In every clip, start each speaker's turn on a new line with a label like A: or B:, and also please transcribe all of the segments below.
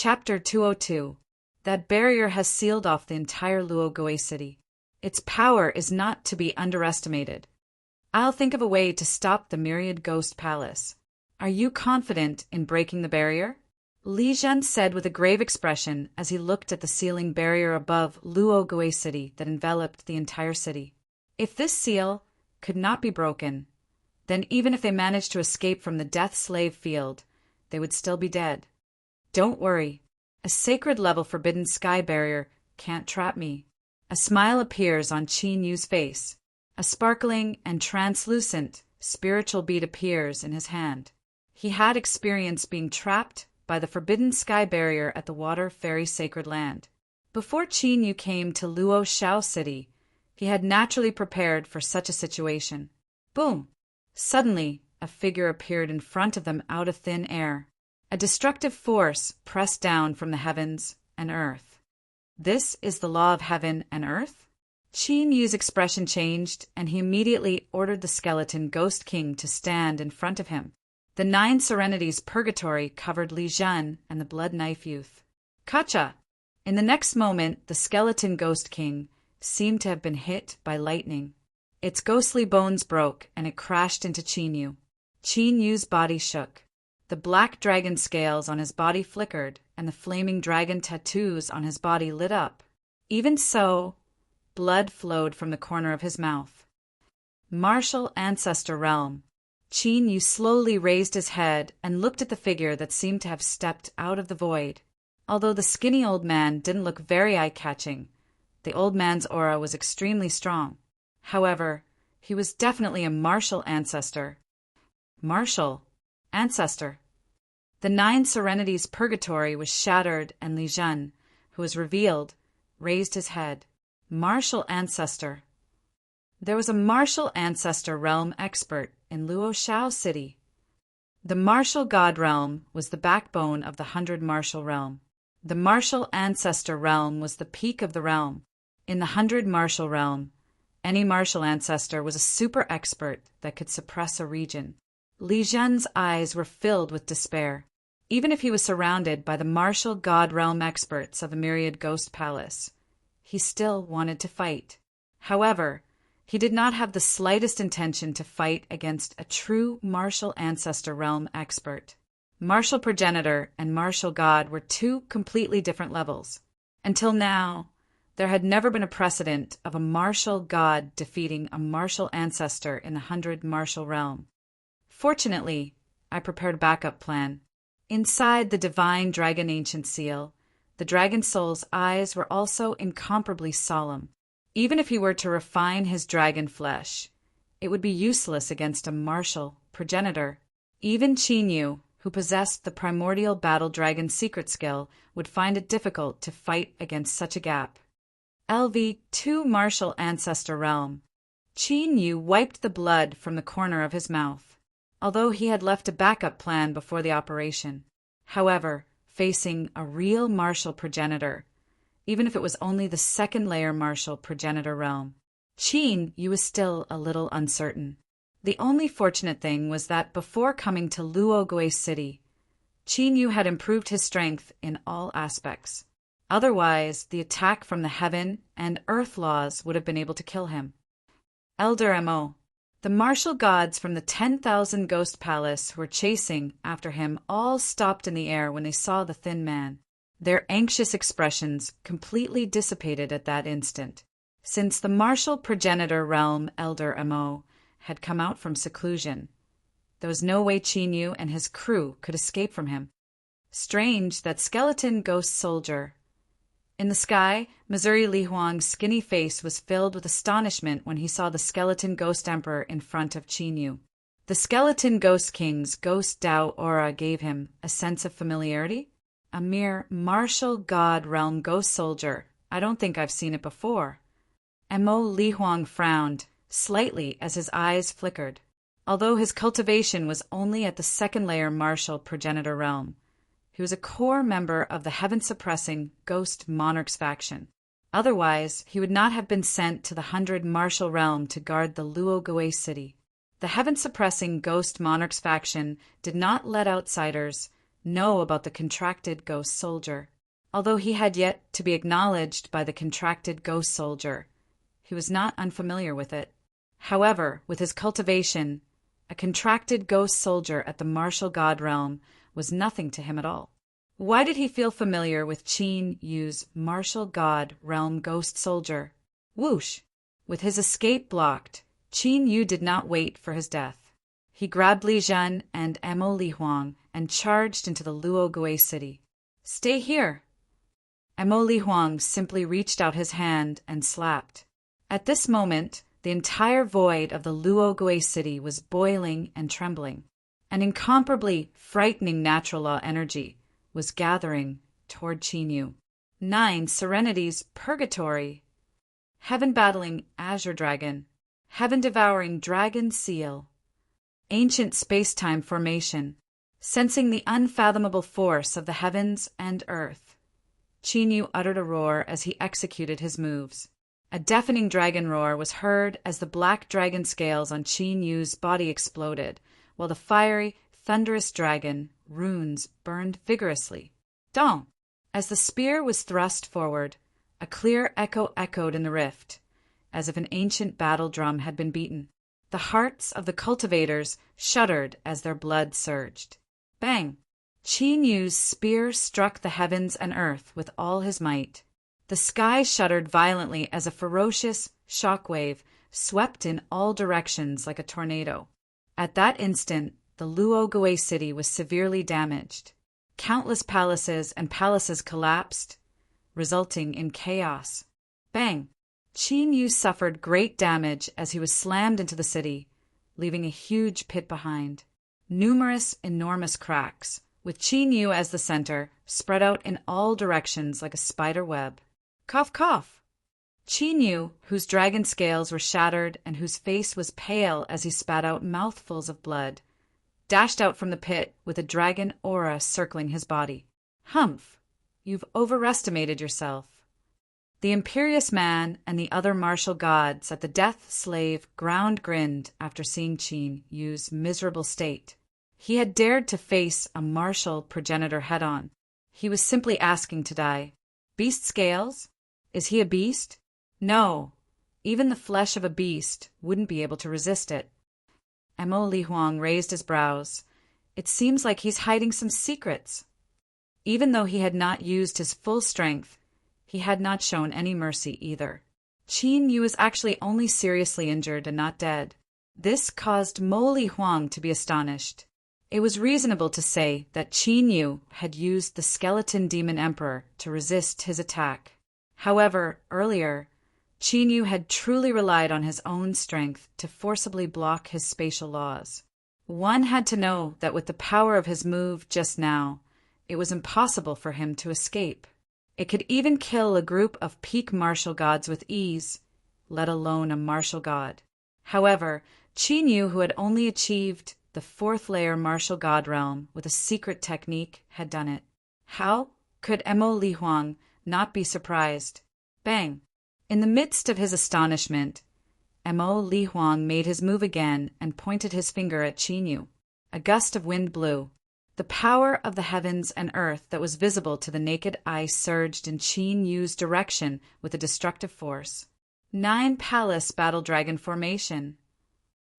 A: Chapter 202. That barrier has sealed off the entire Luogoe city. Its power is not to be underestimated. I'll think of a way to stop the myriad ghost palace. Are you confident in breaking the barrier? Li Zhen said with a grave expression as he looked at the sealing barrier above Luogoe city that enveloped the entire city. If this seal could not be broken, then even if they managed to escape from the death slave field, they would still be dead. Don't worry. A sacred level forbidden sky barrier can't trap me. A smile appears on Qin Yu's face. A sparkling and translucent spiritual bead appears in his hand. He had experienced being trapped by the forbidden sky barrier at the water fairy sacred land. Before Qin Yu came to Luo Shao City, he had naturally prepared for such a situation. Boom! Suddenly, a figure appeared in front of them out of thin air. A destructive force pressed down from the heavens and earth. This is the law of heaven and earth? Qin Yu's expression changed, and he immediately ordered the skeleton Ghost King to stand in front of him. The 9 Serenities Purgatory covered Li Zhen and the Blood Knife Youth. Kacha! In the next moment, the skeleton Ghost King seemed to have been hit by lightning. Its ghostly bones broke, and it crashed into Qin Yu. Qin Yu's body shook. The black dragon scales on his body flickered, and the flaming dragon tattoos on his body lit up. Even so, blood flowed from the corner of his mouth. Martial Ancestor Realm. Qin Yu slowly raised his head and looked at the figure that seemed to have stepped out of the void. Although the skinny old man didn't look very eye-catching, the old man's aura was extremely strong. However, he was definitely a martial ancestor. Martial ancestor. The 9 Serenities Purgatory was shattered, and Li Zhen, who was revealed, raised his head. Martial ancestor. There was a martial ancestor realm expert in Luo Shao City. The martial god realm was the backbone of the 100 martial realm. The martial ancestor realm was the peak of the realm. In the 100 martial realm, any martial ancestor was a super expert that could suppress a region. Li Zhen's eyes were filled with despair. Even if he was surrounded by the martial god realm experts of the myriad ghost palace, he still wanted to fight. However, he did not have the slightest intention to fight against a true martial ancestor realm expert. Martial progenitor and martial god were 2 completely different levels. Until now, there had never been a precedent of a martial god defeating a martial ancestor in the 100 martial realm. Fortunately, I prepared a backup plan. Inside the divine dragon ancient seal, the dragon soul's eyes were also incomparably solemn. Even if he were to refine his dragon flesh, it would be useless against a martial progenitor. Even Qin Yu, who possessed the primordial battle dragon secret skill, would find it difficult to fight against such a gap. LV2 Martial Ancestor Realm. Qin Yu wiped the blood from the corner of his mouth, although he had left a backup plan before the operation. However, facing a real martial progenitor, even if it was only the 2nd layer martial progenitor realm, Qin Yu was still a little uncertain. The only fortunate thing was that before coming to Luogoe City, Qin Yu had improved his strength in all aspects. Otherwise, the attack from the heaven and earth laws would have been able to kill him. Elder Mo. The martial gods from the 10,000 Ghost Palace who were chasing after him all stopped in the air when they saw the thin man. Their anxious expressions completely dissipated at that instant, since the martial progenitor realm Elder Mo had come out from seclusion. There was no way Qin Yu and his crew could escape from him. Strange that skeleton ghost soldier. In the sky, Missouri Li Huang's skinny face was filled with astonishment when he saw the skeleton ghost emperor in front of Qin Yu. The skeleton ghost king's ghost Dao aura gave him a sense of familiarity. A mere martial god realm ghost soldier. I don't think I've seen it before. Mo Li Huang frowned slightly as his eyes flickered. Although his cultivation was only at the 2nd layer martial progenitor realm, he was a core member of the heaven-suppressing Ghost Monarchs faction. Otherwise, he would not have been sent to the 100 martial realm to guard the Luogoe city. The heaven-suppressing Ghost Monarchs faction did not let outsiders know about the contracted ghost soldier. Although he had yet to be acknowledged by the contracted ghost soldier, he was not unfamiliar with it. However, with his cultivation, a contracted ghost soldier at the martial god realm was nothing to him at all. Why did he feel familiar with Qin Yu's martial god realm ghost soldier? Whoosh! With his escape blocked, Qin Yu did not wait for his death. He grabbed Li Zhen and Mo Li Huang and charged into the Luo Gui city. "Stay here!" Mo Li Huang simply reached out his hand and slapped. At this moment, the entire void of the Luo Gui city was boiling and trembling. An incomparably frightening natural law energy was gathering toward Qin Yu. 9 Serenity's Purgatory. Heaven-battling Azure Dragon. Heaven-devouring Dragon Seal. Ancient space-time formation. Sensing the unfathomable force of the heavens and earth, Qin Yu uttered a roar as he executed his moves. A deafening dragon roar was heard as the black dragon scales on Qin Yu's body exploded, while the fiery, thunderous dragon runes burned vigorously. Dong! As the spear was thrust forward, a clear echo echoed in the rift, as if an ancient battle drum had been beaten. The hearts of the cultivators shuddered as their blood surged. Bang! Qin Yu's spear struck the heavens and earth with all his might. The sky shuddered violently as a ferocious shockwave swept in all directions like a tornado. At that instant, the Luo Gui city was severely damaged. Countless palaces and palaces collapsed, resulting in chaos. Bang! Qin Yu suffered great damage as he was slammed into the city, leaving a huge pit behind. Numerous enormous cracks, with Qin Yu as the center, spread out in all directions like a spider web. Cough, cough! Qin Yu, whose dragon scales were shattered and whose face was pale as he spat out mouthfuls of blood, dashed out from the pit with a dragon aura circling his body. Humph! You've overestimated yourself. The imperious man and the other martial gods at the death slave ground grinned after seeing Qin Yu's miserable state. He had dared to face a martial progenitor head-on. He was simply asking to die. Beast scales? Is he a beast? No. Even the flesh of a beast wouldn't be able to resist it. Mo Li Huang raised his brows. It seems like he's hiding some secrets. Even though he had not used his full strength, he had not shown any mercy either. Qin Yu was actually only seriously injured and not dead. This caused Mo Li Huang to be astonished. It was reasonable to say that Qin Yu had used the skeleton demon emperor to resist his attack. However, earlier, Qin Yu had truly relied on his own strength to forcibly block his spatial laws. One had to know that with the power of his move just now, it was impossible for him to escape. It could even kill a group of peak martial gods with ease, let alone a martial god. However, Qin Yu, who had only achieved the 4th layer martial god realm with a secret technique, had done it. How could Mo Li Huang not be surprised? Bang! In the midst of his astonishment, Mo Li Huang made his move again and pointed his finger at Qin Yu. A gust of wind blew. The power of the heavens and earth that was visible to the naked eye surged in Qin Yu's direction with a destructive force. 9 Palace Battle Dragon Formation.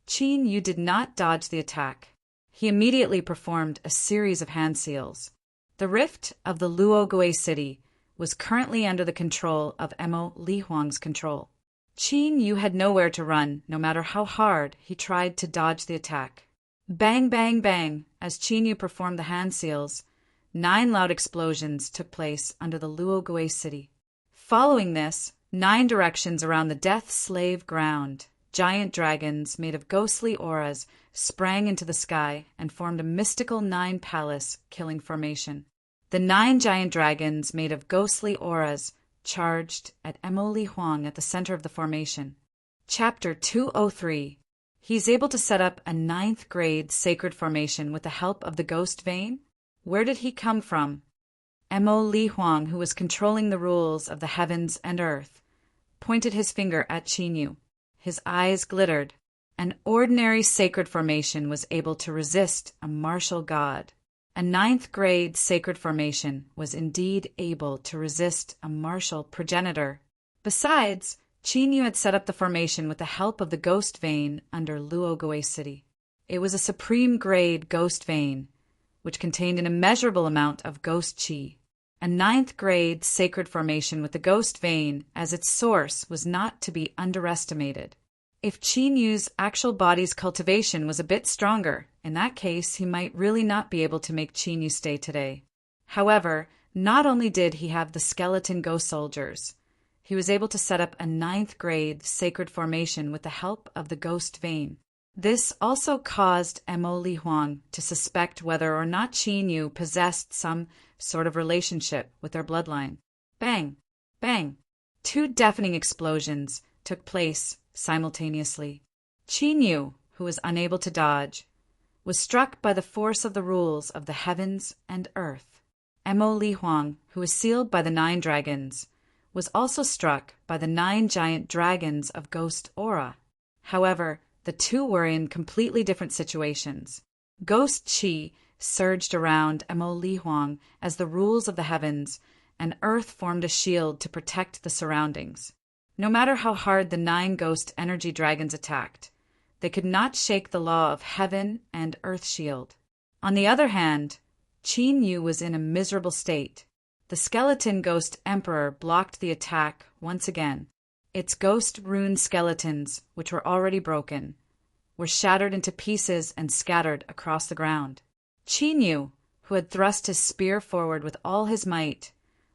A: Qin Yu did not dodge the attack. He immediately performed a series of hand seals. The rift of the Luo Gui city was currently under the control of Mo Li Huang's control. Qin Yu had nowhere to run, no matter how hard he tried to dodge the attack. Bang, bang, bang! As Qin Yu performed the hand seals, 9 loud explosions took place under the Luo Gui city. Following this, 9 directions around the death slave ground, giant dragons made of ghostly auras sprang into the sky and formed a mystical 9 palace killing formation. The 9 giant dragons made of ghostly auras charged at Mo Li Huang at the center of the formation. Chapter 203. He's able to set up a 9th grade sacred formation with the help of the ghost vein? Where did he come from? Mo Li Huang, who was controlling the rules of the heavens and earth, pointed his finger at Qin Yu. His eyes glittered. An ordinary sacred formation was able to resist a martial god. A ninth-grade sacred formation was indeed able to resist a martial progenitor. Besides, Qin had set up the formation with the help of the ghost vein under Luogoe City. It was a supreme-grade ghost vein, which contained an immeasurable amount of ghost qi. A ninth-grade sacred formation with the ghost vein as its source was not to be underestimated. If Qin Yu's actual body's cultivation was a bit stronger, in that case he might really not be able to make Qin Yu stay today. However, not only did he have the skeleton ghost soldiers, he was able to set up a ninth-grade sacred formation with the help of the ghost vein. This also caused Mo Li Huang to suspect whether or not Qin Yu possessed some sort of relationship with their bloodline. Bang! Bang! Two deafening explosions took place simultaneously. Qin Yu, who was unable to dodge, was struck by the force of the rules of the heavens and earth. Mo Li Huang, who was sealed by the 9 dragons, was also struck by the 9 giant dragons of ghost aura. However, the two were in completely different situations. Ghost Qi surged around Mo Li Huang as the rules of the heavens and earth formed a shield to protect the surroundings. No matter how hard the 9 ghost energy dragons attacked, they could not shake the law of heaven and earth shield. On the other hand, Qin Yu was in a miserable state. The skeleton ghost emperor blocked the attack once again. Its ghost rune skeletons, which were already broken, were shattered into pieces and scattered across the ground. Qin Yu, who had thrust his spear forward with all his might,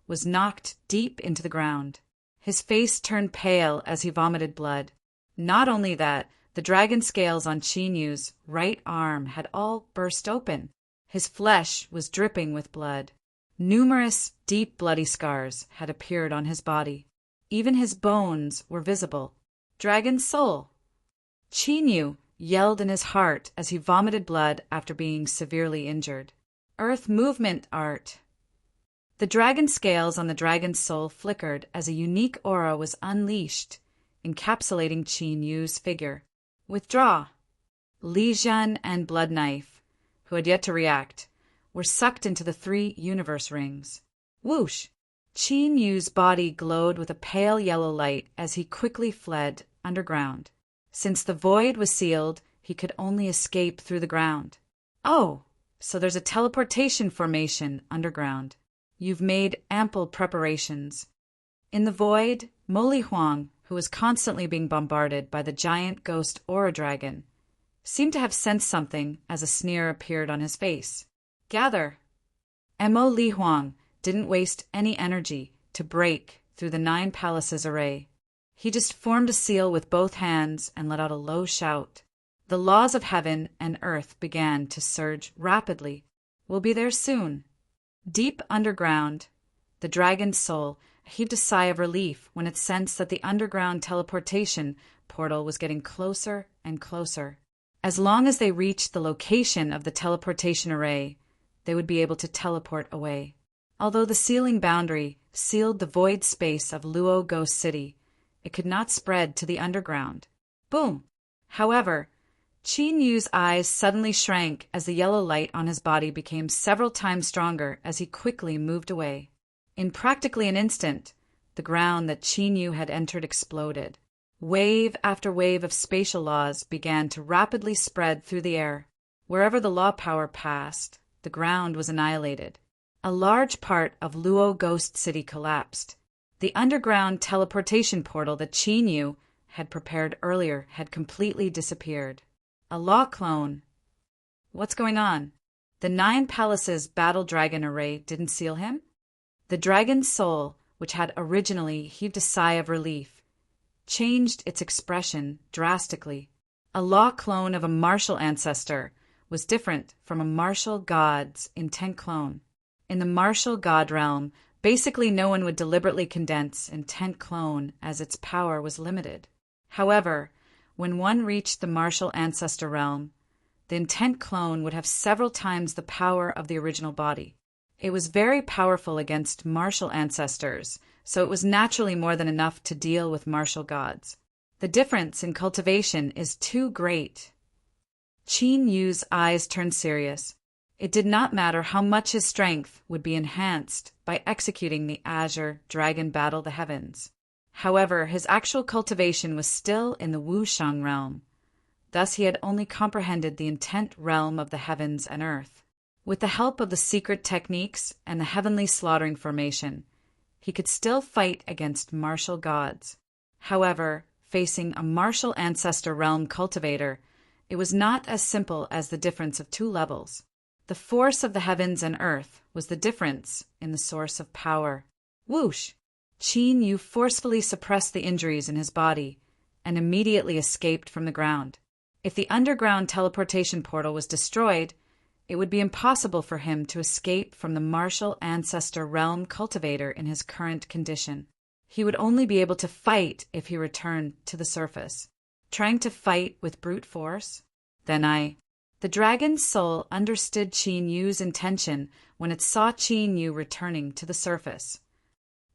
A: was knocked deep into the ground. His face turned pale as he vomited blood. Not only that, the dragon scales on Qin Yu's right arm had all burst open. His flesh was dripping with blood. Numerous deep bloody scars had appeared on his body. Even his bones were visible. Dragon soul! Qin Yu yelled in his heart as he vomited blood after being severely injured. Earth movement art. The dragon scales on the dragon's soul flickered as a unique aura was unleashed, encapsulating Qin Yu's figure. Withdraw! Li Zhen and Blood Knife, who had yet to react, were sucked into the 3 universe rings. Whoosh! Qin Yu's body glowed with a pale yellow light as he quickly fled underground. Since the void was sealed, he could only escape through the ground. Oh, so there's a teleportation formation underground. You've made ample preparations. In the void, Mo Li Huang, who was constantly being bombarded by the giant ghost aura dragon, seemed to have sensed something as a sneer appeared on his face. Gather! Mo Li Huang didn't waste any energy to break through the 9 palaces array. He just formed a seal with both hands and let out a low shout. The laws of heaven and earth began to surge rapidly. We'll be there soon. Deep underground, the dragon's soul heaved a sigh of relief when it sensed that the underground teleportation portal was getting closer and closer. As long as they reached the location of the teleportation array, they would be able to teleport away. Although the sealing boundary sealed the void space of Luo Ghost City, it could not spread to the underground. Boom! However, Qin Yu's eyes suddenly shrank as the yellow light on his body became several times stronger as he quickly moved away. In practically an instant, the ground that Qin Yu had entered exploded. Wave after wave of spatial laws began to rapidly spread through the air. Wherever the law power passed, the ground was annihilated. A large part of Luo Ghost City collapsed. The underground teleportation portal that Qin Yu had prepared earlier had completely disappeared. A law clone. What's going on? The 9 palaces battle dragon array didn't seal him? The dragon's soul, which had originally heaved a sigh of relief, changed its expression drastically. A law clone of a martial ancestor was different from a martial god's intent clone. In the martial god realm, basically no one would deliberately condense intent clone as its power was limited. However, when one reached the martial ancestor realm, the intent clone would have several times the power of the original body. It was very powerful against martial ancestors, so it was naturally more than enough to deal with martial gods. The difference in cultivation is too great. Qin Yu's eyes turned serious. It did not matter how much his strength would be enhanced by executing the azure dragon battle the heavens. However, his actual cultivation was still in the Wushang realm. Thus he had only comprehended the intent realm of the heavens and earth. With the help of the secret techniques and the heavenly slaughtering formation, he could still fight against martial gods. However, facing a martial ancestor realm cultivator, it was not as simple as the difference of two levels. The force of the heavens and earth was the difference in the source of power. Whoosh! Qin Yu forcefully suppressed the injuries in his body and immediately escaped from the ground. If the underground teleportation portal was destroyed, it would be impossible for him to escape from the martial ancestor realm cultivator in his current condition. He would only be able to fight if he returned to the surface. Trying to fight with brute force? The dragon's soul understood Qin Yu's intention when it saw Qin Yu returning to the surface.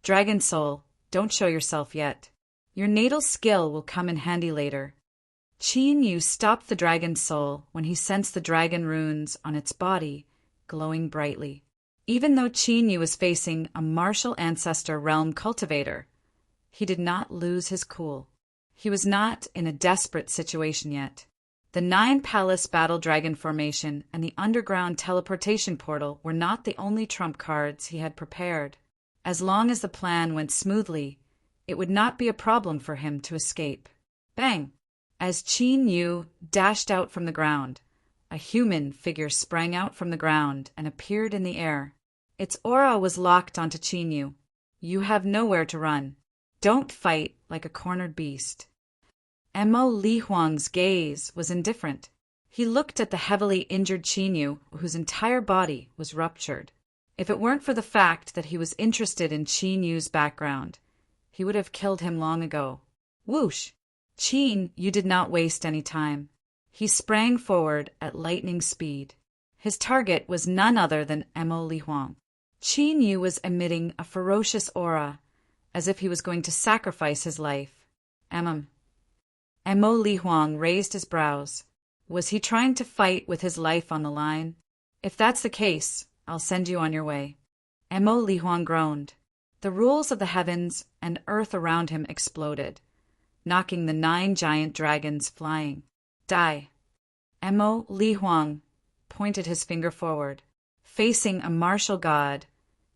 A: Dragon soul, don't show yourself yet. Your natal skill will come in handy later. Qin Yu stopped the dragon's soul when he sensed the dragon runes on its body glowing brightly. Even though Qin Yu was facing a martial ancestor realm cultivator, he did not lose his cool. He was not in a desperate situation yet. The 9-palace battle dragon formation and the underground teleportation portal were not the only trump cards he had prepared. As long as the plan went smoothly, it would not be a problem for him to escape. Bang! As Qin Yu dashed out from the ground, a human figure sprang out from the ground and appeared in the air. Its aura was locked onto Qin Yu. You have nowhere to run. Don't fight like a cornered beast. Mo Li Huang's gaze was indifferent. He looked at the heavily injured Qin Yu, whose entire body was ruptured. If it weren't for the fact that he was interested in Qin Yu's background, he would have killed him long ago. Whoosh! Qin Yu did not waste any time. He sprang forward at lightning speed. His target was none other than Mo Li Huang. Qin Yu was emitting a ferocious aura, as if he was going to sacrifice his life. Mo Li Huang raised his brows. Was he trying to fight with his life on the line? If that's the case, I'll send you on your way. Mo Li Huang groaned. The rules of the heavens and earth around him exploded, knocking the 9 giant dragons flying. Die! Mo Li Huang pointed his finger forward. Facing a martial god,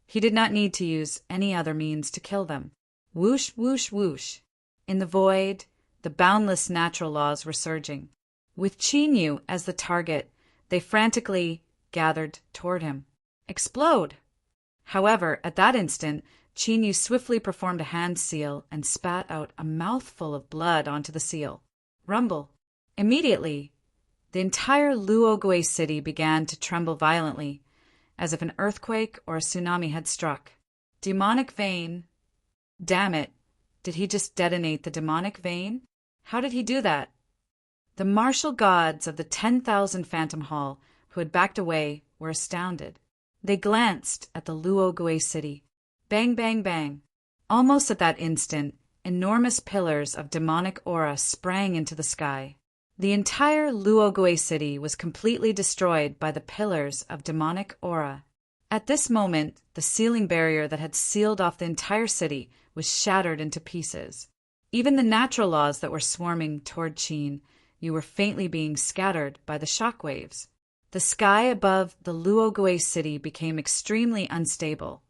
A: he did not need to use any other means to kill them. Whoosh, whoosh, whoosh. In the void, the boundless natural laws were surging. With Qin Yu as the target, they frantically gathered toward him. Explode! However, at that instant, Qin Yu swiftly performed a hand seal and spat out a mouthful of blood onto the seal. Rumble! Immediately, the entire Luogui city began to tremble violently, as if an earthquake or a tsunami had struck. Demonic vein. Damn it! Did he just detonate the demonic vein? How did he do that? The martial gods of the 10,000 Phantom Hall, who had backed away, were astounded. They glanced at the Luogui city. Bang, bang, bang. Almost at that instant, enormous pillars of demonic aura sprang into the sky. The entire Luogui city was completely destroyed by the pillars of demonic aura. At this moment, the sealing barrier that had sealed off the entire city was shattered into pieces. Even the natural laws that were swarming toward Qin Yu were faintly being scattered by the shock waves. The sky above the Luogui city became extremely unstable,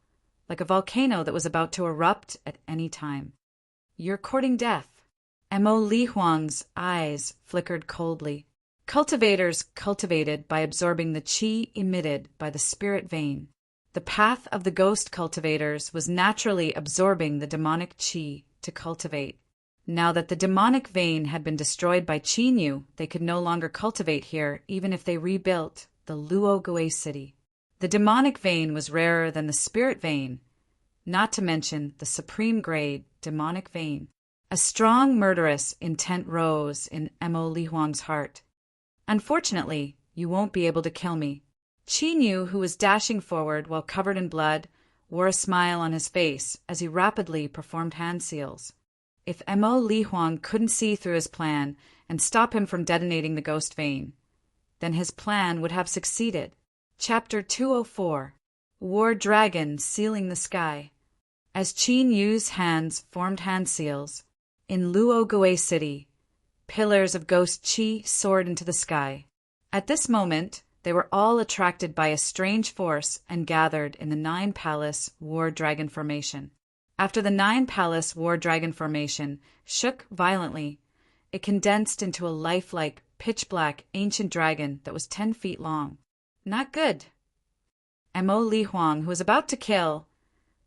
A: like a volcano that was about to erupt at any time. You're courting death. Mo Li Huang's eyes flickered coldly. Cultivators cultivated by absorbing the qi emitted by the spirit vein. The path of the ghost cultivators was naturally absorbing the demonic qi to cultivate. Now that the demonic vein had been destroyed by Qin Yu, they could no longer cultivate here even if they rebuilt the Luogui city. The demonic vein was rarer than the spirit vein, not to mention the supreme grade demonic vein. A strong murderous intent rose in Mo Li Huang's heart. Unfortunately, you won't be able to kill me. Qin Yu, who was dashing forward while covered in blood, wore a smile on his face as he rapidly performed hand seals. If Mo Li Huang couldn't see through his plan and stop him from detonating the ghost vein, then his plan would have succeeded. Chapter 204. War Dragon Sealing the Sky. As Qin Yu's hands formed hand seals, in Luo City, pillars of ghost qi soared into the sky. At this moment, they were all attracted by a strange force and gathered in the Nine Palace War Dragon Formation. After the Nine Palace War Dragon Formation shook violently, it condensed into a lifelike, pitch-black ancient dragon that was 10 feet long. Not good. Mo Li Huang, who was about to kill,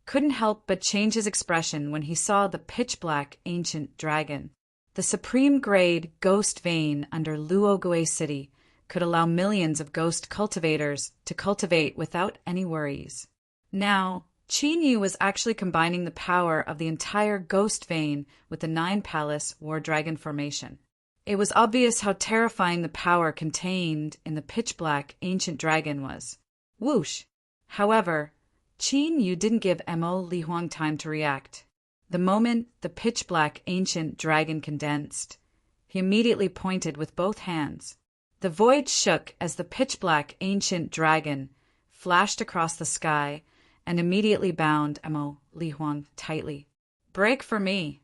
A: couldn't help but change his expression when he saw the pitch-black ancient dragon. The supreme-grade ghost vein under Luo City could allow millions of ghost cultivators to cultivate without any worries. Now, Qin Yu was actually combining the power of the entire ghost vein with the Nine Palace War Dragon Formation. It was obvious how terrifying the power contained in the pitch-black ancient dragon was. Whoosh! However, Qin Yu didn't give Mo Li Huang time to react. The moment the pitch-black ancient dragon condensed, he immediately pointed with both hands. The void shook as the pitch-black ancient dragon flashed across the sky and immediately bound Mo Li Huang tightly. "Break for me!"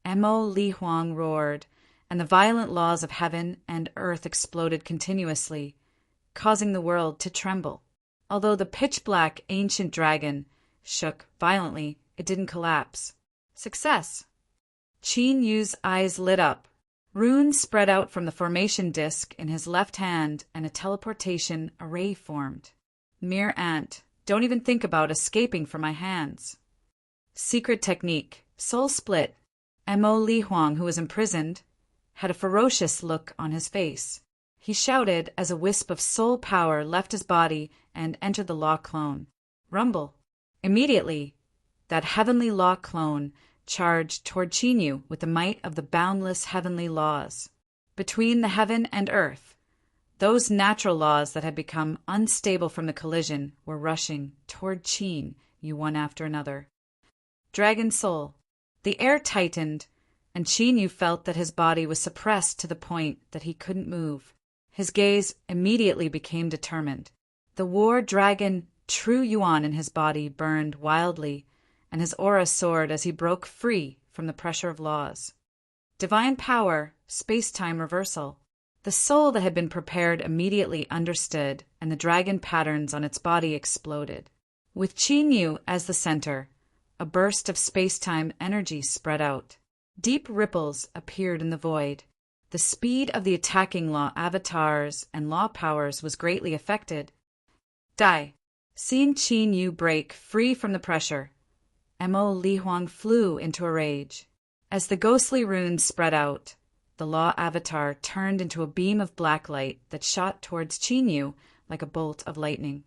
A: Mo Li Huang roared, and the violent laws of heaven and earth exploded continuously, causing the world to tremble. Although the pitch-black ancient dragon shook violently, it didn't collapse. Success! Qin Yu's eyes lit up. Runes spread out from the formation disc in his left hand, and a teleportation array formed. Mere ant. Don't even think about escaping from my hands. Secret technique. Soul split. Mo Li Huang, who was imprisoned, had a ferocious look on his face. He shouted as a wisp of soul power left his body and entered the law clone. Rumble. Immediately, that heavenly law clone charged toward Qin Yu with the might of the boundless heavenly laws. Between the heaven and earth, those natural laws that had become unstable from the collision were rushing toward Qin Yu one after another. Dragon Soul. The air tightened, and Qin Yu felt that his body was suppressed to the point that he couldn't move. His gaze immediately became determined. The war dragon True Yuan in his body burned wildly, and his aura soared as he broke free from the pressure of laws. Divine power, space-time reversal. The soul that had been prepared immediately understood, and the dragon patterns on its body exploded. With Qin Yu as the center, a burst of space-time energy spread out. Deep ripples appeared in the void. The speed of the attacking law avatars and law powers was greatly affected. Die. Seeing Qin Yu break free from the pressure, Mo Li Huang flew into a rage. As the ghostly runes spread out, the law avatar turned into a beam of black light that shot towards Qin Yu like a bolt of lightning.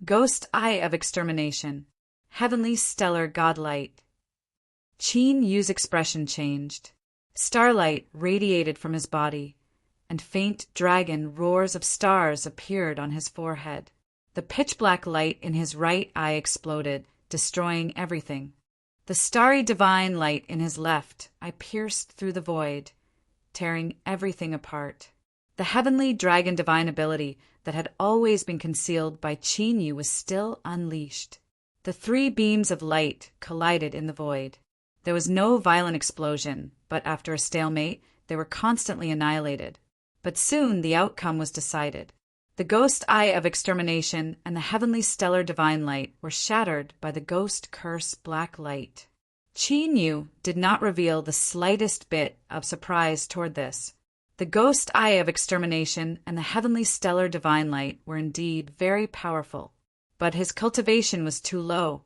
A: Ghost Eye of Extermination. Heavenly stellar godlight. Qin Yu's expression changed. Starlight radiated from his body, and faint dragon roars of stars appeared on his forehead. The pitch-black light in his right eye exploded, destroying everything. The starry divine light in his left eye pierced through the void, tearing everything apart. The heavenly dragon divine ability that had always been concealed by Qin Yu was still unleashed. The three beams of light collided in the void. There was no violent explosion, but after a stalemate, they were constantly annihilated. But soon the outcome was decided. The ghost eye of extermination and the heavenly stellar divine light were shattered by the ghost curse black light. Qin Yu did not reveal the slightest bit of surprise toward this. The ghost eye of extermination and the heavenly stellar divine light were indeed very powerful, but his cultivation was too low,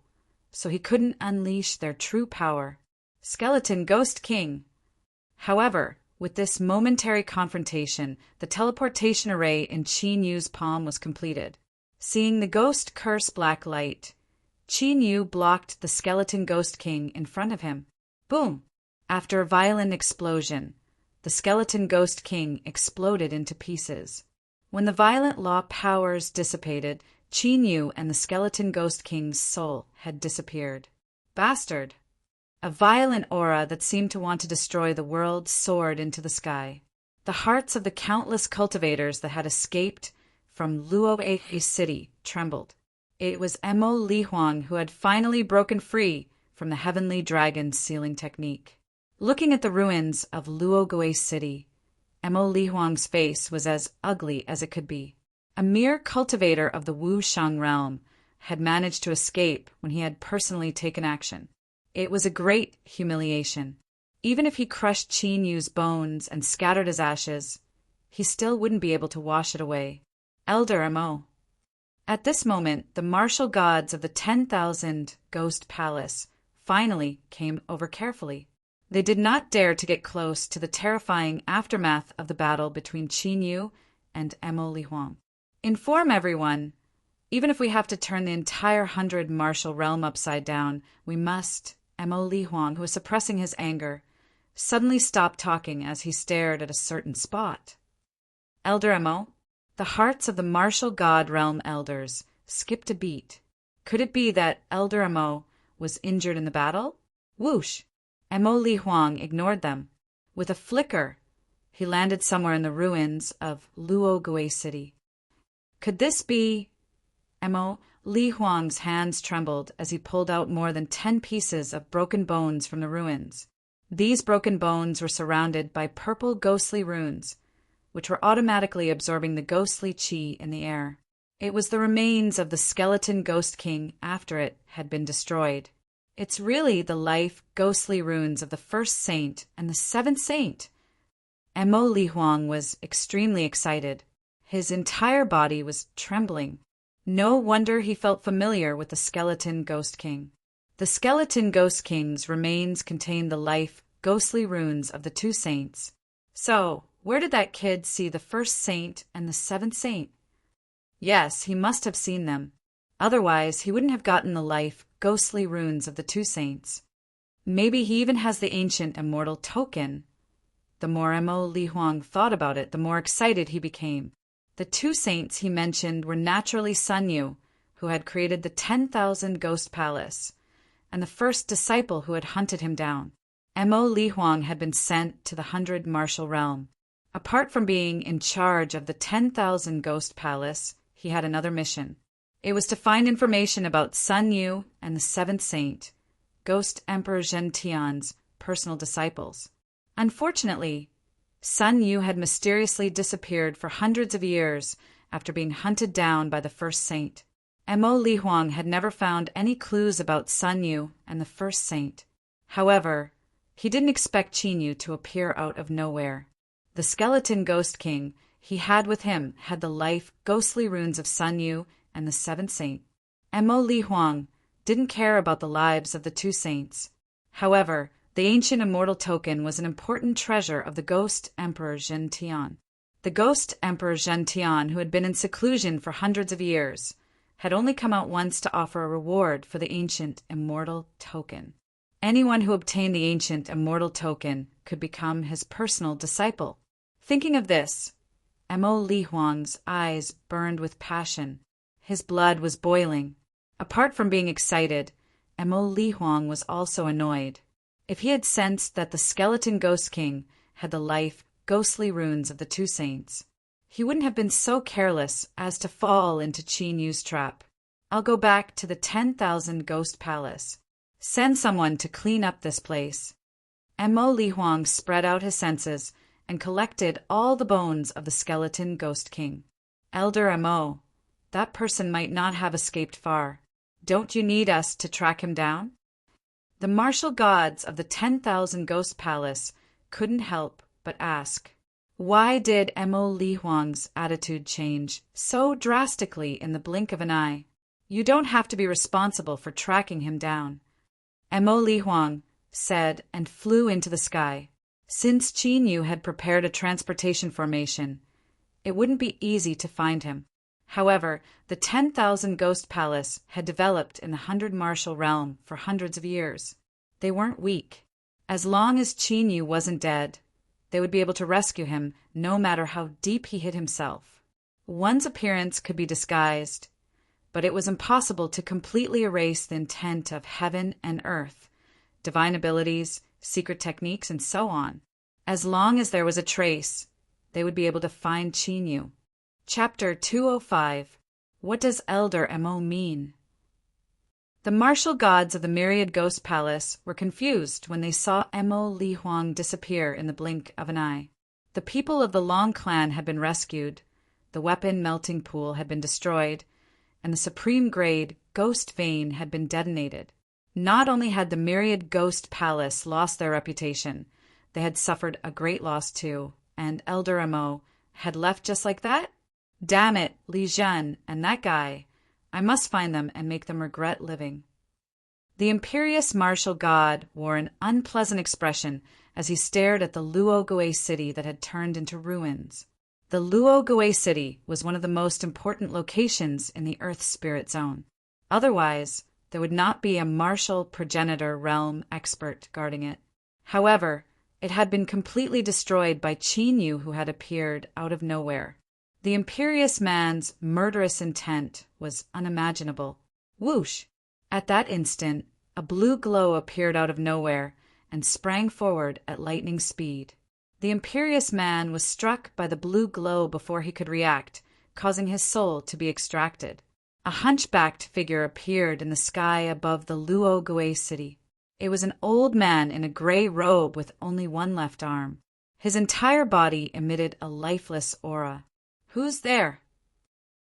A: so he couldn't unleash their true power. Skeleton Ghost King. However, with this momentary confrontation, the teleportation array in Qin Yu's palm was completed. Seeing the ghost curse black light, Qin Yu blocked the Skeleton Ghost King in front of him. Boom! After a violent explosion, the Skeleton Ghost King exploded into pieces. When the violent law powers dissipated, Qin Yu and the Skeleton Ghost King's soul had disappeared. Bastard! A violent aura that seemed to want to destroy the world soared into the sky. The hearts of the countless cultivators that had escaped from Luo'ei City trembled. It was Emo Li Huang who had finally broken free from the heavenly dragon sealing technique. Looking at the ruins of Luo'ei City, Emo Li Huang's face was as ugly as it could be. A mere cultivator of the Wushang realm had managed to escape when he had personally taken action. It was a great humiliation. Even if he crushed Qin Yu's bones and scattered his ashes, he still wouldn't be able to wash it away. Elder Emo. At this moment, the martial gods of the 10,000 Ghost Palace finally came over carefully. They did not dare to get close to the terrifying aftermath of the battle between Qin Yu and Emo Li Huang. Inform everyone. Even if we have to turn the entire 100 martial realm upside down, we must. Emo Li Huang, who was suppressing his anger, suddenly stopped talking as he stared at a certain spot. Elder Emo, the hearts of the martial god realm elders skipped a beat. Could it be that Elder Emo was injured in the battle? Whoosh! Emo Li Huang ignored them. With a flicker, he landed somewhere in the ruins of Luo'ei City. Could this be... Emo Li Huang's hands trembled as he pulled out more than 10 pieces of broken bones from the ruins. These broken bones were surrounded by purple ghostly runes, which were automatically absorbing the ghostly qi in the air. It was the remains of the skeleton ghost king after it had been destroyed. It's really the life ghostly runes of the first saint and the seventh saint. Emo Li Huang was extremely excited. His entire body was trembling. No wonder he felt familiar with the skeleton ghost king. The skeleton ghost king's remains contained the life ghostly runes of the 2 saints. So, where did that kid see the first saint and the 7th saint? Yes, he must have seen them. Otherwise, he wouldn't have gotten the life ghostly runes of the 2 saints. Maybe he even has the ancient immortal token. The more Emo Li Huang thought about it, the more excited he became. The 2 saints he mentioned were naturally Sun Yu, who had created the 10,000 Ghost Palace, and the first disciple who had hunted him down. Emo Li Huang had been sent to the 100 Martial Realm. Apart from being in charge of the 10,000 Ghost Palace, he had another mission. It was to find information about Sun Yu and the 7th Saint, Ghost Emperor Zhentian's personal disciples. Unfortunately, Sun Yu had mysteriously disappeared for hundreds of years after being hunted down by the first saint. Emo Li Huang had never found any clues about Sun Yu and the first saint. However, he didn't expect Qin Yu to appear out of nowhere. The skeleton ghost king he had with him had the life ghostly runes of Sun Yu and the 7th saint. Emo Li Huang didn't care about the lives of the 2 saints. However, the ancient immortal token was an important treasure of the Ghost Emperor Zhentian. The Ghost Emperor Zhentian, who had been in seclusion for hundreds of years, had only come out once to offer a reward for the ancient immortal token. Anyone who obtained the ancient immortal token could become his personal disciple. Thinking of this, Emo Li Huang's eyes burned with passion. His blood was boiling. Apart from being excited, Emo Li Huang was also annoyed. If he had sensed that the skeleton ghost king had the life ghostly runes of the 2 saints, he wouldn't have been so careless as to fall into Qin Yu's trap. I'll go back to the 10,000 Ghost Palace. Send someone to clean up this place. Emo Li Huang spread out his senses and collected all the bones of the skeleton ghost king. Elder Emo, that person might not have escaped far. Don't you need us to track him down? The martial gods of the 10,000 Ghost Palace couldn't help but ask. Why did Emo Li Huang's attitude change so drastically in the blink of an eye? You don't have to be responsible for tracking him down, Emo Li Huang said and flew into the sky. Since Qin Yu had prepared a transportation formation, it wouldn't be easy to find him. However, the 10,000 Ghost Palace had developed in the 100 Martial Realm for hundreds of years. They weren't weak. As long as Qin Yu wasn't dead, they would be able to rescue him no matter how deep he hid himself. One's appearance could be disguised, but it was impossible to completely erase the intent of heaven and earth, divine abilities, secret techniques, and so on. As long as there was a trace, they would be able to find Qin Yu. Chapter 205. What does Elder Mo mean? The martial gods of the Myriad Ghost Palace were confused when they saw Mo Li Huang disappear in the blink of an eye. The people of the Long clan had been rescued, the weapon melting pool had been destroyed, and the supreme grade ghost vein had been detonated. Not only had the Myriad Ghost Palace lost their reputation, they had suffered a great loss too, and Elder Mo had left just like that? Damn it, Li Zhen and that guy. I must find them and make them regret living. The imperious martial god wore an unpleasant expression as he stared at the Luogoe city that had turned into ruins. The Luogoe city was one of the most important locations in the Earth Spirit Zone. Otherwise, there would not be a martial progenitor realm expert guarding it. However, it had been completely destroyed by Qin Yu, who had appeared out of nowhere. The imperious man's murderous intent was unimaginable. Whoosh! At that instant, a blue glow appeared out of nowhere and sprang forward at lightning speed. The imperious man was struck by the blue glow before he could react, causing his soul to be extracted. A hunchbacked figure appeared in the sky above the Luogoe city. It was an old man in a gray robe with only one left arm. His entire body emitted a lifeless aura. Who's there?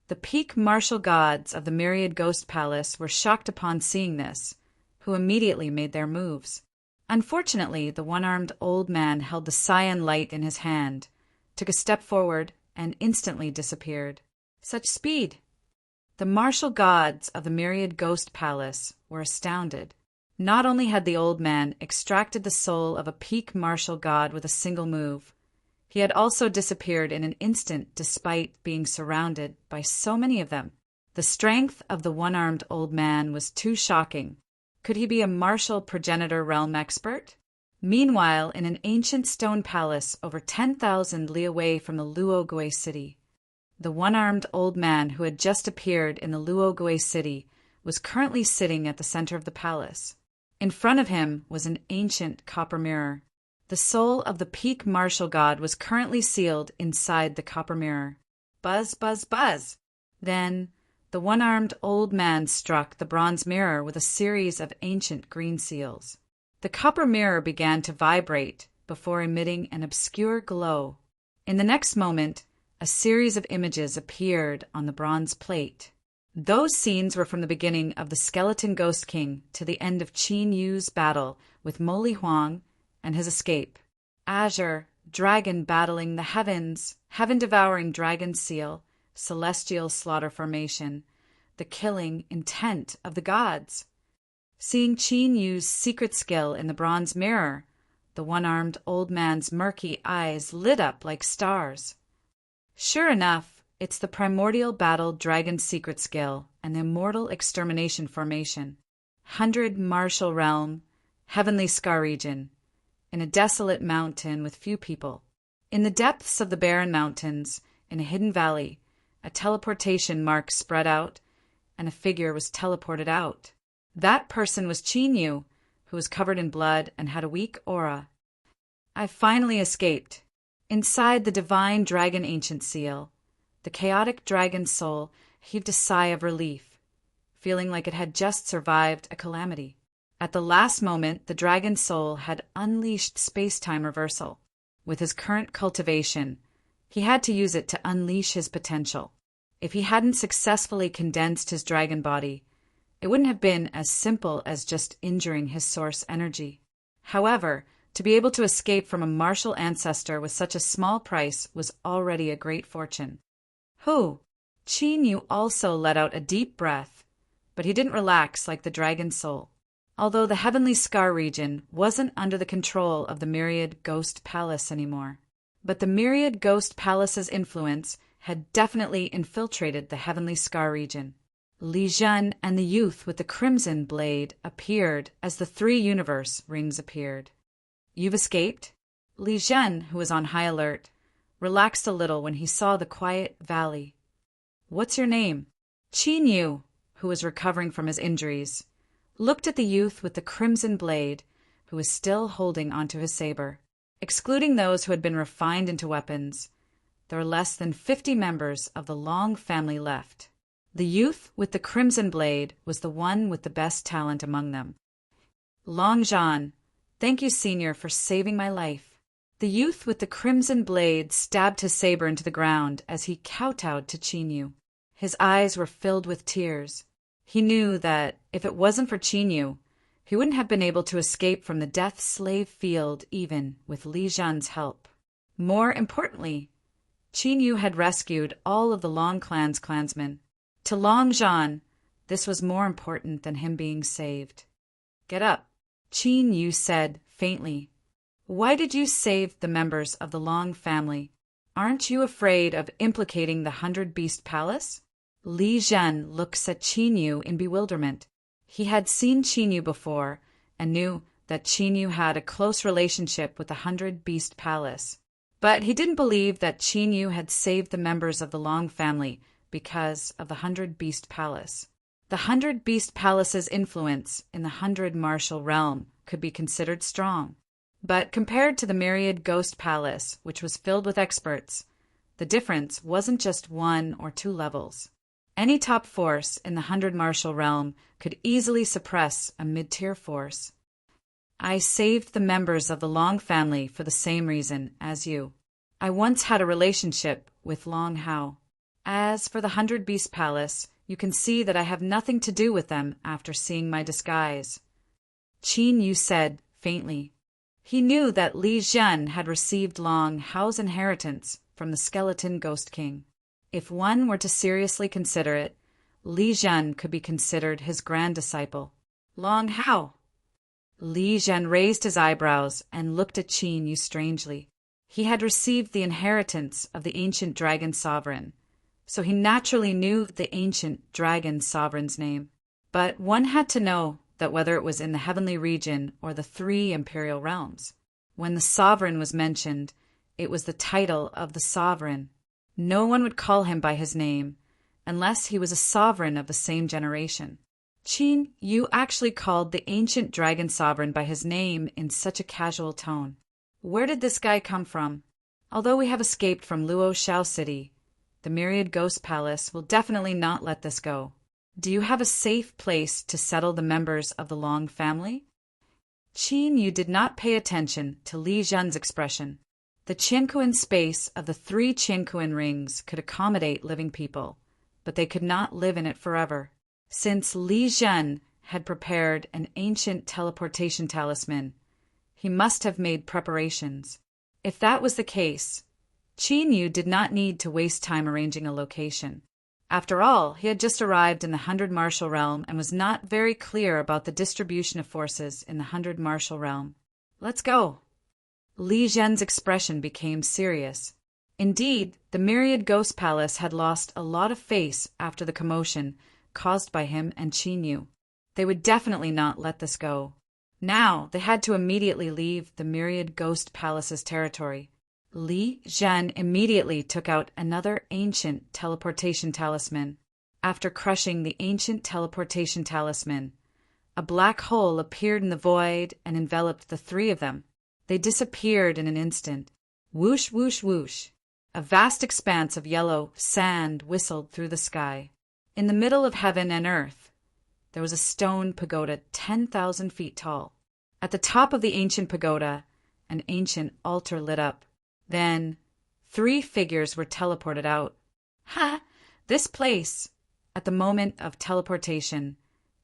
A: The peak martial gods of the Myriad Ghost Palace were shocked upon seeing this, who immediately made their moves. Unfortunately, the one-armed old man held the cyan light in his hand, took a step forward, and instantly disappeared. Such speed! The martial gods of the Myriad Ghost Palace were astounded. Not only had the old man extracted the soul of a peak martial god with a single move, he had also disappeared in an instant despite being surrounded by so many of them. The strength of the one-armed old man was too shocking. Could he be a martial progenitor realm expert? Meanwhile, in an ancient stone palace over 10,000 li away from the Luogoe city, the one-armed old man who had just appeared in the Luogoe city was currently sitting at the center of the palace. In front of him was an ancient copper mirror. The soul of the peak martial god was currently sealed inside the copper mirror. Buzz, buzz, buzz! Then, the one-armed old man struck the bronze mirror with a series of ancient green seals. The copper mirror began to vibrate before emitting an obscure glow. In the next moment, a series of images appeared on the bronze plate. Those scenes were from the beginning of the Skeleton Ghost King to the end of Qin Yu's battle with Mo Li Huang and his escape. Azure, dragon battling the heavens, heaven-devouring dragon seal, celestial slaughter formation, the killing intent of the gods. Seeing Qin Yu's secret skill in the bronze mirror, the one-armed old man's murky eyes lit up like stars. Sure enough, it's the primordial battle dragon secret skill and the immortal extermination formation. 100 martial realm, heavenly scar region, in a desolate mountain with few people. In the depths of the barren mountains, in a hidden valley, a teleportation mark spread out, and a figure was teleported out. That person was Qin Yu, who was covered in blood and had a weak aura. I finally escaped. Inside the divine dragon ancient seal, the chaotic dragon soul heaved a sigh of relief, feeling like it had just survived a calamity. At the last moment, the dragon soul had unleashed space-time reversal. With his current cultivation, he had to use it to unleash his potential. If he hadn't successfully condensed his dragon body, it wouldn't have been as simple as just injuring his source energy. However, to be able to escape from a martial ancestor with such a small price was already a great fortune. Qin Yu also let out a deep breath, but he didn't relax like the dragon soul. Although the heavenly scar region wasn't under the control of the Myriad Ghost Palace anymore. But the Myriad Ghost Palace's influence had definitely infiltrated the heavenly scar region. Li Zhen and the youth with the crimson blade appeared as the 3 universe rings appeared. You've escaped? Li Zhen, who was on high alert, relaxed a little when he saw the quiet valley. What's your name? Qin Yu, who was recovering from his injuries, looked at the youth with the crimson blade, who was still holding onto his saber. Excluding those who had been refined into weapons, there were less than 50 members of the Long family left. The youth with the crimson blade was the one with the best talent among them. Long Jean, thank you, Senior, for saving my life. The youth with the crimson blade stabbed his saber into the ground as he kowtowed to Chinyu. His eyes were filled with tears. He knew that if it wasn't for Chinyu, he wouldn't have been able to escape from the death slave field even with Li Zhan's help. More importantly, Chinyu had rescued all of the Long clan's clansmen. To Long Jean, this was more important than him being saved. Get up, Chinyu said faintly. Why did you save the members of the Long family? Aren't you afraid of implicating the 100-Beast Palace? Li Zhen looks at Chinyu in bewilderment. He had seen Chinyu before and knew that Chinyu had a close relationship with the 100-Beast Palace. But he didn't believe that Chinyu had saved the members of the Long family because of the 100-Beast Palace. The 100-Beast Palace's influence in the 100-Martial Realm could be considered strong. But compared to the Myriad Ghost Palace, which was filled with experts, the difference wasn't just 1 or 2 levels. Any top force in the 100-Martial Realm could easily suppress a mid-tier force. I saved the members of the Long family for the same reason as you. I once had a relationship with Long Hao. As for the 100-Beast Palace, you can see that I have nothing to do with them after seeing my disguise. Chinyu said faintly. He knew that Li Zhen had received Long Hao's inheritance from the Skeleton Ghost King. If one were to seriously consider it, Li Zhen could be considered his grand disciple. Long Hao. Li Zhen raised his eyebrows and looked at Chinyu strangely. He had received the inheritance of the ancient dragon sovereign, so he naturally knew the ancient dragon sovereign's name. But one had to know that whether it was in the heavenly region or the 3 imperial realms, when the sovereign was mentioned, it was the title of the sovereign. No one would call him by his name unless he was a sovereign of the same generation. Qin, you actually called the ancient dragon sovereign by his name in such a casual tone. Where did this guy come from? Although we have escaped from Luo Shao City, the Myriad Ghost Palace will definitely not let this go. Do you have a safe place to settle the members of the Long family? Qin Yu did not pay attention to Li Zhen's expression. The Qiankuan space of the 3 Qiankuan rings could accommodate living people, but they could not live in it forever. Since Li Zhen had prepared an ancient teleportation talisman, he must have made preparations. If that was the case, Qin Yu did not need to waste time arranging a location. After all, he had just arrived in the 100-Martial Realm and was not very clear about the distribution of forces in the 100-Martial Realm. Let's go. Li Zhen's expression became serious. Indeed, the Myriad Ghost Palace had lost a lot of face after the commotion caused by him and Qin Yu. They would definitely not let this go. Now they had to immediately leave the Myriad Ghost Palace's territory. Li Zhen immediately took out another ancient teleportation talisman. After crushing the ancient teleportation talisman, a black hole appeared in the void and enveloped the 3 of them. They disappeared in an instant. Whoosh, whoosh, whoosh. A vast expanse of yellow sand whistled through the sky. In the middle of heaven and earth, there was a stone pagoda 10,000 feet tall. At the top of the ancient pagoda, an ancient altar lit up. Then 3 figures were teleported out. Ha! This place! At the moment of teleportation,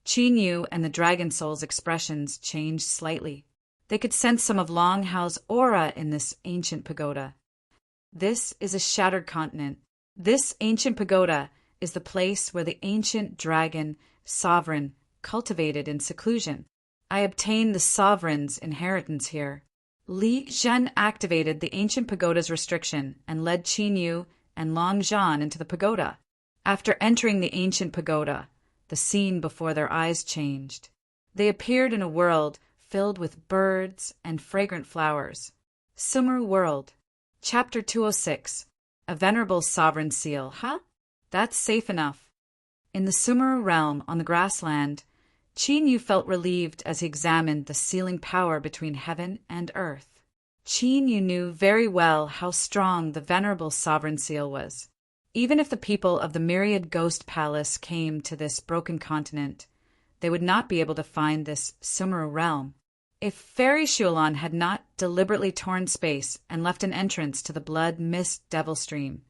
A: Qin Yu and the Dragon Soul's expressions changed slightly. They could sense some of Long Hao's aura in this ancient pagoda. This is a shattered continent. This ancient pagoda is the place where the ancient dragon sovereign cultivated in seclusion. I obtained the sovereign's inheritance here. Li Zhen activated the ancient pagoda's restriction and led Qin Yu and Long Zhan into the pagoda. After entering the ancient pagoda, the scene before their eyes changed. They appeared in a world filled with birds and fragrant flowers. Sumeru World. Chapter 206. A Venerable Sovereign Seal. Huh? That's safe enough. In the Sumeru realm on the grassland, Qin Yu felt relieved as he examined the sealing power between heaven and earth. Qin Yu knew very well how strong the venerable sovereign seal was. Even if the people of the myriad ghost palace came to this broken continent, they would not be able to find this Sumeru realm. If Fairy Shualon had not deliberately torn space and left an entrance to the blood mist devil stream,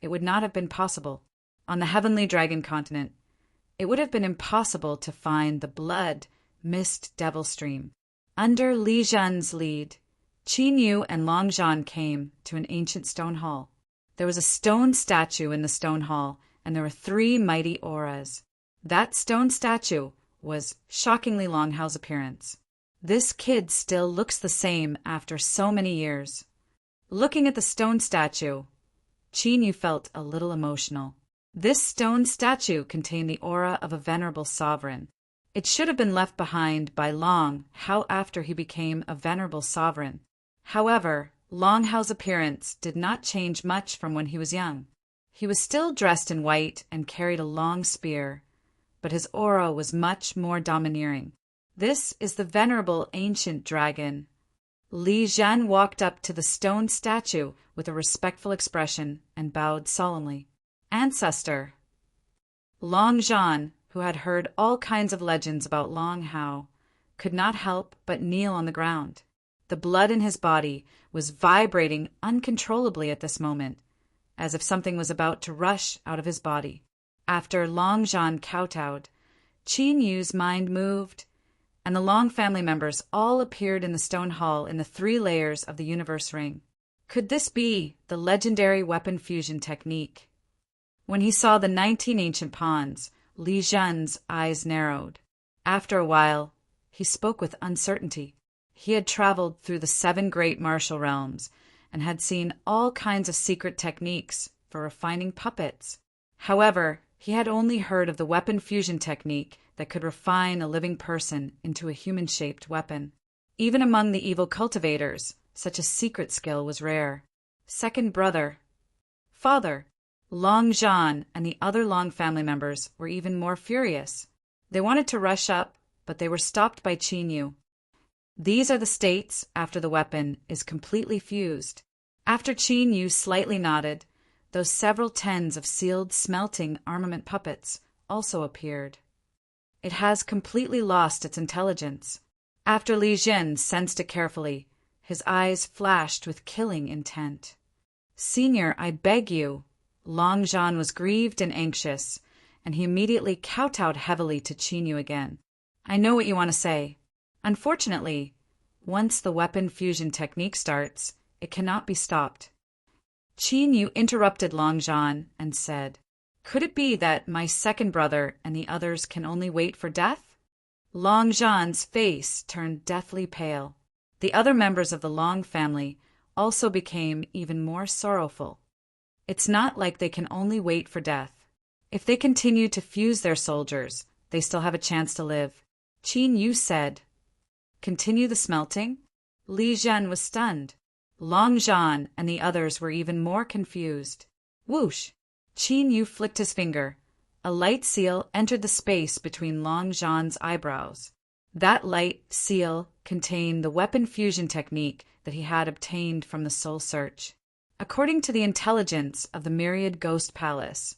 A: it would not have been possible. On the heavenly dragon continent, it would have been impossible to find the blood mist devil stream. Under Li Zhen's lead, Qin Yu and Long Zhan came to an ancient stone hall. There was a stone statue in the stone hall, and there were 3 mighty auras. That stone statue was shockingly Long Hao's appearance. This kid still looks the same after so many years. Looking at the stone statue, Qin Yu felt a little emotional. This stone statue contained the aura of a venerable sovereign. It should have been left behind by Long Hao after he became a venerable sovereign. However, Long Hao's appearance did not change much from when he was young. He was still dressed in white and carried a long spear, but his aura was much more domineering. This is the venerable ancient dragon. Li Zhen walked up to the stone statue with a respectful expression and bowed solemnly. Ancestor. Long Zhan, who had heard all kinds of legends about Long Hao, could not help but kneel on the ground. The blood in his body was vibrating uncontrollably at this moment, as if something was about to rush out of his body. After Long Zhan kowtowed, Qin Yu's mind moved, and the Long family members all appeared in the stone hall in the 3 layers of the universe ring. Could this be the legendary weapon fusion technique? When he saw the 19 ancient pawns, Li Zhen's eyes narrowed. After a while, he spoke with uncertainty. He had traveled through the 7 great martial realms and had seen all kinds of secret techniques for refining puppets. However, he had only heard of the weapon fusion technique that could refine a living person into a human-shaped weapon. Even among the evil cultivators, such a secret skill was rare. Second brother. Father. Long Zhan and the other Long family members were even more furious. They wanted to rush up, but they were stopped by Qin Yu. These are the states after the weapon is completely fused. After Qin Yu slightly nodded, those several tens of sealed smelting armament puppets also appeared. It has completely lost its intelligence. After Li Zhen sensed it carefully, his eyes flashed with killing intent. Senior, I beg you. Long Zhan was grieved and anxious, and he immediately kowtowed heavily to Qin Yu again. I know what you want to say. Unfortunately, once the weapon fusion technique starts, it cannot be stopped. Qin Yu interrupted Long Zhan and said, Could it be that my second brother and the others can only wait for death? Long Zhan's face turned deathly pale. The other members of the Long family also became even more sorrowful. It's not like they can only wait for death. If they continue to fuse their soldiers, they still have a chance to live. Qin Yu said, Continue the smelting? Li Zhen was stunned. Long Zhan and the others were even more confused. Whoosh! Qin Yu flicked his finger. A light seal entered the space between Long Zhan's eyebrows. That light seal contained the weapon fusion technique that he had obtained from the Soul Search. According to the intelligence of the Myriad Ghost Palace,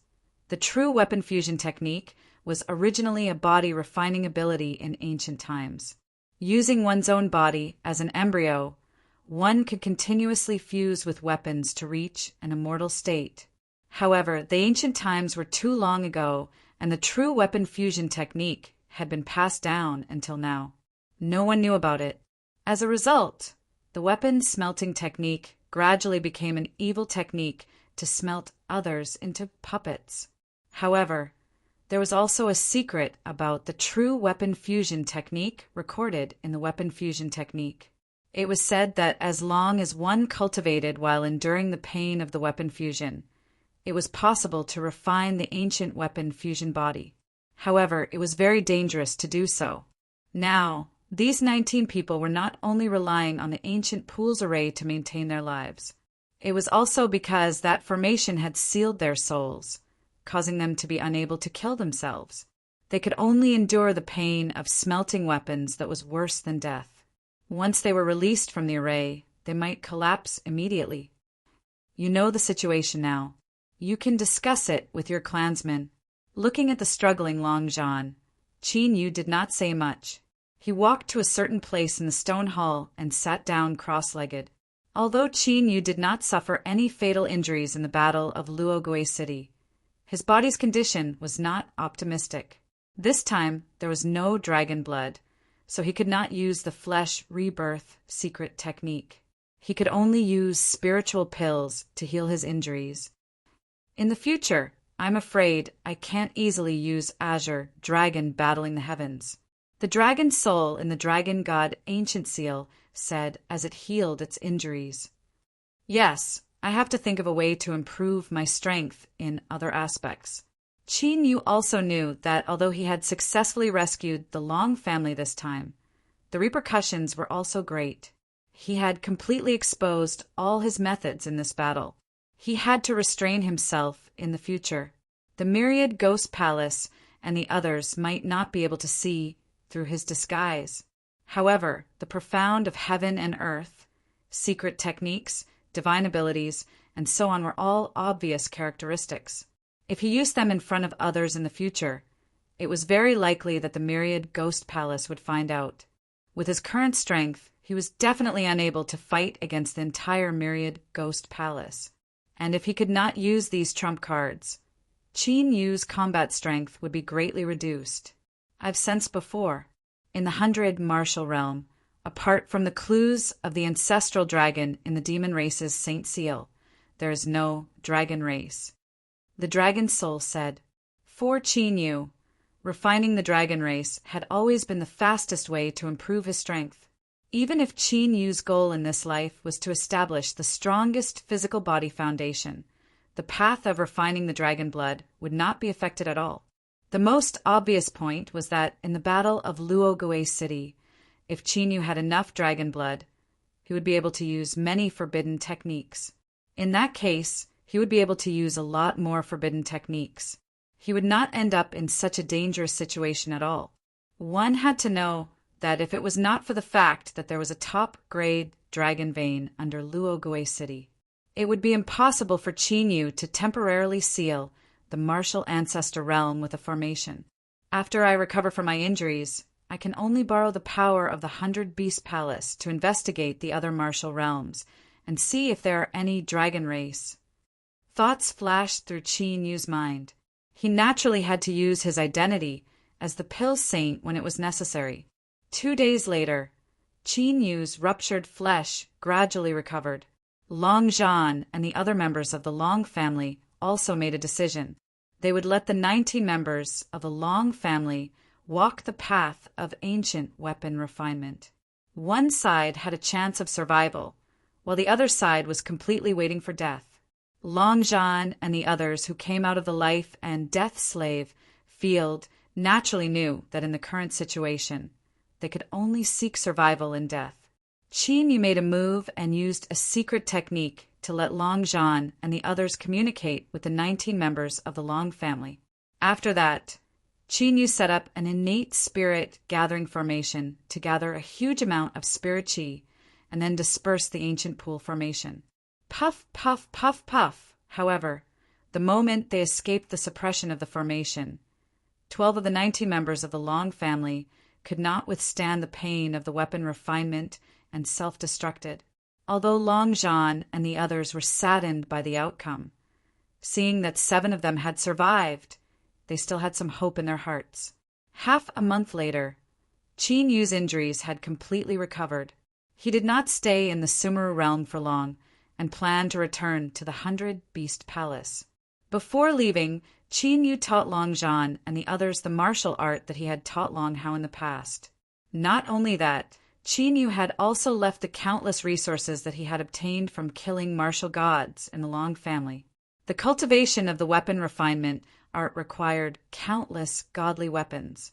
A: the true weapon fusion technique was originally a body refining ability in ancient times. Using one's own body as an embryo, one could continuously fuse with weapons to reach an immortal state. However, the ancient times were too long ago, and the true weapon fusion technique had been passed down until now. No one knew about it. As a result, the weapon smelting technique gradually became an evil technique to smelt others into puppets. However, there was also a secret about the true weapon fusion technique recorded in the weapon fusion technique. It was said that as long as one cultivated while enduring the pain of the weapon fusion, it was possible to refine the ancient weapon fusion body. However, it was very dangerous to do so. Now, these 19 people were not only relying on the ancient Pool's array to maintain their lives. It was also because that formation had sealed their souls, causing them to be unable to kill themselves. They could only endure the pain of smelting weapons that was worse than death. Once they were released from the array, they might collapse immediately. You know the situation now. You can discuss it with your clansmen. Looking at the struggling Long John, Qin Yu did not say much. He walked to a certain place in the stone hall and sat down cross-legged. Although Qin Yu did not suffer any fatal injuries in the Battle of Luogué City, his body's condition was not optimistic. This time, there was no dragon blood, so he could not use the flesh rebirth secret technique. He could only use spiritual pills to heal his injuries. In the future, I'm afraid I can't easily use Azure Dragon battling the heavens. The dragon soul in the dragon god Ancient Seal said as it healed its injuries. Yes, I have to think of a way to improve my strength in other aspects. Qin Yu also knew that although he had successfully rescued the Long family this time, the repercussions were also great. He had completely exposed all his methods in this battle. He had to restrain himself in the future. The myriad ghost palace and the others might not be able to see through his disguise. However, the profound of heaven and earth, secret techniques, divine abilities, and so on were all obvious characteristics. If he used them in front of others in the future, it was very likely that the myriad ghost palace would find out. With his current strength, he was definitely unable to fight against the entire myriad ghost palace. And if he could not use these trump cards, Qin Yu's combat strength would be greatly reduced. I've sensed before, in the 100 martial realm, apart from the clues of the ancestral dragon in the demon race's Saint Seal, there is no dragon race. The dragon soul said, for Qin Yu, refining the dragon race had always been the fastest way to improve his strength. Even if Qin Yu's goal in this life was to establish the strongest physical body foundation, the path of refining the dragon blood would not be affected at all. The most obvious point was that in the Battle of Luogué City, if Qin Yu had enough dragon blood, he would be able to use many forbidden techniques. In that case, he would be able to use a lot more forbidden techniques. He would not end up in such a dangerous situation at all. One had to know that if it was not for the fact that there was a top-grade dragon vein under Luogué City, it would be impossible for Qin Yu to temporarily seal the martial ancestor realm with a formation. After I recover from my injuries, I can only borrow the power of the 100 Beast Palace to investigate the other martial realms and see if there are any dragon race. Thoughts flashed through Qin Yu's mind. He naturally had to use his identity as the Pill Saint when it was necessary. 2 days later, Qin Yu's ruptured flesh gradually recovered. Long Zhan and the other members of the Long family also made a decision. They would let the 19 members of the Long family walk the path of ancient weapon refinement. One side had a chance of survival, while the other side was completely waiting for death. Long Zhan and the others who came out of the life and death slave field naturally knew that in the current situation, they could only seek survival in death. Qin Yu made a move and used a secret technique to let Long Zhan and the others communicate with the 19 members of the Long family. After that, Qin Yu set up an innate spirit gathering formation to gather a huge amount of spirit chi and then disperse the ancient pool formation. Puff, puff, puff, puff. However, the moment they escaped the suppression of the formation, 12 of the 19 members of the Long family could not withstand the pain of the weapon refinement and self-destructed. Although Long Zhan and the others were saddened by the outcome, seeing that 7 of them had survived, they still had some hope in their hearts. Half a month later, Qin Yu's injuries had completely recovered. He did not stay in the Sumeru realm for long and planned to return to the 100 Beast Palace. Before leaving, Qin Yu taught Long Zhan and the others the martial art that he had taught Long Hao in the past. Not only that, Qin Yu had also left the countless resources that he had obtained from killing martial gods in the Long family. The cultivation of the weapon refinement art required countless godly weapons.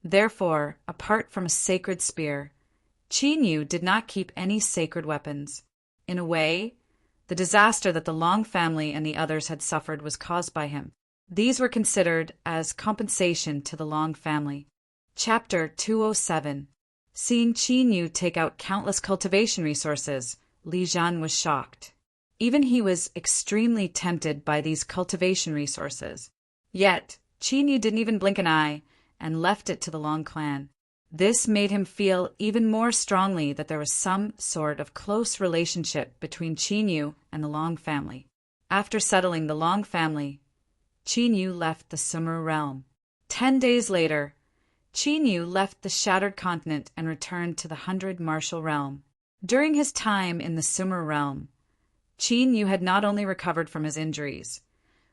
A: Therefore, apart from a sacred spear, Qin Yu did not keep any sacred weapons. In a way, the disaster that the Long family and the others had suffered was caused by him. These were considered as compensation to the Long family. Chapter 207. Seeing Qin Yu take out countless cultivation resources, Li Jian was shocked. Even he was extremely tempted by these cultivation resources. Yet, Qin Yu didn't even blink an eye and left it to the Long clan. This made him feel even more strongly that there was some sort of close relationship between Qin Yu and the Long family. After settling the Long family, Qin Yu left the Sumer realm. 10 days later, Qin Yu left the Shattered Continent and returned to the 100 Martial Realm. During his time in the Sumer realm, Qin Yu had not only recovered from his injuries,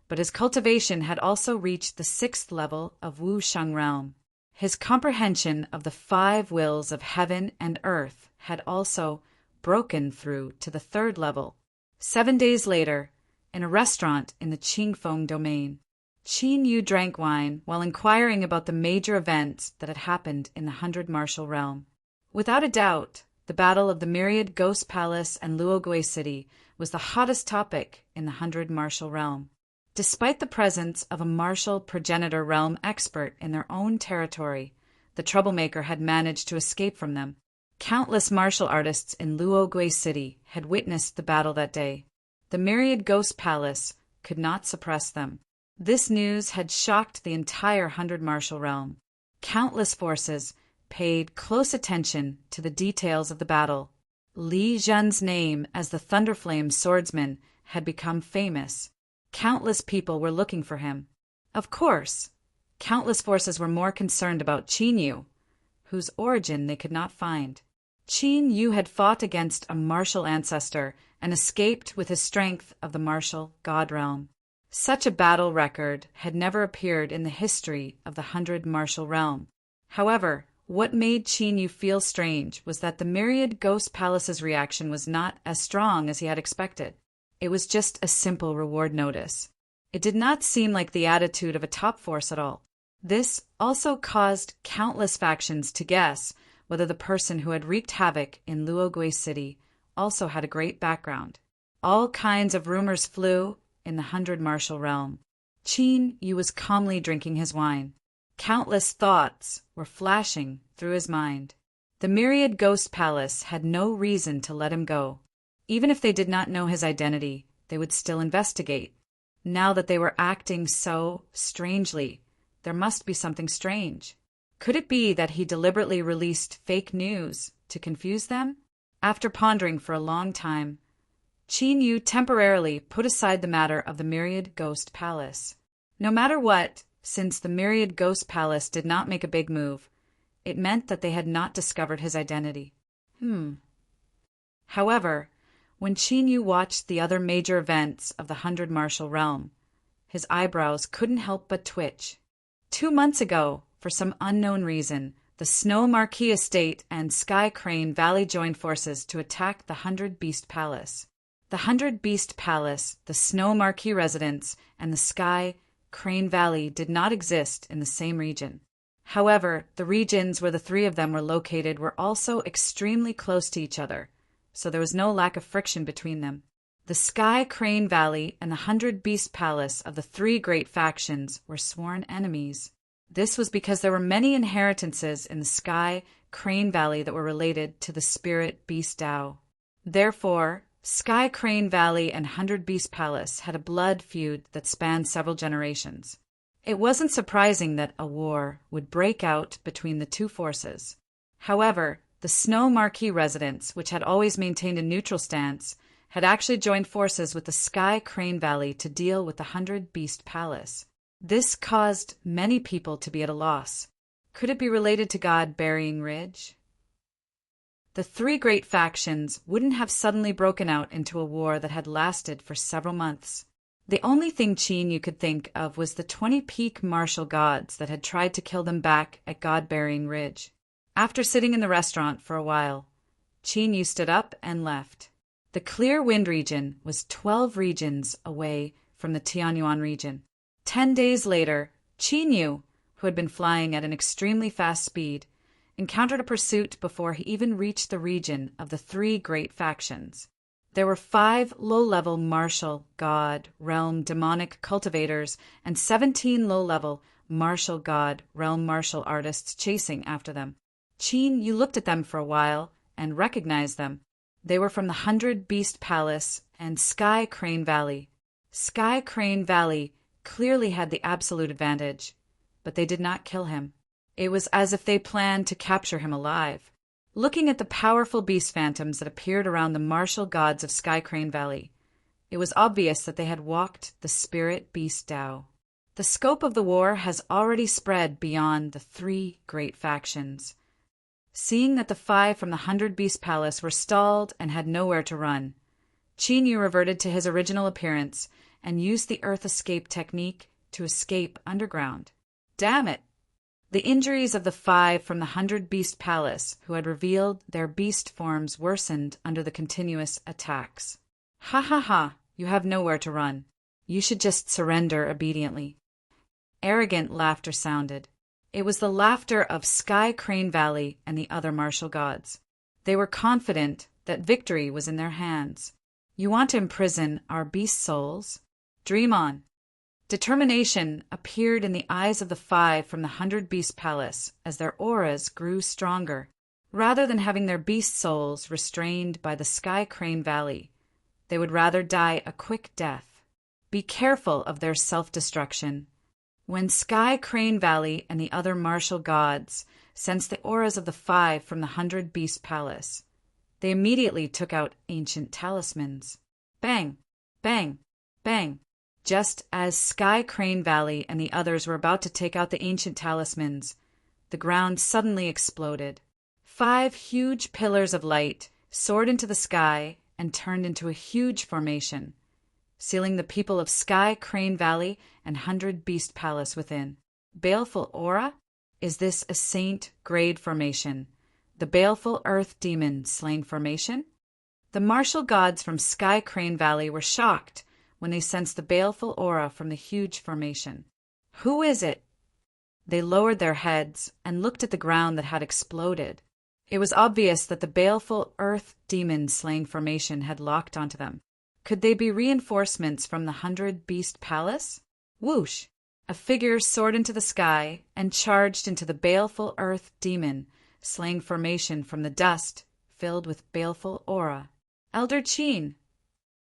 A: but his cultivation had also reached the 6th level of Wusheng realm. His comprehension of the 5 wills of heaven and earth had also broken through to the 3rd level. 7 days later, in a restaurant in the Qingfeng domain, Qin Yu drank wine while inquiring about the major events that had happened in the 100 Martial Realm. Without a doubt, the Battle of the Myriad Ghost Palace and Luogui City was the hottest topic in the 100 Martial Realm. Despite the presence of a martial progenitor realm expert in their own territory, the troublemaker had managed to escape from them. Countless martial artists in Luogui City had witnessed the battle that day. The Myriad Ghost Palace could not suppress them. This news had shocked the entire 100 Martial Realm. Countless forces paid close attention to the details of the battle. Li Jian's name as the Thunderflame swordsman had become famous. Countless people were looking for him. Of course, countless forces were more concerned about Qin Yu, whose origin they could not find. Qin Yu had fought against a martial ancestor and escaped with his strength of the martial god realm. Such a battle record had never appeared in the history of the 100 Martial Realm. However, what made Qin Yu feel strange was that the Myriad Ghost Palace's reaction was not as strong as he had expected. It was just a simple reward notice. It did not seem like the attitude of a top force at all. This also caused countless factions to guess whether the person who had wreaked havoc in Luogui City also had a great background. All kinds of rumors flew in the 100 Martial Realm. Qin Yu was calmly drinking his wine. Countless thoughts were flashing through his mind. The Myriad Ghost Palace had no reason to let him go. Even if they did not know his identity, they would still investigate. Now that they were acting so strangely, there must be something strange. Could it be that he deliberately released fake news to confuse them? After pondering for a long time, Qin Yu temporarily put aside the matter of the Myriad Ghost Palace. No matter what, since the Myriad Ghost Palace did not make a big move, it meant that they had not discovered his identity. However, when Qin Yu watched the other major events of the 100 Martial Realm, his eyebrows couldn't help but twitch. 2 months ago, for some unknown reason, the Snow Marquis Estate and Sky Crane Valley joined forces to attack the 100 Beast Palace. The 100 Beast Palace, the Snow Marquis residence, and the Sky Crane Valley did not exist in the same region. However, the regions where the 3 of them were located were also extremely close to each other, so there was no lack of friction between them. The Sky Crane Valley and the 100 Beast Palace of the 3 great factions were sworn enemies. This was because there were many inheritances in the Sky Crane Valley that were related to the spirit beast Dao. Therefore, Sky Crane Valley and 100 Beast Palace had a blood feud that spanned several generations. It wasn't surprising that a war would break out between the 2 forces. However, the Snow Marquis residents, which had always maintained a neutral stance, had actually joined forces with the Sky Crane Valley to deal with the 100 Beast Palace. This caused many people to be at a loss. Could it be related to God Burying Ridge? The 3 great factions wouldn't have suddenly broken out into a war that had lasted for several months. The only thing Qin Yu could think of was the 20 peak martial gods that had tried to kill them back at God Burying Ridge. After sitting in the restaurant for a while, Qin Yu stood up and left. The Clear Wind region was 12 regions away from the Tianyuan region. 10 days later, Qin Yu, who had been flying at an extremely fast speed, encountered a pursuit before he even reached the region of the 3 great factions. There were 5 low-level martial, god, realm, demonic cultivators, and 17 low-level martial god, realm martial artists chasing after them. Qin Yu looked at them for a while and recognized them. They were from the 100 Beast Palace and Sky Crane Valley. Sky Crane Valley clearly had the absolute advantage, but they did not kill him. It was as if they planned to capture him alive. Looking at the powerful beast phantoms that appeared around the martial gods of Sky Crane Valley, it was obvious that they had walked the Spirit Beast Tao. The scope of the war has already spread beyond the 3 great factions. Seeing that the 5 from the 100 Beast Palace were stalled and had nowhere to run, Qin Yu reverted to his original appearance and used the Earth Escape technique to escape underground. Damn it! The injuries of the 5 from the 100 Beast Palace, who had revealed their beast forms, worsened under the continuous attacks. Ha ha ha! You have nowhere to run. You should just surrender obediently. Arrogant laughter sounded. It was the laughter of Sky Crane Valley and the other martial gods. They were confident that victory was in their hands. You want to imprison our beast souls? Dream on. Determination appeared in the eyes of the 5 from the 100 Beast Palace as their auras grew stronger. Rather than having their beast souls restrained by the Sky Crane Valley, they would rather die a quick death. Be careful of their self-destruction. When Sky Crane Valley and the other martial gods sensed the auras of the 5 from the 100 Beast Palace, they immediately took out ancient talismans. Bang! Bang! Bang! Just as Sky Crane Valley and the others were about to take out the ancient talismans, the ground suddenly exploded. 5 huge pillars of light soared into the sky and turned into a huge formation, sealing the people of Sky Crane Valley and 100 Beast Palace within. Baleful aura? Is this a saint-grade formation? The baleful earth demon slain formation? The martial gods from Sky Crane Valley were shocked when they sensed the baleful aura from the huge formation. Who is it? They lowered their heads and looked at the ground that had exploded. It was obvious that the baleful earth demon slain formation had locked onto them. Could they be reinforcements from the 100 Beast Palace? Whoosh! A figure soared into the sky and charged into the baleful earth demon slaying formation from the dust filled with baleful aura. Elder Qin.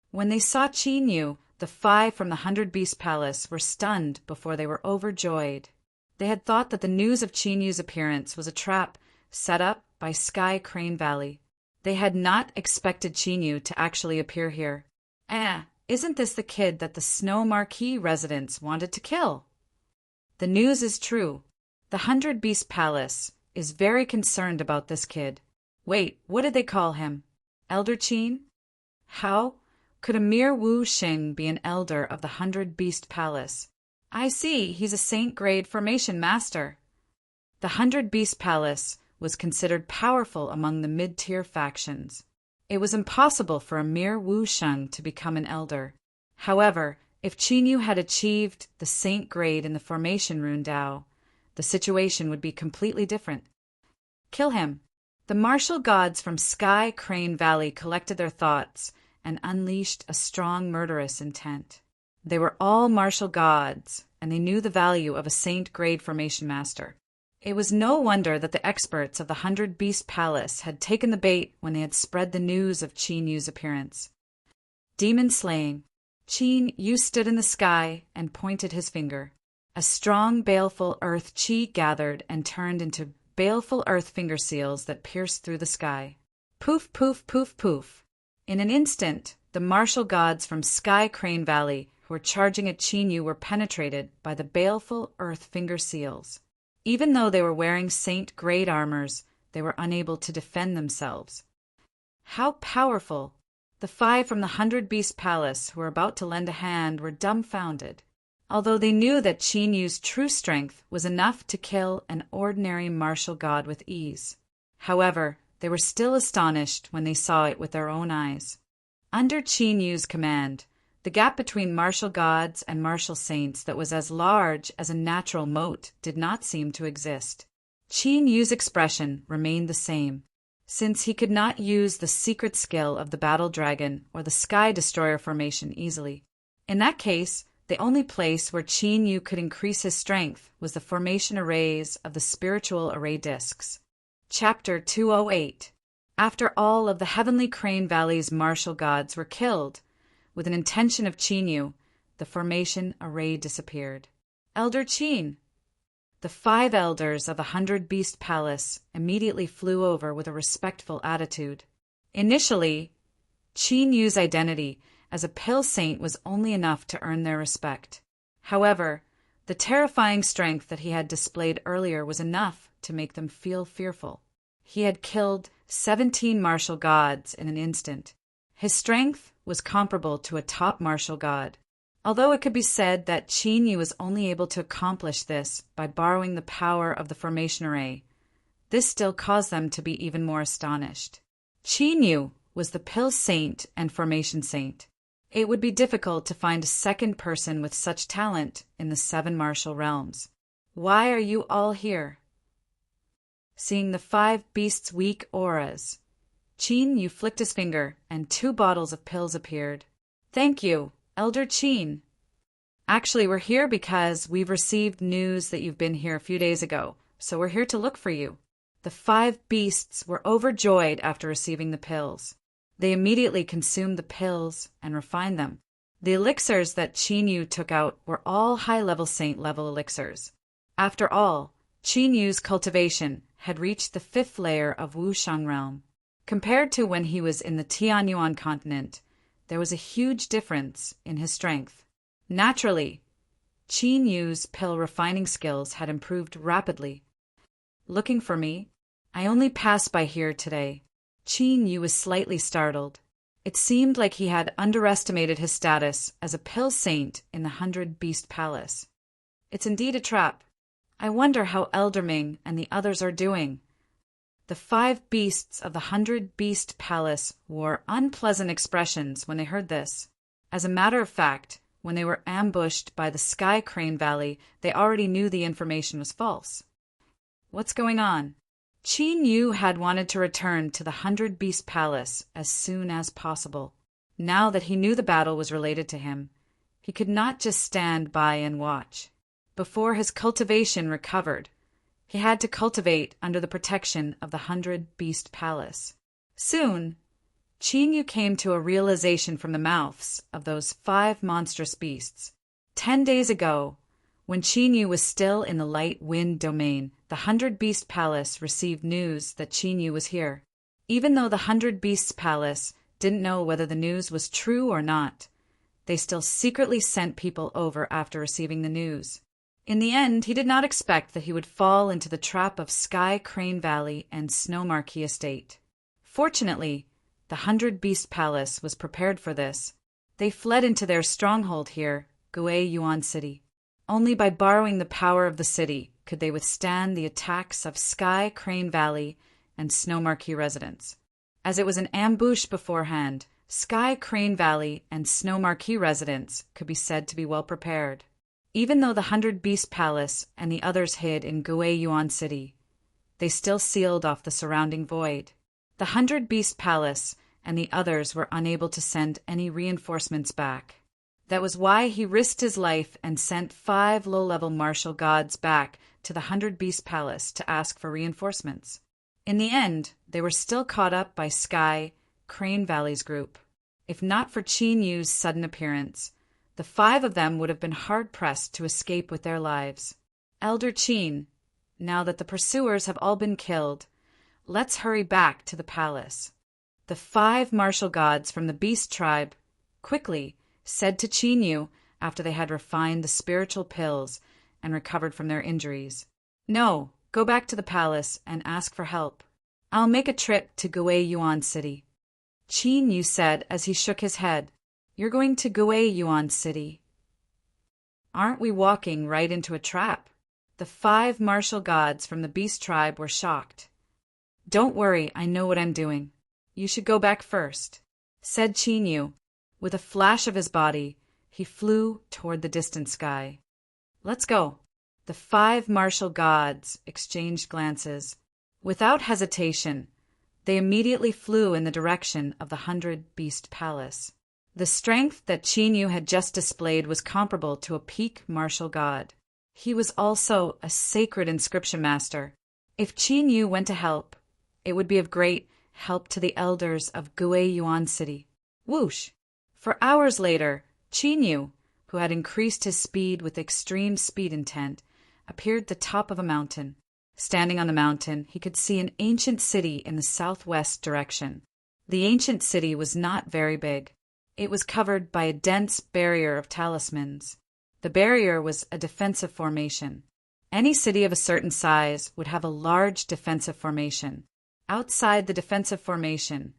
A: When they saw Qin Yu, the 5 from the 100 Beast Palace were stunned before they were overjoyed. They had thought that the news of Qin Yu's appearance was a trap set up by Sky Crane Valley. They had not expected Qin Yu to actually appear here. Isn't this the kid that the Snow Marquee residents wanted to kill? The news is true. The 100 Beast Palace is very concerned about this kid. Wait, what did they call him? Elder Qin? How could a mere Wu Xing be an elder of the 100 Beast Palace? I see, he's a saint-grade formation master. The 100 Beast Palace was considered powerful among the mid-tier factions. It was impossible for a mere Wu Sheng to become an elder. However, if Qin Yu had achieved the saint grade in the formation rune Dao, the situation would be completely different. Kill him. The martial gods from Sky Crane Valley collected their thoughts and unleashed a strong murderous intent. They were all martial gods, and they knew the value of a saint-grade formation master. It was no wonder that the experts of the 100 Beast Palace had taken the bait when they had spread the news of Qin Yu's appearance. Demon slaying. Qin Yu stood in the sky and pointed his finger. A strong, baleful earth chi gathered and turned into baleful earth finger seals that pierced through the sky. Poof, poof, poof, poof. In an instant, the martial gods from Sky Crane Valley who were charging at Qin Yu were penetrated by the baleful earth finger seals. Even though they were wearing saint-grade armors, they were unable to defend themselves. How powerful! The 5 from the 100 Beast Palace who were about to lend a hand were dumbfounded. Although they knew that Qin Yu's true strength was enough to kill an ordinary martial god with ease. However, they were still astonished when they saw it with their own eyes. Under Qin Yu's command, the gap between martial gods and martial saints that was as large as a natural moat did not seem to exist. Qin Yu's expression remained the same, since he could not use the secret skill of the Battle Dragon or the Sky Destroyer formation easily. In that case, the only place where Qin Yu could increase his strength was the formation arrays of the spiritual array discs. Chapter 208. After all of the heavenly Crane Valley's martial gods were killed, with an intention of Chinyu, the formation array disappeared. Elder Qin! The 5 elders of the 100-Beast Palace immediately flew over with a respectful attitude. Initially, Qin Yu's identity as a pill saint was only enough to earn their respect. However, the terrifying strength that he had displayed earlier was enough to make them feel fearful. He had killed 17 martial gods in an instant. His strength was comparable to a top martial god. Although it could be said that Qin Yu was only able to accomplish this by borrowing the power of the formation array, this still caused them to be even more astonished. Qin Yu was the pill saint and formation saint. It would be difficult to find a second person with such talent in the 7 martial realms. Why are you all here? Seeing the 5 beasts' weak auras, Qin Yu flicked his finger and 2 bottles of pills appeared. Thank you, Elder Qin. Actually, we're here because we've received news that you've been here a few days ago, so we're here to look for you. The 5 beasts were overjoyed after receiving the pills. They immediately consumed the pills and refined them. The elixirs that Qin Yu took out were all high-level saint-level elixirs. After all, Qin Yu's cultivation had reached the 5th layer of Wushang realm. Compared to when he was in the Tianyuan continent, there was a huge difference in his strength. Naturally, Qin Yu's pill refining skills had improved rapidly. Looking for me? I only passed by here today. Qin Yu was slightly startled. It seemed like he had underestimated his status as a pill saint in the 100-Beast Palace. It's indeed a trap. I wonder how Elder Ming and the others are doing. The 5 beasts of the 100-Beast Palace wore unpleasant expressions when they heard this. As a matter of fact, when they were ambushed by the Sky Crane Valley, they already knew the information was false. What's going on? Qin Yu had wanted to return to the 100-Beast Palace as soon as possible. Now that he knew the battle was related to him, he could not just stand by and watch. Before his cultivation recovered, he had to cultivate under the protection of the 100-Beast Palace. Soon, Qin Yu came to a realization from the mouths of those 5 monstrous beasts. 10 days ago, when Qin Yu was still in the light wind domain, the 100-Beast Palace received news that Qin Yu was here. Even though the 100-Beasts Palace didn't know whether the news was true or not, they still secretly sent people over after receiving the news. In the end, he did not expect that he would fall into the trap of Sky Crane Valley and Snow Marquee Estate. Fortunately, the 100-Beast Palace was prepared for this. They fled into their stronghold here, Gui Yuan City. Only by borrowing the power of the city could they withstand the attacks of Sky Crane Valley and Snow Marquee residents. As it was an ambush beforehand, Sky Crane Valley and Snow Marquee residents could be said to be well prepared. Even though the 100-Beast Palace and the others hid in Gui Yuan City, they still sealed off the surrounding void. The 100-Beast Palace and the others were unable to send any reinforcements back. That was why he risked his life and sent 5 low-level martial gods back to the 100-Beast Palace to ask for reinforcements. In the end, they were still caught up by Sky Crane Valley's group. If not for Qin Yu's sudden appearance, the 5 of them would have been hard-pressed to escape with their lives. Elder Qin, now that the pursuers have all been killed, let's hurry back to the palace. The 5 martial gods from the beast tribe quickly said to Qin Yu after they had refined the spiritual pills and recovered from their injuries. No, go back to the palace and ask for help. I'll make a trip to Gui Yuan City. Qin Yu said as he shook his head. You're going to Gui Yuan City. Aren't we walking right into a trap? The 5 martial gods from the beast tribe were shocked. Don't worry, I know what I'm doing. You should go back first, said Qin Yu. With a flash of his body, he flew toward the distant sky. Let's go. The 5 martial gods exchanged glances. Without hesitation, they immediately flew in the direction of the 100-Beast Palace. The strength that Qin Yu had just displayed was comparable to a peak martial god. He was also a sacred inscription master. If Qin Yu went to help, it would be of great help to the elders of Gui Yuan City. Whoosh! For hours later, Qin Yu, who had increased his speed with extreme speed intent, appeared at the top of a mountain. Standing on the mountain, he could see an ancient city in the southwest direction. The ancient city was not very big. It was covered by a dense barrier of talismans. The barrier was a defensive formation. Any city of a certain size would have a large defensive formation. Outside the defensive formation,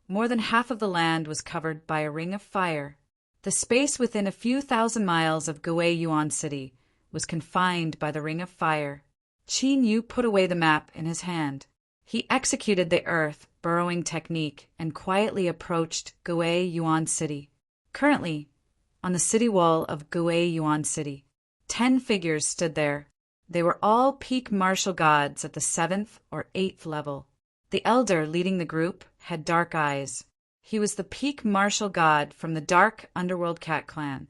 A: more than half of the land was covered by a ring of fire. The space within a few thousand miles of Gui Yuan City was confined by the ring of fire. Qin Yu put away the map in his hand. He executed the earth burrowing technique and quietly approached Gui Yuan City. Currently, on the city wall of Gui Yuan City, 10 figures stood there. They were all peak martial gods at the 7th or 8th level. The elder leading the group had dark eyes. He was the peak martial god from the dark underworld cat clan.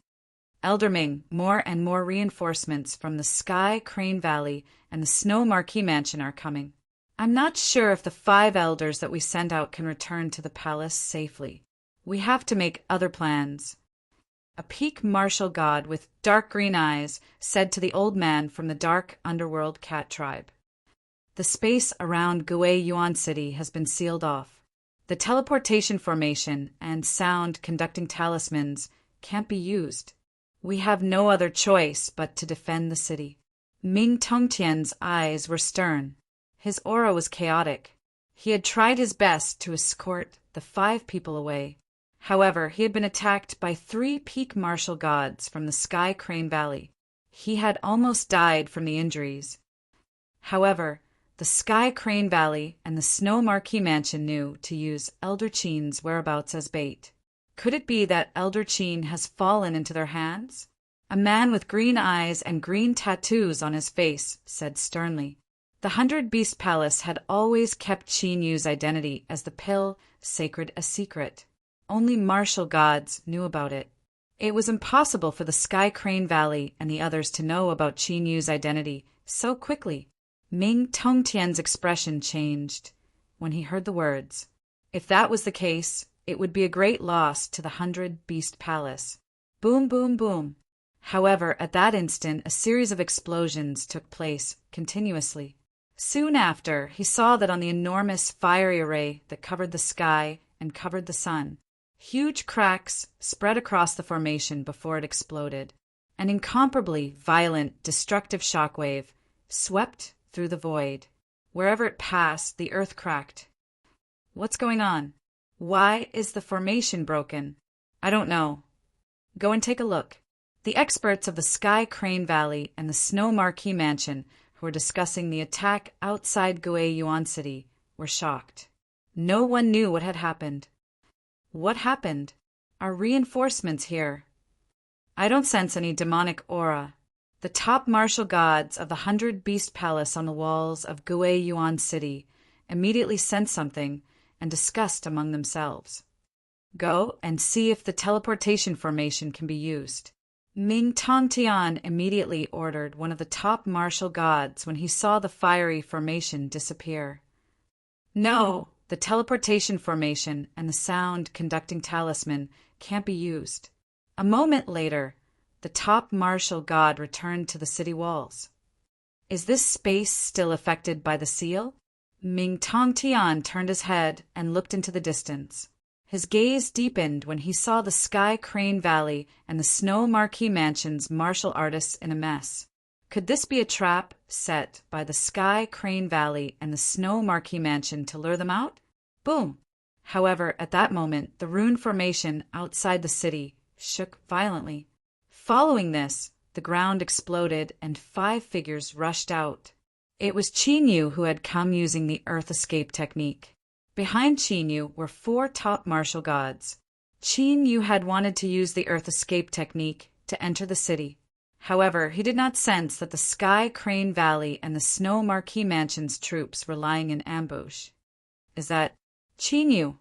A: Elder Ming, more and more reinforcements from the Sky Crane Valley and the Snow Marquee Mansion are coming. I'm not sure if the 5 elders that we sent out can return to the palace safely. We have to make other plans. A peak martial god with dark green eyes said to the old man from the dark underworld cat tribe. The space around Gui Yuan City has been sealed off. The teleportation formation and sound-conducting talismans can't be used. We have no other choice but to defend the city. Ming Tongtian's eyes were stern. His aura was chaotic. He had tried his best to escort the 5 people away. However, he had been attacked by 3 peak martial gods from the Sky Crane Valley. He had almost died from the injuries. However, the Sky Crane Valley and the Snow Marquee Mansion knew to use Elder Qin's whereabouts as bait. Could it be that Elder Qin has fallen into their hands? A man with green eyes and green tattoos on his face said sternly. The 100 Beast Palace had always kept Qin Yu's identity as the pill sacred a secret. Only martial gods knew about it. It was impossible for the Sky Crane Valley and the others to know about Qin Yu's identity so quickly. Ming Tongtian's expression changed when he heard the words. If that was the case, it would be a great loss to the 100 Beast Palace. Boom, boom, boom. However, at that instant, a series of explosions took place continuously. Soon after, he saw that on the enormous fiery array that covered the sky and covered the sun, huge cracks spread across the formation before it exploded. An incomparably violent, destructive shockwave swept through the void. Wherever it passed, the earth cracked. What's going on? Why is the formation broken? I don't know. Go and take a look. The experts of the Sky Crane Valley and the Snow Marquee Mansion, who were discussing the attack outside Gui Yuan City, were shocked. No one knew what had happened. What happened? Are reinforcements here? I don't sense any demonic aura. The top martial gods of the 100 Beast Palace on the walls of Gui Yuan City immediately sensed something and discussed among themselves. Go and see if the teleportation formation can be used. Ming Tongtian immediately ordered one of the top martial gods when he saw the fiery formation disappear. No, the teleportation formation and the sound-conducting talisman can't be used. A moment later, the top martial god returned to the city walls. Is this space still affected by the seal? Ming Tongtian turned his head and looked into the distance. His gaze deepened when he saw the Sky Crane Valley and the Snow Marquee Mansion's martial artists in a mess. Could this be a trap set by the Sky Crane Valley and the Snow Marquee Mansion to lure them out? Boom! However, at that moment, the rune formation outside the city shook violently. Following this, the ground exploded and 5 figures rushed out. It was Qin Yu who had come using the Earth Escape technique. Behind Qin Yu were 4 top martial gods. Qin Yu had wanted to use the Earth Escape technique to enter the city. However, he did not sense that the Sky Crane Valley and the Snow Marquee Mansion's troops were lying in ambush. Is that Qin Yu?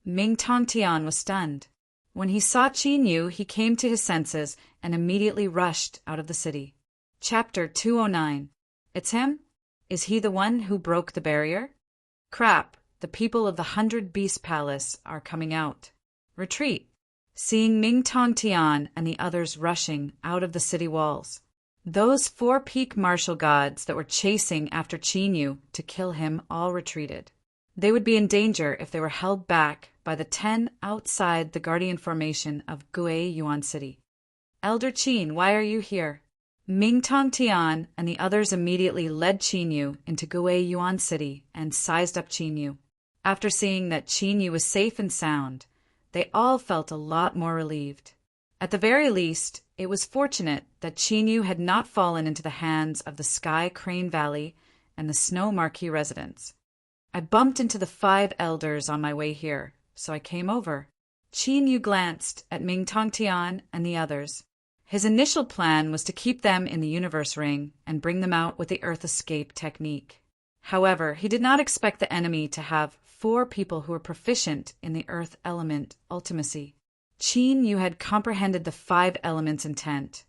A: Ming Tongtian was stunned. When he saw Qin Yu, he came to his senses and immediately rushed out of the city. Chapter 209. It's him? Is he the one who broke the barrier? Crap, the people of the 100 Beast Palace are coming out. Retreat. Seeing Ming Tong Tian and the others rushing out of the city walls. Those 4 peak martial gods that were chasing after Qin Yu to kill him all retreated. They would be in danger if they were held back by the 10 outside the guardian formation of Gue Yuan City. Elder Qin, why are you here? Ming Tong Tian and the others immediately led Qin Yu into Gue Yuan City and sized up Qin Yu. After seeing that Qin Yu was safe and sound, they all felt a lot more relieved. At the very least, it was fortunate that Qin Yu had not fallen into the hands of the Sky Crane Valley and the Snow Marquee residents. I bumped into the 5 elders on my way here, so I came over. Qin Yu glanced at Ming Tong Tian and the others. His initial plan was to keep them in the universe ring and bring them out with the Earth Escape technique. However, he did not expect the enemy to have 4 people who were proficient in the Earth element ultimacy. Qin Yu had comprehended the 5 elements' intent,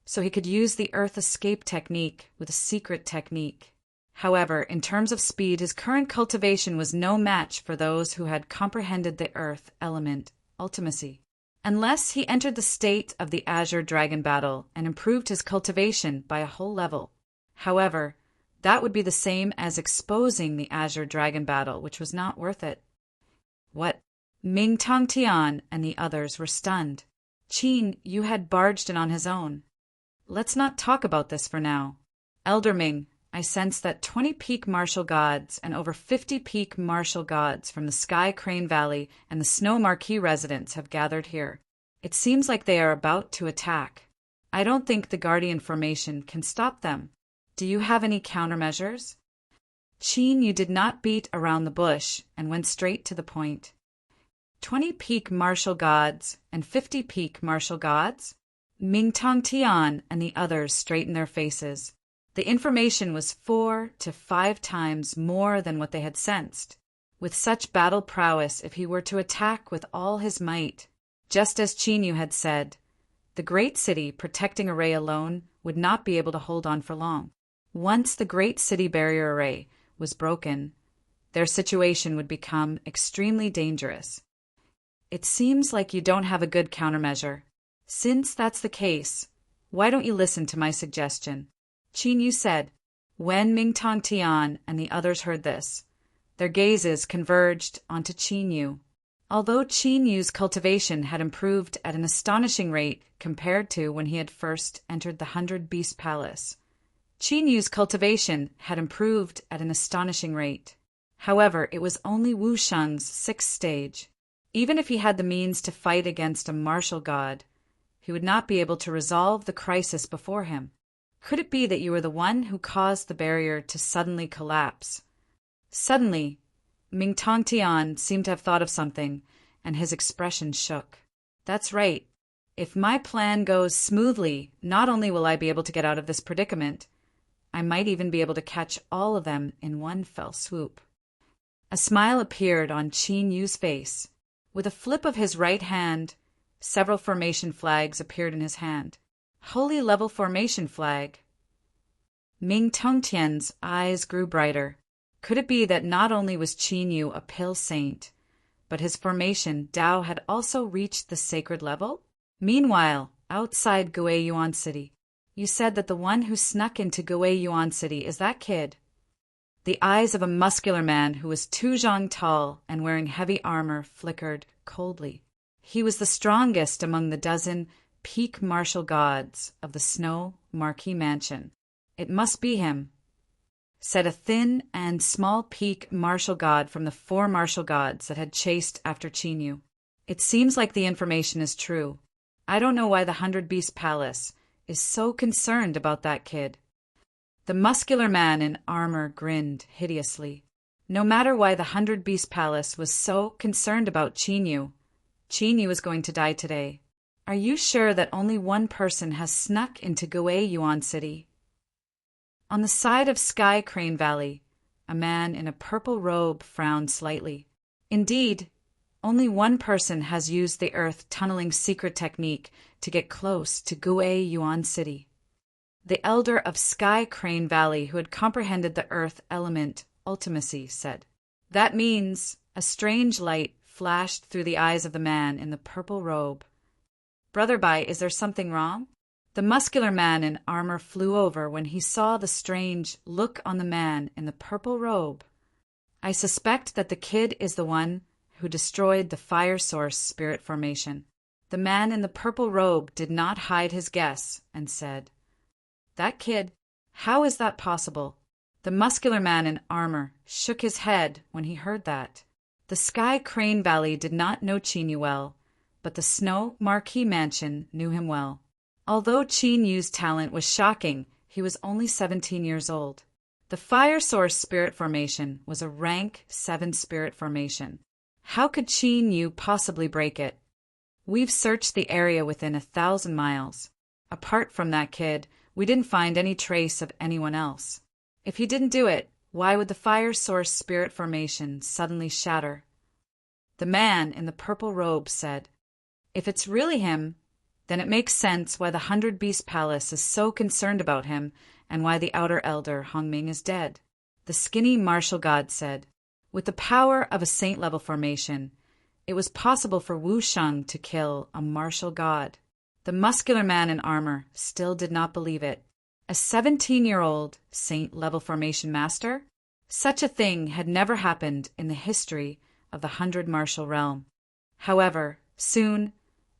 A: so he could use the Earth Escape technique with a secret technique. However, in terms of speed, his current cultivation was no match for those who had comprehended the Earth element ultimacy. Unless he entered the state of the Azure Dragon battle and improved his cultivation by a whole level. However, that would be the same as exposing the Azure Dragon battle, which was not worth it. What? Ming Tong Tian and the others were stunned. Qin Yu had barged in on his own. Let's not talk about this for now. Elder Ming, I sense that 20 peak martial gods and over 50 peak martial gods from the Sky Crane Valley and the Snow Marquee residents have gathered here. It seems like they are about to attack. I don't think the Guardian formation can stop them. Do you have any countermeasures? Qin Yu did not beat around the bush and went straight to the point. 20 peak martial gods and 50 peak martial gods? Ming Tong Tian and the others straightened their faces. The information was 4 to 5 times more than what they had sensed. With such battle prowess, if he were to attack with all his might, just as Qin Yu had said, the great city protecting array alone would not be able to hold on for long. Once the great city barrier array was broken, their situation would become extremely dangerous. It seems like you don't have a good countermeasure. Since that's the case, why don't you listen to my suggestion? Qin Yu said. When Ming Tong Tian and the others heard this, their gazes converged onto Qin Yu. Although Qin Yu's cultivation had improved at an astonishing rate compared to when he had first entered the 100 Beast Palace, Qin Yu's cultivation had improved at an astonishing rate. However, it was only Wu Sheng's 6th stage. Even if he had the means to fight against a martial god, he would not be able to resolve the crisis before him. Could it be that you were the one who caused the barrier to suddenly collapse? Suddenly, Ming Tong Tian seemed to have thought of something, and his expression shook. That's right. If my plan goes smoothly, not only will I be able to get out of this predicament, I might even be able to catch all of them in one fell swoop. A smile appeared on Qin Yu's face. With a flip of his right hand, several formation flags appeared in his hand. Holy level formation flag. Ming Tong Tian's eyes grew brighter. Could it be that not only was Qin Yu a pill saint, but his formation Dao had also reached the sacred level? Meanwhile, outside Gue Yuan City, you said that the one who snuck into Gue Yuan City is that kid. The eyes of a muscular man who was 2 zhang tall and wearing heavy armor flickered coldly. He was the strongest among the dozen peak martial gods of the Snow Marquee Mansion. It must be him, said a thin and small peak martial god from the 4 martial gods that had chased after Qin Yu. It seems like the information is true. I don't know why the 100 Beast Palace is so concerned about that kid. The muscular man in armor grinned hideously. No matter why the 100 Beast Palace was so concerned about Qin Yu was going to die today. Are you sure that only one person has snuck into Gue Yuan City? On the side of Sky Crane Valley, a man in a purple robe frowned slightly. Indeed, only one person has used the Earth tunneling secret technique to get close to Gue Yuan City. The elder of Sky Crane Valley who had comprehended the Earth element ultimacy said. That means a strange light flashed through the eyes of the man in the purple robe. Brother Bai, is there something wrong? The muscular man in armor flew over when he saw the strange look on the man in the purple robe. I suspect that the kid is the one who destroyed the fire source spirit formation. The man in the purple robe did not hide his guess and said, "That kid? How is that possible?" The muscular man in armor shook his head when he heard that. The Sky Crane Valley did not know Qin Yu well, but the Snow Marquee Mansion knew him well. Although Qin Yu's talent was shocking, he was only 17 years old. The fire source spirit formation was a rank 7 spirit formation. How could Qin Yu possibly break it? We've searched the area within 1,000 miles. Apart from that kid, we didn't find any trace of anyone else. If he didn't do it, why would the fire source spirit formation suddenly shatter? The man in the purple robe said, "If it's really him, then it makes sense why the 100 Beast Palace is so concerned about him and why the outer elder Hongming is dead." The skinny martial god said, "With the power of a saint-level formation, it was possible for Wu Sheng to kill a martial god." The muscular man in armor still did not believe it. A 17-year-old saint-level formation master? Such a thing had never happened in the history of the 100 Martial Realm. However, soon,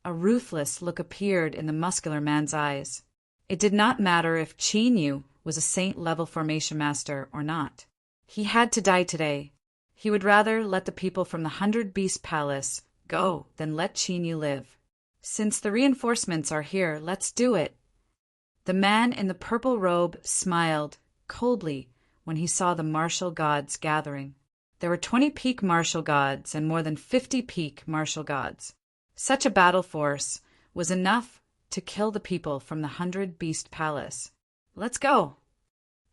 A: a ruthless look appeared in the muscular man's eyes. It did not matter if Qin Yu was a saint-level formation master or not. He had to die today. He would rather let the people from the 100 Beast Palace go than let Qin Yu live. Since the reinforcements are here, let's do it. The man in the purple robe smiled coldly when he saw the martial gods gathering. There were 20 peak martial gods and more than 50 peak martial gods. Such a battle force was enough to kill the people from the 100 Beast Palace. Let's go.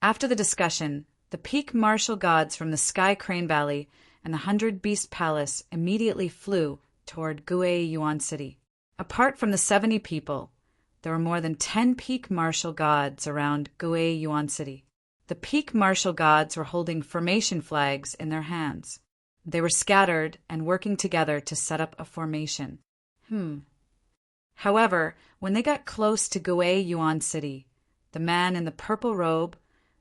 A: After the discussion, the peak martial gods from the Sky Crane Valley and the 100 Beast Palace immediately flew toward Gue Yuan City. Apart from the 70 people, there were more than 10 peak martial gods around Gue Yuan City. The peak martial gods were holding formation flags in their hands. They were scattered and working together to set up a formation. However, when they got close to Gue Yuan City, the man in the purple robe,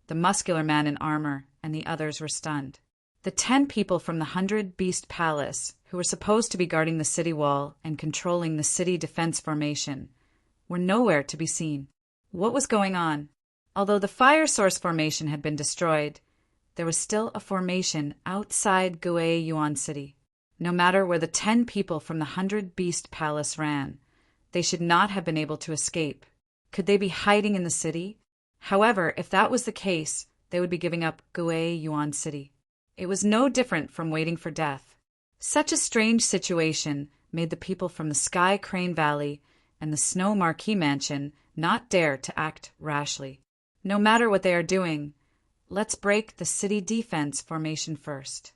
A: the muscular man in armor, and the others were stunned. The 10 people from the 100 Beast Palace, who were supposed to be guarding the city wall and controlling the city defense formation, were nowhere to be seen. What was going on? Although the fire source formation had been destroyed, there was still a formation outside Gue Yuan City. No matter where the 10 people from the 100 Beast Palace ran, they should not have been able to escape. Could they be hiding in the city? However, if that was the case, they would be giving up Gue Yuan City. It was no different from waiting for death. Such a strange situation made the people from the Sky Crane Valley and the Snow Marquee Mansion not dare to act rashly. No matter what they are doing, let's break the city defense formation first.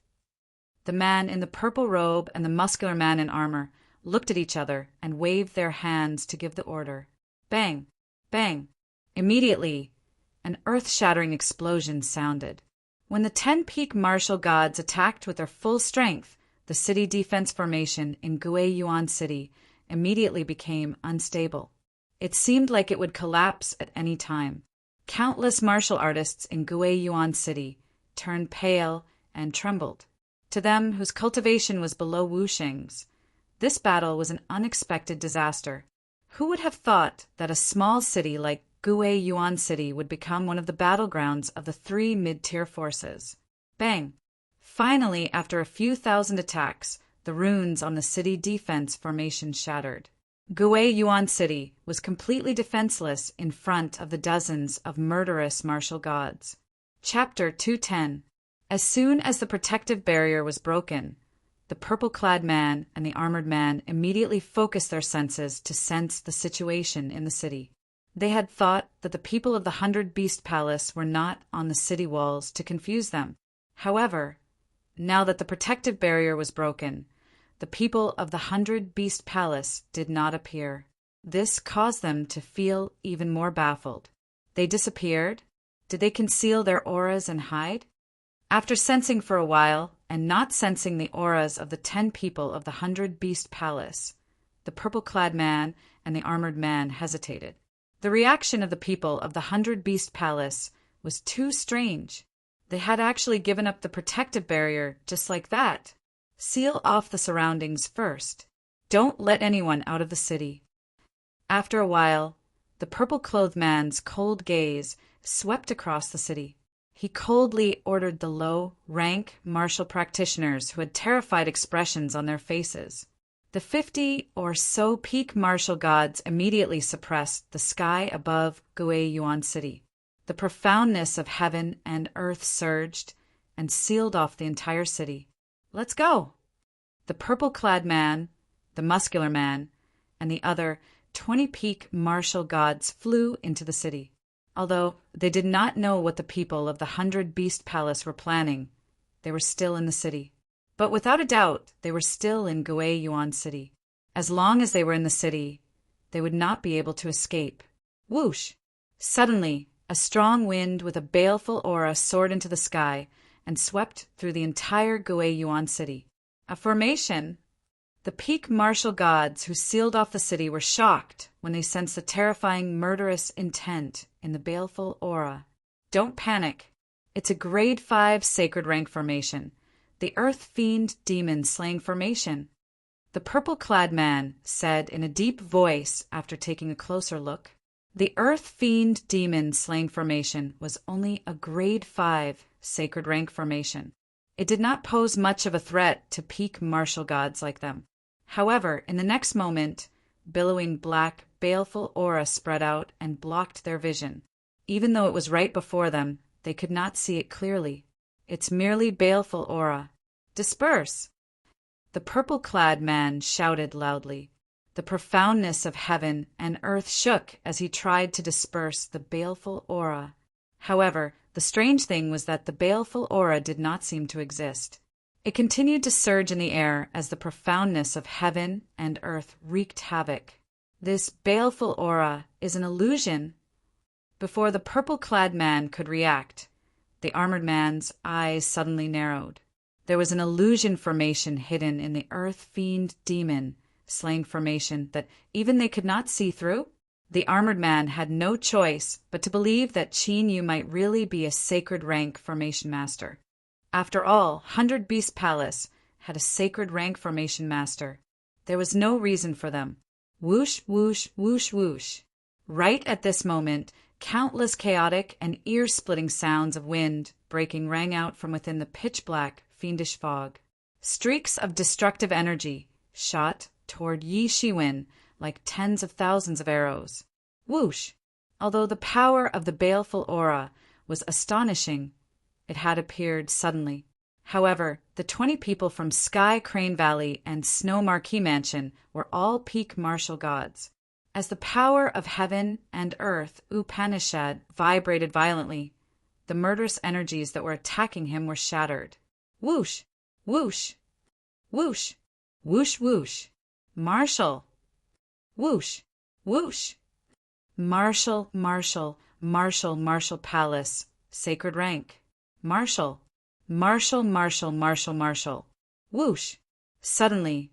A: The man in the purple robe and the muscular man in armor looked at each other and waved their hands to give the order. Bang! Bang! Immediately, an earth-shattering explosion sounded. When the 10 peak martial gods attacked with their full strength, the city defense formation in Gue Yuan City immediately became unstable. It seemed like it would collapse at any time. Countless martial artists in Gue Yuan City turned pale and trembled. To them whose cultivation was below Wusheng's, this battle was an unexpected disaster. Who would have thought that a small city like Gue Yuan City would become one of the battlegrounds of the 3 mid-tier forces? Bang! Finally, after a few thousand attacks, the runes on the city defense formation shattered. Gue Yuan City was completely defenseless in front of the dozens of murderous martial gods. Chapter 210. As soon as the protective barrier was broken, the purple-clad man and the armored man immediately focused their senses to sense the situation in the city. They had thought that the people of the 100 Beast Palace were not on the city walls to confuse them. However, now that the protective barrier was broken, the people of the 100 Beast Palace did not appear. This caused them to feel even more baffled. They disappeared? Did they conceal their auras and hide? After sensing for a while, and not sensing the auras of the 10 people of the 100-beast palace, the purple-clad man and the armored man hesitated. The reaction of the people of the 100-beast palace was too strange. They had actually given up the protective barrier just like that. Seal off the surroundings first. Don't let anyone out of the city. After a while, the purple-clothed man's cold gaze swept across the city. He coldly ordered the low-rank martial practitioners who had terrified expressions on their faces. The 50 or so peak martial gods immediately suppressed the sky above Guiyuan City. The profoundness of heaven and earth surged and sealed off the entire city. Let's go! The purple-clad man, the muscular man, and the other 20 peak martial gods flew into the city. Although they did not know what the people of the 100-beast palace were planning, they were still in the city. But without a doubt, they were still in Guiyuan City. As long as they were in the city, they would not be able to escape. Whoosh! Suddenly, a strong wind with a baleful aura soared into the sky and swept through the entire Guiyuan City. A formation. The peak martial gods who sealed off the city were shocked when they sensed the terrifying murderous intent in the baleful aura. Don't panic. It's a grade 5 sacred rank formation, the Earth Fiend Demon Slaying Formation. The purple-clad man said in a deep voice after taking a closer look. The Earth Fiend Demon Slaying Formation was only a grade 5 sacred rank formation. It did not pose much of a threat to peak martial gods like them. However, in the next moment, billowing black, baleful aura spread out and blocked their vision. Even though it was right before them, they could not see it clearly. It's merely baleful aura. Disperse! The purple-clad man shouted loudly. The profoundness of heaven and earth shook as he tried to disperse the baleful aura. However, the strange thing was that the baleful aura did not seem to exist. It continued to surge in the air as the profoundness of heaven and earth wreaked havoc. This baleful aura is an illusion. Before the purple-clad man could react, the armored man's eyes suddenly narrowed. There was an illusion formation hidden in the Earth Fiend Demon Slaying Formation that even they could not see through. The armored man had no choice but to believe that Qin Yu might really be a sacred rank formation master. After all, 100 Beast Palace had a sacred rank formation master. There was no reason for them. Whoosh, whoosh, whoosh, whoosh. Right at this moment, countless chaotic and ear-splitting sounds of wind breaking rang out from within the pitch-black, fiendish fog. Streaks of destructive energy shot toward Yi Shiwen like tens of thousands of arrows. Whoosh! Although the power of the baleful aura was astonishing, it had appeared suddenly. However, the 20 people from Sky Crane Valley and Snow Marquee Mansion were all peak martial gods. As the power of heaven and earth Upanishad vibrated violently, the murderous energies that were attacking him were shattered. Whoosh! Whoosh! Whoosh! Whoosh whoosh! Martial! Whoosh! Whoosh! Martial, martial, martial, martial palace, sacred rank. Martial! Martial, martial, martial, martial. Whoosh! Suddenly,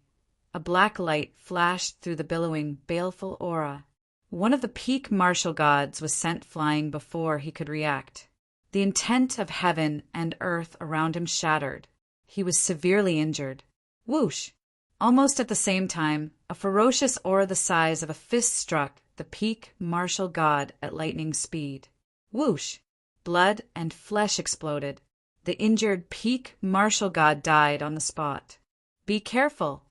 A: a black light flashed through the billowing, baleful aura. One of the peak martial gods was sent flying before he could react. The intent of heaven and earth around him shattered. He was severely injured. Whoosh! Almost at the same time, a ferocious aura the size of a fist struck the peak martial god at lightning speed. Whoosh! Blood and flesh exploded. The injured peak martial god died on the spot. Be careful.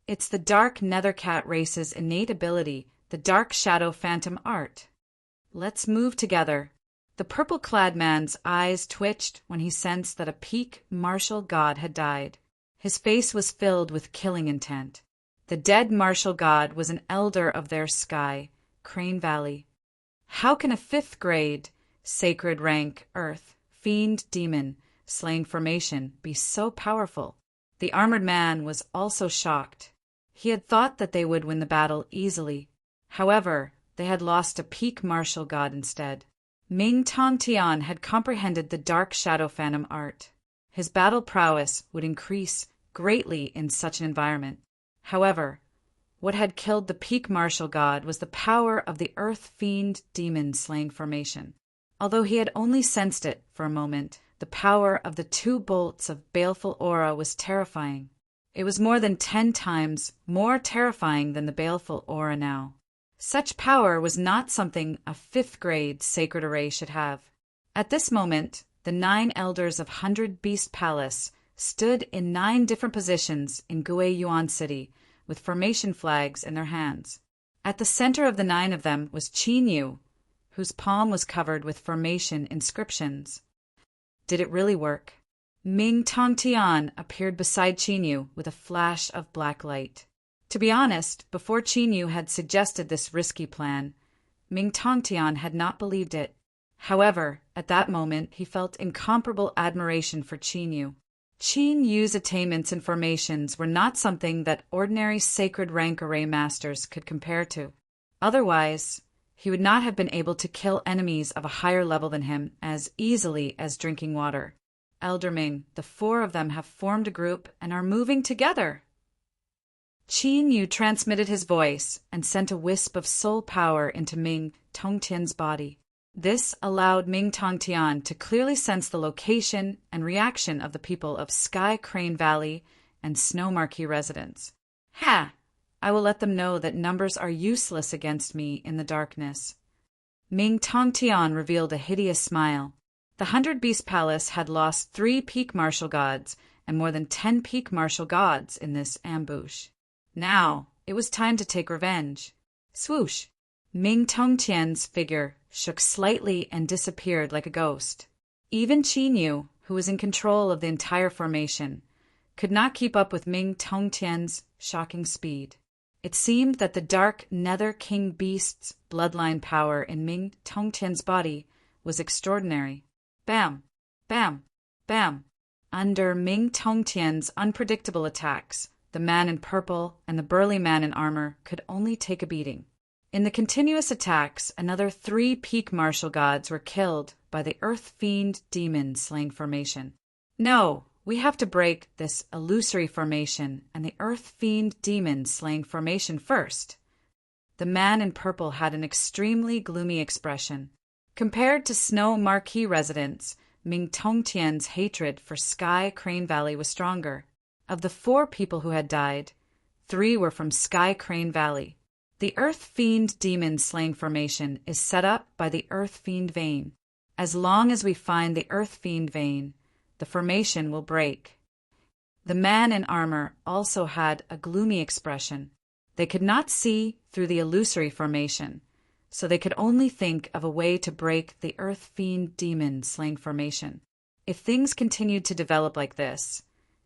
A: It's the dark Nethercat race's innate ability, the Dark Shadow Phantom Art. Let's move together. The purple-clad man's eyes twitched when he sensed that a peak martial god had died. His face was filled with killing intent. The dead martial god was an elder of their sky, Crane Valley. How can a 5th grade, sacred rank, earth, fiend, demon, slaying formation be so powerful? The armored man was also shocked. He had thought that they would win the battle easily. However, they had lost a peak martial god instead. Ming Tong Tian had comprehended the Dark Shadow Phantom Art. His battle prowess would increase greatly in such an environment. However, what had killed the peak martial god was the power of the earth fiend demon slaying formation. Although he had only sensed it for a moment, the power of the 2 bolts of baleful aura was terrifying. It was more than 10 times more terrifying than the baleful aura now. Such power was not something a 5th grade sacred array should have. At this moment, the 9 elders of 100 Beast Palace stood in 9 different positions in Guiyuan City, with formation flags in their hands. At the center of the 9 of them was Qin Yu, whose palm was covered with formation inscriptions. Did it really work? Ming Tongtian appeared beside Qin Yu with a flash of black light. To be honest, before Qin Yu had suggested this risky plan, Ming Tongtian had not believed it. However, at that moment he felt incomparable admiration for Qin Yu. Qin Yu's attainments and formations were not something that ordinary sacred rank array masters could compare to. Otherwise, he would not have been able to kill enemies of a higher level than him as easily as drinking water. Elder Ming, the 4 of them have formed a group and are moving together. Qin Yu transmitted his voice and sent a wisp of soul power into Ming Tongtian's body. This allowed Ming Tongtian to clearly sense the location and reaction of the people of Sky Crane Valley and Snow Marquee residents. Ha! I will let them know that numbers are useless against me in the darkness. Ming Tongtian revealed a hideous smile. The 100 Beast Palace had lost 3 peak martial gods and more than 10 peak martial gods in this ambush. Now, it was time to take revenge. Swoosh! Ming Tongtian's figure shook slightly and disappeared like a ghost. Even Qin Yu, who was in control of the entire formation, could not keep up with Ming Tongtian's shocking speed. It seemed that the dark Nether King Beast's bloodline power in Ming Tongtian's body was extraordinary. Bam! Bam! Bam! Under Ming Tongtian's unpredictable attacks, the man in purple and the burly man in armor could only take a beating. In the continuous attacks, another 3 peak martial gods were killed by the Earth Fiend Demon slaying formation. No, we have to break this illusory formation and the Earth Fiend Demon slaying formation first. The man in purple had an extremely gloomy expression. Compared to Snow Marquee residents, Ming Tongtian's hatred for Sky Crane Valley was stronger. Of the 4 people who had died, 3 were from Sky Crane Valley. The Earth Fiend Demon slaying formation is set up by the Earth Fiend Vein. As long as we find the Earth Fiend Vein, the formation will break. The man in armor also had a gloomy expression. They could not see through the illusory formation, so they could only think of a way to break the Earth Fiend Demon slaying formation. If things continued to develop like this,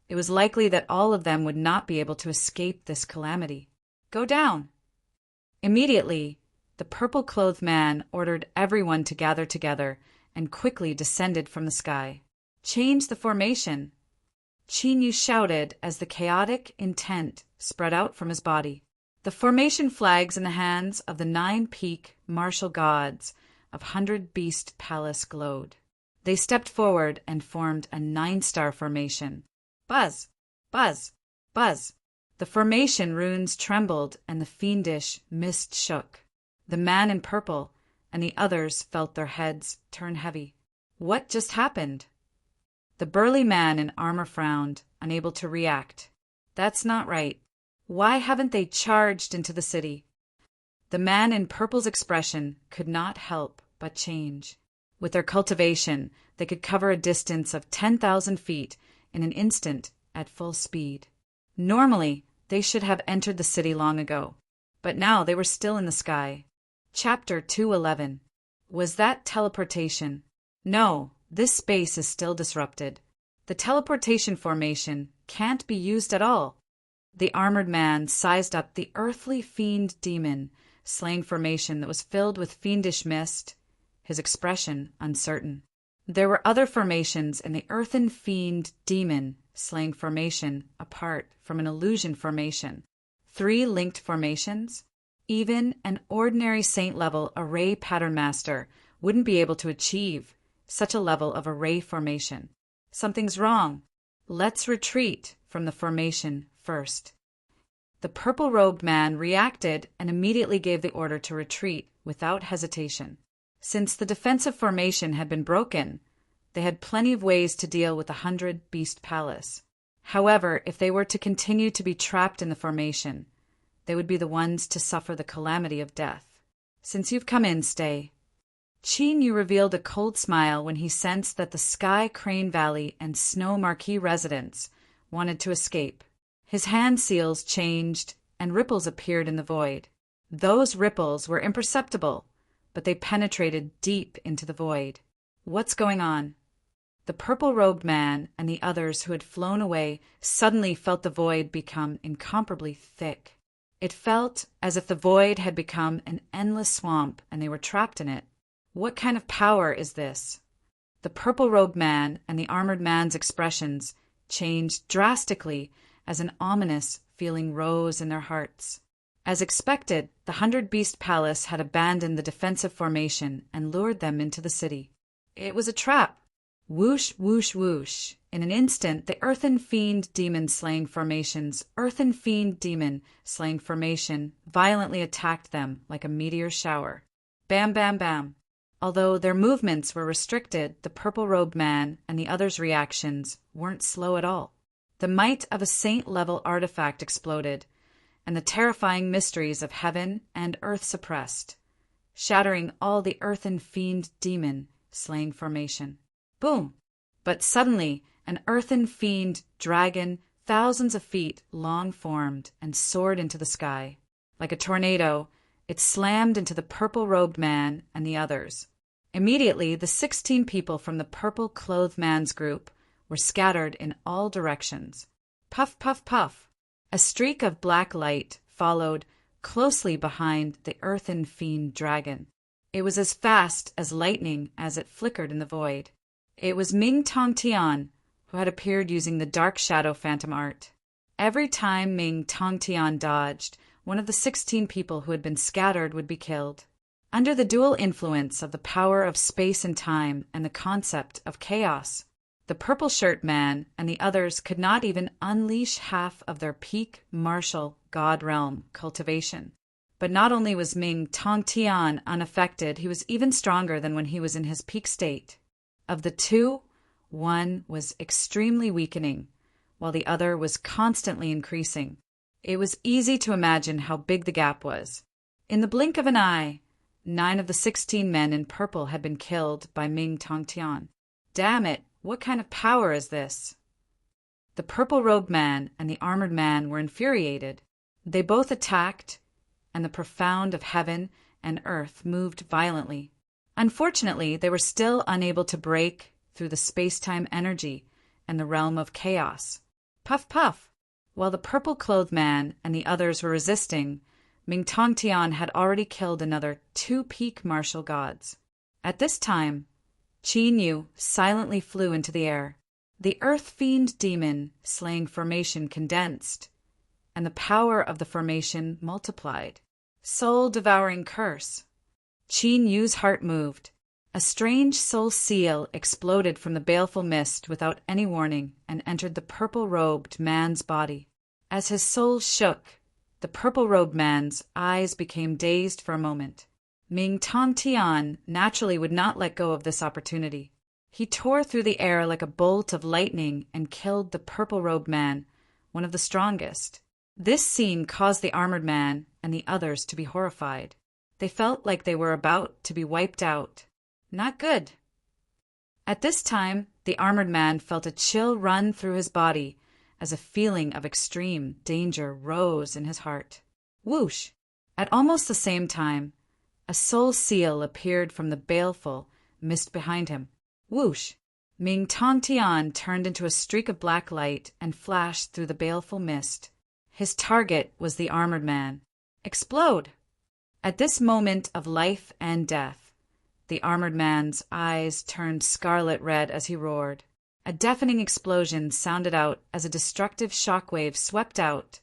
A: it was likely that all of them would not be able to escape this calamity. Go down! Immediately, the purple-clothed man ordered everyone to gather together and quickly descended from the sky. Change the formation! Qin Yu shouted as the chaotic intent spread out from his body. The formation flags in the hands of the 9 peak martial gods of 100 Beast Palace glowed. They stepped forward and formed a 9-star formation. Buzz! Buzz! Buzz! The formation runes trembled and the fiendish mist shook. The man in purple and the others felt their heads turn heavy. What just happened? The burly man in armor frowned, unable to react. That's not right. Why haven't they charged into the city? The man in purple's expression could not help but change. With their cultivation, they could cover a distance of 10,000 feet in an instant at full speed. Normally, they should have entered the city long ago, but now they were still in the sky. Chapter 211. Was that teleportation? No, this space is still disrupted. The teleportation formation can't be used at all. The armored man sized up the earthly fiend demon slaying formation that was filled with fiendish mist, his expression uncertain. There were other formations in the earthen fiend demon slaying formation apart from an illusion formation. 3 linked formations? Even an ordinary saint-level array pattern master wouldn't be able to achieve such a level of array formation. Something's wrong. Let's retreat from the formation first. The purple-robed man reacted and immediately gave the order to retreat without hesitation. Since the defensive formation had been broken, they had plenty of ways to deal with the 100-beast palace. However, if they were to continue to be trapped in the formation, they would be the ones to suffer the calamity of death. Since you've come in, stay. Qin Yu revealed a cold smile when he sensed that the Sky Crane Valley and Snow Marquee residents wanted to escape. His hand seals changed, and ripples appeared in the void. Those ripples were imperceptible, but they penetrated deep into the void. What's going on? The purple-robed man and the others who had flown away suddenly felt the void become incomparably thick. It felt as if the void had become an endless swamp and they were trapped in it. What kind of power is this? The purple-robed man and the armored man's expressions changed drastically as an ominous feeling rose in their hearts. As expected, the 100-beast palace had abandoned the defensive formation and lured them into the city. It was a trap. Whoosh, whoosh, whoosh. In an instant, the earthen fiend demon-slaying formation violently attacked them like a meteor shower. Bam, bam, bam. Although their movements were restricted, the purple-robed man and the others' reactions weren't slow at all. The might of a saint-level artifact exploded, and the terrifying mysteries of heaven and earth suppressed, shattering all the earthen fiend demon-slaying formation. Boom! But suddenly, an earthen fiend dragon, thousands of feet long, formed and soared into the sky. Like a tornado, it slammed into the purple-robed man and the others. Immediately, the 16 people from the purple-clothed man's group were scattered in all directions. Puff, puff, puff. A streak of black light followed closely behind the earthen fiend dragon. It was as fast as lightning as it flickered in the void. It was Ming Tongtian, who had appeared using the dark shadow phantom art. Every time Ming Tongtian dodged, one of the 16 people who had been scattered would be killed. Under the dual influence of the power of space and time and the concept of chaos, the purple shirt man and the others could not even unleash half of their peak martial god realm cultivation. But not only was Ming Tongtian unaffected, he was even stronger than when he was in his peak state. Of the two, one was extremely weakening, while the other was constantly increasing. It was easy to imagine how big the gap was. In the blink of an eye, 9 of the 16 men in purple had been killed by Ming Tongtian. Damn it, what kind of power is this? The purple-robed man and the armored man were infuriated. They both attacked, and the profound of heaven and earth moved violently. Unfortunately, they were still unable to break through the space-time energy and the realm of chaos. Puff, puff! While the purple-clothed man and the others were resisting, Ming Tongtian had already killed another 2 peak martial gods. At this time, Qin Yu silently flew into the air. The earth fiend demon slaying formation condensed, and the power of the formation multiplied. Soul-devouring curse. Qin Yu's heart moved. A strange soul seal exploded from the baleful mist without any warning and entered the purple-robed man's body. As his soul shook, the purple-robed man's eyes became dazed for a moment. Ming Tongtian naturally would not let go of this opportunity. He tore through the air like a bolt of lightning and killed the purple-robed man, one of the strongest. This scene caused the armored man and the others to be horrified. They felt like they were about to be wiped out. Not good. At this time, the armored man felt a chill run through his body as a feeling of extreme danger rose in his heart. Whoosh! At almost the same time, a soul seal appeared from the baleful mist behind him. Whoosh! Ming Tongtian turned into a streak of black light and flashed through the baleful mist. His target was the armored man. Explode! At this moment of life and death, the armored man's eyes turned scarlet red as he roared. A deafening explosion sounded out as a destructive shockwave swept out,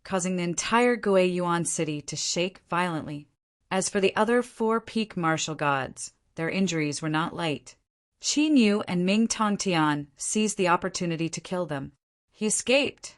A: causing the entire Guiyuan city to shake violently. As for the other 4 peak martial gods, their injuries were not light. Qin Yu and Ming Tongtian seized the opportunity to kill them. He escaped.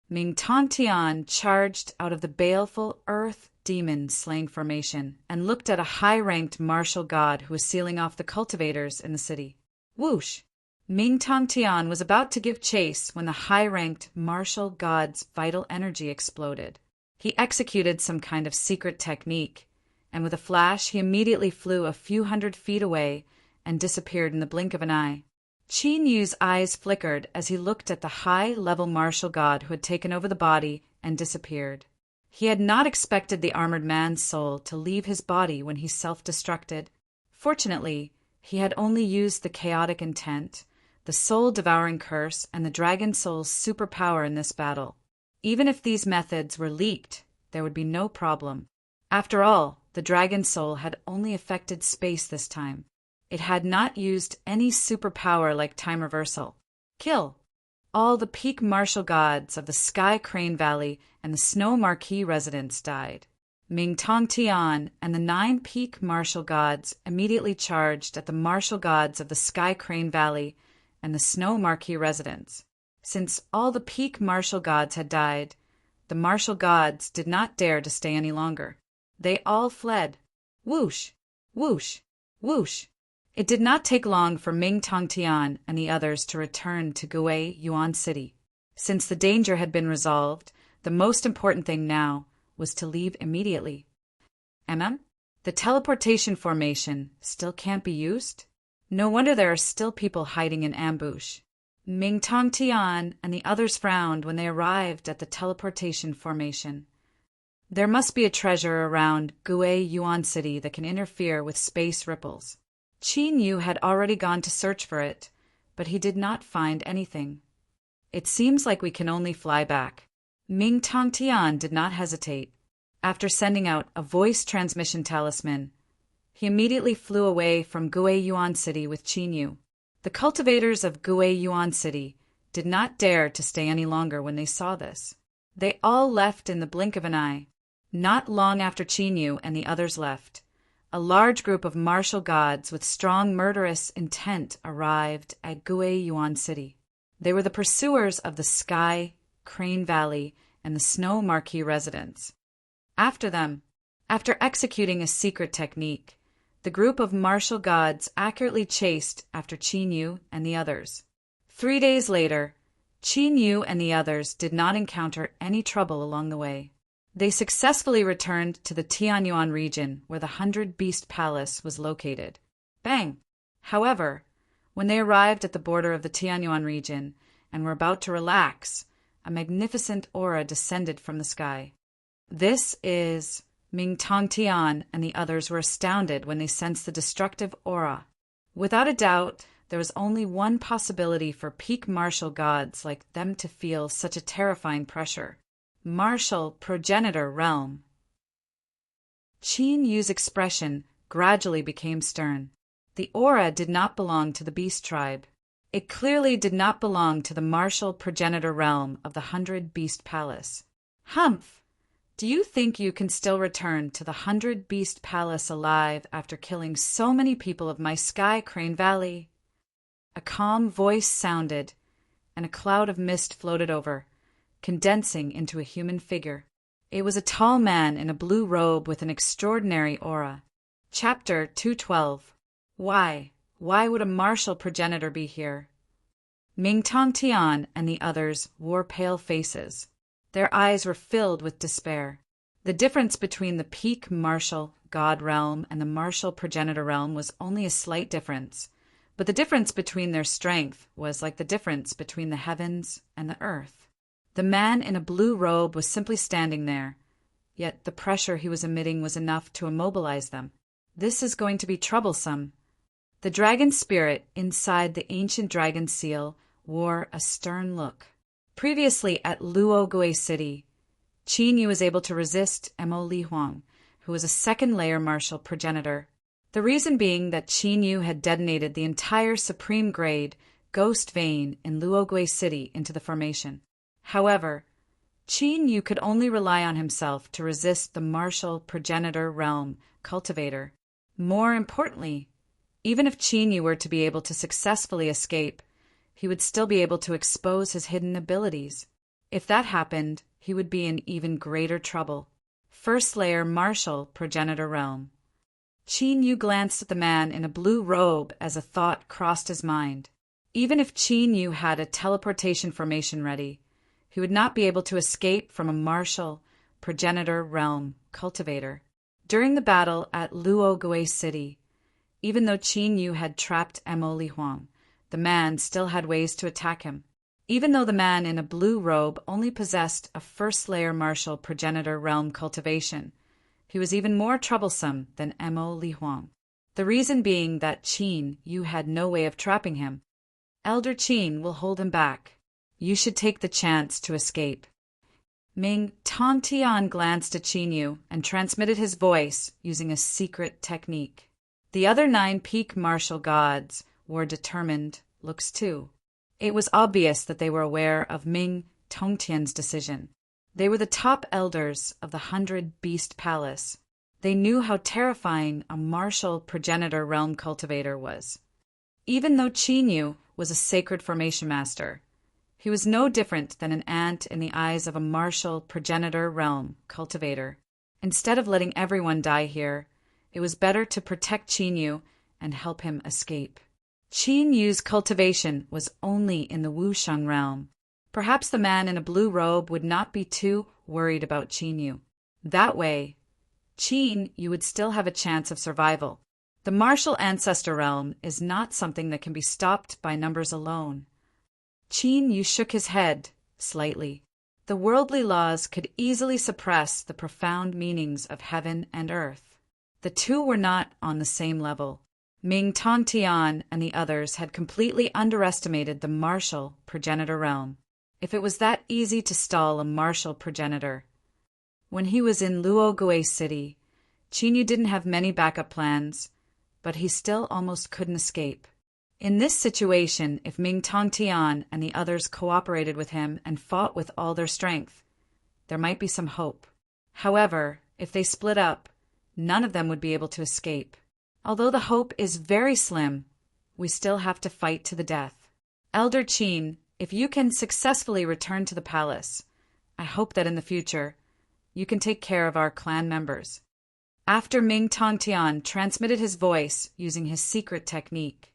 A: Ming Tongtian charged out of the baleful earth demon slaying formation and looked at a high-ranked martial god who was sealing off the cultivators in the city. Whoosh! Ming Tongtian was about to give chase when the high-ranked martial god's vital energy exploded. He executed some kind of secret technique, and with a flash he immediately flew a few hundred feet away and disappeared in the blink of an eye. Qin Yu's eyes flickered as he looked at the high-level martial god who had taken over the body and disappeared. He had not expected the armored man's soul to leave his body when he self-destructed. Fortunately, he had only used the chaotic intent, the soul-devouring curse, and the dragon soul's superpower in this battle. Even if these methods were leaked, there would be no problem. After all, the dragon soul had only affected space this time. It had not used any superpower like time reversal. Kill all the peak martial gods of the Sky Crane Valley and the Snow Marquee residents died. Ming Tongtian and the 9 peak martial gods immediately charged at the martial gods of the Sky Crane Valley and the Snow Marquee residents. Since all the peak martial gods had died, the martial gods did not dare to stay any longer. They all fled. Whoosh! Whoosh! Whoosh! It did not take long for Ming Tongtian and the others to return to Gui Yuan City. Since the danger had been resolved, the most important thing now was to leave immediately. The teleportation formation still can't be used? No wonder there are still people hiding in ambush. Ming Tongtian and the others frowned when they arrived at the teleportation formation. There must be a treasure around Gui Yuan City that can interfere with space ripples. Qin Yu had already gone to search for it, but he did not find anything. It seems like we can only fly back. Ming Tongtian did not hesitate. After sending out a voice transmission talisman, he immediately flew away from Gui Yuan City with Qin Yu. The cultivators of Gui Yuan City did not dare to stay any longer when they saw this. They all left in the blink of an eye. Not long after Qin Yu and the others left, a large group of martial gods with strong murderous intent arrived at Gui Yuan City. They were the pursuers of the Sky Crane Valley and the Snow Marquee residents. After executing a secret technique, the group of martial gods accurately chased after Qin Yu and the others. 3 days later, Qin Yu and the others did not encounter any trouble along the way. They successfully returned to the Tianyuan region where the 100-Beast Palace was located. Bang! However, when they arrived at the border of the Tianyuan region and were about to relax, a magnificent aura descended from the sky. This is... Ming Tongtian and the others were astounded when they sensed the destructive aura. Without a doubt, there was only one possibility for peak martial gods like them to feel such a terrifying pressure. Martial progenitor realm. Qin Yu's expression gradually became stern. The aura did not belong to the beast tribe. It clearly did not belong to the martial progenitor realm of the 100-Beast Palace. Humph! Do you think you can still return to the 100-Beast Palace alive after killing so many people of my Sky Crane Valley? A calm voice sounded, and a cloud of mist floated over, condensing into a human figure. It was a tall man in a blue robe with an extraordinary aura. Chapter 212. Why? Why would a martial progenitor be here? Ming Tongtian and the others wore pale faces. Their eyes were filled with despair. The difference between the peak martial god realm and the martial progenitor realm was only a slight difference, but the difference between their strength was like the difference between the heavens and the earth. The man in a blue robe was simply standing there, yet the pressure he was emitting was enough to immobilize them. This is going to be troublesome. The dragon spirit inside the ancient dragon seal wore a stern look. Previously at Luogui City, Qin Yu was able to resist Mo Li Huang, who was a second-layer martial progenitor. The reason being that Qin Yu had detonated the entire supreme grade ghost vein in Luogui City into the formation. However, Qin Yu could only rely on himself to resist the martial progenitor realm cultivator. More importantly, Even if Qin Yu were to be able to successfully escape, he would still be able to expose his hidden abilities. If that happened, he would be in even greater trouble. First layer martial progenitor realm. Qin Yu glanced at the man in a blue robe as a thought crossed his mind. Even if Qin Yu had a teleportation formation ready, he would not be able to escape from a martial progenitor realm cultivator. During the battle at Luogue City, even though Qin Yu had trapped Mo Lihuang, the man still had ways to attack him. Even though the man in a blue robe only possessed a first-layer martial progenitor realm cultivation, he was even more troublesome than Mo Lihuang. The reason being that Qin Yu had no way of trapping him. Elder Qin will hold him back. You should take the chance to escape. Ming Tongtian glanced at Qin Yu and transmitted his voice using a secret technique. The other 9 peak martial gods wore determined looks too. It was obvious that they were aware of Ming Tongtian's decision. They were the top elders of the 100 Beast Palace. They knew how terrifying a martial progenitor realm cultivator was. Even though Qin Yu was a sacred formation master, he was no different than an ant in the eyes of a martial progenitor realm cultivator. Instead of letting everyone die here, it was better to protect Qin Yu and help him escape. Qin Yu's cultivation was only in the Wusheng realm. Perhaps the man in a blue robe would not be too worried about Qin Yu. That way, Qin Yu would still have a chance of survival. The martial ancestor realm is not something that can be stopped by numbers alone. Qin Yu shook his head slightly. The worldly laws could easily suppress the profound meanings of heaven and earth. The two were not on the same level. Ming Tongtian and the others had completely underestimated the martial progenitor realm. If it was that easy to stall a martial progenitor. When he was in Luogue City, Qin Yu didn't have many backup plans, but he still almost couldn't escape. In this situation, if Ming Tongtian and the others cooperated with him and fought with all their strength, there might be some hope. However, if they split up, none of them would be able to escape. Although the hope is very slim, we still have to fight to the death. Elder Qin, if you can successfully return to the palace, I hope that in the future, you can take care of our clan members. After Ming Tongtian transmitted his voice using his secret technique,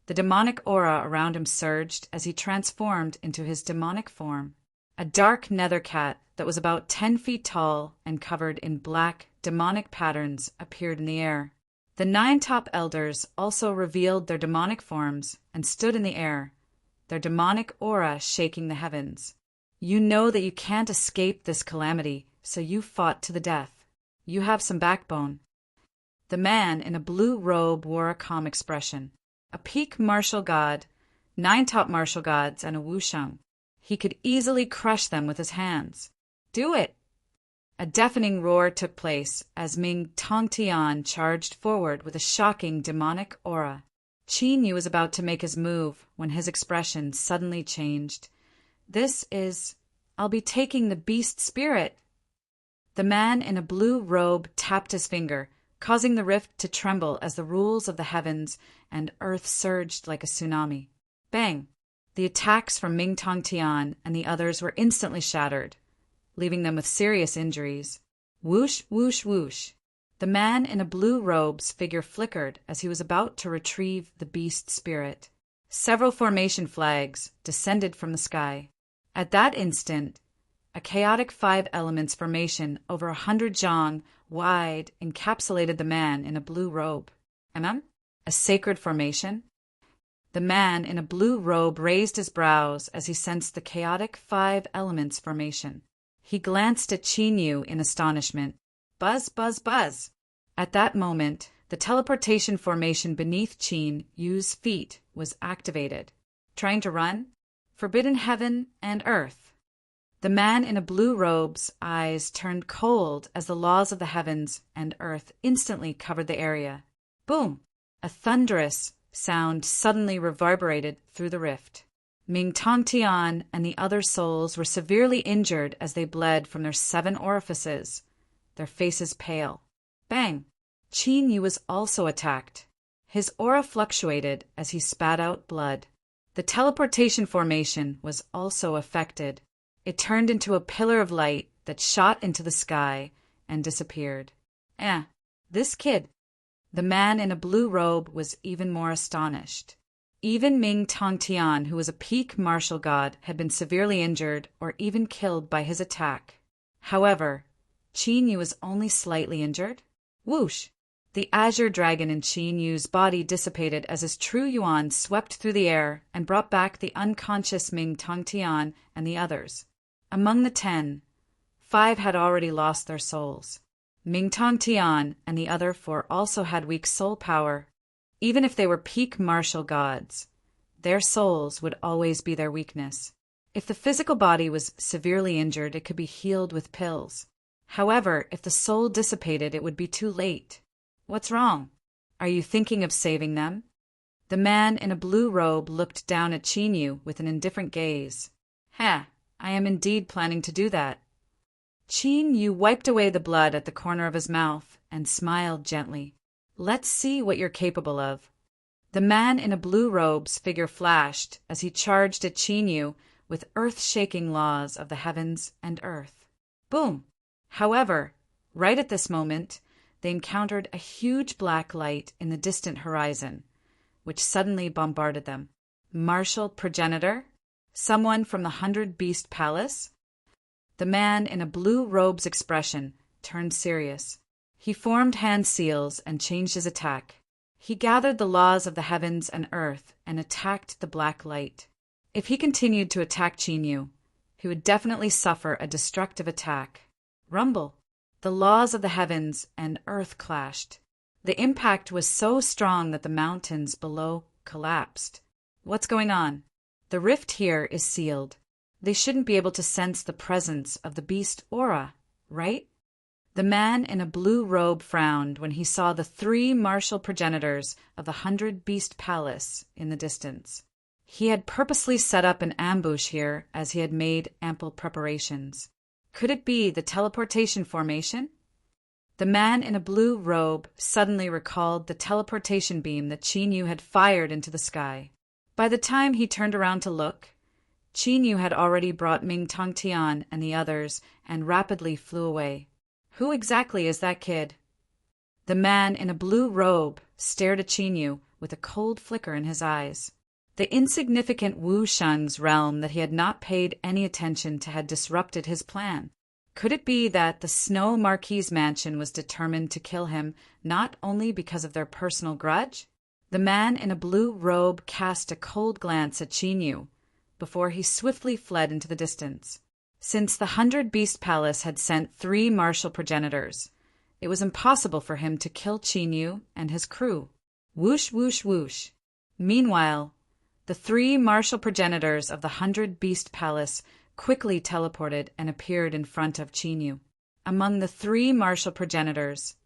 A: the demonic aura around him surged as he transformed into his demonic form. A dark nether cat that was about 10 feet tall and covered in black, demonic patterns appeared in the air. The 9 top elders also revealed their demonic forms and stood in the air, their demonic aura shaking the heavens. You know that you can't escape this calamity, so you fought to the death. You have some backbone. The man in a blue robe wore a calm expression. A peak martial god, 9 top martial gods, and a wusheng. He could easily crush them with his hands. Do it! A deafening roar took place as Ming Tongtian charged forward with a shocking demonic aura. Qin Yu was about to make his move when his expression suddenly changed. I'll be taking the beast spirit. The man in a blue robe tapped his finger, causing the rift to tremble as the rules of the heavens and earth surged like a tsunami. Bang! The attacks from Ming Tongtian and the others were instantly shattered, leaving them with serious injuries. Whoosh, whoosh, whoosh. The man in a blue robe's figure flickered as he was about to retrieve the beast spirit. Several formation flags descended from the sky. At that instant, a chaotic 5 elements formation over 100 zhang wide encapsulated the man in a blue robe. A sacred formation? The man in a blue robe raised his brows as he sensed the chaotic 5 elements formation. He glanced at Qin Yu in astonishment. Buzz, buzz, buzz. At that moment, the teleportation formation beneath Qin Yu's feet was activated. Trying to run? Forbidden heaven and earth. The man in a blue robe's eyes turned cold as the laws of the heavens and earth instantly covered the area. Boom! A thunderous sound suddenly reverberated through the rift. Ming Tongtian and the other souls were severely injured as they bled from their 7 orifices, their faces pale. Bang! Qin Yu was also attacked. His aura fluctuated as he spat out blood. The teleportation formation was also affected. It turned into a pillar of light that shot into the sky and disappeared. This kid. The man in a blue robe was even more astonished. Even Ming Tongtian, who was a peak martial god, had been severely injured or even killed by his attack. However, Qin Yu was only slightly injured. Whoosh! The azure dragon in Qin Yu's body dissipated as his true yuan swept through the air and brought back the unconscious Ming Tongtian and the others. Among the 10, 5 had already lost their souls. Ming Tongtian and the other 4 also had weak soul power. Even if they were peak martial gods, their souls would always be their weakness. If the physical body was severely injured, it could be healed with pills. However, if the soul dissipated, it would be too late. What's wrong? Are you thinking of saving them? The man in a blue robe looked down at Qin Yu with an indifferent gaze. I am indeed planning to do that. Qin Yu wiped away the blood at the corner of his mouth and smiled gently. Let's see what you're capable of. The man in a blue robe's figure flashed as he charged at Qin Yu with earth-shaking laws of the heavens and earth. Boom! However, right at this moment, they encountered a huge black light in the distant horizon, which suddenly bombarded them. Martial progenitor? Someone from the 100 Beast Palace? The man in a blue robe's expression turned serious. He formed hand seals and changed his attack. He gathered the laws of the heavens and earth and attacked the black light. If he continued to attack Qin Yu, he would definitely suffer a destructive attack. Rumble! The laws of the heavens and earth clashed. The impact was so strong that the mountains below collapsed. What's going on? The rift here is sealed. They shouldn't be able to sense the presence of the beast aura, right? The man in a blue robe frowned when he saw the 3 martial progenitors of the 100 Beast Palace in the distance. He had purposely set up an ambush here as he had made ample preparations. Could it be the teleportation formation? The man in a blue robe suddenly recalled the teleportation beam that Qin Yu had fired into the sky. By the time he turned around to look, Qin Yu had already brought Ming Tongtian and the others and rapidly flew away. Who exactly is that kid? The man in a blue robe stared at Qin Yu with a cold flicker in his eyes. The insignificant Wu Sheng's realm that he had not paid any attention to had disrupted his plan. Could it be that the Snow Marquis's mansion was determined to kill him not only because of their personal grudge? The man in a blue robe cast a cold glance at Qin Yu before he swiftly fled into the distance. Since the 100 Beast Palace had sent 3 martial progenitors, it was impossible for him to kill Qin Yu and his crew. Whoosh, whoosh, whoosh. Meanwhile, the 3 martial progenitors of the 100 Beast Palace quickly teleported and appeared in front of Qin Yu. Among the 3 martial progenitors,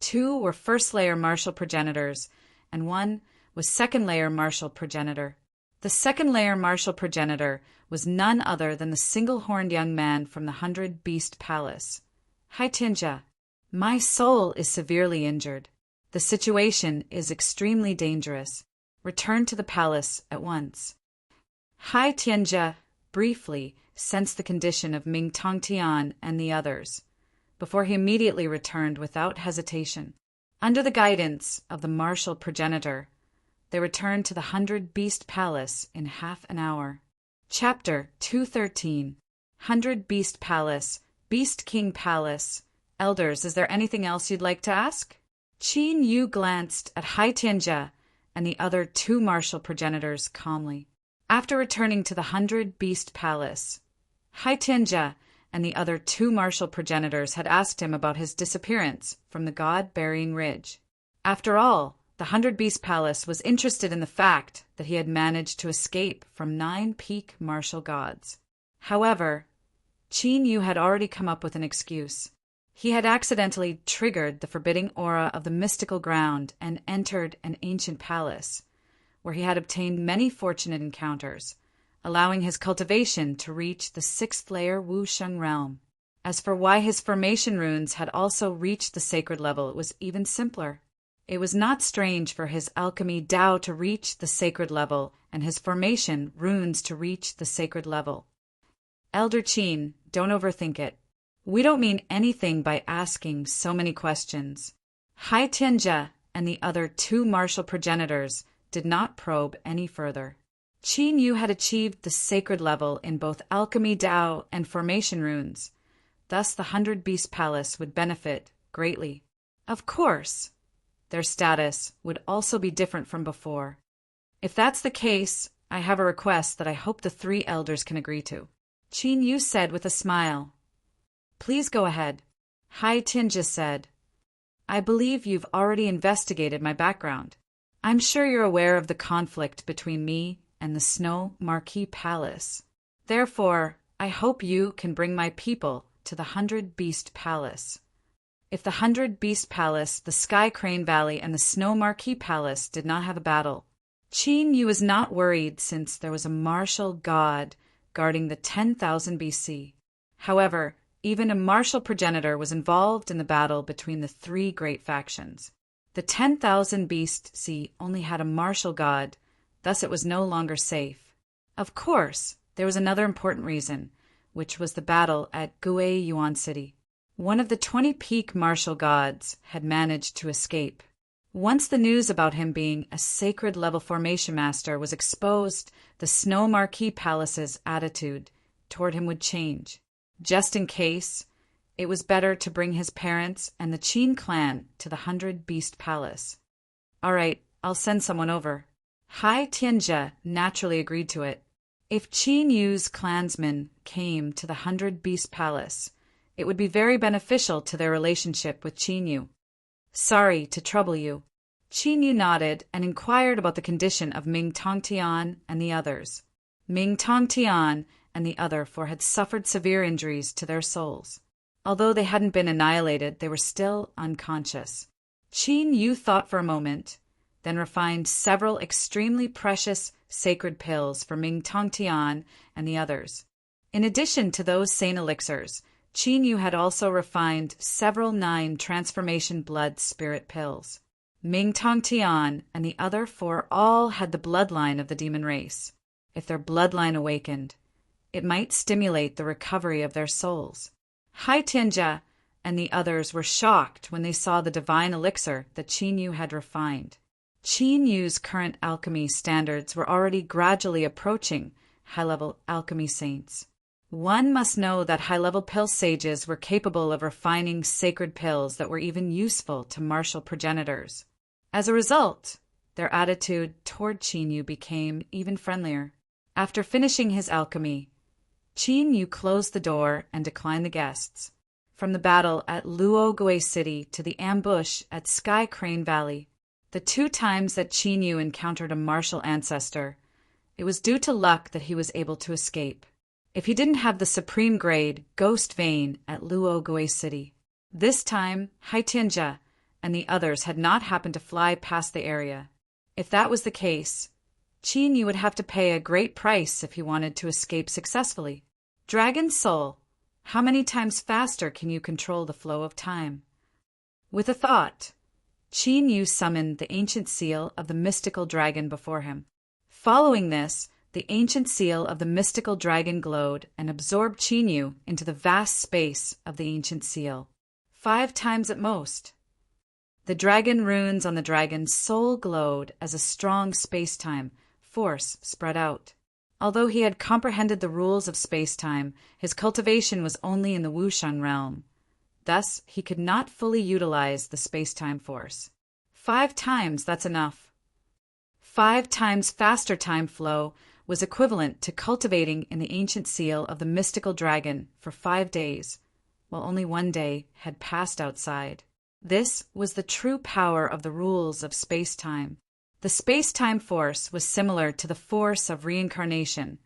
A: 2 were first-layer martial progenitors, and 1 was second-layer martial progenitor. The second-layer martial progenitor was none other than the single-horned young man from the 100 Beast Palace. Hai Tianjia, my soul is severely injured. The situation is extremely dangerous. Return to the palace at once. Hai Tianjia briefly sensed the condition of Ming Tongtian and the others, before he immediately returned without hesitation. Under the guidance of the martial progenitor, they returned to the 100 Beast Palace in half an hour. Chapter 213. 100 Beast Palace, Beast King Palace. Elders, is there anything else you'd like to ask? Qin Yu glanced at Hai Tianjia and the other 2 martial progenitors calmly. After returning to the 100 Beast Palace, Hai Tianjia and the other 2 martial progenitors had asked him about his disappearance from the God-Burying Ridge. After all, the 100 Beast Palace was interested in the fact that he had managed to escape from 9 peak martial gods. However, Qin Yu had already come up with an excuse. He had accidentally triggered the forbidding aura of the mystical ground and entered an ancient palace, where he had obtained many fortunate encounters, allowing his cultivation to reach the 6th-layer Wu Sheng realm. As for why his formation runes had also reached the sacred level, it was even simpler. It was not strange for his alchemy Tao to reach the sacred level and his formation runes to reach the sacred level. Elder Qin, don't overthink it. We don't mean anything by asking so many questions. Hai Tianjie and the other two martial progenitors did not probe any further. Qin Yu had achieved the sacred level in both alchemy Tao and formation runes. Thus the 100-Beast Palace would benefit greatly. Of course, their status would also be different from before. If that's the case, I have a request that I hope the three elders can agree to. Qin Yu said with a smile. Please go ahead. Hai Tianjie said. I believe you've already investigated my background. I'm sure you're aware of the conflict between me and the Snow Marquis Palace. Therefore, I hope you can bring my people to the 100-Beast Palace. If the 100-Beast Palace, the Sky Crane Valley, and the Snow Marquis Palace did not have a battle, Qin Yu was not worried since there was a martial god guarding the 10,000 BC. However, even a martial progenitor was involved in the battle between the three great factions. The 10,000 BC only had a martial god, thus it was no longer safe. Of course, there was another important reason, which was the battle at Gui Yuan City. One of the 20 peak martial gods had managed to escape. Once the news about him being a sacred level formation master was exposed, the Snow Marquis Palace's attitude toward him would change. Just in case, it was better to bring his parents and the Qin clan to the 100-Beast Palace. All right, I'll send someone over. Hai Tianjie naturally agreed to it. If Qin Yu's clansmen came to the 100-Beast Palace, it would be very beneficial to their relationship with Qin Yu. Sorry to trouble you. Qin Yu nodded and inquired about the condition of Ming Tongtian and the others. Ming Tongtian and the other four had suffered severe injuries to their souls. Although they hadn't been annihilated, they were still unconscious. Qin Yu thought for a moment, then refined several extremely precious sacred pills for Ming Tongtian and the others. In addition to those sane elixirs, Qin Yu had also refined several 9 transformation blood spirit pills. Ming Tongtian and the other 4 all had the bloodline of the demon race. If their bloodline awakened, it might stimulate the recovery of their souls. Hai Tianjie and the others were shocked when they saw the divine elixir that Qin Yu had refined. Qin Yu's current alchemy standards were already gradually approaching high-level alchemy saints. One must know that high-level pill sages were capable of refining sacred pills that were even useful to martial progenitors. As a result, their attitude toward Qin Yu became even friendlier. After finishing his alchemy, Qin Yu closed the door and declined the guests. From the battle at Luogue City to the ambush at Sky Crane Valley, the 2 times that Qin Yu encountered a martial ancestor, it was due to luck that he was able to escape. If he didn't have the supreme grade Ghost Vein at Luogue City, this time Hai Tianjie and the others had not happened to fly past the area. If that was the case, Qin Yu would have to pay a great price if he wanted to escape successfully. Dragon Soul, how many times faster can you control the flow of time? With a thought, Qin Yu summoned the ancient seal of the mystical dragon before him. Following this, the ancient seal of the mystical dragon glowed and absorbed Qin Yu into the vast space of the ancient seal, 5 times at most. The dragon runes on the dragon's soul glowed as a strong space-time force spread out. Although he had comprehended the rules of space-time, his cultivation was only in the Wushan realm. Thus, he could not fully utilize the space-time force. 5 times, that's enough. 5 times faster time flow was equivalent to cultivating in the ancient seal of the mystical dragon for 5 days, while only 1 day had passed outside. This was the true power of the rules of space-time. The space-time force was similar to the force of reincarnation,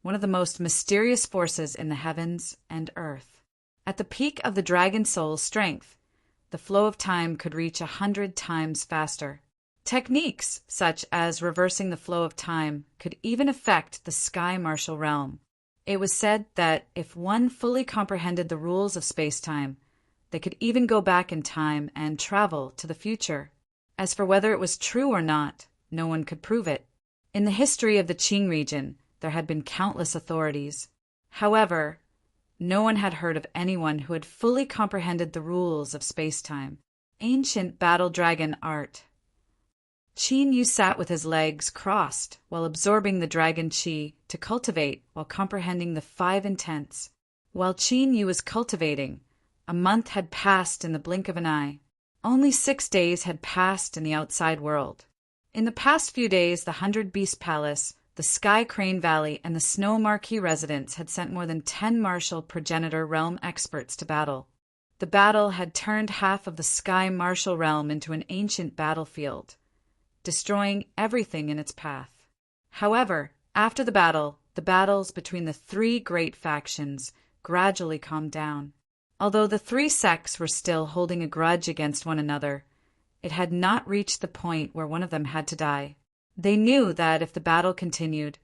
A: one of the most mysterious forces in the heavens and earth. At the peak of the dragon soul's strength, the flow of time could reach 100 times faster. Techniques such as reversing the flow of time could even affect the sky martial realm. It was said that if one fully comprehended the rules of space-time, they could even go back in time and travel to the future. As for whether it was true or not, no one could prove it. In the history of the Qing region, there had been countless authorities. However, no one had heard of anyone who had fully comprehended the rules of space-time. Ancient battle dragon art. Qin Yu sat with his legs crossed while absorbing the dragon qi to cultivate while comprehending the 5 intents. While Qin Yu was cultivating, a month had passed in the blink of an eye. Only 6 days had passed in the outside world. In the past few days, the 100 Beast Palace, the Sky Crane Valley, and the Snow Marquee residents had sent more than 10 martial progenitor realm experts to battle. The battle had turned half of the Sky Martial Realm into an ancient battlefield, destroying everything in its path. However, after the battle, the battles between the 3 great factions gradually calmed down. Although the 3 sects were still holding a grudge against one another, it had not reached the point where one of them had to die. They knew that if the battle continued,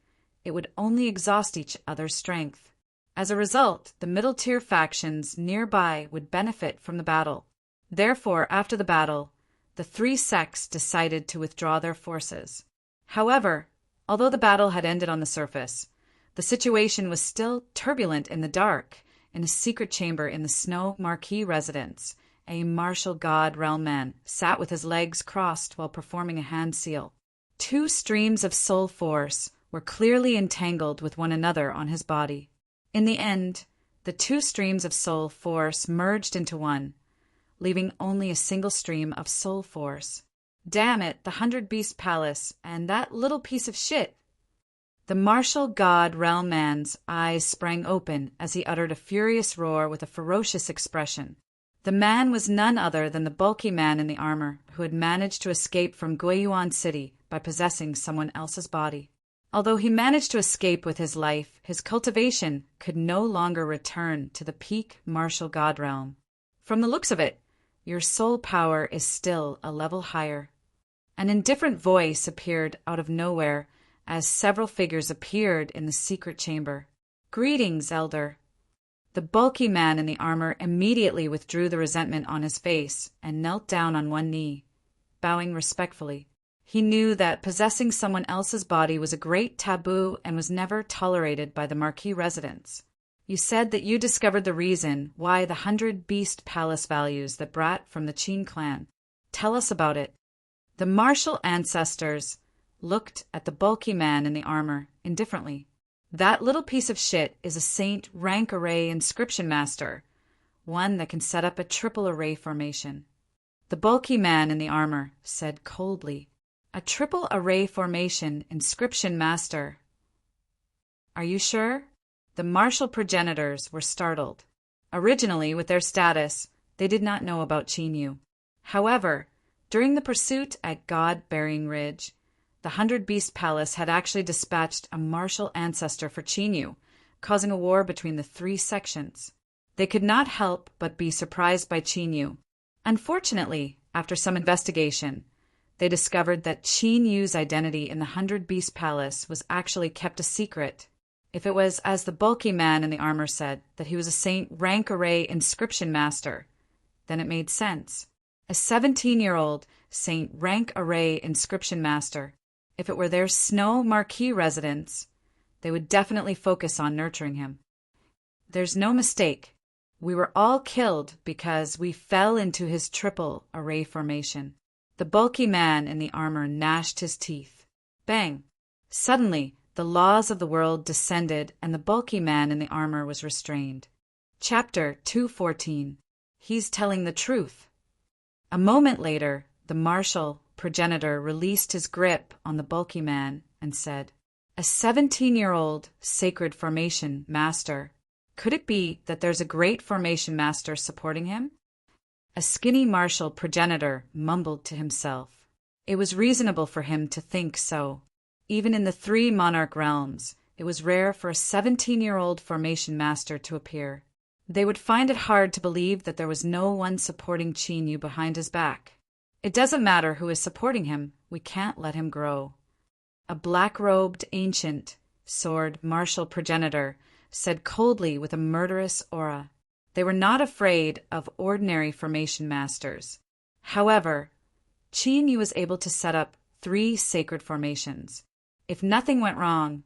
A: it would only exhaust each other's strength. As a result, the middle-tier factions nearby would benefit from the battle. Therefore, after the battle, the 3 sects decided to withdraw their forces. However, although the battle had ended on the surface, the situation was still turbulent in the dark. In a secret chamber in the Snow Marquee residence, a martial god realm man sat with his legs crossed while performing a hand seal. 2 streams of soul force were clearly entangled with one another on his body. In the end, the 2 streams of soul force merged into one, leaving only a single stream of soul force. Damn it, the 100 Beast Palace, and that little piece of shit! The martial god realm man's eyes sprang open as he uttered a furious roar with a ferocious expression. The man was none other than the bulky man in the armor who had managed to escape from Guiyuan City by possessing someone else's body. Although he managed to escape with his life, his cultivation could no longer return to the peak martial god realm. From the looks of it, your soul power is still a level higher. An indifferent voice appeared out of nowhere as several figures appeared in the secret chamber. "Greetings, Elder." The bulky man in the armor immediately withdrew the resentment on his face and knelt down on one knee, bowing respectfully. He knew that possessing someone else's body was a great taboo and was never tolerated by the Marquee residents. "You said that you discovered the reason why the 100 Beast Palace values the brat from the Qin clan. Tell us about it." The martial ancestors looked at the bulky man in the armor indifferently. "That little piece of shit is a Saint rank array inscription master, one that can set up a triple array formation." The bulky man in the armor said coldly, "A triple array formation inscription master. Are you sure?" The martial progenitors were startled. Originally, with their status, they did not know about Qin Yu. However, during the pursuit at God Burying Ridge, the 100 Beast Palace had actually dispatched a martial ancestor for Qin Yu, causing a war between the 3 sections. They could not help but be surprised by Qin Yu. Unfortunately, after some investigation, they discovered that Qin Yu's identity in the 100 Beast Palace was actually kept a secret. If it was, as the bulky man in the armor said, that he was a Saint rank array inscription master, then it made sense. A 17-year-old Saint rank array inscription master. If it were their Snow Marquee residents, they would definitely focus on nurturing him. There's no mistake. We were all killed because we fell into his triple array formation. The bulky man in the armor gnashed his teeth. Bang! Suddenly, the laws of the world descended and the bulky man in the armor was restrained. Chapter 214. He's telling the truth. A moment later, the martial progenitor released his grip on the bulky man and said, "A 17-year-old sacred formation master. Could it be that there's a great formation master supporting him?" A skinny martial progenitor mumbled to himself. It was reasonable for him to think so. Even in the 3 monarch realms, it was rare for a 17-year-old formation master to appear. They would find it hard to believe that there was no one supporting Qin Yu behind his back. "It doesn't matter who is supporting him, we can't let him grow." A black-robed ancient, sword martial progenitor said coldly with a murderous aura. They were not afraid of ordinary formation masters. However, Qin Yu was able to set up 3 sacred formations. If nothing went wrong,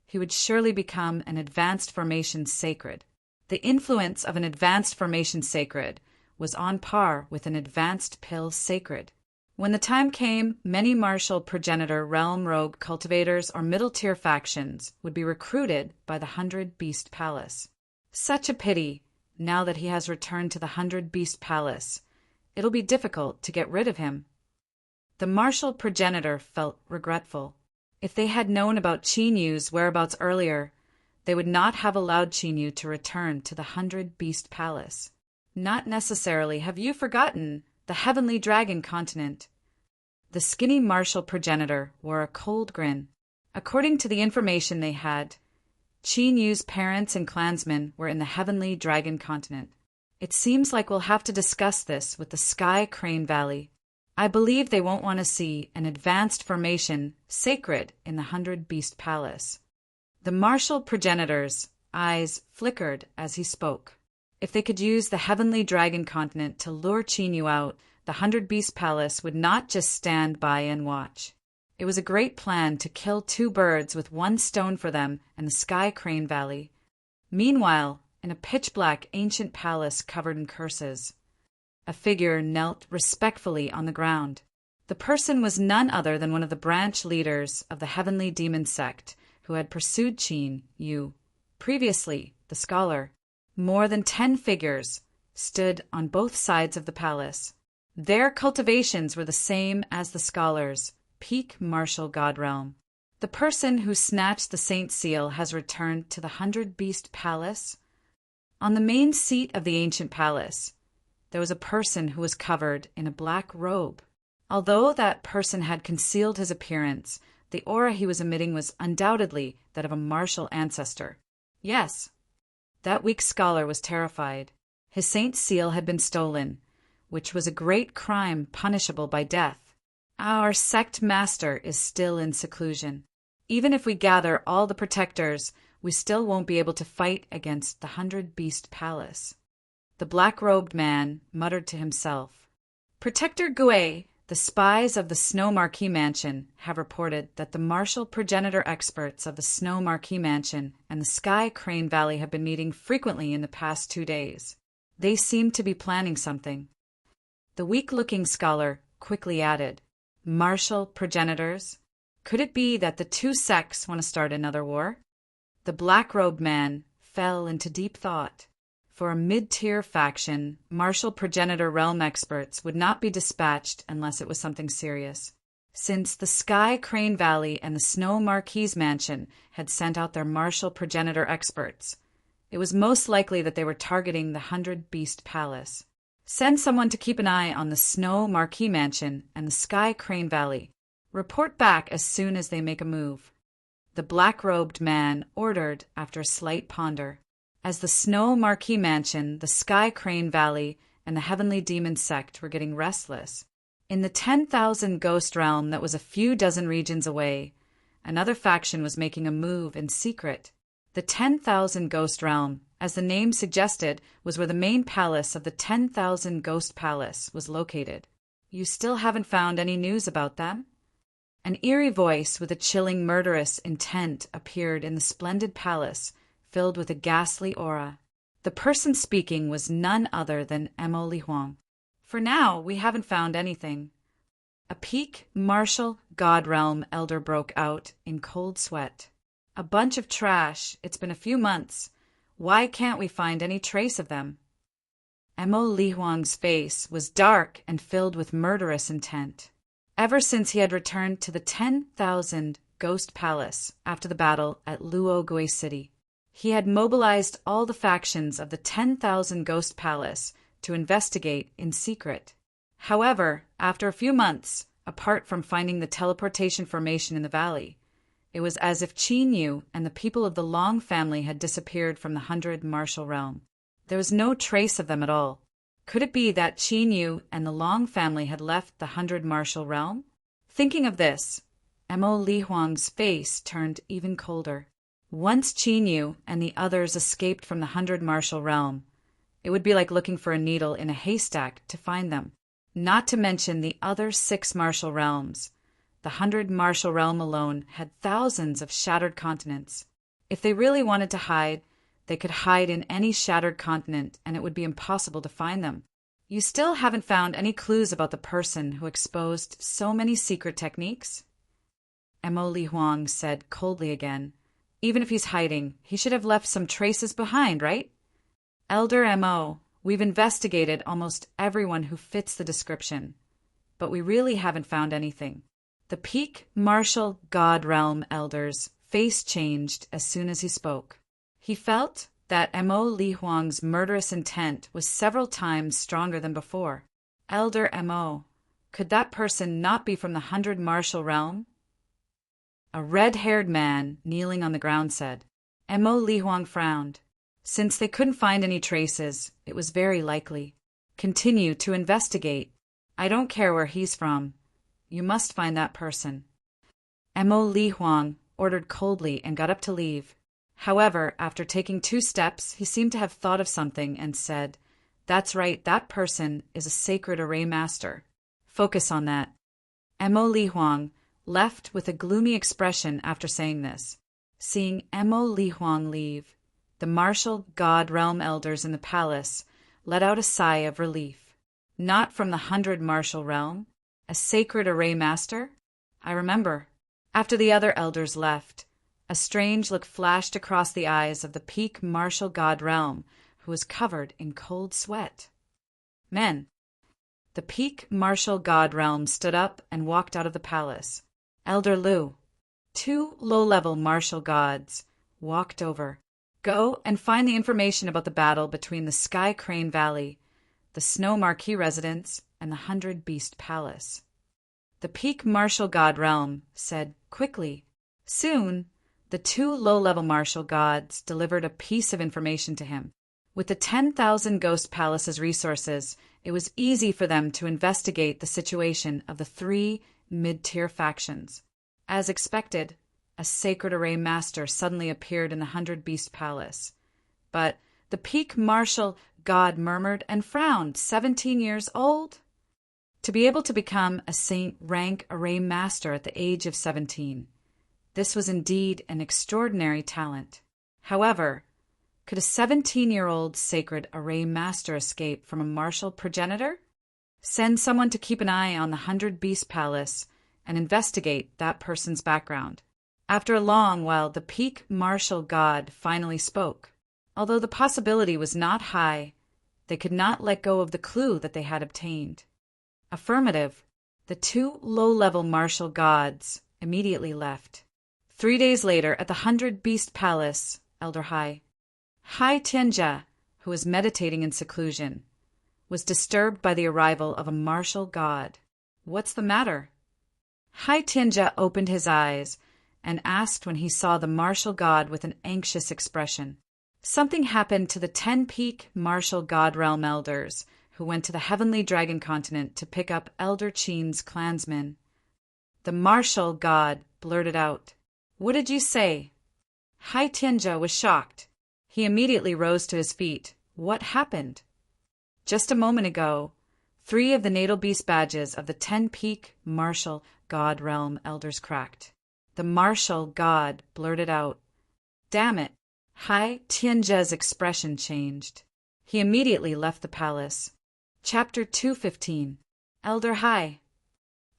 A: he would surely become an advanced formation sacred. The influence of an advanced formation sacred was on par with an advanced pill sacred. When the time came, many martial progenitor realm rogue cultivators or middle-tier factions would be recruited by the 100 Beast Palace. Such a pity, now that he has returned to the 100 Beast Palace. It'll be difficult to get rid of him. The martial progenitor felt regretful. If they had known about Qin Yu's whereabouts earlier, they would not have allowed Qin Yu to return to the 100 Beast Palace. Not necessarily. Have you forgotten the Heavenly Dragon continent? The skinny martial progenitor wore a cold grin. According to the information they had, Qin Yu's parents and clansmen were in the Heavenly Dragon continent. It seems like we'll have to discuss this with the Sky Crane Valley. I believe they won't want to see an advanced formation sacred in the 100 Beast Palace. The martial progenitor's eyes flickered as he spoke. If they could use the Heavenly Dragon continent to lure Qin Yu out, the 100 Beast Palace would not just stand by and watch. It was a great plan to kill 2 birds with 1 stone for them and the Sky Crane Valley. Meanwhile, in a pitch-black ancient palace covered in curses, a figure knelt respectfully on the ground. The person was none other than one of the branch leaders of the Heavenly Demon sect who had pursued Qin Yu. Previously, the scholar. More than 10 figures stood on both sides of the palace. Their cultivations were the same as the scholar's, peak martial god realm. The person who snatched the Saint Seal has returned to the 100 Beast Palace. On the main seat of the ancient palace, there was a person who was covered in a black robe. Although that person had concealed his appearance, the aura he was emitting was undoubtedly that of a martial ancestor. Yes, that weak scholar was terrified. His Saint Seal had been stolen, which was a great crime punishable by death. Our sect master is still in seclusion. Even if we gather all the protectors, we still won't be able to fight against the 100 Beast Palace. The black-robed man muttered to himself. Protector Gui, the spies of the Snow Marquis Mansion, have reported that the martial progenitor experts of the Snow Marquis Mansion and the Sky Crane Valley have been meeting frequently in the past 2 days. They seem to be planning something. The weak-looking scholar quickly added, Martial progenitors? Could it be that the 2 sects want to start another war? The black-robed man fell into deep thought. For a mid-tier faction, martial progenitor realm experts would not be dispatched unless it was something serious. Since the Sky Crane Valley and the Snow Marquis Mansion had sent out their martial progenitor experts, it was most likely that they were targeting the 100 Beast Palace. Send someone to keep an eye on the Snow Marquis Mansion and the Sky Crane Valley. Report back as soon as they make a move. The black-robed man ordered after a slight ponder. As the Snow Marquis Mansion, the Sky Crane Valley, and the Heavenly Demon sect were getting restless. In the 10,000 ghost realm that was a few dozen regions away, another faction was making a move in secret. The 10,000 ghost realm, as the name suggested, was where the main palace of the 10,000 Ghost Palace was located. You still haven't found any news about them? An eerie voice with a chilling murderous intent appeared in the splendid palace, filled with a ghastly aura. The person speaking was none other than Emo Li Huang. For now, we haven't found anything. A peak martial god realm elder broke out in cold sweat. A bunch of trash. It's been a few months. Why can't we find any trace of them? Emo Li Huang's face was dark and filled with murderous intent. Ever since he had returned to the 10,000 Ghost Palace after the battle at Luo Gui City, he had mobilized all the factions of the 10,000 Ghost Palace to investigate in secret. However, after a few months, apart from finding the teleportation formation in the valley, it was as if Qin Yu and the people of the Long family had disappeared from the 100 martial realm. There was no trace of them at all. Could it be that Qin Yu and the Long family had left the 100 martial realm? Thinking of this, Emo Li Huang's face turned even colder. Once Qin Yu and the others escaped from the 100 martial realm, it would be like looking for a needle in a haystack to find them. not to mention the other 6 martial realms. The 100 martial realm alone had thousands of shattered continents. If they really wanted to hide, they could hide in any shattered continent and it would be impossible to find them. You still haven't found any clues about the person who exposed so many secret techniques? Mo Li Huang said coldly again. Even if he's hiding, he should have left some traces behind, right? Elder Mo, we've investigated almost everyone who fits the description, but we really haven't found anything. The peak martial god realm elder's face changed as soon as he spoke. He felt that Mo Li Huang's murderous intent was several times stronger than before. Elder Mo, could that person not be from the 100 martial realm? A red-haired man kneeling on the ground said. Mo Li Huang frowned. Since they couldn't find any traces, it was very likely. Continue to investigate. I don't care where he's from. You must find that person. Mo Li Huang ordered coldly and got up to leave. However, after taking 2 steps, he seemed to have thought of something and said, That's right, that person is a sacred array master. Focus on that. Mo Li Huang left with a gloomy expression after saying this. Seeing Mo Li Huang leave, the martial god realm elders in the palace let out a sigh of relief. Not from the 100 martial realm? A sacred array master? I remember. After the other elders left, a strange look flashed across the eyes of the peak martial god realm, who was covered in cold sweat. Men. The peak martial god realm stood up and walked out of the palace. Elder Lu, 2 low-level martial gods, walked over. Go and find the information about the battle between the Sky Crane Valley, the Snow Marquis residence, and the 100 Beast Palace. The peak martial god realm said quickly. Soon, the 2 low-level martial gods delivered a piece of information to him. With the 10,000 Ghost Palace's resources, it was easy for them to investigate the situation of the 3 mid-tier factions. As expected, a sacred array master suddenly appeared in the 100 Beast Palace. But the peak martial god murmured and frowned. 17 years old? To be able to become a saint rank array master at the age of 17. This was indeed an extraordinary talent. However, could a 17-year-old sacred array master escape from a martial progenitor? Send someone to keep an eye on the 100 Beast Palace and investigate that person's background. After a long while, the peak martial god finally spoke. Although the possibility was not high, they could not let go of the clue that they had obtained. Affirmative. The 2 low-level martial gods immediately left. 3 days later, at the 100 Beast Palace, Elder Hai Tianjia, who was meditating in seclusion, was disturbed by the arrival of a martial god. What's the matter? Hai Tianjia opened his eyes and asked when he saw the martial god with an anxious expression. Something happened to the 10-peak martial god realm elders who went to the heavenly dragon continent to pick up Elder Qin's clansmen. The martial god blurted out. What did you say? Hai Tianjia was shocked. He immediately rose to his feet. What happened? Just a moment ago, 3 of the natal beast badges of the 10-peak martial god realm elders cracked. The martial god blurted out. Damn it! Hai Tianjia's expression changed. He immediately left the palace. Chapter 215. Elder Hai.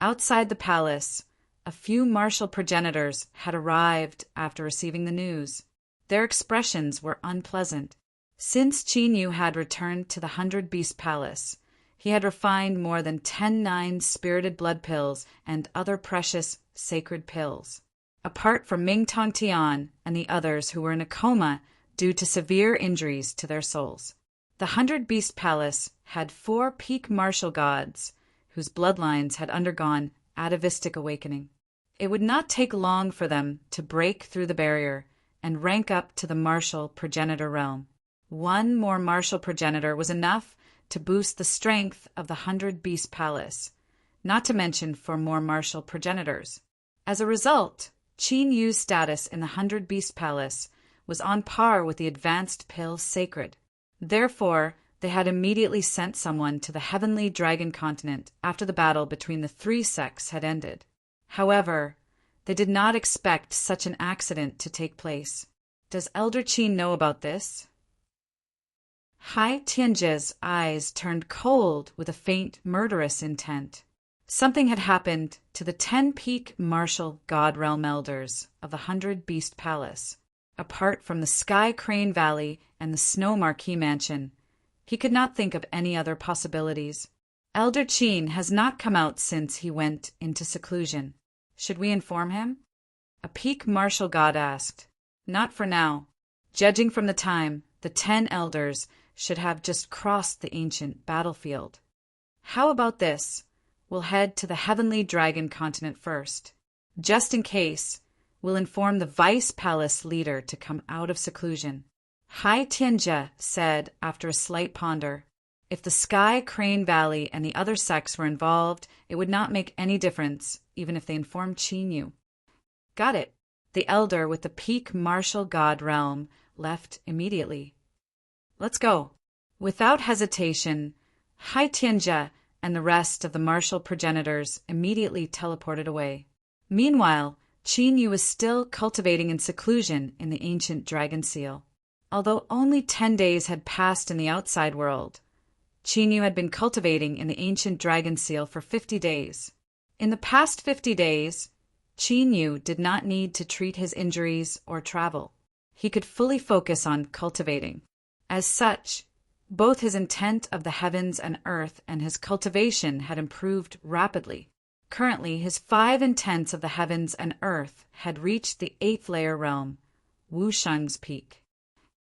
A: Outside the palace, a few martial progenitors had arrived after receiving the news. Their expressions were unpleasant. Since Qin Yu had returned to the 100 Beast Palace, he had refined more than 10 spirited blood pills and other precious sacred pills. Apart from Ming Tong Tian and the others who were in a coma due to severe injuries to their souls. The 100 Beast Palace had 4 peak martial gods whose bloodlines had undergone atavistic awakening. It would not take long for them to break through the barrier and rank up to the martial progenitor realm. 1 more martial progenitor was enough to boost the strength of the 100 Beast Palace, not to mention 4 more martial progenitors. As a result, Qin Yu's status in the 100 Beast Palace was on par with the advanced pill sacred. Therefore, they had immediately sent someone to the heavenly dragon continent after the battle between the three sects had ended. However, they did not expect such an accident to take place. Does Elder Qin know about this? Hai Tianjie's eyes turned cold with a faint, murderous intent. Something had happened to the 10-peak martial God Realm elders of the 100-Beast Palace. Apart from the Sky Crane Valley and the Snow Marquee Mansion, he could not think of any other possibilities. Elder Qin has not come out since he went into seclusion. Should we inform him? A peak martial god asked. Not for now. Judging from the time, the 10 elders should have just crossed the ancient battlefield. How about this? We'll head to the heavenly dragon continent first. Just in case, we'll inform the vice palace leader to come out of seclusion. Hai Tianjie said after a slight ponder. If the Sky Crane Valley and the other sects were involved, it would not make any difference, even if they informed Qin Yu. Got it. The elder with the peak martial god realm left immediately. Let's go. Without hesitation, Hai Tianjie and the rest of the martial progenitors immediately teleported away. Meanwhile, Qin Yu was still cultivating in seclusion in the ancient dragon seal. Although only 10 days had passed in the outside world, Qin Yu had been cultivating in the ancient dragon seal for 50 days. In the past 50 days, Qin Yu did not need to treat his injuries or travel. He could fully focus on cultivating. As such, both his intent of the heavens and earth and his cultivation had improved rapidly. Currently, his 5 intents of the heavens and earth had reached the 8th layer realm, Wushang's peak.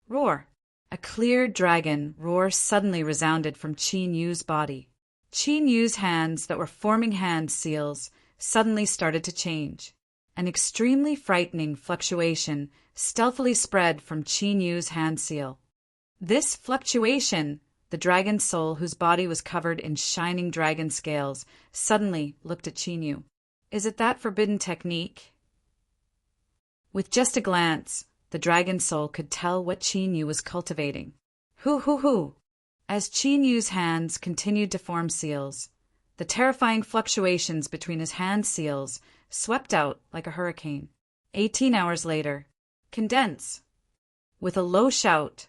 A: Roar! A clear dragon roar suddenly resounded from Qin Yu's body. Qin Yu's hands that were forming hand seals suddenly started to change. An extremely frightening fluctuation stealthily spread from Qin Yu's hand seal. This fluctuation, the dragon soul whose body was covered in shining dragon scales, suddenly looked at Qin Yu. Is it that forbidden technique? With just a glance, the dragon soul could tell what Qin Yu was cultivating. Hoo! As Qin Yu's hands continued to form seals, the terrifying fluctuations between his hand seals swept out like a hurricane. 18 hours later, condense. With a low shout,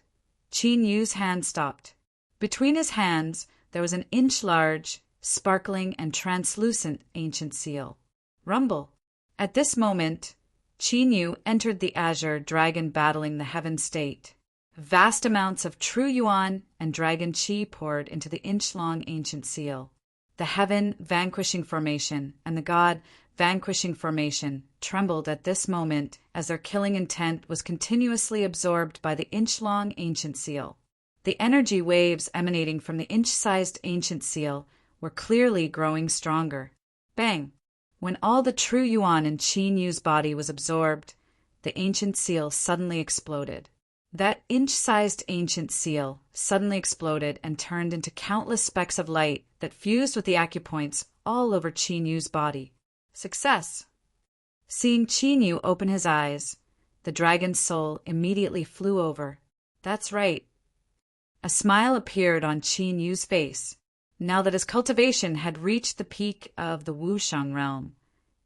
A: Qin Yu's hand stopped. Between his hands, there was an inch-large, sparkling and translucent ancient seal. Rumble. At this moment, Qin Yu entered the azure dragon battling the heaven state. Vast amounts of true yuan and dragon chi poured into the inch-long ancient seal. The heaven vanquishing formation and the god vanquishing formation trembled at this moment as their killing intent was continuously absorbed by the inch-long ancient seal. The energy waves emanating from the inch-sized ancient seal were clearly growing stronger. Bang! When all the true yuan in Qin Yu's body was absorbed, the ancient seal suddenly exploded. That inch-sized ancient seal suddenly exploded and turned into countless specks of light that fused with the acupoints all over Qin Yu's body. Success! Seeing Qin Yu open his eyes, the dragon's soul immediately flew over. That's right. A smile appeared on Qin Yu's face, now that his cultivation had reached the peak of the Wushang realm.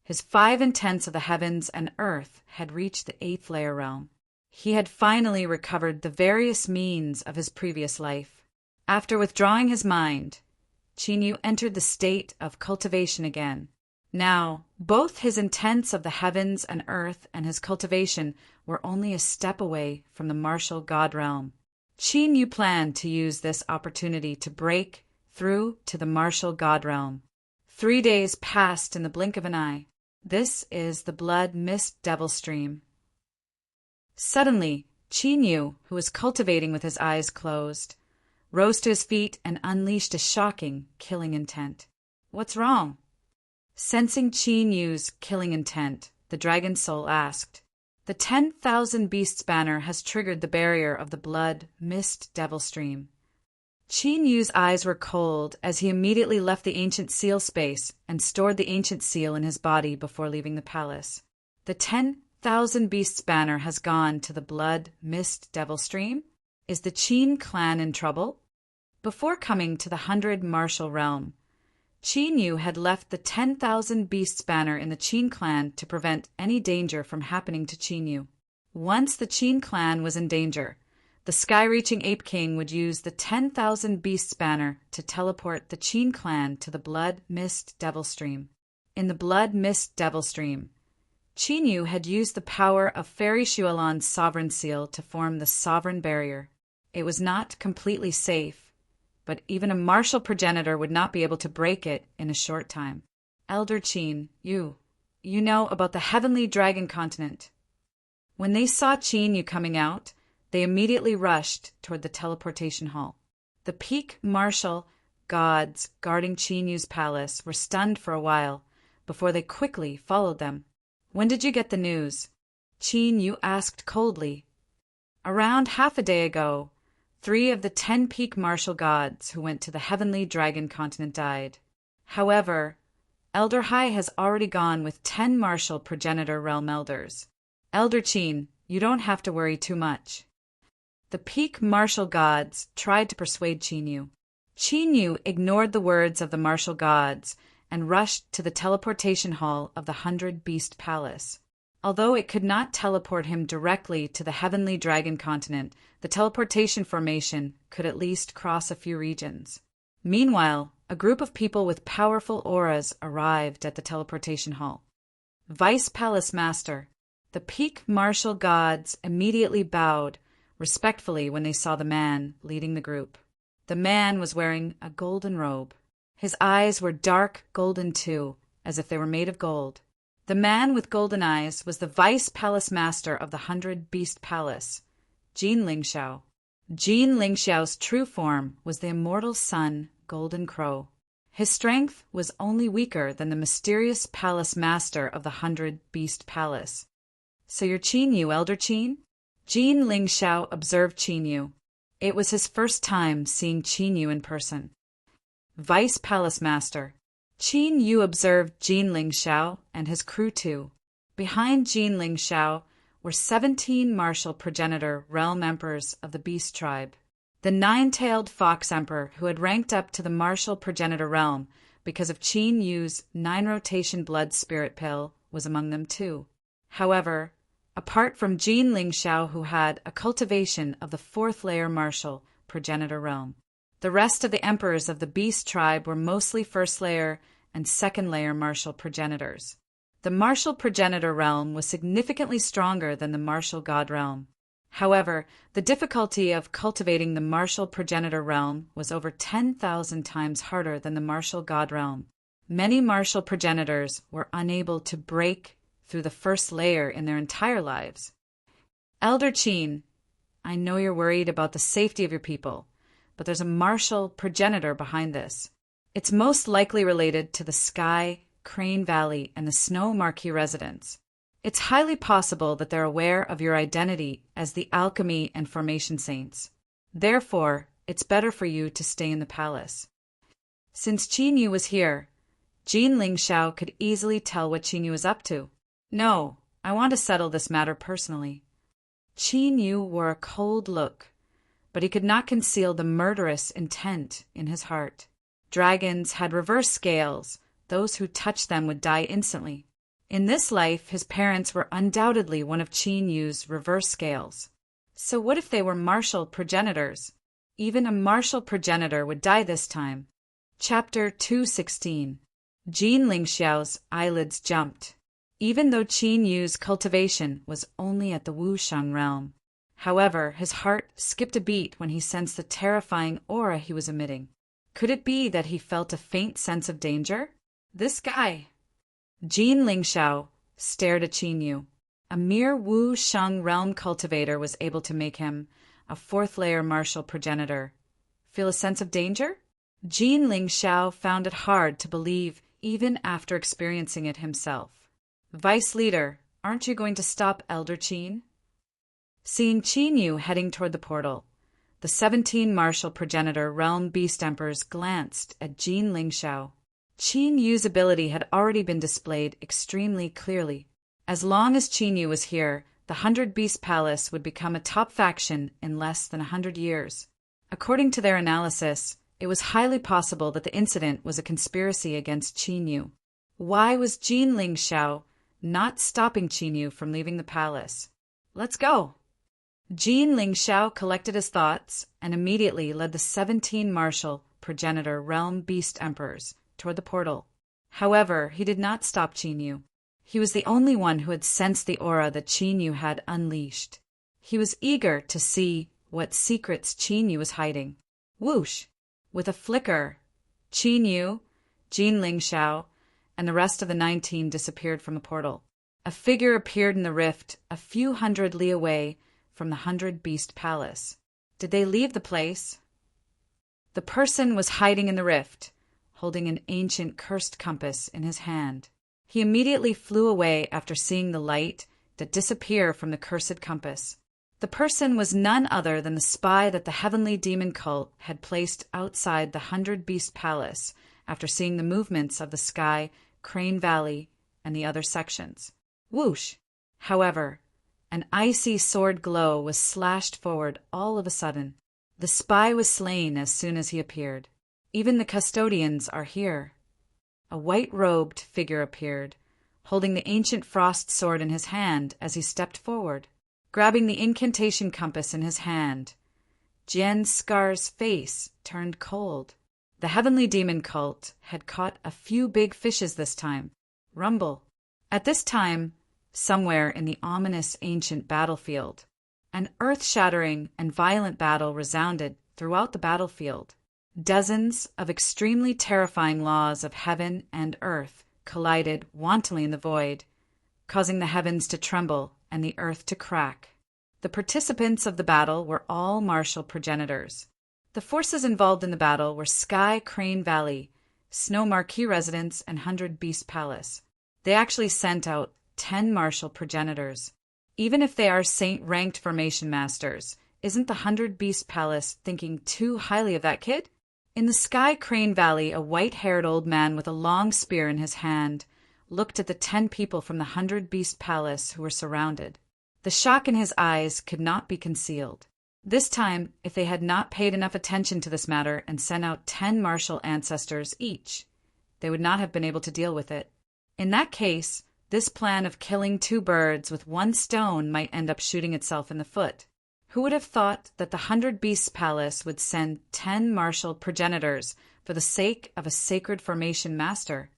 A: His 5 intents of the heavens and earth had reached the 8th layer realm. He had finally recovered the various means of his previous life. After withdrawing his mind, Qin Yu entered the state of cultivation again. Now, both his intents of the heavens and earth and his cultivation were only a step away from the martial god realm. Qin Yu planned to use this opportunity to break through to the martial god realm. 3 days passed in the blink of an eye. This is the blood mist devil stream. Suddenly, Qin Yu, who was cultivating with his eyes closed, rose to his feet and unleashed a shocking, killing intent. What's wrong? Sensing Qin Yu's killing intent, the dragon soul asked. The 10,000 beasts banner has triggered the barrier of the blood mist devil stream. Qin Yu's eyes were cold as he immediately left the ancient seal space and stored the ancient seal in his body before leaving the palace. The 10,000 beasts banner has gone to the blood mist devil stream? Is the Qin clan in trouble? Before coming to the 100 Martial Realm, Qin Yu had left the 10,000 Beasts banner in the Qin clan to prevent any danger from happening to Qin Yu. Once the Qin clan was in danger, the sky-reaching Ape King would use the 10,000 Beasts banner to teleport the Qin clan to the Blood Mist Devil Stream. In the Blood Mist Devil Stream, Qin Yu had used the power of Fairy Shualan's Sovereign Seal to form the Sovereign Barrier. It was not completely safe, but even a martial progenitor would not be able to break it in a short time. Elder Qin, you know about the Heavenly Dragon Continent. When they saw Qin Yu coming out, they immediately rushed toward the teleportation hall. The peak martial gods guarding Qin Yu's palace were stunned for a while before they quickly followed them. When did you get the news? Qin Yu asked coldly. Around half a day ago, 3 of the 10 peak martial gods who went to the Heavenly Dragon Continent died. However, Elder Hai has already gone with 10 martial progenitor realm elders. Elder Qin, you don't have to worry too much. The peak martial gods tried to persuade Qin Yu. Qin Yu ignored the words of the martial gods and rushed to the teleportation hall of the 100 Beast Palace. Although it could not teleport him directly to the Heavenly Dragon Continent, the teleportation formation could at least cross a few regions. Meanwhile, a group of people with powerful auras arrived at the teleportation hall. Vice Palace Master. The peak martial gods immediately bowed respectfully when they saw the man leading the group. The man was wearing a golden robe. His eyes were dark golden too, as if they were made of gold. The man with golden eyes was the Vice Palace Master of the 100 Beast Palace, Jin Lingxiao. Jin Lingxiao's true form was the immortal sun, Golden Crow. His strength was only weaker than the mysterious Palace Master of the 100 Beast Palace. So you're Qin Yu, Elder Qin? Jin Lingxiao observed Qin Yu. It was his first time seeing Qin Yu in person. Vice Palace Master. Qin Yu observed Jin Lingxiao and his crew too. Behind Jin Lingxiao were 17 martial progenitor realm emperors of the Beast Tribe. The 9-tailed Fox Emperor, who had ranked up to the martial progenitor realm because of Qin Yu's 9-rotation blood spirit pill, was among them too. However, apart from Jin Lingxiao, who had a cultivation of the 4th layer martial progenitor realm, the rest of the emperors of the Beast Tribe were mostly 1st layer and 2nd layer martial progenitors. The martial progenitor realm was significantly stronger than the martial god realm. However, the difficulty of cultivating the martial progenitor realm was over 10,000 times harder than the martial god realm. Many martial progenitors were unable to break through the 1st layer in their entire lives. Elder Qin, I know you're worried about the safety of your people, but there's a martial progenitor behind this. It's most likely related to the Sky, Crane Valley, and the Snow Marquee residents. It's highly possible that they're aware of your identity as the Alchemy and Formation Saints. Therefore, it's better for you to stay in the palace. Since Qin Yu was here, Jin Lingxiao could easily tell what Qin Yu is up to. No, I want to settle this matter personally. Qin Yu wore a cold look, but he could not conceal the murderous intent in his heart. Dragons had reverse scales. Those who touched them would die instantly. In this life, his parents were undoubtedly one of Qin Yu's reverse scales. So what if they were martial progenitors? Even a martial progenitor would die this time. Chapter 216. Jin Lingxiao's eyelids jumped. Even though Qin Yu's cultivation was only at the Wushang realm. However, his heart skipped a beat when he sensed the terrifying aura he was emitting. Could it be that he felt a faint sense of danger? This guy. Jin Lingxiao stared at Qin Yu. A mere Wushang realm cultivator was able to make him, a 4th layer martial progenitor, feel a sense of danger? Jin Lingxiao found it hard to believe even after experiencing it himself. Vice Leader, aren't you going to stop Elder Qin? Seeing Qin Yu heading toward the portal, the 17 martial progenitor realm beast emperors glanced at Jin Lingxiao. Qin Yu's ability had already been displayed extremely clearly. As long as Qin Yu was here, the 100 Beast Palace would become a top faction in less than 100 years. According to their analysis, it was highly possible that the incident was a conspiracy against Qin Yu. Why was Jin Ling Xiao not stopping Qin Yu from leaving the palace? Let's go! Jin Ling Xiao collected his thoughts and immediately led the 17 martial progenitor realm beast emperors toward the portal. However, he did not stop Qin Yu. He was the only one who had sensed the aura that Qin Yu had unleashed. He was eager to see what secrets Qin Yu was hiding. Whoosh! With a flicker, Qin Yu, Jin Ling Xiao, and the rest of the 19 disappeared from the portal. A figure appeared in the rift a few hundred li away from the 100-beast palace. Did they leave the place? The person was hiding in the rift, holding an ancient cursed compass in his hand. He immediately flew away after seeing the light that disappear from the cursed compass. The person was none other than the spy that the heavenly demon cult had placed outside the 100-beast palace after seeing the movements of the sky, Crane Valley, and the other sections. Whoosh! However, an icy sword glow was slashed forward all of a sudden. The spy was slain as soon as he appeared. Even the custodians are here. A white-robed figure appeared, holding the ancient frost sword in his hand as he stepped forward. Grabbing the incantation compass in his hand, Jian Scar's face turned cold. The heavenly demon cult had caught a few big fishes this time. Rumble. At this time, somewhere in the ominous ancient battlefield, an earth-shattering and violent battle resounded throughout the battlefield. Dozens of extremely terrifying laws of heaven and earth collided wantonly in the void, causing the heavens to tremble and the earth to crack. The participants of the battle were all martial progenitors. The forces involved in the battle were Sky Crane Valley, Snow Marquee Residence, and 100-Beast Palace. They actually sent out 10 martial progenitors. Even if they are saint-ranked formation masters, isn't the 100-Beast Palace thinking too highly of that kid? In the Sky Crane Valley, a white-haired old man with a long spear in his hand looked at the 10 people from the 100-Beast Palace who were surrounded. The shock in his eyes could not be concealed. This time, if they had not paid enough attention to this matter and sent out 10 martial ancestors each, they would not have been able to deal with it. In that case, this plan of killing 2 birds with 1 stone might end up shooting itself in the foot. Who would have thought that the 100-Beast Palace would send 10 martial progenitors for the sake of a sacred formation master?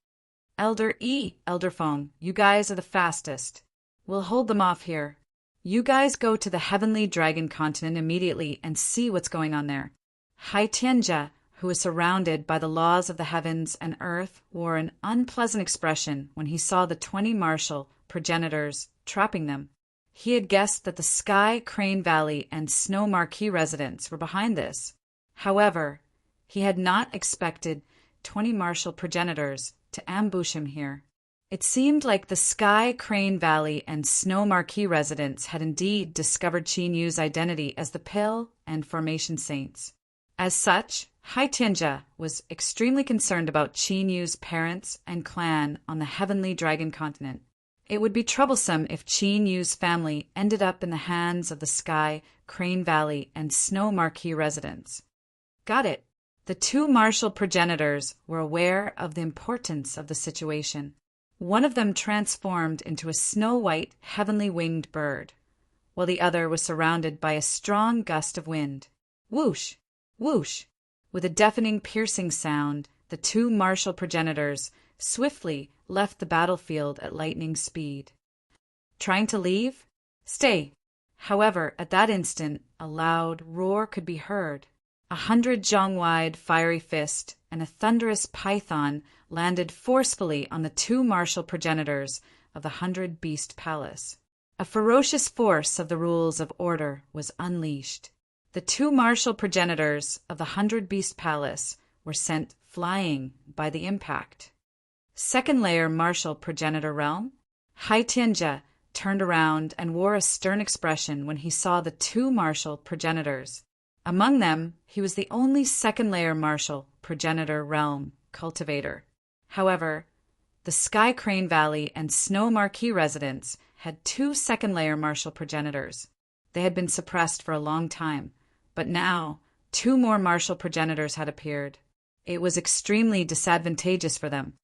A: Elderphone, you guys are the fastest. We'll hold them off here. You guys go to the heavenly dragon continent immediately and see what's going on there. Hai Tianjia, who is surrounded by the laws of the heavens and earth, wore an unpleasant expression when he saw the 20 martial progenitors trapping them. He had guessed that the Sky Crane Valley and Snow Marquee residents were behind this. However, he had not expected 20 martial progenitors to ambush him here. It seemed like the Sky Crane Valley and Snow Marquee residents had indeed discovered Qin Yu's identity as the Pill and Formation Saints. As such, Hai Tianjia was extremely concerned about Qin Yu's parents and clan on the heavenly dragon continent. It would be troublesome if Qin Yu's family ended up in the hands of the Sky Crane Valley and Snow Marquee residents. Got it. The 2 martial progenitors were aware of the importance of the situation. One of them transformed into a snow-white, heavenly winged bird, while the other was surrounded by a strong gust of wind. Whoosh! Whoosh! With a deafening, piercing sound, the 2 martial progenitors swiftly left the battlefield at lightning speed. Trying to leave? Stay! However, at that instant, a loud roar could be heard. 100 zhong-wide fiery fist and a thunderous python landed forcefully on the 2 martial progenitors of the 100-Beast Palace. A ferocious force of the rules of order was unleashed. The 2 martial progenitors of the 100-Beast Palace were sent flying by the impact. Second-layer martial progenitor realm? Hai Tianjia turned around and wore a stern expression when he saw the 2 martial progenitors. Among them, he was the only second-layer martial progenitor realm cultivator. However, the Sky Crane Valley and Snow Marquee residents had 2 second-layer martial progenitors. They had been suppressed for a long time, but now 2 more martial progenitors had appeared. It was extremely disadvantageous for them.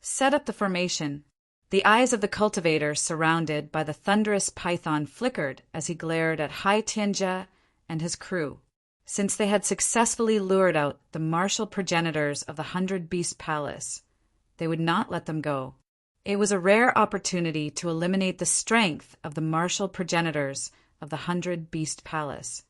A: Set up the formation. The eyes of the cultivator surrounded by the thunderous python flickered as he glared at Hai Tianjia and his crew. Since they had successfully lured out the martial progenitors of the 100-Beast Palace, they would not let them go. It was a rare opportunity to eliminate the strength of the martial progenitors of the 100-Beast Palace.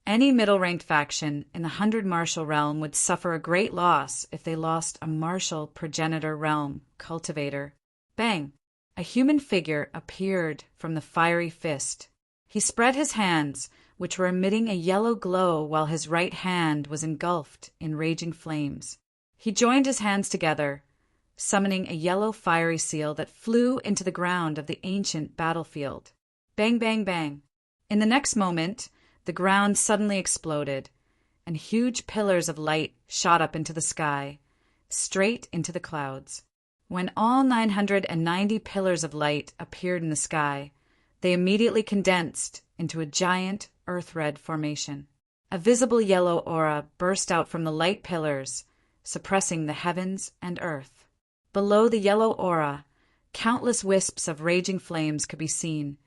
A: Any middle-ranked faction in the 100 martial realm would suffer a great loss if they lost a martial progenitor realm cultivator. Bang! A human figure appeared from the fiery fist. He spread his hands, which were emitting a yellow glow while his right hand was engulfed in raging flames. He joined his hands together, summoning a yellow fiery seal that flew into the ground of the ancient battlefield. Bang, bang, bang. In the next moment, the ground suddenly exploded, and huge pillars of light shot up into the sky, straight into the clouds. When all 990 pillars of light appeared in the sky, they immediately condensed into a giant earth-red formation. A visible yellow aura burst out from the light pillars, suppressing the heavens and earth. Below the yellow aura, countless wisps of raging flames could be seen,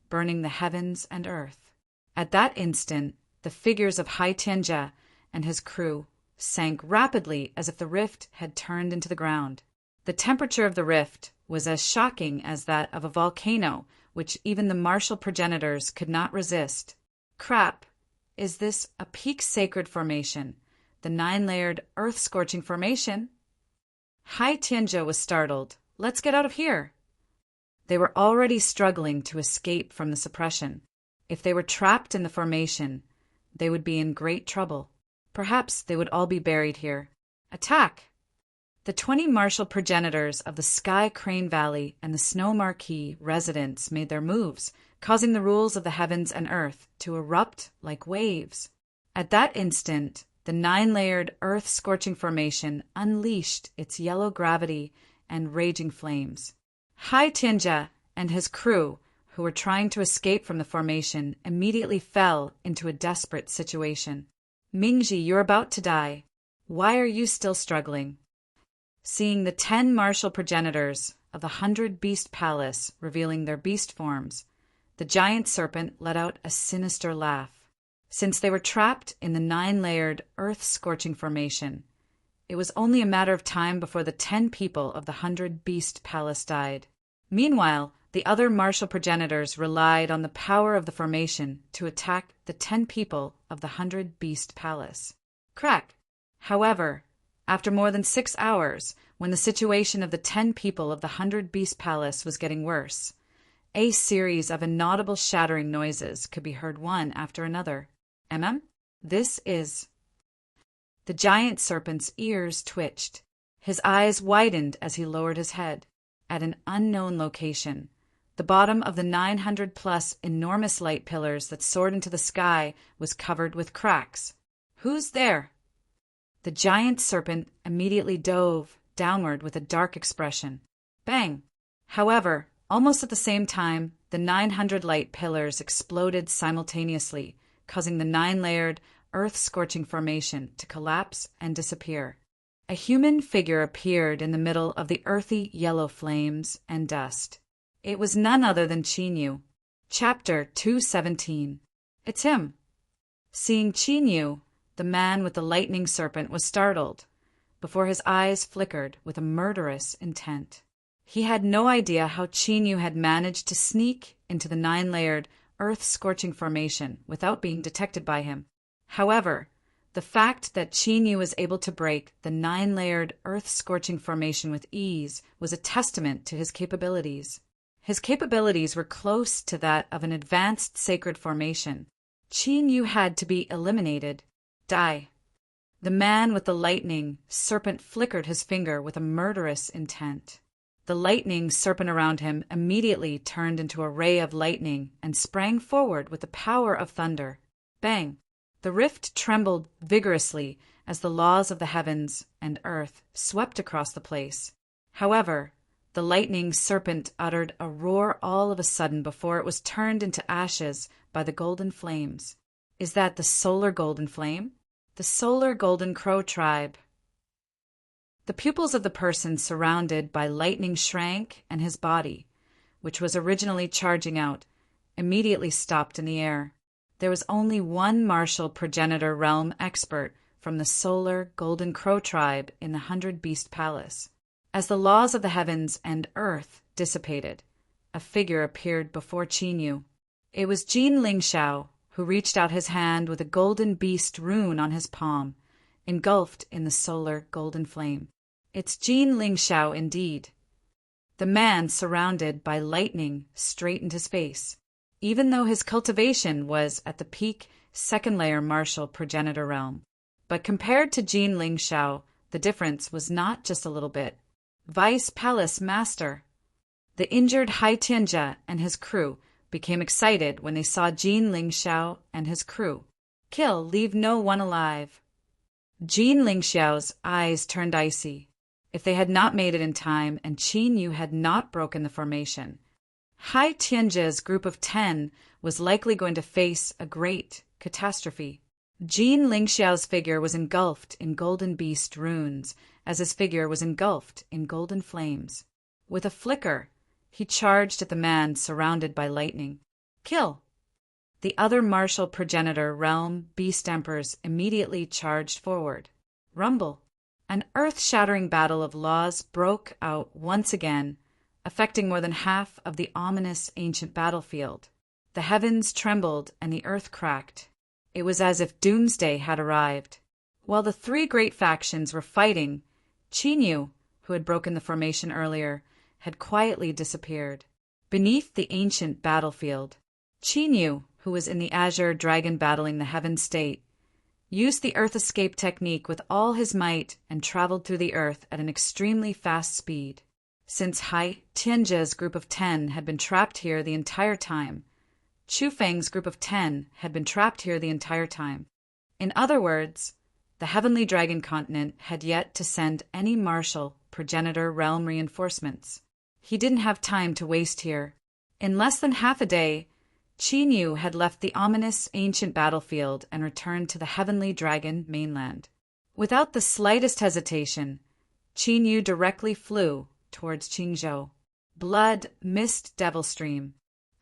A: burning the heavens and earth. At that instant, the figures of Hai Tianjia and his crew sank rapidly as if the rift had turned into the ground. The temperature of the rift was as shocking as that of a volcano, which even the martial progenitors could not resist. Crap! Is this a peak sacred formation? The 9-layered earth-scorching formation? Hai Tianjia was startled. Let's get out of here! They were already struggling to escape from the suppression. If they were trapped in the formation, they would be in great trouble. Perhaps they would all be buried here. Attack! The 20 martial progenitors of the Sky Crane Valley and the Snow Marquee residents made their moves, causing the rules of the heavens and earth to erupt like waves. At that instant, the 9-layered earth-scorching formation unleashed its yellow gravity and raging flames. Hai Tianjia and his crew, who were trying to escape from the formation, immediately fell into a desperate situation. Mingji, you're about to die. Why are you still struggling? Seeing the 10 martial progenitors of the 100-Beast Palace revealing their beast forms, the giant serpent let out a sinister laugh. Since they were trapped in the 9-layered earth-scorching formation, it was only a matter of time before the 10 people of the 100-Beast Palace died. Meanwhile, the other martial progenitors relied on the power of the formation to attack the 10 people of the 100-Beast Palace. Crack! However, after more than 6 hours, when the situation of the 10 people of the 100-Beast Palace was getting worse, a series of inaudible shattering noises could be heard one after another. This is... The giant serpent's ears twitched. His eyes widened as he lowered his head. At an unknown location, the bottom of the 900-plus enormous light pillars that soared into the sky was covered with cracks. Who's there? The giant serpent immediately dove downward with a dark expression. Bang! However, almost at the same time, the 900 light pillars exploded simultaneously, causing the 9-layered, earth-scorching formation to collapse and disappear. A human figure appeared in the middle of the earthy yellow flames and dust. It was none other than Qinyu. Chapter 217. It's him. Seeing Qinyu, the man with the lightning serpent was startled, before his eyes flickered with a murderous intent. He had no idea how Qinyu had managed to sneak into the 9-layered, earth-scorching formation without being detected by him. However, the fact that Qinyu was able to break the 9-layered, earth-scorching formation with ease was a testament to his capabilities. His capabilities were close to that of an advanced sacred formation. Qinyu had to be eliminated. Die. The man with the lightning serpent flickered his finger with a murderous intent. The lightning serpent around him immediately turned into a ray of lightning and sprang forward with the power of thunder. Bang! The rift trembled vigorously as the laws of the heavens and earth swept across the place. However, the lightning serpent uttered a roar all of a sudden before it was turned into ashes by the golden flames. Is that the solar golden flame? The Solar Golden Crow Tribe. The pupils of the person surrounded by lightning shrank, and his body, which was originally charging out, immediately stopped in the air. There was only one martial progenitor realm expert from the Solar Golden Crow Tribe in the 100-Beast Palace. As the laws of the heavens and earth dissipated, a figure appeared before Qinyu. It was Jin Lingxiao, who reached out his hand with a golden beast rune on his palm, engulfed in the solar golden flame. It's Jin Lingxiao indeed. The man, surrounded by lightning, straightened his face. Even though his cultivation was at the peak second-layer martial progenitor realm. But compared to Jin Lingxiao, the difference was not just a little bit. Vice Palace Master. The injured Hai Tianjia and his crew became excited when they saw Jin Lingxiao and his crew. Kill, leave no one alive. Jin Lingxiao's eyes turned icy. If they had not made it in time and Qinyu had not broken the formation, Hai Tianjia's group of 10 was likely going to face a great catastrophe. Jin Lingxiao's figure was engulfed in golden beast runes, as his figure was engulfed in golden flames. With a flicker, he charged at the man surrounded by lightning. Kill! The other martial progenitor realm beast emperors immediately charged forward. Rumble! An earth-shattering battle of laws broke out once again, affecting more than half of the ominous ancient battlefield. The heavens trembled and the earth cracked. It was as if doomsday had arrived. While the three great factions were fighting, Qinyu, who had broken the formation earlier, had quietly disappeared. Beneath the ancient battlefield, Qinyu, who was in the azure dragon battling the heaven state, used the earth escape technique with all his might and traveled through the earth at an extremely fast speed. Since Hai Tianjia's group of 10 had been trapped here the entire time, Chu Feng's group of 10 had been trapped here the entire time. In other words, the Heavenly Dragon Continent had yet to send any martial progenitor realm reinforcements. He didn't have time to waste here. In less than half a day, Qinyu had left the ominous ancient battlefield and returned to the Heavenly Dragon mainland. Without the slightest hesitation, Qinyu directly flew towards Qingzhou. Blood Mist Devil Stream.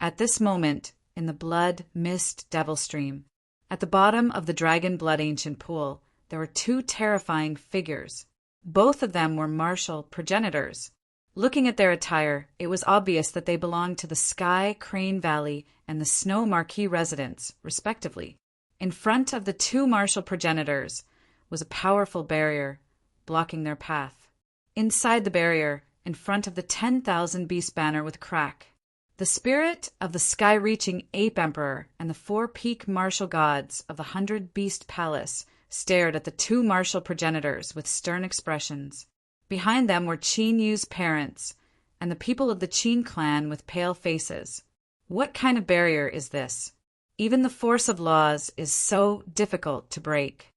A: At this moment, in the Blood Mist Devil Stream, at the bottom of the Dragon Blood Ancient Pool, there were two terrifying figures. Both of them were martial progenitors. Looking at their attire, it was obvious that they belonged to the Sky Crane Valley and the Snow Marquis residents, respectively. In front of the two martial progenitors was a powerful barrier, blocking their path. Inside the barrier, in front of the 10,000 beast banner with crack, the spirit of the sky-reaching Ape Emperor and the 4 peak martial gods of the 100-Beast Palace stared at the two martial progenitors with stern expressions. Behind them were Qinyu's parents and the people of the Qin clan with pale faces. What kind of barrier is this? Even the force of laws is so difficult to break.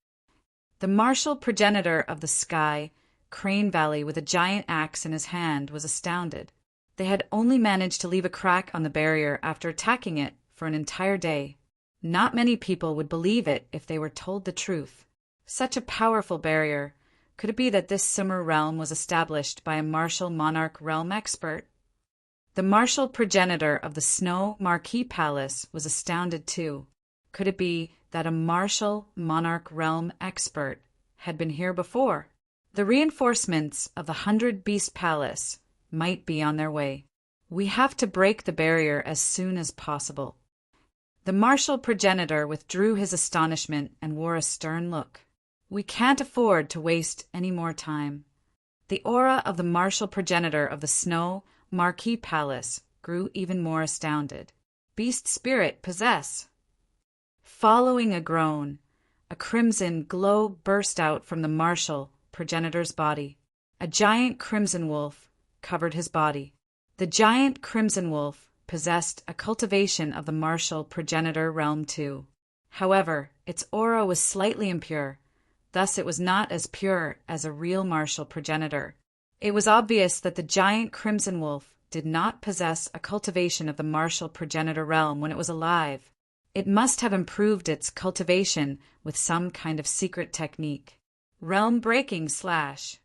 A: The martial progenitor of the Sky Crane Valley with a giant axe in his hand was astounded. They had only managed to leave a crack on the barrier after attacking it for an entire day. Not many people would believe it if they were told the truth. Such a powerful barrier. Could it be that this Sumer realm was established by a martial monarch realm expert? The martial progenitor of the Snow Marquis Palace was astounded too. Could it be that a martial monarch realm expert had been here before? The reinforcements of the 100-Beast Palace might be on their way. We have to break the barrier as soon as possible. The martial progenitor withdrew his astonishment and wore a stern look. We can't afford to waste any more time. The aura of the martial progenitor of the Snow Marquis Palace grew even more astounded. Beast spirit possess. Following a groan, a crimson glow burst out from the martial progenitor's body. A giant crimson wolf covered his body. The giant crimson wolf possessed a cultivation of the martial progenitor realm too. However, its aura was slightly impure. Thus it was not as pure as a real martial progenitor. It was obvious that the giant crimson wolf did not possess a cultivation of the martial progenitor realm when it was alive. It must have improved its cultivation with some kind of secret technique. Realm-breaking slash.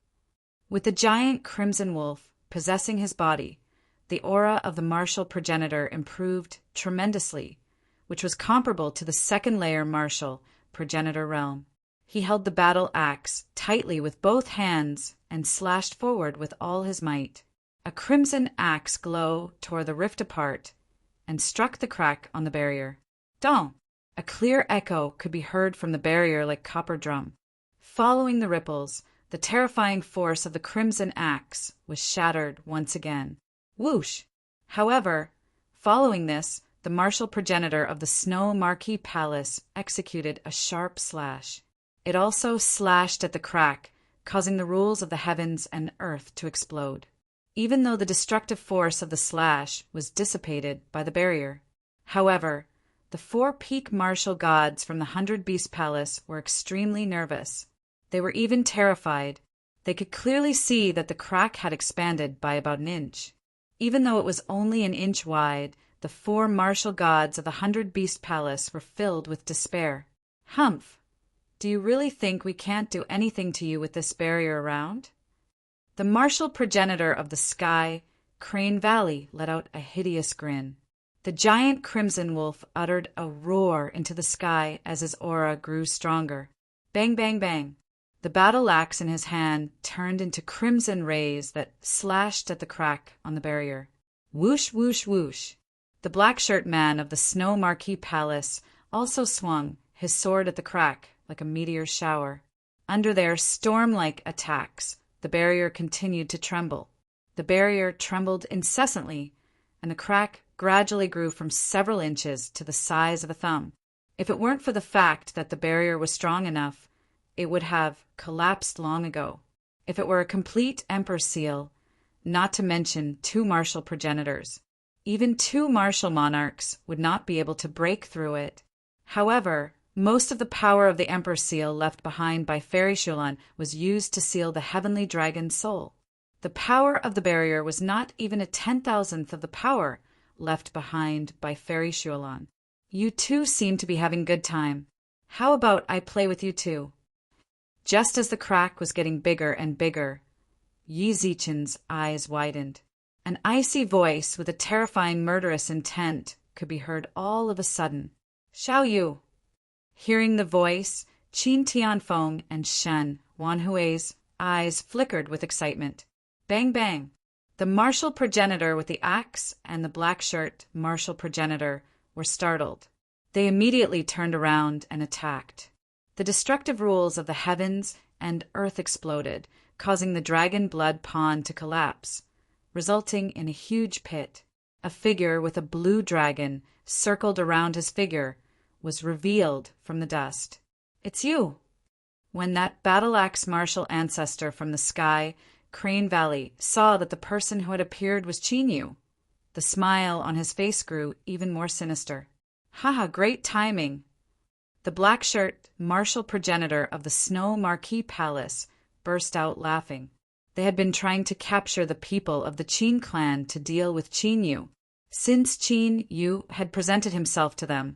A: With the giant crimson wolf possessing his body, the aura of the martial progenitor improved tremendously, which was comparable to the second-layer martial progenitor realm. He held the battle axe tightly with both hands and slashed forward with all his might. A crimson axe glow tore the rift apart and struck the crack on the barrier. Dong! A clear echo could be heard from the barrier like copper drum. Following the ripples, the terrifying force of the crimson axe was shattered once again. Whoosh! However, following this, the martial progenitor of the Snow Marquis Palace executed a sharp slash. It also slashed at the crack, causing the rules of the heavens and earth to explode, even though the destructive force of the slash was dissipated by the barrier. However, the 4 peak martial gods from the 100 Beast Palace were extremely nervous. They were even terrified. They could clearly see that the crack had expanded by about an inch. Even though it was only an inch wide, the 4 martial gods of the 100 Beast Palace were filled with despair. Humph! Do you really think we can't do anything to you with this barrier around? The martial progenitor of the sky, Crane Valley, let out a hideous grin. The giant crimson wolf uttered a roar into the sky as his aura grew stronger. Bang, bang, bang. The battle axe in his hand turned into crimson rays that slashed at the crack on the barrier. Whoosh, whoosh, whoosh. The black shirt man of the Snow Marquis Palace also swung his sword at the crack like a meteor shower. Under their storm-like attacks, the barrier continued to tremble. The barrier trembled incessantly, and the crack gradually grew from several inches to the size of a thumb. If it weren't for the fact that the barrier was strong enough, it would have collapsed long ago. If it were a complete emperor seal, not to mention 2 martial progenitors, even 2 martial monarchs would not be able to break through it. However, most of the power of the emperor seal left behind by Fairy Shulan was used to seal the heavenly dragon's soul. The power of the barrier was not even a 10,000th of the power left behind by Fairy Shulan. You two seem to be having good time. How about I play with you too? Just as the crack was getting bigger and bigger, Yi Zichen's eyes widened. An icy voice with a terrifying murderous intent could be heard all of a sudden. Xiao Yu! Hearing the voice, Qin Tianfeng and Shen Wanhui's eyes flickered with excitement. Bang bang! The martial progenitor with the axe and the black shirt martial progenitor were startled. They immediately turned around and attacked. The destructive rules of the heavens and earth exploded, causing the dragon blood pond to collapse, resulting in a huge pit. A figure with a blue dragon circled around his figure was revealed from the dust. It's you! When that battle-axe martial ancestor from the sky, Crane Valley, saw that the person who had appeared was Qin Yu, the smile on his face grew even more sinister. Haha, great timing! The black shirt martial progenitor of the Snow Marquis Palace burst out laughing. They had been trying to capture the people of the Qin clan to deal with Qin Yu. Since Qin Yu had presented himself to them,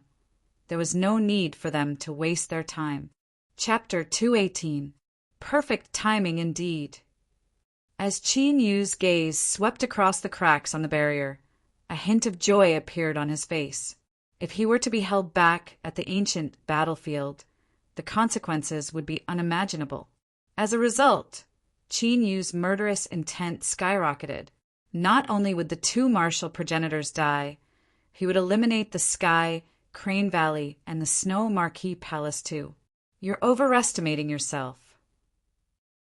A: there was no need for them to waste their time. Chapter 218. Perfect timing indeed. As Qin Yu's gaze swept across the cracks on the barrier, a hint of joy appeared on his face. If he were to be held back at the ancient battlefield, the consequences would be unimaginable. As a result, Qin Yu's murderous intent skyrocketed. Not only would the 2 martial progenitors die, he would eliminate the Sky, Crane Valley, and the Snow Marquis Palace too. You're overestimating yourself.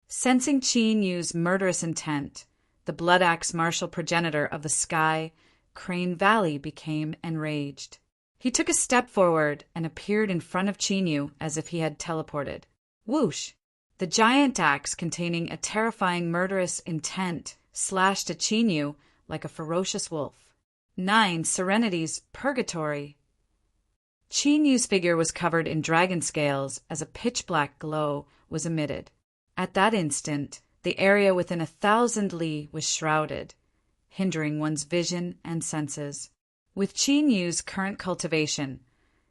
A: Sensing Qin Yu's murderous intent, the Blood Axe martial progenitor of the Sky, Crane Valley became enraged. He took a step forward and appeared in front of Qin Yu as if he had teleported. Whoosh! The giant axe containing a terrifying murderous intent slashed at Qin Yu like a ferocious wolf. 9 Serenity's Purgatory. Qin Yu's figure was covered in dragon scales as a pitch-black glow was emitted. At that instant, the area within 1,000 li was shrouded, hindering one's vision and senses. With Qin Yu's current cultivation,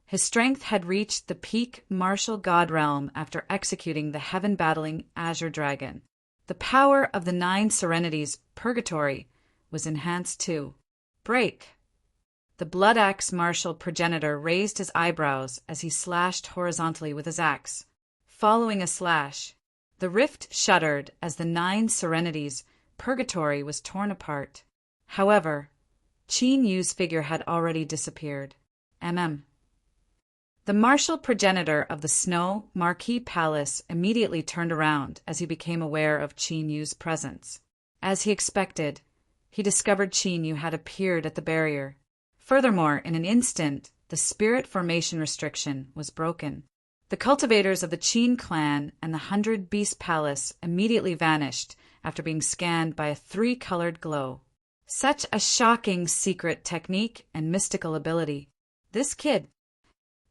A: His strength had reached the peak martial god realm after executing the heaven-battling Azure Dragon. The power of the 9 Serenities, Purgatory, was enhanced too. Break! The blood axe martial progenitor raised his eyebrows as he slashed horizontally with his axe. Following a slash, the rift shuddered as the 9 Serenities, Purgatory, was torn apart. However, Qin Yu's figure had already disappeared. The martial progenitor of the Snow Marquis Palace immediately turned around as he became aware of Qin Yu's presence. As he expected, he discovered Qin Yu had appeared at the barrier. Furthermore, in an instant, the spirit formation restriction was broken. The cultivators of the Qin clan and the 100 Beast Palace immediately vanished after being scanned by a 3-colored glow. Such a shocking secret technique and mystical ability. This kid,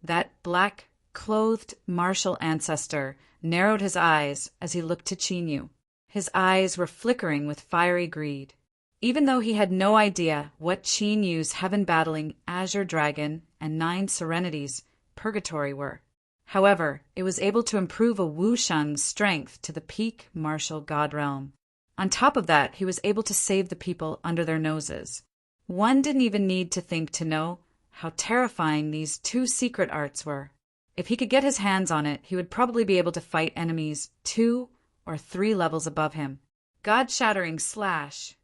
A: that black-clothed martial ancestor, narrowed his eyes as he looked to Qin Yu. His eyes were flickering with fiery greed. Even though he had no idea what Qin Yu's heaven-battling Azure Dragon and 9 Serenities, Purgatory, were. However, it was able to improve a Wusheng's strength to the peak martial god realm. On top of that, he was able to save the people under their noses. One didn't even need to think to know how terrifying these 2 secret arts were. If he could get his hands on it, he would probably be able to fight enemies 2 or 3 levels above him. God-shattering slash.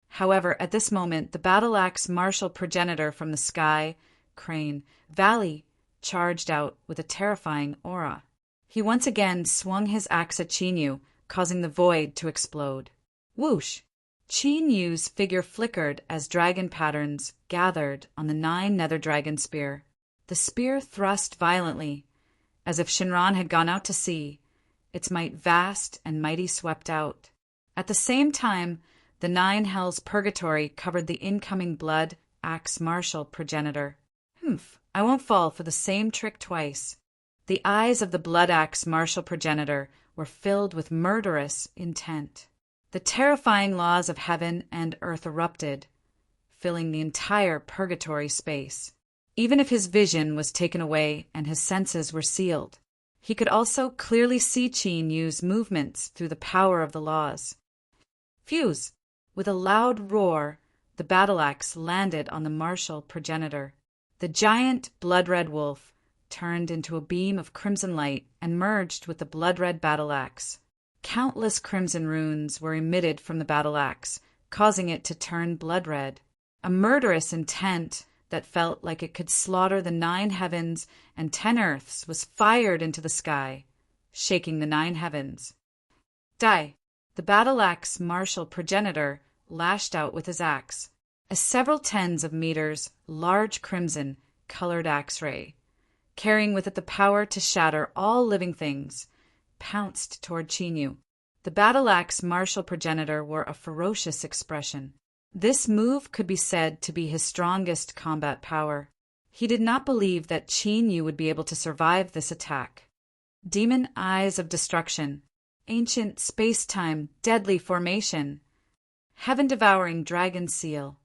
A: However, at this moment, the battle axe martial progenitor from the sky, Crane, Valley, charged out with a terrifying aura. He once again swung his axe at Qin Yu, causing the void to explode. Whoosh! Qin Yu's figure flickered as dragon patterns gathered on the 9 nether dragon spear. The spear thrust violently, as if Shinran had gone out to sea, its might vast and mighty swept out. At the same time, the 9 hells purgatory covered the incoming blood axe martial progenitor. I won't fall for the same trick twice. The eyes of the blood axe martial progenitor were filled with murderous intent. The terrifying laws of heaven and earth erupted, filling the entire purgatory space. Even if his vision was taken away and his senses were sealed, he could also clearly see Qin Yu's movements through the power of the laws. Fuse! With a loud roar, the battle axe landed on the martial progenitor. The giant blood-red wolf turned into a beam of crimson light and merged with the blood-red battle axe. Countless crimson runes were emitted from the battle axe, causing it to turn blood-red. A murderous intent that felt like it could slaughter the 9 heavens and 10 earths was fired into the sky, shaking the 9 heavens. Die! The battle axe martial progenitor lashed out with his axe. A several tens of meters large crimson colored axe ray, carrying with it the power to shatter all living things, pounced toward Qin Yu. The battle axe martial progenitor wore a ferocious expression. This move could be said to be his strongest combat power. He did not believe that Qin Yu would be able to survive this attack. Demon eyes of destruction, ancient space-time deadly formation, heaven-devouring dragon seal.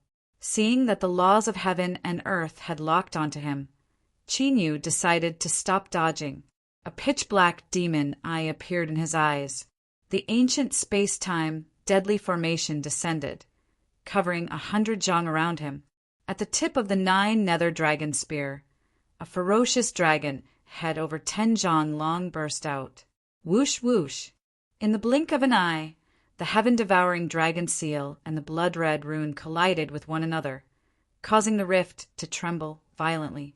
A: Seeing that the laws of heaven and earth had locked onto him, Qin Yu decided to stop dodging. A pitch-black demon eye appeared in his eyes. The ancient space-time deadly formation descended, covering 100 zhang around him. At the tip of the 9 nether dragon spear, a ferocious dragon, head over 10 zhang long, burst out. Whoosh whoosh! In the blink of an eye, the heaven-devouring dragon seal and the blood-red rune collided with one another, causing the rift to tremble violently.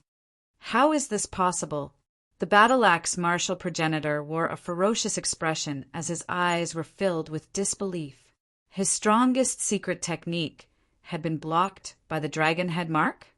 A: How is this possible? The battle axe martial progenitor wore a ferocious expression as his eyes were filled with disbelief. His strongest secret technique had been blocked by the dragon head mark?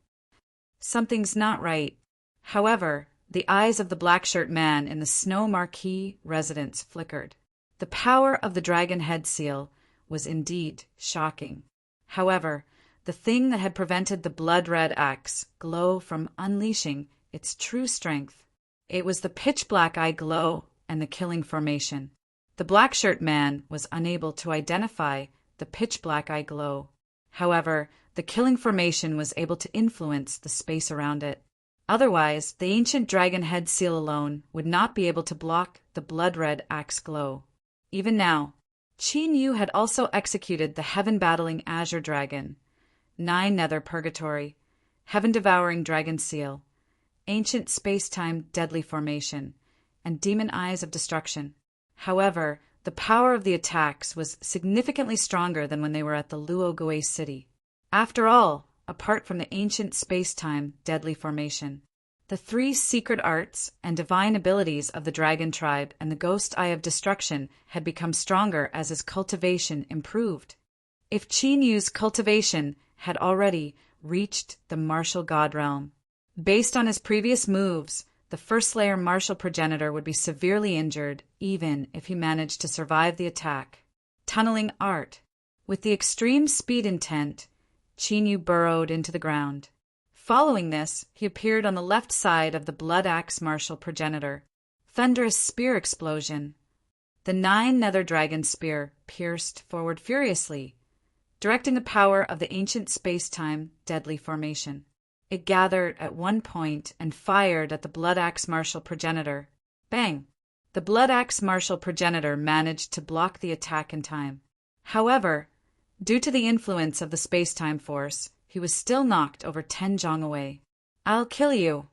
A: Something's not right. However, the eyes of the black-shirt man in the Snow Marquis residence flickered. The power of the dragon head seal was indeed shocking. However, the thing that had prevented the blood-red axe glow from unleashing its true strength, it was the pitch-black eye glow and the killing formation. The black-shirt man was unable to identify the pitch-black eye glow. However, the killing formation was able to influence the space around it. Otherwise, the ancient dragon head seal alone would not be able to block the blood-red axe glow. Even now, Qin Yu had also executed the heaven-battling azure dragon, 9 nether purgatory, heaven-devouring dragon seal, ancient space-time deadly formation, and demon eyes of destruction. However, the power of the attacks was significantly stronger than when they were at the Luo-Gui city. After all, apart from the ancient space-time deadly formation, the 3 secret arts and divine abilities of the dragon tribe and the ghost eye of destruction had become stronger as his cultivation improved. If Qin Yu's cultivation had already reached the martial god realm, based on his previous moves, the first layer martial progenitor would be severely injured even if he managed to survive the attack. Tunneling art. With the extreme speed intent, Qin Yu burrowed into the ground. Following this, he appeared on the left side of the blood axe martial progenitor. Thunderous spear explosion. The 9 nether dragon spear pierced forward furiously, directing the power of the ancient space-time deadly formation. It gathered at one point and fired at the blood axe martial progenitor. Bang! The blood axe martial progenitor managed to block the attack in time. However, due to the influence of the space-time force, he was still knocked over 10 zhang away. I'll kill you.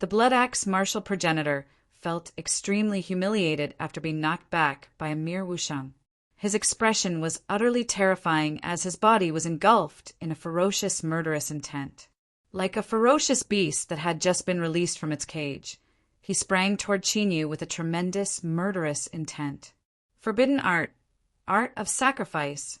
A: The blood axe martial progenitor felt extremely humiliated after being knocked back by a mere wusheng. His expression was utterly terrifying as his body was engulfed in a ferocious, murderous intent. Like a ferocious beast that had just been released from its cage, he sprang toward Qin Yu with a tremendous, murderous intent. Forbidden art, art of sacrifice.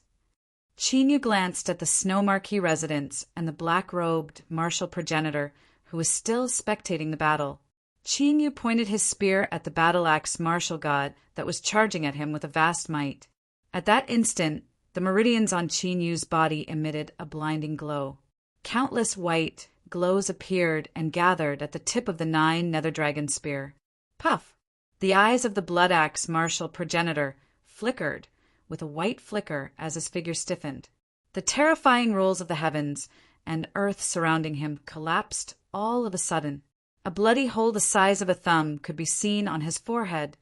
A: Qin Yu glanced at the Snow Marquee residents and the black-robed martial progenitor who was still spectating the battle. Qin Yu pointed his spear at the battle-axe martial god that was charging at him with a vast might. At that instant, the meridians on Qin Yu's body emitted a blinding glow. Countless white glows appeared and gathered at the tip of the 9 nether dragon spear. Puff! The eyes of the blood axe martial progenitor flickered with a white flicker as his figure stiffened. The terrifying rolls of the heavens and earth surrounding him collapsed all of a sudden. A bloody hole the size of a thumb could be seen on his forehead,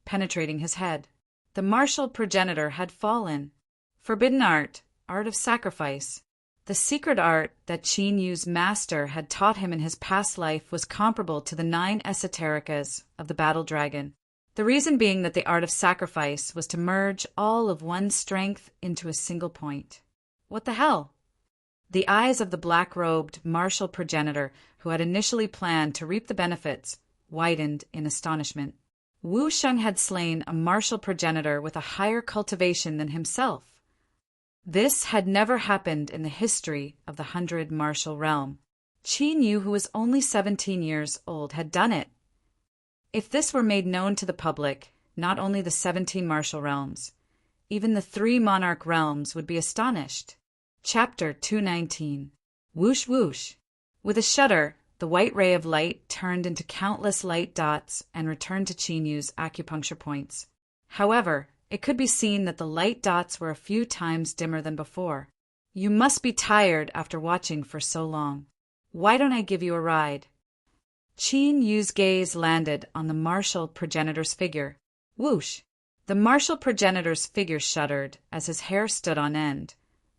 A: penetrating his head. The martial progenitor had fallen. Forbidden art, art of sacrifice. The secret art that Qin Yu's master had taught him in his past life was comparable to the 9 esoterikas of the battle dragon. The reason being that the art of sacrifice was to merge all of one's strength into a single point. What the hell? The eyes of the black-robed martial progenitor, who had initially planned to reap the benefits, widened in astonishment. Wu Sheng had slain a martial progenitor with a higher cultivation than himself. This had never happened in the history of the 100 martial realm. Qin Yu, who was only 17 years old, had done it. If this were made known to the public, not only the 17 martial realms, even the 3 monarch realms would be astonished. Chapter 219. Whoosh whoosh. With a shudder, the white ray of light turned into countless light dots and returned to Qin Yu's acupuncture points. However, it could be seen that the light dots were a few times dimmer than before. You must be tired after watching for so long. Why don't I give you a ride? Qin Yu's gaze landed on the martial progenitor's figure. Whoosh! The martial progenitor's figure shuddered as his hair stood on end,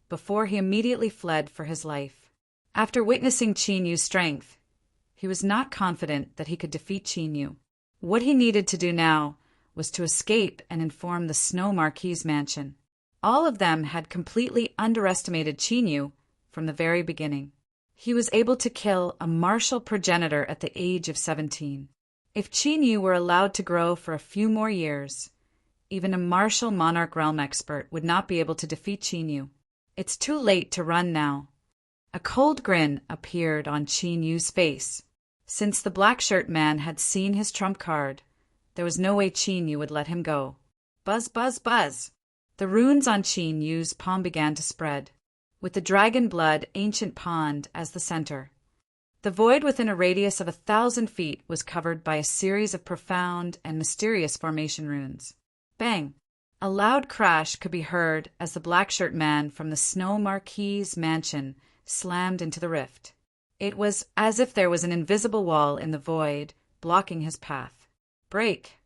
A: before he immediately fled for his life. After witnessing Qin Yu's strength, he was not confident that he could defeat Qin Yu. What he needed to do now was to escape and inform the Snow Marquee's mansion. All of them had completely underestimated Qin Yu from the very beginning. He was able to kill a martial progenitor at the age of 17. If Qin Yu were allowed to grow for a few more years, even a martial monarch realm expert would not be able to defeat Qin Yu. It's too late to run now. A cold grin appeared on Qin Yu's face. Since the black shirt man had seen his trump card, there was no way Qin Yu would let him go. Buzz, buzz, buzz. The runes on Qin Yu's palm began to spread, with the dragon blood ancient pond as the center. The void within a radius of 1,000 feet was covered by a series of profound and mysterious formation runes. Bang! A loud crash could be heard as the black shirt man from the Snow Marquee's mansion slammed into the rift. It was as if there was an invisible wall in the void, blocking his path. Break!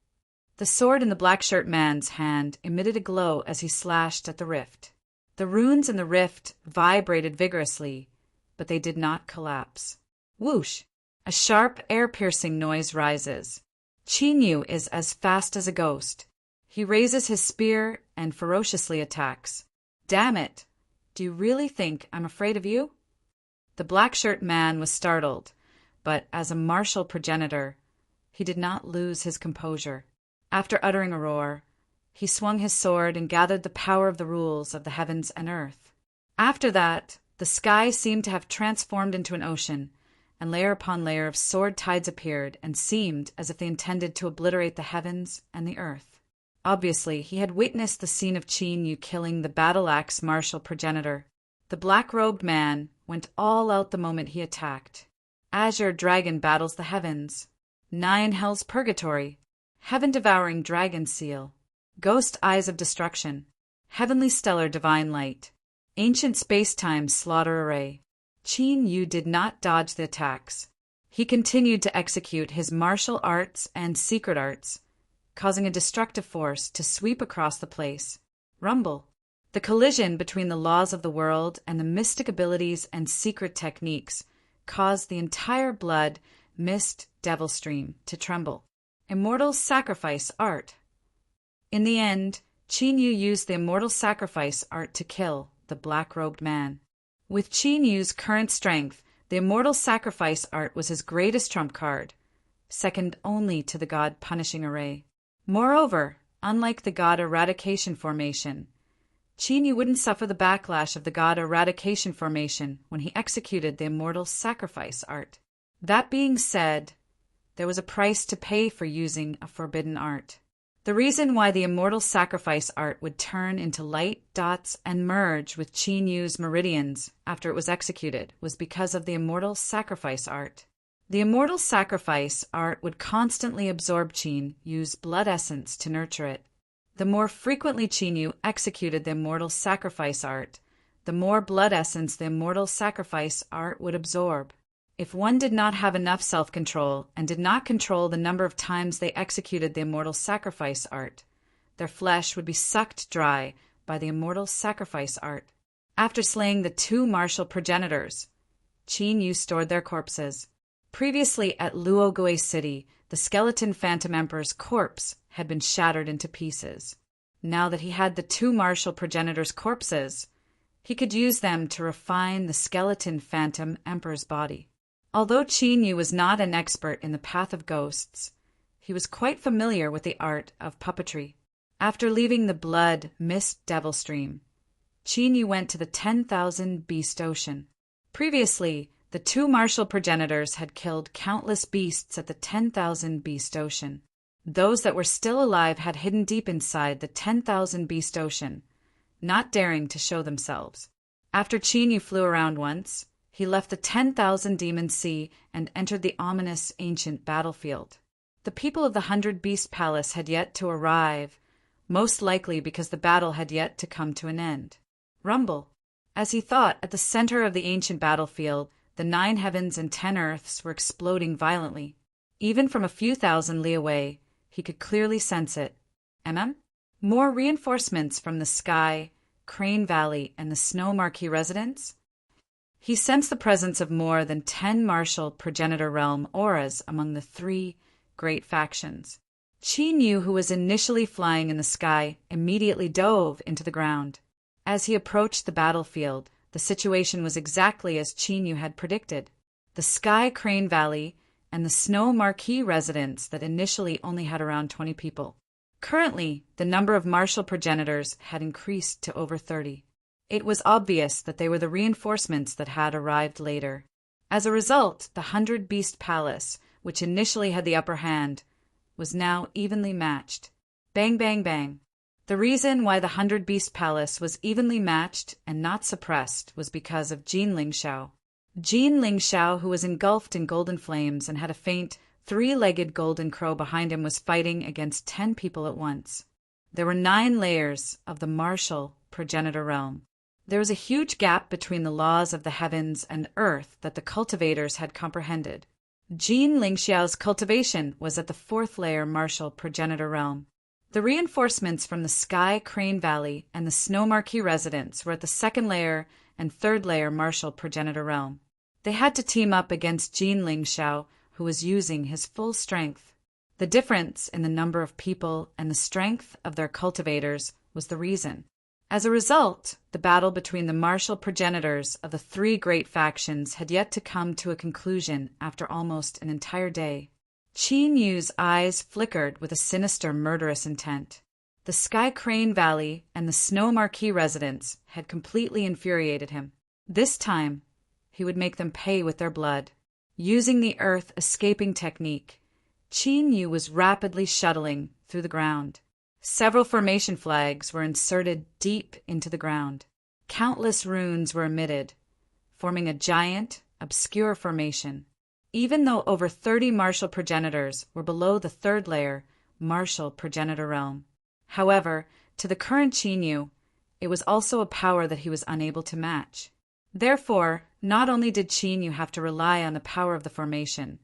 A: The sword in the black shirt man's hand emitted a glow as he slashed at the rift. The runes in the rift vibrated vigorously, but they did not collapse. Whoosh! A sharp, air-piercing noise rises. Chinyu is as fast as a ghost. He raises his spear and ferociously attacks. Damn it! Do you really think I'm afraid of you? The black shirt man was startled, but as a martial progenitor, he did not lose his composure. After uttering a roar, he swung his sword and gathered the power of the rules of the heavens and earth. After that, the sky seemed to have transformed into an ocean, and layer upon layer of sword tides appeared and seemed as if they intended to obliterate the heavens and the earth. Obviously, he had witnessed the scene of Chinyu killing the battle-axe martial progenitor. The black-robed man went all out the moment he attacked. Azure dragon battles the heavens. 9 hells purgatory. Heaven-devouring dragon seal. Ghost eyes of destruction. Heavenly stellar divine light. Ancient space-time slaughter array. Chinyu did not dodge the attacks. He continued to execute his martial arts and secret arts, causing a destructive force to sweep across the place. Rumble. The collision between the laws of the world and the mystic abilities and secret techniques caused the entire blood, mist, devil stream to tremble. Immortal sacrifice art. In the end, Chinyu used the immortal sacrifice art to kill the black-robed man. With Chinyu's current strength, the immortal sacrifice art was his greatest trump card, second only to the god punishing array. Moreover, unlike the god eradication formation, Chinyu wouldn't suffer the backlash of the god eradication formation when he executed the immortal sacrifice art. That being said, there was a price to pay for using a forbidden art. The reason why the immortal sacrifice art would turn into light dots and merge with Chinyu's meridians after it was executed was because of the immortal sacrifice art. The immortal sacrifice art would constantly absorb Chinyu's blood essence to nurture it. The more frequently Chinyu executed the immortal sacrifice art, the more blood essence the immortal sacrifice art would absorb. If one did not have enough self-control and did not control the number of times they executed the immortal sacrifice art, their flesh would be sucked dry by the immortal sacrifice art. After slaying the 2 martial progenitors, Chinyu stored their corpses. Previously at Luogoe City, the skeleton Phantom Emperor's corpse had been shattered into pieces. Now that he had the 2 martial progenitors' corpses, he could use them to refine the skeleton Phantom Emperor's body. Although Chinyu was not an expert in the path of ghosts, he was quite familiar with the art of puppetry. After leaving the blood mist devil stream, Chinyu went to the 10,000 beast ocean. Previously, the 2 martial progenitors had killed countless beasts at the 10,000 beast ocean. Those that were still alive had hidden deep inside the 10,000 beast ocean, not daring to show themselves. After Chinyu flew around once, he left the 10,000 demon sea and entered the ominous ancient battlefield. The people of the 100 Beast Palace had yet to arrive, most likely because the battle had yet to come to an end. Rumble. As he thought, at the center of the ancient battlefield, the 9 heavens and 10 earths were exploding violently. Even from a few thousand li away, he could clearly sense it. More reinforcements from the sky, Crane Valley, and the Snow Marquee residents? He sensed the presence of more than 10 martial progenitor realm auras among the 3 great factions. Chinyu, who was initially flying in the sky, immediately dove into the ground. As he approached the battlefield, the situation was exactly as Chinyu had predicted. The Sky Crane Valley and the Snow Marquee residents that initially only had around 20 people. Currently, the number of martial progenitors had increased to over 30. It was obvious that they were the reinforcements that had arrived later. As a result, the 100 Beast Palace, which initially had the upper hand, was now evenly matched. Bang, bang, bang. The reason why the 100 Beast Palace was evenly matched and not suppressed was because of Jin Lingxiao. Jin Lingxiao, who was engulfed in golden flames and had a faint, 3-legged golden crow behind him, was fighting against 10 people at once. There were 9 layers of the martial progenitor realm. There was a huge gap between the laws of the heavens and earth that the cultivators had comprehended. Jin Lingxiao's cultivation was at the fourth layer martial progenitor realm. The reinforcements from the Sky Crane Valley and the Snow Marquee residents were at the second layer and third layer martial progenitor realm. They had to team up against Jin Lingxiao, who was using his full strength. The difference in the number of people and the strength of their cultivators was the reason. As a result, the battle between the martial progenitors of the three great factions had yet to come to a conclusion after almost an entire day. Qin Yu's eyes flickered with a sinister, murderous intent. The Sky Crane Valley and the Snow Marquee residents had completely infuriated him. This time, he would make them pay with their blood. Using the earth escaping technique, Qin Yu was rapidly shuttling through the ground. Several formation flags were inserted deep into the ground. Countless runes were emitted, forming a giant, obscure formation. Even though over 30 martial progenitors were below the third layer, martial progenitor realm. However, to the current Qin Yu, it was also a power that he was unable to match. Therefore, not only did Qin Yu have to rely on the power of the formation,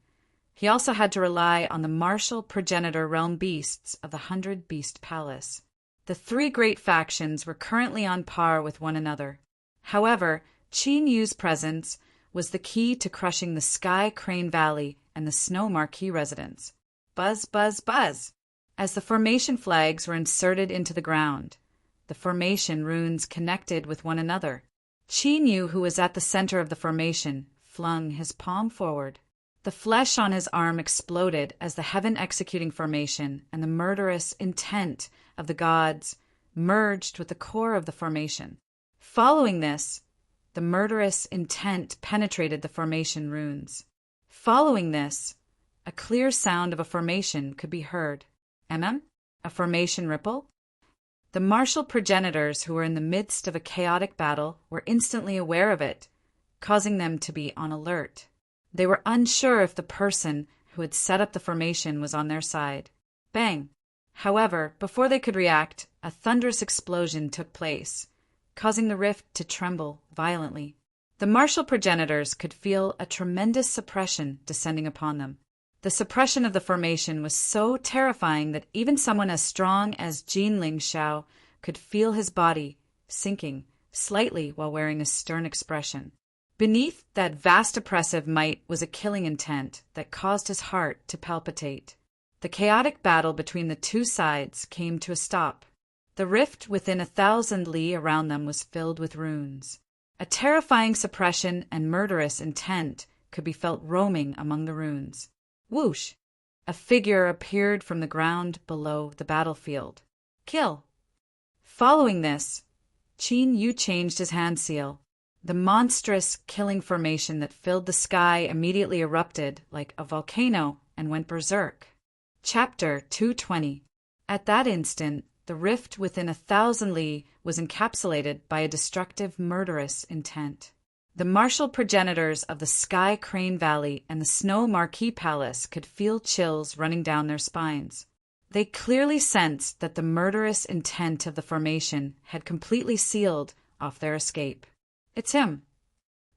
A: he also had to rely on the martial progenitor realm beasts of the 100-Beast Palace. The three great factions were currently on par with one another. However, Qin Yu's presence was the key to crushing the Sky Crane Valley and the Snow Marquee residents. Buzz, buzz, buzz! As the formation flags were inserted into the ground, the formation runes connected with one another. Qin Yu, who was at the center of the formation, flung his palm forward. The flesh on his arm exploded as the heaven-executing formation and the murderous intent of the gods merged with the core of the formation. Following this, the murderous intent penetrated the formation runes. Following this, a clear sound of a formation could be heard. A formation ripple? The martial progenitors who were in the midst of a chaotic battle were instantly aware of it, causing them to be on alert. They were unsure if the person who had set up the formation was on their side. Bang! However, before they could react, a thunderous explosion took place, causing the rift to tremble violently. The martial progenitors could feel a tremendous suppression descending upon them. The suppression of the formation was so terrifying that even someone as strong as Jin Lingxiao could feel his body sinking slightly while wearing a stern expression. Beneath that vast oppressive might was a killing intent that caused his heart to palpitate. The chaotic battle between the two sides came to a stop. The rift within 1,000 li around them was filled with runes. A terrifying suppression and murderous intent could be felt roaming among the runes. Whoosh! A figure appeared from the ground below the battlefield. Kill! Following this, Qin Yu changed his hand seal. The monstrous killing formation that filled the sky immediately erupted like a volcano and went berserk. Chapter 220. At that instant, the rift within 1,000 li was encapsulated by a destructive, murderous intent. The martial progenitors of the Sky Crane Valley and the Snow Marquee Palace could feel chills running down their spines. They clearly sensed that the murderous intent of the formation had completely sealed off their escape. It's him.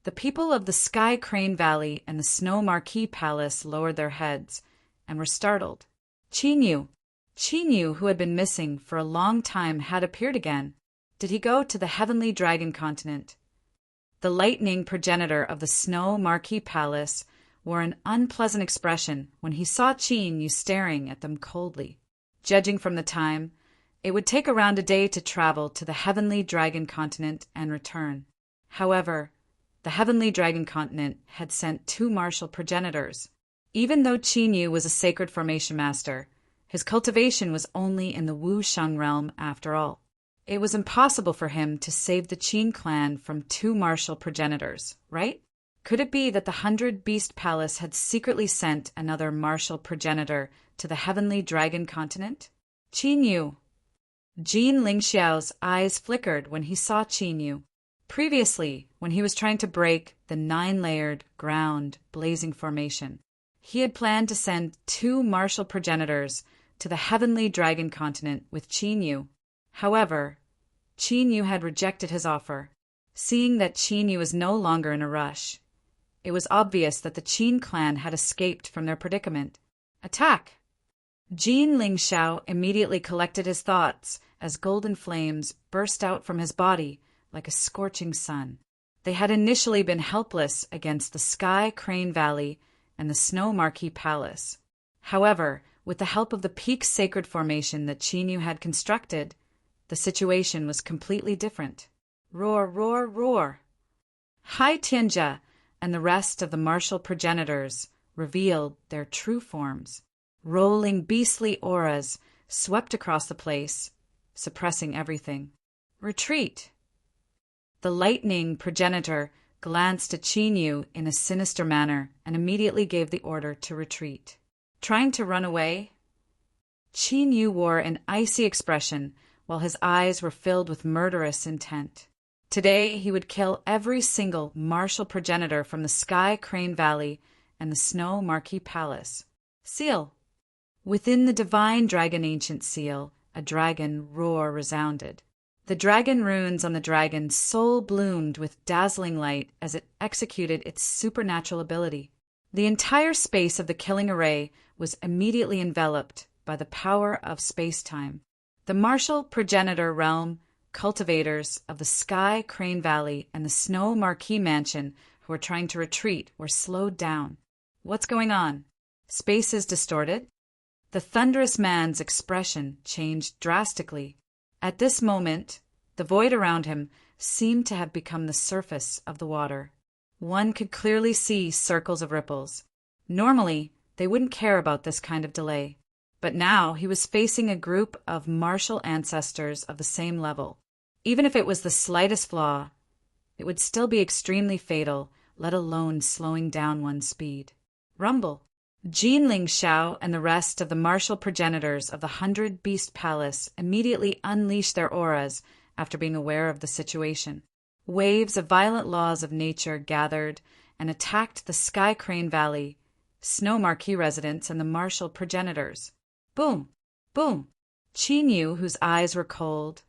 A: The people of the Sky Crane Valley and the Snow Marquee Palace lowered their heads and were startled. Qin Yu, who had been missing for a long time, had appeared again. Did he go to the Heavenly Dragon Continent? The lightning progenitor of the Snow Marquee Palace wore an unpleasant expression when he saw Qin Yu staring at them coldly. Judging from the time, it would take around a day to travel to the Heavenly Dragon Continent and return. However, the Heavenly Dragon Continent had sent 2 martial progenitors. Even though Qin Yu was a sacred formation master, his cultivation was only in the Wusheng realm after all. It was impossible for him to save the Qin clan from 2 martial progenitors, right? Could it be that the 100-Beast Palace had secretly sent another martial progenitor to the Heavenly Dragon Continent? Qin Yu. Jin Lingxiao's eyes flickered when he saw Qin Yu. Previously, when he was trying to break the 9-layered, ground, blazing formation, he had planned to send 2 martial progenitors to the Heavenly Dragon Continent with Qin Yu. However, Qin Yu had rejected his offer. Seeing that Qin Yu was no longer in a rush, it was obvious that the Qin clan had escaped from their predicament. Attack! Jin Lingxiao immediately collected his thoughts as golden flames burst out from his body like a scorching sun. They had initially been helpless against the Sky Crane Valley and the Snow Marquee Palace. However, with the help of the peak sacred formation that Qin Yu had constructed, the situation was completely different. Roar, roar, roar! Hai Tianjia and the rest of the martial progenitors revealed their true forms. Rolling beastly auras swept across the place, suppressing everything. Retreat! The lightning progenitor glanced at Qin Yu in a sinister manner and immediately gave the order to retreat. Trying to run away? Qin Yu wore an icy expression while his eyes were filled with murderous intent. Today he would kill every single martial progenitor from the Sky Crane Valley and the Snow Marquee Palace. Seal! Within the divine dragon ancient seal, a dragon roar resounded. The dragon runes on the dragon's soul bloomed with dazzling light as it executed its supernatural ability. The entire space of the killing array was immediately enveloped by the power of space-time. The martial progenitor realm cultivators of the Sky Crane Valley and the Snow Marquee Mansion who were trying to retreat were slowed down. What's going on? Space is distorted? The thunderous man's expression changed drastically. At this moment, the void around him seemed to have become the surface of the water. One could clearly see circles of ripples. Normally, they wouldn't care about this kind of delay. But now he was facing a group of martial ancestors of the same level. Even if it was the slightest flaw, it would still be extremely fatal, let alone slowing down one's speed. Rumble! Jin Lingxiao and the rest of the martial progenitors of the 100 Beast Palace immediately unleashed their auras after being aware of the situation. Waves of violent laws of nature gathered and attacked the Sky Crane Valley, Snow Marquee residents, and the martial progenitors. Boom! Boom! Qin Yu, whose eyes were cold,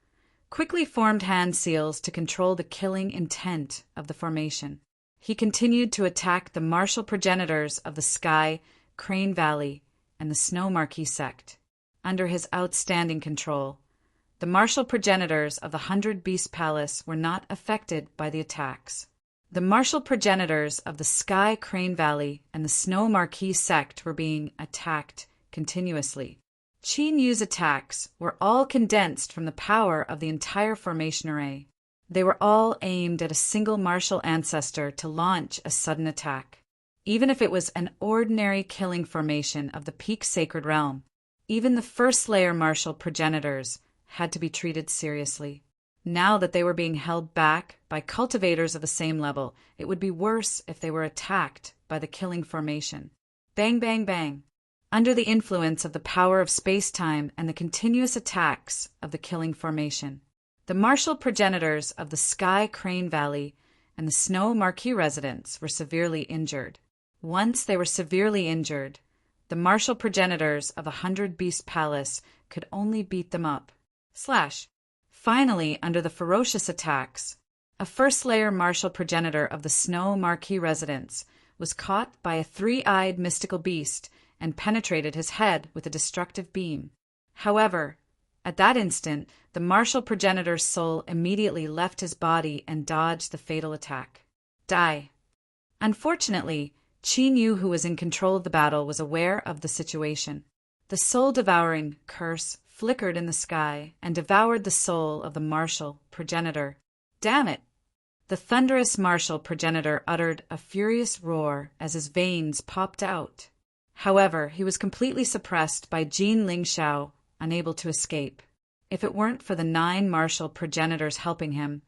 A: quickly formed hand seals to control the killing intent of the formation. He continued to attack the martial progenitors of the Sky Crane Valley and the Snow Marquee sect. Under his outstanding control, the martial progenitors of the 100 Beast Palace were not affected by the attacks. The martial progenitors of the Sky Crane Valley and the Snow Marquee sect were being attacked continuously. Qin Yu's attacks were all condensed from the power of the entire formation array. They were all aimed at a single martial ancestor to launch a sudden attack. Even if it was an ordinary killing formation of the peak sacred realm, even the first layer martial progenitors had to be treated seriously. Now that they were being held back by cultivators of the same level, it would be worse if they were attacked by the killing formation. Bang, bang, bang. Under the influence of the power of space-time and the continuous attacks of the killing formation, the martial progenitors of the Sky Crane Valley and the Snow Marquee residents were severely injured. Once they were severely injured, the martial progenitors of the 100 Beast Palace could only beat them up. Finally, under the ferocious attacks, a first-layer martial progenitor of the Snow Marquee residents was caught by a three-eyed mystical beast and penetrated his head with a destructive beam. However, at that instant, the martial progenitor's soul immediately left his body and dodged the fatal attack. Die. Unfortunately, Qin Yu, who was in control of the battle, was aware of the situation. The soul-devouring curse flickered in the sky and devoured the soul of the martial progenitor. Damn it! The thunderous martial progenitor uttered a furious roar as his veins popped out. However, he was completely suppressed by Jin Lingxiao, unable to escape. If it weren't for the 9 martial progenitors helping him,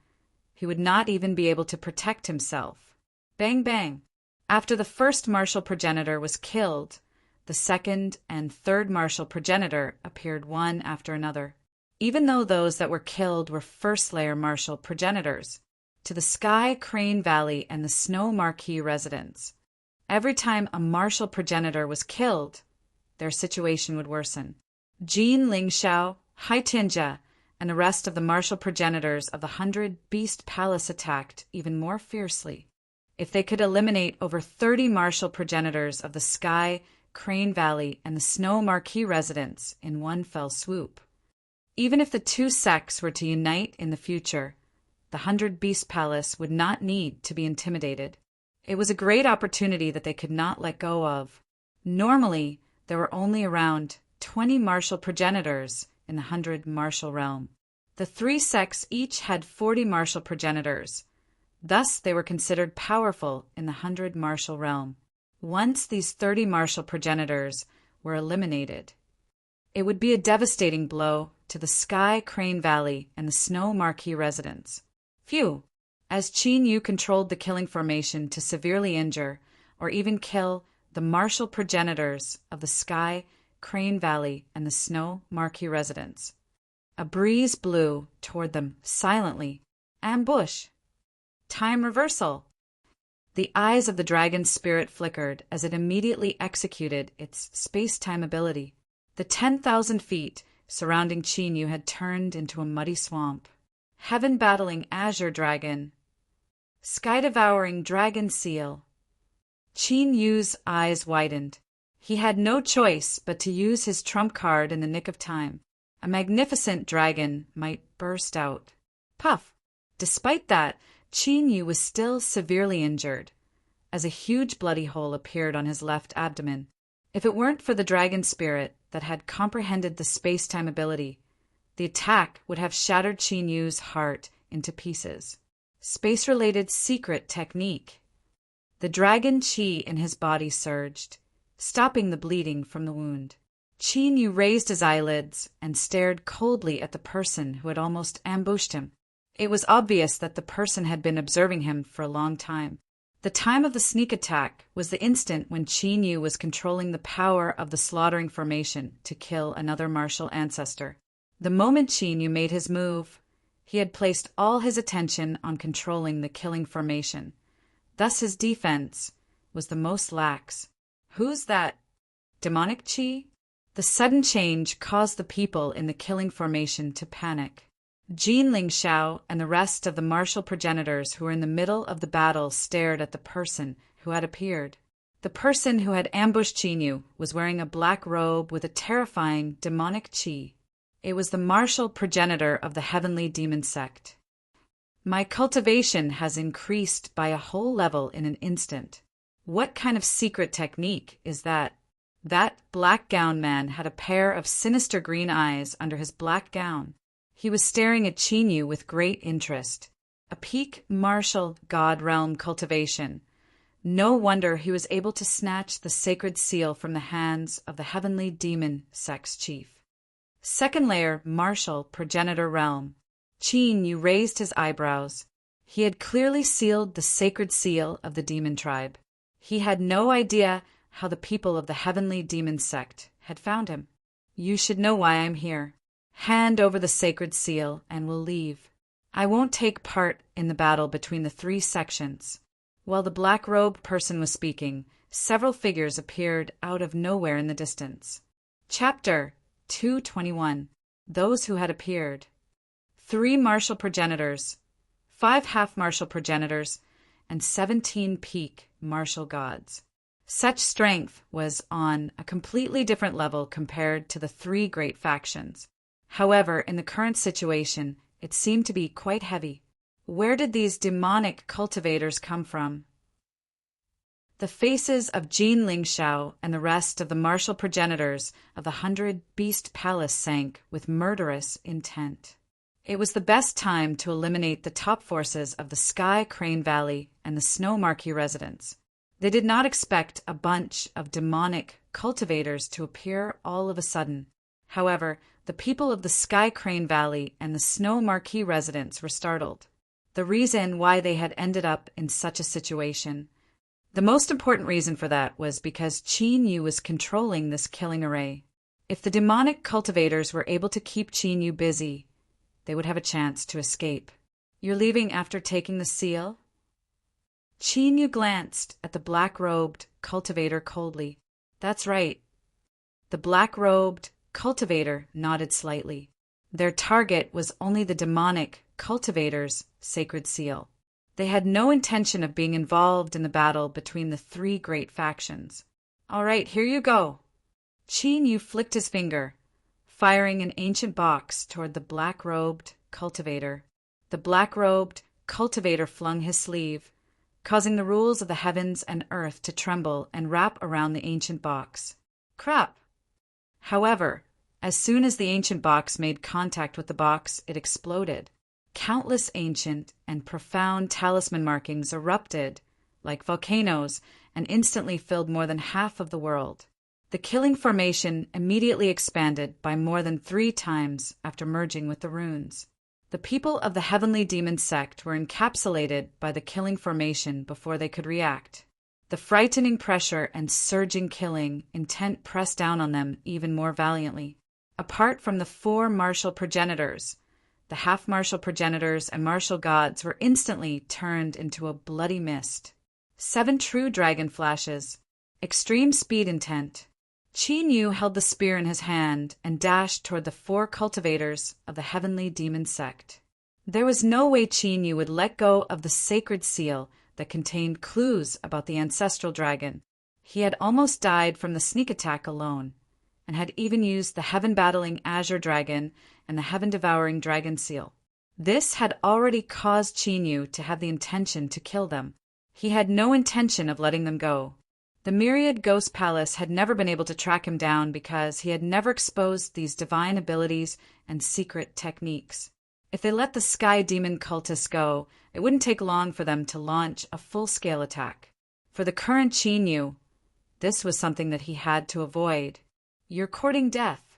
A: he would not even be able to protect himself. Bang, bang. After the first martial progenitor was killed, the second and third martial progenitor appeared one after another. Even though those that were killed were first-layer martial progenitors, to the Sky Crane Valley and the Snow Marquee residents, every time a martial progenitor was killed, their situation would worsen. Jin Lingxiao, Hai Tianjia, and the rest of the martial progenitors of the 100-Beast Palace attacked even more fiercely. If they could eliminate over 30 martial progenitors of the Sky, Crane Valley, and the Snow Marquee residents in one fell swoop. Even if the two sects were to unite in the future, the 100-Beast Palace would not need to be intimidated. It was a great opportunity that they could not let go of. Normally, there were only around 20 martial progenitors in the 100 martial realm. The three sects each had 40 martial progenitors. Thus, they were considered powerful in the 100 martial realm. Once these 30 martial progenitors were eliminated, it would be a devastating blow to the Sky Crane Valley and the Snow Marquee residents. Phew! As Qin Yu controlled the killing formation to severely injure or even kill the martial progenitors of the Sky, Crane Valley, and the Snow Marquee residents, a breeze blew toward them silently. Ambush! Time reversal! The eyes of the dragon's spirit flickered as it immediately executed its space-time ability. The 10,000 feet surrounding Qin Yu had turned into a muddy swamp. Heaven-battling azure dragon. Sky-devouring dragon seal. Qin Yu's eyes widened. He had no choice but to use his trump card in the nick of time. A magnificent dragon might burst out. Puff! Despite that, Qin Yu was still severely injured, as a huge bloody hole appeared on his left abdomen. If it weren't for the dragon spirit that had comprehended the space-time ability, the attack would have shattered Qin Yu's heart into pieces. Space-related secret technique. The dragon qi in his body surged, stopping the bleeding from the wound. Qin Yu raised his eyelids and stared coldly at the person who had almost ambushed him. It was obvious that the person had been observing him for a long time. The time of the sneak attack was the instant when Qin Yu was controlling the power of the slaughtering formation to kill another martial ancestor. The moment Qin Yu made his move, he had placed all his attention on controlling the killing formation. Thus his defense was the most lax. Who's that? Demonic Qi? The sudden change caused the people in the killing formation to panic. Jinling Xiao and the rest of the martial progenitors who were in the middle of the battle stared at the person who had appeared. The person who had ambushed Qin Yu was wearing a black robe with a terrifying demonic qi. It was the martial progenitor of the heavenly demon sect. My cultivation has increased by a whole level in an instant. What kind of secret technique is that? That black gown man had a pair of sinister green eyes under his black gown. He was staring at Qin Yu with great interest. A peak martial god realm cultivation. No wonder he was able to snatch the sacred seal from the hands of the heavenly demon sect's chief. Second layer martial progenitor realm. Qin Yu raised his eyebrows. He had clearly sealed the sacred seal of the demon tribe. He had no idea how the people of the heavenly demon sect had found him. You should know why I'm here. Hand over the sacred seal and we'll leave. I won't take part in the battle between the three sections. While the black-robed person was speaking, several figures appeared out of nowhere in the distance. Chapter 221. Those who had appeared. 3 martial progenitors, 5 half-martial progenitors, and 17 peak martial gods. Such strength was on a completely different level compared to the 3 great factions. However, in the current situation, it seemed to be quite heavy. Where did these demonic cultivators come from? The faces of Jinling Xiao and the rest of the martial progenitors of the 100-Beast Palace sank with murderous intent. It was the best time to eliminate the top forces of the Sky Crane Valley and the Snow Marquee residents. They did not expect a bunch of demonic cultivators to appear all of a sudden. However, the people of the Sky Crane Valley and the Snow Marquee residents were startled. The reason why they had ended up in such a situation. The most important reason for that was because Qin Yu was controlling this killing array. If the demonic cultivators were able to keep Qin Yu busy, they would have a chance to escape. You're leaving after taking the seal? Qin Yu glanced at the black-robed cultivator coldly. That's right. The black-robed cultivator nodded slightly. Their target was only the demonic cultivator's sacred seal. They had no intention of being involved in the battle between the three great factions. "All right, here you go." Qin Yu flicked his finger, firing an ancient box toward the black-robed cultivator. The black-robed cultivator flung his sleeve, causing the rules of the heavens and earth to tremble and wrap around the ancient box. Crap! However, as soon as the ancient box made contact with the box, it exploded. Countless ancient and profound talisman markings erupted like volcanoes and instantly filled more than half of the world. The killing formation immediately expanded by more than 3 times after merging with the runes. The people of the Heavenly Demon sect were encapsulated by the killing formation before they could react. The frightening pressure and surging killing intent pressed down on them even more valiantly. Apart from the 4 martial progenitors, the half-martial progenitors and martial gods were instantly turned into a bloody mist. 7 true dragon flashes. Extreme speed intent. Qin Yu held the spear in his hand and dashed toward the 4 cultivators of the Heavenly Demon sect. There was no way Qin Yu would let go of the sacred seal that contained clues about the ancestral dragon. He had almost died from the sneak attack alone, and had even used the heaven-battling azure dragon and the heaven-devouring dragon seal. This had already caused Qin Yu to have the intention to kill them. He had no intention of letting them go. The Myriad Ghost Palace had never been able to track him down because he had never exposed these divine abilities and secret techniques. If they let the Sky Demon cultists go, it wouldn't take long for them to launch a full-scale attack. For the current Qin Yu, this was something that he had to avoid. "You're courting death."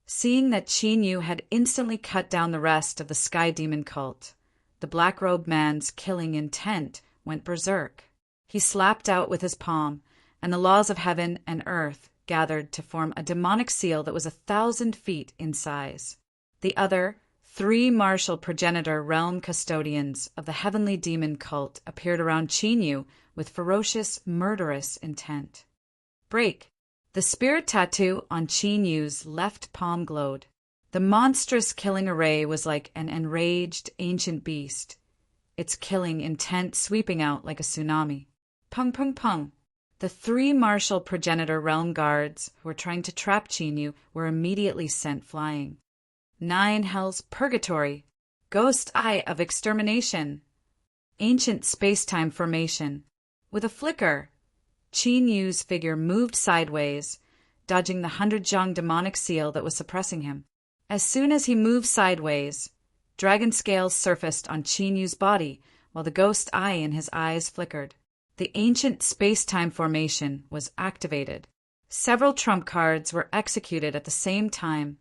A: Seeing that Qin Yu had instantly cut down the rest of the Sky Demon cult, the black-robed man's killing intent went berserk. He slapped out with his palm, and the laws of heaven and earth gathered to form a demonic seal that was 1,000 feet in size. The other 3 martial progenitor realm custodians of the Heavenly Demon cult appeared around Qin Yu with ferocious, murderous intent. Break! The spirit tattoo on Qin Yu's left palm glowed. The monstrous killing array was like an enraged ancient beast, its killing intent sweeping out like a tsunami. Pung pung pung! The 3 martial progenitor realm guards who were trying to trap Qin Yu were immediately sent flying. 9 Hell's Purgatory, Ghost Eye of Extermination, Ancient Space-Time Formation. With a flicker, Qin Yu's figure moved sideways, dodging the 100-Zhang demonic seal that was suppressing him. As soon as he moved sideways, dragon scales surfaced on Qin Yu's body while the ghost eye in his eyes flickered. The ancient space-time formation was activated. Several trump cards were executed at the same time,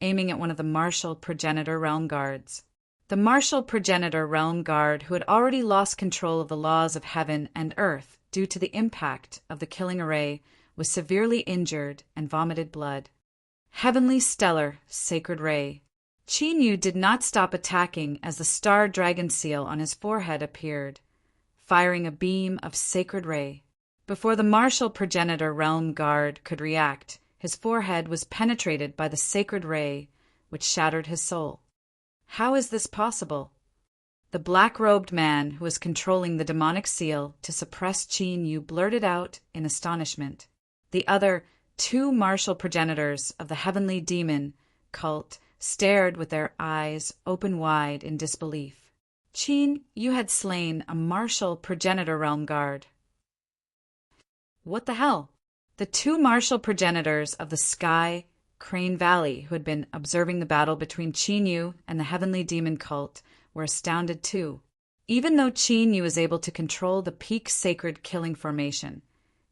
A: aiming at one of the martial progenitor realm guards. The martial progenitor realm guard, who had already lost control of the laws of heaven and earth due to the impact of the killing array, was severely injured and vomited blood. Heavenly Stellar Sacred Ray. Qin Yu did not stop attacking as the star dragon seal on his forehead appeared, firing a beam of sacred ray. Before the martial progenitor realm guard could react, his forehead was penetrated by the sacred ray, which shattered his soul. How is this possible? The black-robed man who was controlling the demonic seal to suppress Qin Yu blurted out in astonishment. The other 2 martial progenitors of the Heavenly Demon cult stared with their eyes open wide in disbelief. Qin Yu had slain a martial progenitor realm guard. What the hell? The 2 martial progenitors of the Sky Crane Valley, who had been observing the battle between Qin Yu and the Heavenly Demon cult, were astounded too. Even though Qin Yu was able to control the peak sacred killing formation,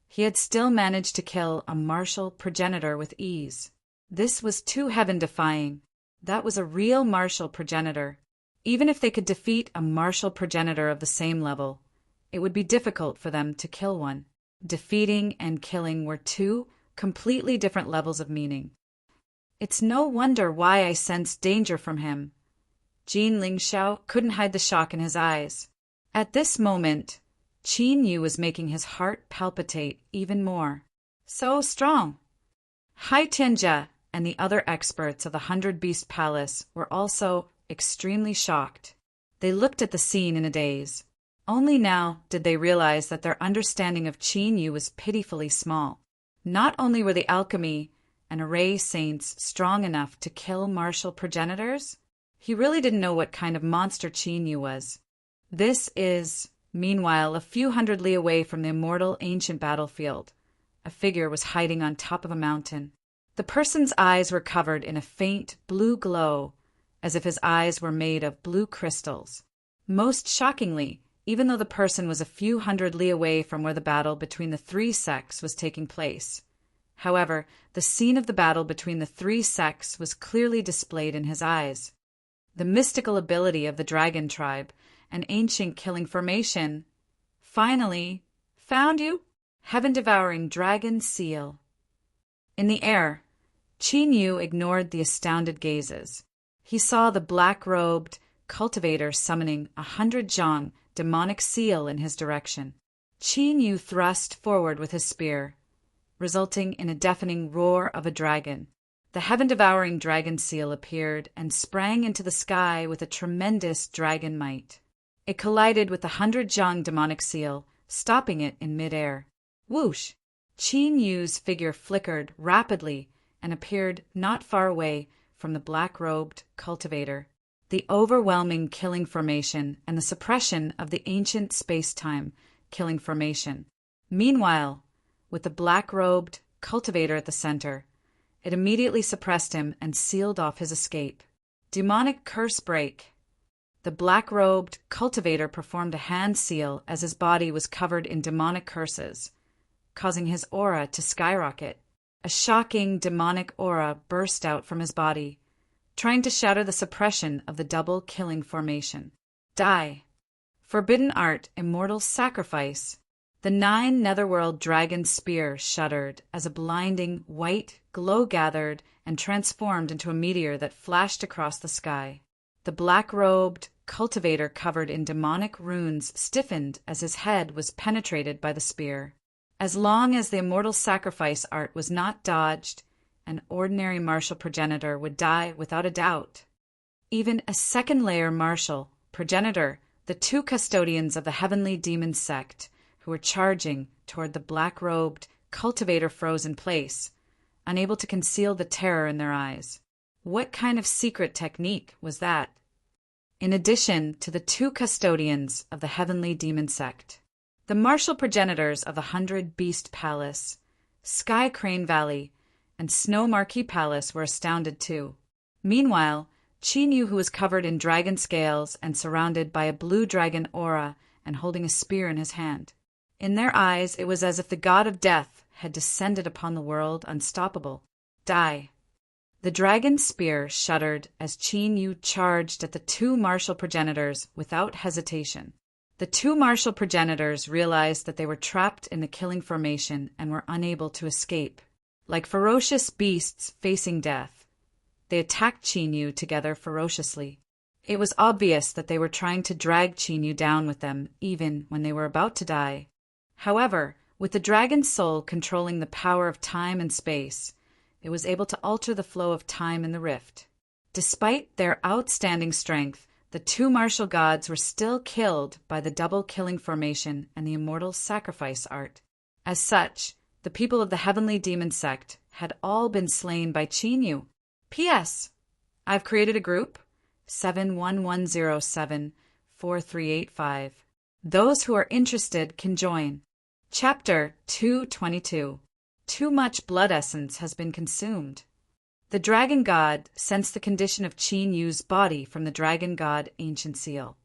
A: he had still managed to kill a martial progenitor with ease. This was too heaven-defying. That was a real martial progenitor. Even if they could defeat a martial progenitor of the same level, it would be difficult for them to kill one. Defeating and killing were 2 completely different levels of meaning. It's no wonder why I sensed danger from him. Jin Lingxiao couldn't hide the shock in his eyes. At this moment, Qin Yu was making his heart palpitate even more. So strong. Hai Tianjia, and the other experts of the 100-Beast Palace were also extremely shocked. They looked at the scene in a daze. Only now did they realize that their understanding of Qin Yu was pitifully small. Not only were the alchemy and array saints strong enough to kill martial progenitors, he really didn't know what kind of monster Qin Yu was. This is, meanwhile, a few hundred li away from the immortal ancient battlefield. A figure was hiding on top of a mountain. The person's eyes were covered in a faint blue glow, as if his eyes were made of blue crystals. Most shockingly, even though the person was a few hundred li away from where the battle between the three sects was taking place. However, the scene of the battle between the three sects was clearly displayed in his eyes. The mystical ability of the dragon tribe, an ancient killing formation, finally found you, heaven-devouring dragon seal. In the air, Qin Yu ignored the astounded gazes. He saw the black-robed cultivator summoning 100 zhang demonic seal in his direction. Qin Yu thrust forward with his spear, resulting in a deafening roar of a dragon. The heaven-devouring dragon seal appeared and sprang into the sky with a tremendous dragon might. It collided with the 100 zhang demonic seal, stopping it in midair. Whoosh! Qin Yu's figure flickered rapidly and appeared not far away from the black-robed cultivator. The overwhelming killing formation and the suppression of the ancient space-time killing formation. Meanwhile, with the black-robed cultivator at the center, it immediately suppressed him and sealed off his escape. Demonic curse break. The black-robed cultivator performed a hand seal as his body was covered in demonic curses, causing his aura to skyrocket. A shocking demonic aura burst out from his body, trying to shatter the suppression of the double killing formation. Die. Forbidden art, immortal sacrifice. The 9 netherworld dragon spear shuddered as a blinding white glow gathered and transformed into a meteor that flashed across the sky. The black-robed cultivator covered in demonic runes stiffened as his head was penetrated by the spear. As long as the immortal sacrifice art was not dodged, an ordinary martial progenitor would die without a doubt. Even a second-layer martial progenitor, the 2 custodians of the heavenly demon sect, who were charging toward the black-robed cultivator, froze in place, unable to conceal the terror in their eyes. What kind of secret technique was that? In addition to the 2 custodians of the heavenly demon sect, the martial progenitors of the 100-Beast Palace, Sky Crane Valley, and Snow Marquee Palace were astounded too. Meanwhile, Qin Yu, who was covered in dragon scales and surrounded by a blue dragon aura and holding a spear in his hand. In their eyes, it was as if the god of death had descended upon the world unstoppable. Die. The dragon spear shuddered as Qin Yu charged at the 2 martial progenitors without hesitation. The 2 martial progenitors realized that they were trapped in the killing formation and were unable to escape. Like ferocious beasts facing death, they attacked Qin Yu together ferociously. It was obvious that they were trying to drag Qin Yu down with them even when they were about to die. However, with the dragon's soul controlling the power of time and space, it was able to alter the flow of time in the rift. Despite their outstanding strength, the 2 martial gods were still killed by the double killing formation and the immortal sacrifice art. As such, the people of the heavenly demon sect had all been slain by Qin Yu. P.S. I've created a group, 711074385. Those who are interested can join. Chapter 222. Too much blood essence has been consumed. The dragon god sensed the condition of Qin Yu's body from the dragon god ancient seal.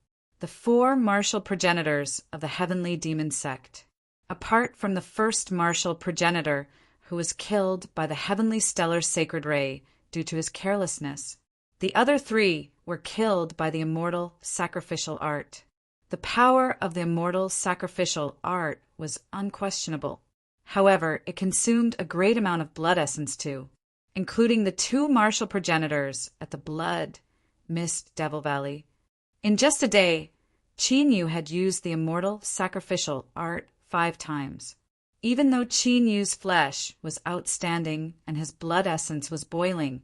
A: The 4 martial progenitors of the heavenly demon sect, apart from the first martial progenitor who was killed by the heavenly stellar sacred ray due to his carelessness, the other 3 were killed by the immortal sacrificial art. The power of the immortal sacrificial art was unquestionable. However, it consumed a great amount of blood essence too, including the 2 martial progenitors at the Blood Mist Devil Valley. In just a day, Qin Yu had used the immortal sacrificial art 5 times. Even though Qin Yu's flesh was outstanding and his blood essence was boiling,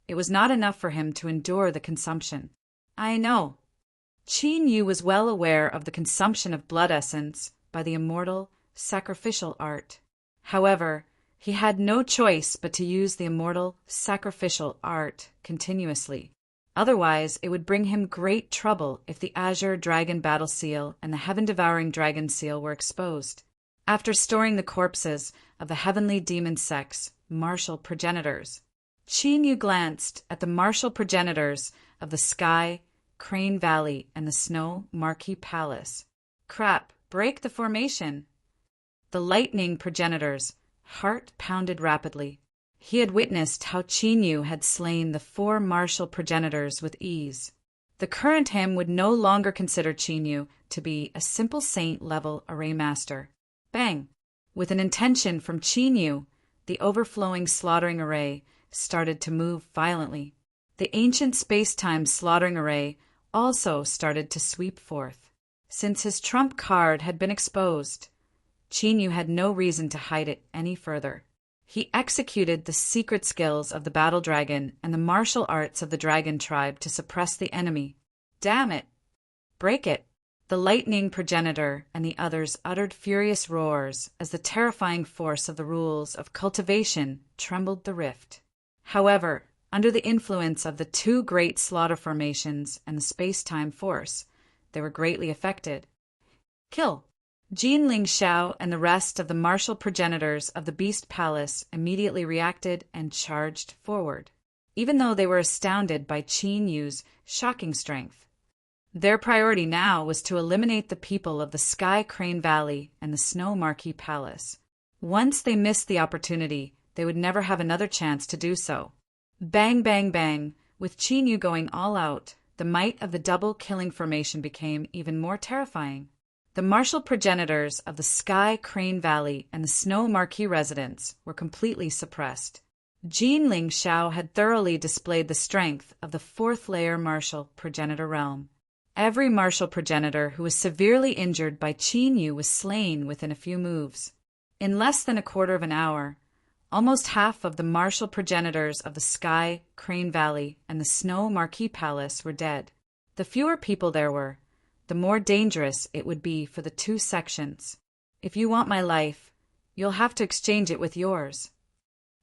A: it was not enough for him to endure the consumption. I know. Qin Yu was well aware of the consumption of blood essence by the immortal, sacrificial art. However, he had no choice but to use the immortal, sacrificial art continuously. Otherwise, it would bring him great trouble if the Azure Dragon Battle Seal and the Heaven-Devouring Dragon Seal were exposed. After storing the corpses of the heavenly demon sex, martial progenitors, Qin Yu glanced at the martial progenitors of the Sky, Crane Valley, and the Snow Marquee Palace. Crap, break the formation! The lightning progenitors' heart pounded rapidly. He had witnessed how Qin Yu had slain the 4 martial progenitors with ease. The current him would no longer consider Qin Yu to be a simple saint-level array master. Bang! With an intention from Qin Yu, the overflowing slaughtering array started to move violently. The ancient space-time slaughtering array also started to sweep forth. Since his trump card had been exposed, Qin Yu had no reason to hide it any further. He executed the secret skills of the battle dragon and the martial arts of the dragon tribe to suppress the enemy. Damn it! Break it! The lightning progenitor and the others uttered furious roars as the terrifying force of the rules of cultivation trembled the rift. However, under the influence of the 2 great slaughter formations and the space-time force, they were greatly affected. Kill! Jinling Xiao and the rest of the martial progenitors of the Beast Palace immediately reacted and charged forward, even though they were astounded by Qin Yu's shocking strength. Their priority now was to eliminate the people of the Sky Crane Valley and the Snow Marquee Palace. Once they missed the opportunity, they would never have another chance to do so. Bang, bang, bang! With Qin Yu going all out, the might of the double killing formation became even more terrifying. The martial progenitors of the Sky Crane Valley and the Snow Marquee residents were completely suppressed. Jinling Xiao had thoroughly displayed the strength of the 4th-layer martial progenitor realm. Every martial progenitor who was severely injured by Qin Yu was slain within a few moves. In less than a quarter of an hour, almost half of the martial progenitors of the Sky, Crane Valley, and the Snow Marquee Palace were dead. The fewer people there were, the more dangerous it would be for the 2 sections. If you want my life, you'll have to exchange it with yours.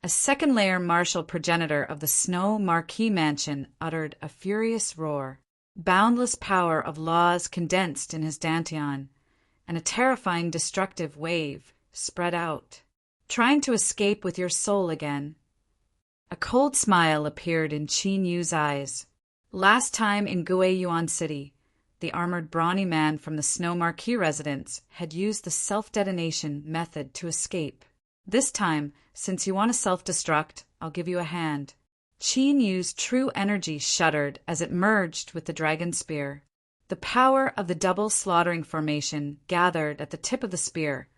A: A 2nd-layer martial progenitor of the Snow Marquee Mansion uttered a furious roar. Boundless power of laws condensed in his dantian, and a terrifying destructive wave spread out. Trying to escape with your soul again. A cold smile appeared in Qin Yu's eyes. Last time in Guiyuan City, the armored brawny man from the Snow Marquee residence had used the self-detonation method to escape. This time, since you want to self-destruct, I'll give you a hand. Qin Yu's true energy shuddered as it merged with the dragon spear. The power of the double slaughtering formation gathered at the tip of the spear,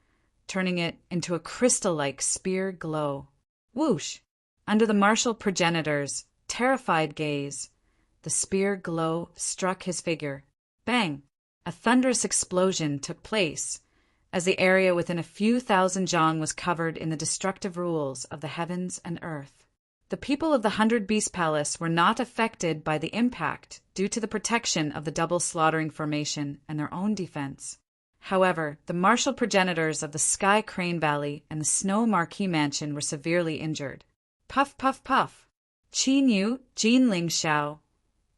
A: turning it into a crystal-like spear glow. Whoosh! Under the martial progenitor's terrified gaze, the spear glow struck his figure. Bang! A thunderous explosion took place, as the area within a few thousand zhang was covered in the destructive rules of the heavens and earth. The people of the 100 Beast Palace were not affected by the impact due to the protection of the double slaughtering formation and their own defense. However, the martial progenitors of the Sky Crane Valley and the Snow Marquee Mansion were severely injured. Puff, puff, puff! Qin Yu, Jinling Xiao,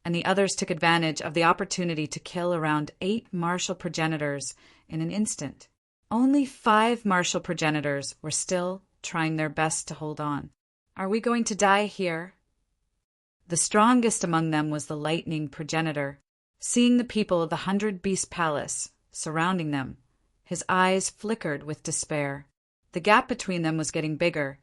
A: and the others took advantage of the opportunity to kill around 8 martial progenitors in an instant. Only 5 martial progenitors were still trying their best to hold on. Are we going to die here? The strongest among them was the lightning progenitor. Seeing the people of the 100 Beast Palace surrounding them, his eyes flickered with despair. The gap between them was getting bigger,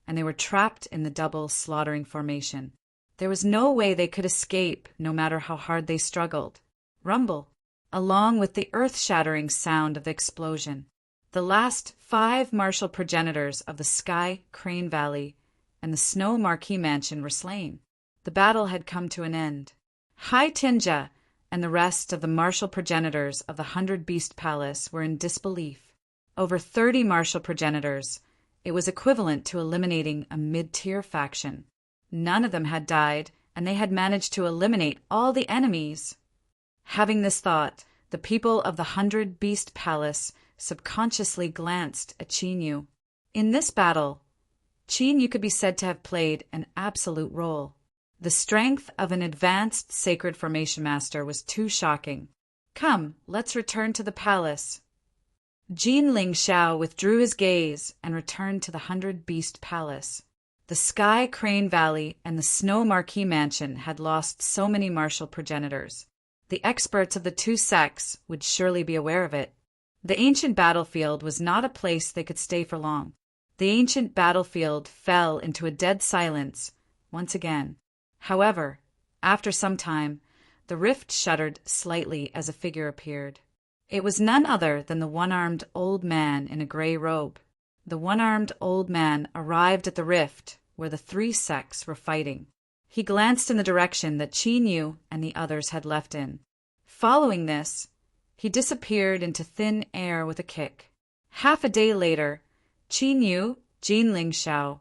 A: and they were trapped in the double slaughtering formation. There was no way they could escape, no matter how hard they struggled. Rumble, along with the earth-shattering sound of the explosion. The last 5 martial progenitors of the Sky Crane Valley and the Snow Marquee Mansion were slain. The battle had come to an end. Hai Tinja and the rest of the martial progenitors of the 100 Beast Palace were in disbelief. Over 30 martial progenitors. It was equivalent to eliminating a mid-tier faction. None of them had died, and they had managed to eliminate all the enemies. Having this thought, the people of the 100-Beast Palace subconsciously glanced at Qin Yu. In this battle, Qin Yu could be said to have played an absolute role. The strength of an advanced sacred formation master was too shocking. Come, let's return to the palace. Jin Ling Xiao withdrew his gaze and returned to the 100-Beast Palace. The Sky Crane Valley and the Snow Marquee Mansion had lost so many martial progenitors. The experts of the two sects would surely be aware of it. The ancient battlefield was not a place they could stay for long. The ancient battlefield fell into a dead silence once again. However, after some time, the rift shuddered slightly as a figure appeared. It was none other than the one-armed old man in a gray robe. The one-armed old man arrived at the rift where the three sects were fighting. He glanced in the direction that Qin Yu and the others had left in. Following this, he disappeared into thin air with a kick. Half a day later, Qin Yu, Jin Ling Xiao,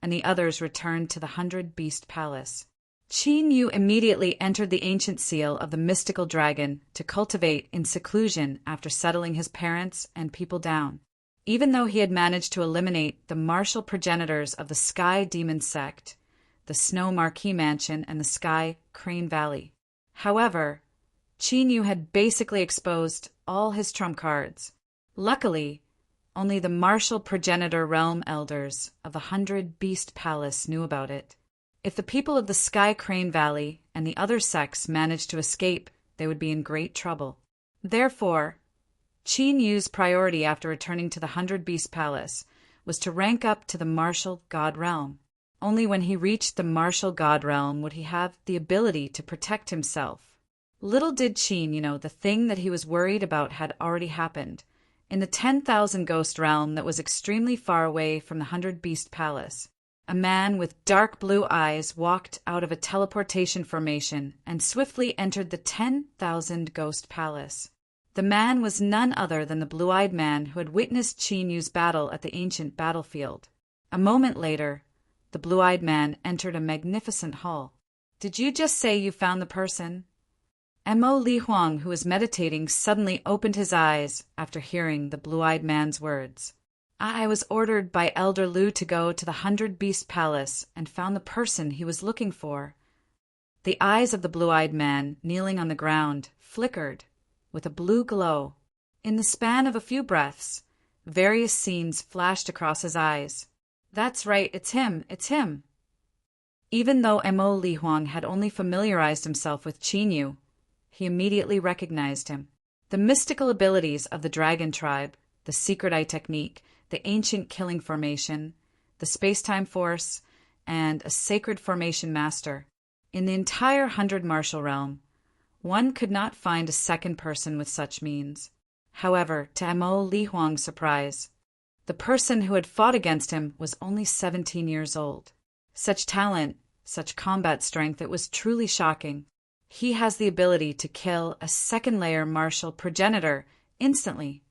A: and the others returned to the 100-Beast Palace. Qin Yu immediately entered the ancient seal of the mystical dragon to cultivate in seclusion after settling his parents and people down. Even though he had managed to eliminate the martial progenitors of the Sky Demon Sect, the Snow Marquee Mansion, and the Sky Crane Valley. However, Qin Yu had basically exposed all his trump cards. Luckily, only the martial progenitor realm elders of the 100-Beast Palace knew about it. If the people of the Sky Crane Valley and the other sects managed to escape, they would be in great trouble. Therefore, Qin Yu's priority after returning to the 100-Beast Palace was to rank up to the martial god realm. Only when he reached the martial god realm would he have the ability to protect himself. Little did Qin know the thing that he was worried about had already happened. In the 10,000 ghost realm that was extremely far away from the 100-Beast Palace, a man with dark blue eyes walked out of a teleportation formation and swiftly entered the 10,000 ghost palace. The man was none other than the blue-eyed man who had witnessed Qin Yu's battle at the ancient battlefield. A moment later, the blue-eyed man entered a magnificent hall. "Did you just say you found the person?" Mo Li Huang, who was meditating, suddenly opened his eyes after hearing the blue-eyed man's words. "I was ordered by Elder Lu to go to the 100-Beast Palace and found the person he was looking for." The eyes of the blue-eyed man, kneeling on the ground, flickered with a blue glow. In the span of a few breaths, various scenes flashed across his eyes. "That's right, it's him, it's him." Even though Mo Li Huang had only familiarized himself with Qin Yu, he immediately recognized him. The mystical abilities of the dragon tribe, the secret eye technique, the ancient killing formation, the space-time force, and a sacred formation master. In the entire 100 martial realm, one could not find a second person with such means. However, to Mo Li Huang's surprise, the person who had fought against him was only 17 years old. Such talent, such combat strength, it was truly shocking. He has the ability to kill a second-layer martial progenitor instantly.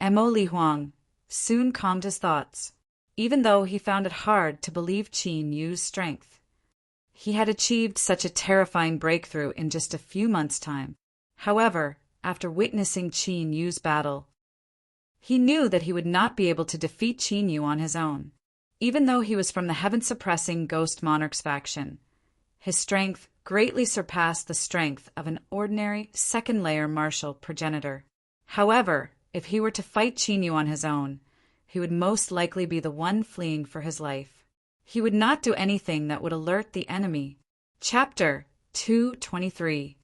A: Mo Li Huang soon calmed his thoughts, even though he found it hard to believe Qin Yu's strength. He had achieved such a terrifying breakthrough in just a few months' time. However, after witnessing Qin Yu's battle, he knew that he would not be able to defeat Qin Yu on his own. Even though he was from the heaven-suppressing Ghost Monarchs faction, his strength greatly surpassed the strength of an ordinary second-layer martial progenitor. However, if he were to fight Qin Yu on his own, he would most likely be the one fleeing for his life. He would not do anything that would alert the enemy. Chapter 223.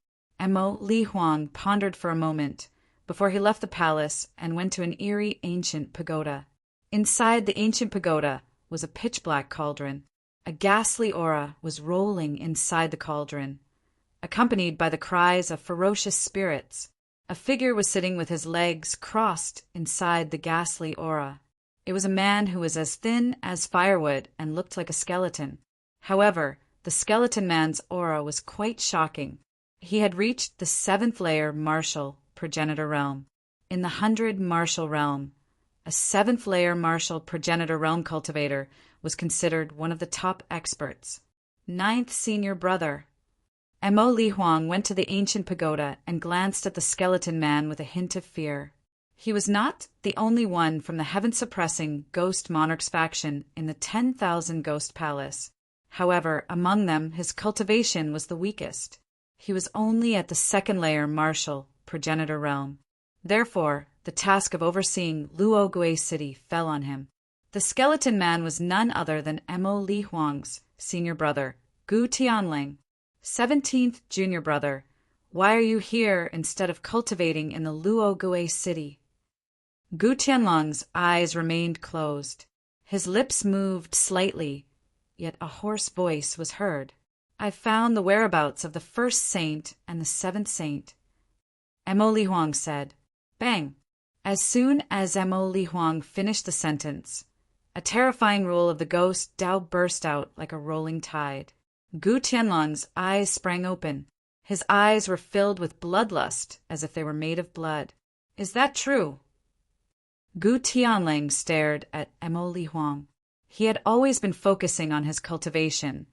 A: Mo Li Huang pondered for a moment before he left the palace and went to an eerie ancient pagoda. Inside the ancient pagoda was a pitch-black cauldron. A ghastly aura was rolling inside the cauldron, accompanied by the cries of ferocious spirits. A figure was sitting with his legs crossed inside the ghastly aura. It was a man who was as thin as firewood and looked like a skeleton. However, the skeleton man's aura was quite shocking. He had reached the 7th layer martial progenitor realm. In the 100 martial realm, a seventh-layer martial progenitor realm cultivator, was considered one of the top experts. Ninth senior brother. Mo Li Huang went to the ancient pagoda and glanced at the skeleton man with a hint of fear. He was not the only one from the heaven-suppressing Ghost Monarchs faction in the 10,000 Ghost Palace. However, among them, his cultivation was the weakest. He was only at the second-layer martial progenitor realm. Therefore, the task of overseeing Luo Gui City fell on him. The skeleton man was none other than Mo Li Huang's senior brother, Gu Tianling. 17th junior brother, why are you here instead of cultivating in the Luo Gui City? Gu Tianlong's eyes remained closed. His lips moved slightly, yet a hoarse voice was heard. I found the whereabouts of the first saint and the seventh saint. Mo Li Huang said. Bang! As soon as Mo Li Huang finished the sentence, a terrifying roll of the ghost Dao burst out like a rolling tide. Gu Tianlong's eyes sprang open. His eyes were filled with bloodlust, as if they were made of blood. Is that true? Gu Tianling stared at Mo Li Huang. He had always been focusing on his cultivation.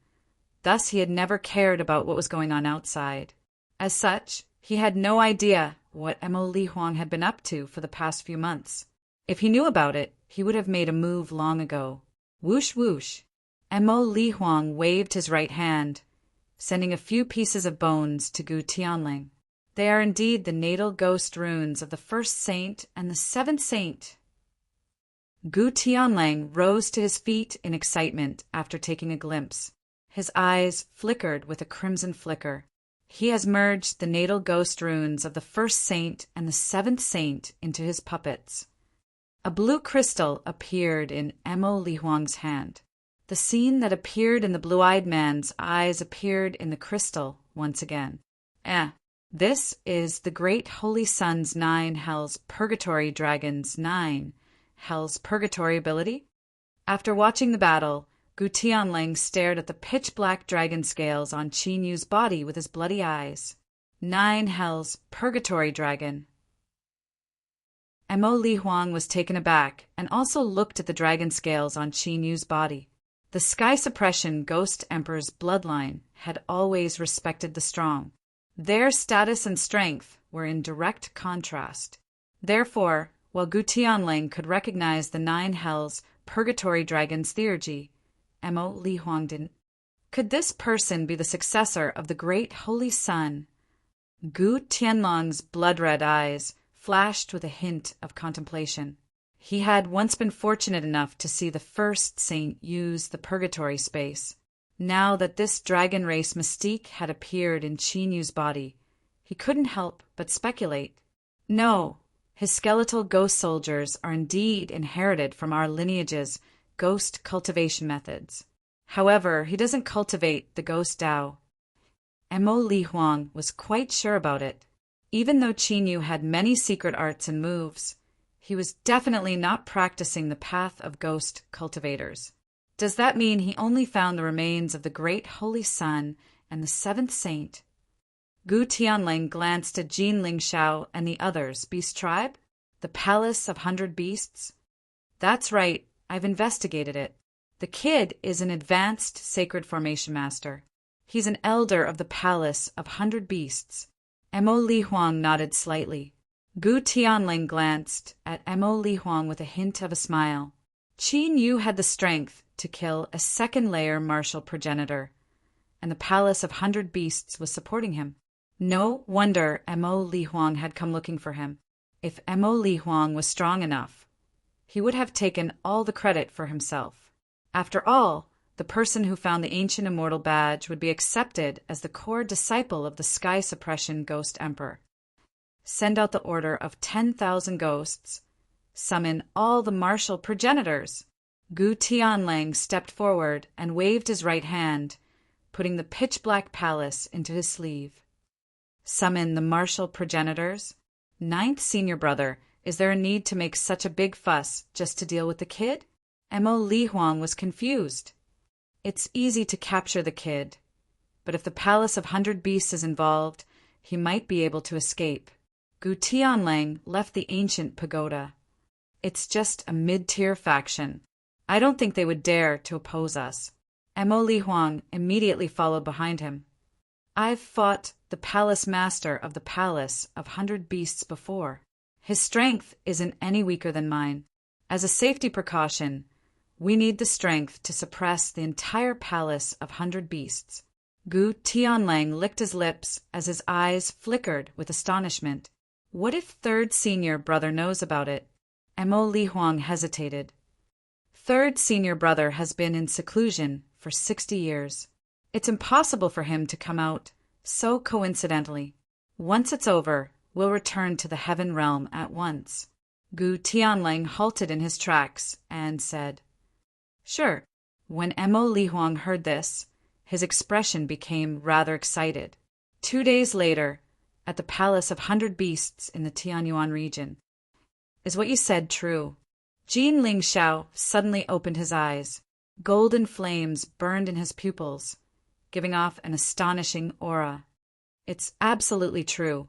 A: Thus he had never cared about what was going on outside. As such, he had no idea what Mo Li Huang had been up to for the past few months. If he knew about it, he would have made a move long ago. Whoosh whoosh. Mo Li Huang waved his right hand, sending a few pieces of bones to Gu Tianling. They are indeed the natal ghost runes of the first saint and the seventh saint. Gu Tianling rose to his feet in excitement after taking a glimpse. His eyes flickered with a crimson flicker. He has merged the natal ghost runes of the first saint and the seventh saint into his puppets. A blue crystal appeared in Mo Li Huang's hand. The scene that appeared in the blue-eyed man's eyes appeared in the crystal once again. This is the great Holy Sun's 9 Hell's Purgatory Dragon's 9 Hell's Purgatory ability? After watching the battle, Gu Tianling stared at the pitch-black dragon scales on Qin Yu's body with his bloody eyes. 9 Hell's Purgatory Dragon. Mo Li Huang was taken aback and also looked at the dragon scales on Qin Yu's body. The Sky Suppression Ghost Emperor's bloodline had always respected the strong. Their status and strength were in direct contrast. Therefore, while Gu Tianling could recognize the 9 Hells Purgatory Dragon's theurgy, Mo Li Huang didn't. Could this person be the successor of the great Holy Sun? Gu Tianlong's blood-red eyes flashed with a hint of contemplation. He had once been fortunate enough to see the first saint use the purgatory space. Now that this dragon race mystique had appeared in Qin Yu's body, he couldn't help but speculate. No, his skeletal ghost soldiers are indeed inherited from our lineage's ghost cultivation methods. However, he doesn't cultivate the ghost Dao. Mo Li Huang was quite sure about it. Even though Qin Yu had many secret arts and moves, he was definitely not practicing the path of ghost cultivators. Does that mean he only found the remains of the great Holy Sun and the seventh saint? Gu Tianling glanced at Jin Lingxiao and the others. Beast tribe? The Palace of 100 Beasts? That's right, I've investigated it. The kid is an advanced sacred formation master. He's an elder of the Palace of 100 Beasts. Mo Li Huang nodded slightly. Gu Tianling glanced at Mo Li Huang with a hint of a smile. Qin Yu had the strength to kill a second-layer martial progenitor, and the Palace of 100 Beasts was supporting him. No wonder Mo Li Huang had come looking for him. If Mo Li Huang was strong enough, he would have taken all the credit for himself. After all, the person who found the ancient immortal badge would be accepted as the core disciple of the Sky Suppression Ghost Emperor. Send out the order of 10,000 ghosts. Summon all the martial progenitors. Gu Tianling stepped forward and waved his right hand, putting the pitch-black palace into his sleeve. Summon the martial progenitors? Ninth senior brother, is there a need to make such a big fuss just to deal with the kid? Mo Li Huang was confused. It's easy to capture the kid, but if the Palace of 100 Beasts is involved, he might be able to escape. Gu Tianling left the ancient pagoda. It's just a mid-tier faction. I don't think they would dare to oppose us. Mo Li Huang immediately followed behind him. I've fought the palace master of the Palace of 100 Beasts before. His strength isn't any weaker than mine. As a safety precaution, we need the strength to suppress the entire Palace of 100 Beasts. Gu Tianlang licked his lips as his eyes flickered with astonishment. What if third senior brother knows about it? Mo Li Huang hesitated. Third senior brother has been in seclusion for 60 years. It's impossible for him to come out so coincidentally. Once it's over, we'll return to the heaven realm at once. Gu Tianlang halted in his tracks and said, Sure. When Mo Li Huang heard this, his expression became rather excited. 2 days later, at the Palace of 100 Beasts in the Tianyuan region. Is what you said true? Jin Ling Xiao suddenly opened his eyes. Golden flames burned in his pupils, giving off an astonishing aura. It's absolutely true.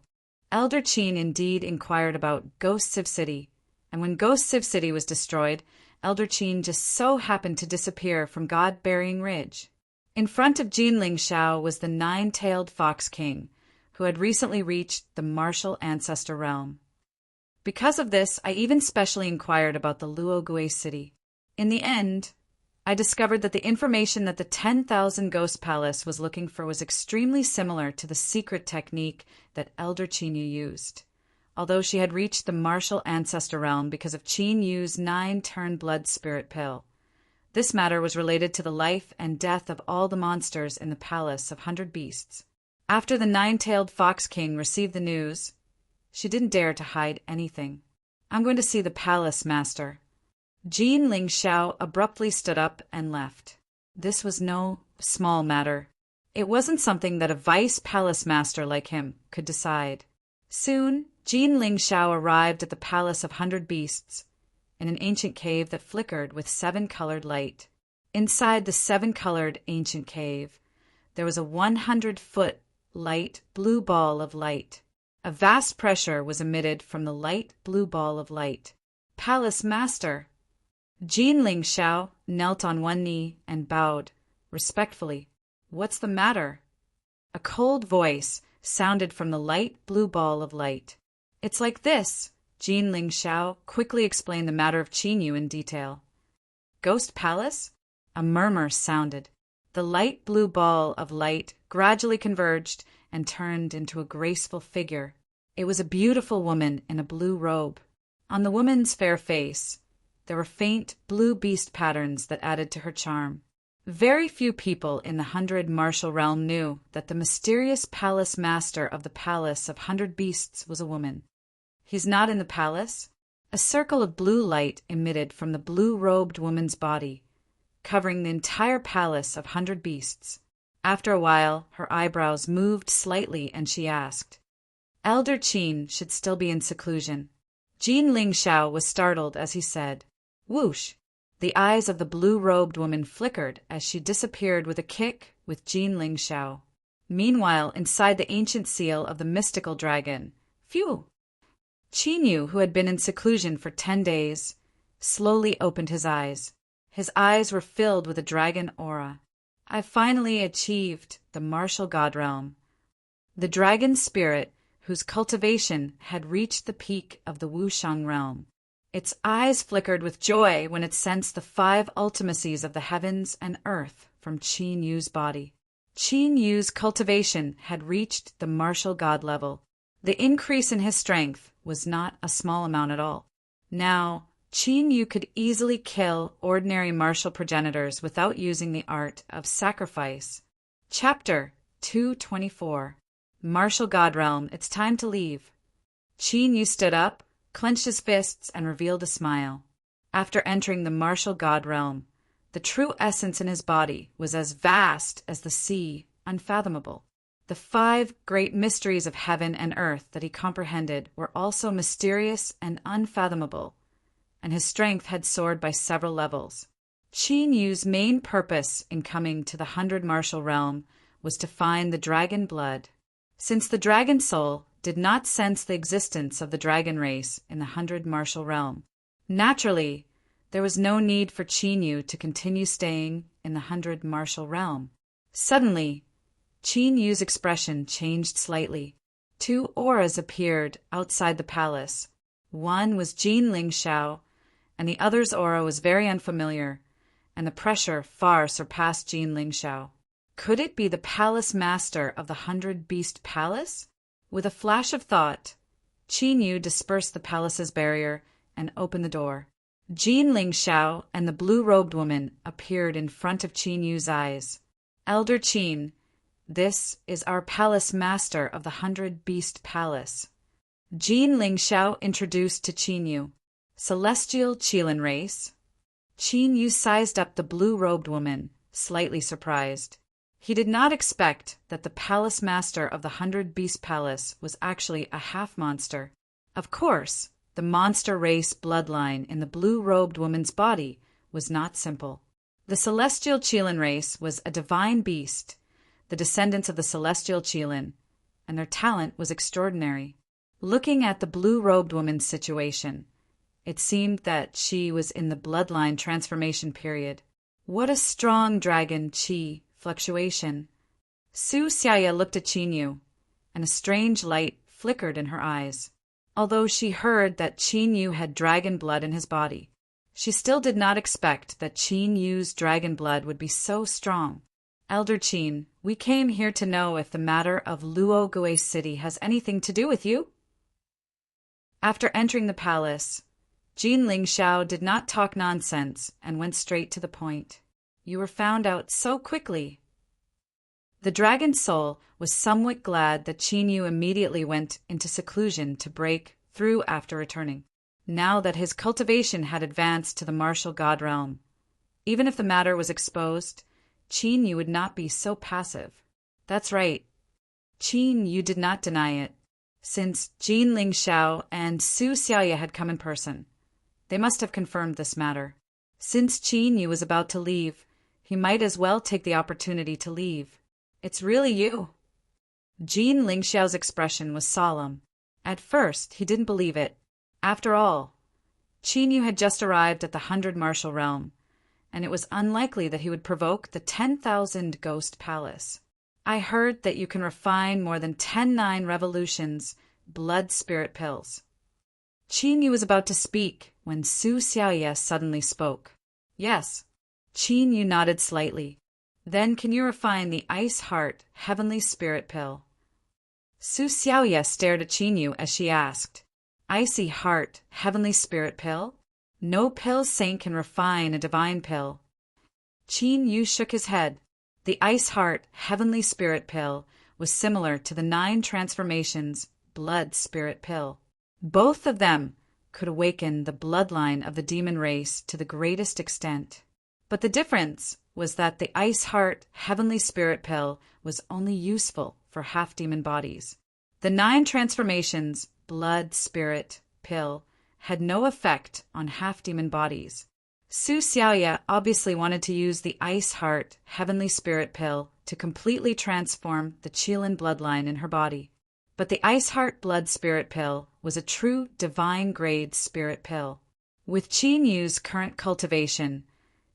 A: Elder Qin indeed inquired about Ghost Civ City, and when Ghost Civ City was destroyed, Elder Qin just so happened to disappear from God-Burying Ridge. In front of Jin Ling Xiao was the 9-tailed Fox King, who had recently reached the martial ancestor realm. Because of this, I even specially inquired about the Luogue city. In the end, I discovered that the information that the 10,000 Ghost Palace was looking for was extremely similar to the secret technique that Elder Qin Yu used. Although she had reached the martial ancestor realm because of Qin Yu's 9-turn blood spirit pill. This matter was related to the life and death of all the monsters in the Palace of 100 Beasts. After the 9-tailed Fox King received the news, she didn't dare to hide anything. I'm going to see the palace master. Jin Ling Xiao abruptly stood up and left. This was no small matter. It wasn't something that a vice palace master like him could decide. Soon, Jin Ling Xiao arrived at the Palace of 100 Beasts, in an ancient cave that flickered with 7-colored light. Inside the 7-colored ancient cave, there was a 100-foot light blue ball of light. A vast pressure was emitted from the light blue ball of light. Palace Master! Jin Ling Xiao knelt on one knee and bowed, respectfully. What's the matter? A cold voice sounded from the light blue ball of light. It's like this. Jin Ling Xiao quickly explained the matter of Qin Yu in detail. Ghost Palace? A murmur sounded. The light blue ball of light gradually converged and turned into a graceful figure. It was a beautiful woman in a blue robe. On the woman's fair face, there were faint blue beast patterns that added to her charm. Very few people in the 100 martial realm knew that the mysterious palace master of the Palace of 100 Beasts was a woman. He's not in the palace? A circle of blue light emitted from the blue-robed woman's body, covering the entire Palace of 100 Beasts. After a while, her eyebrows moved slightly and she asked, Elder Qin should still be in seclusion. Jin Ling Xiao was startled as he said, Whoosh! The eyes of the blue-robed woman flickered as she disappeared with a kick with Jin Ling Xiao. Meanwhile, inside the ancient seal of the mystical dragon, phew! Qin Yu, who had been in seclusion for 10 days, slowly opened his eyes. His eyes were filled with a dragon aura. I finally achieved the martial god realm. The dragon spirit, whose cultivation had reached the peak of the Wushang realm. Its eyes flickered with joy when it sensed the 5 ultimacies of the heavens and earth from Qin Yu's body. Qin Yu's cultivation had reached the martial god level. The increase in his strength was not a small amount at all. Now, Qin Yu could easily kill ordinary martial progenitors without using the art of sacrifice. Chapter 224. Martial God Realm, it's time to leave. Qin Yu stood up, clenched his fists, and revealed a smile. After entering the martial God Realm, the true essence in his body was as vast as the sea, unfathomable. The 5 great mysteries of heaven and earth that he comprehended were also mysterious and unfathomable, and his strength had soared by several levels. Qin Yu's main purpose in coming to the 100 martial realm was to find the dragon blood. Since the dragon soul did not sense the existence of the dragon race in the 100 martial realm, Naturally, there was no need for Qin to continue staying in the 100 martial realm. Suddenly, Qin Yu's expression changed slightly. Two auras appeared outside the palace. One was Jin Lingxiao, and the other's aura was very unfamiliar, and the pressure far surpassed Jin Lingxiao. Could it be the palace master of the 100 Beast Palace? With a flash of thought, Qin Yu dispersed the palace's barrier and opened the door. Jin Lingxiao and the blue-robed woman appeared in front of Qin Yu's eyes. Elder Qin, this is our palace master of the 100 Beast Palace. Jin Lingxiao introduced to Qin Yu. Celestial Qilin race. Qin Yu sized up the blue-robed woman, slightly surprised. He did not expect that the palace master of the 100 Beast Palace was actually a half-monster. Of course, the monster race bloodline in the blue-robed woman's body was not simple. The Celestial Qilin race was a divine beast, the descendants of the Celestial Qilin, and their talent was extraordinary. Looking at the blue-robed woman's situation, it seemed that she was in the bloodline transformation period. What a strong dragon qi fluctuation. Su Xiaoya looked at Qin Yu, and a strange light flickered in her eyes. Although she heard that Qin Yu had dragon blood in his body, she still did not expect that Qin Yu's dragon blood would be so strong. Elder Qin, we came here to know if the matter of Luo Gui City has anything to do with you. After entering the palace, Jin Lingxiao did not talk nonsense and went straight to the point. You were found out so quickly. The dragon's soul was somewhat glad that Qin Yu immediately went into seclusion to break through after returning, now that his cultivation had advanced to the martial god realm. Even if the matter was exposed, Qin Yu would not be so passive. That's right. Qin Yu did not deny it. Since Jin Lingxiao and Su Xiaoya had come in person, they must have confirmed this matter. Since Qin Yu was about to leave, he might as well take the opportunity to leave. It's really you. Jin Lingxiao's expression was solemn. At first, he didn't believe it. After all, Qin Yu had just arrived at the 100 martial realm, and it was unlikely that he would provoke the 10,000 ghost palace. I heard that you can refine more than 10-9 revolutions blood spirit pills. Qin Yu was about to speak when Su Xiaoya suddenly spoke. Yes. Qin Yu nodded slightly. Then can you refine the Ice Heart Heavenly Spirit Pill? Su Xiaoya stared at Qin Yu as she asked, Icy Heart Heavenly Spirit Pill? No pill saint can refine a divine pill. Qin Yu shook his head. The Ice Heart Heavenly Spirit Pill was similar to the 9 transformations Blood Spirit Pill. Both of them could awaken the bloodline of the demon race to the greatest extent. But the difference was that the Ice Heart Heavenly Spirit Pill was only useful for half-demon bodies. The 9 transformations Blood Spirit Pill had no effect on half-demon bodies. Su Xiaoya obviously wanted to use the Ice Heart Heavenly Spirit Pill to completely transform the Qilin bloodline in her body. But the Ice Heart Blood Spirit Pill was a true divine-grade spirit pill. With Qin Yu's current cultivation,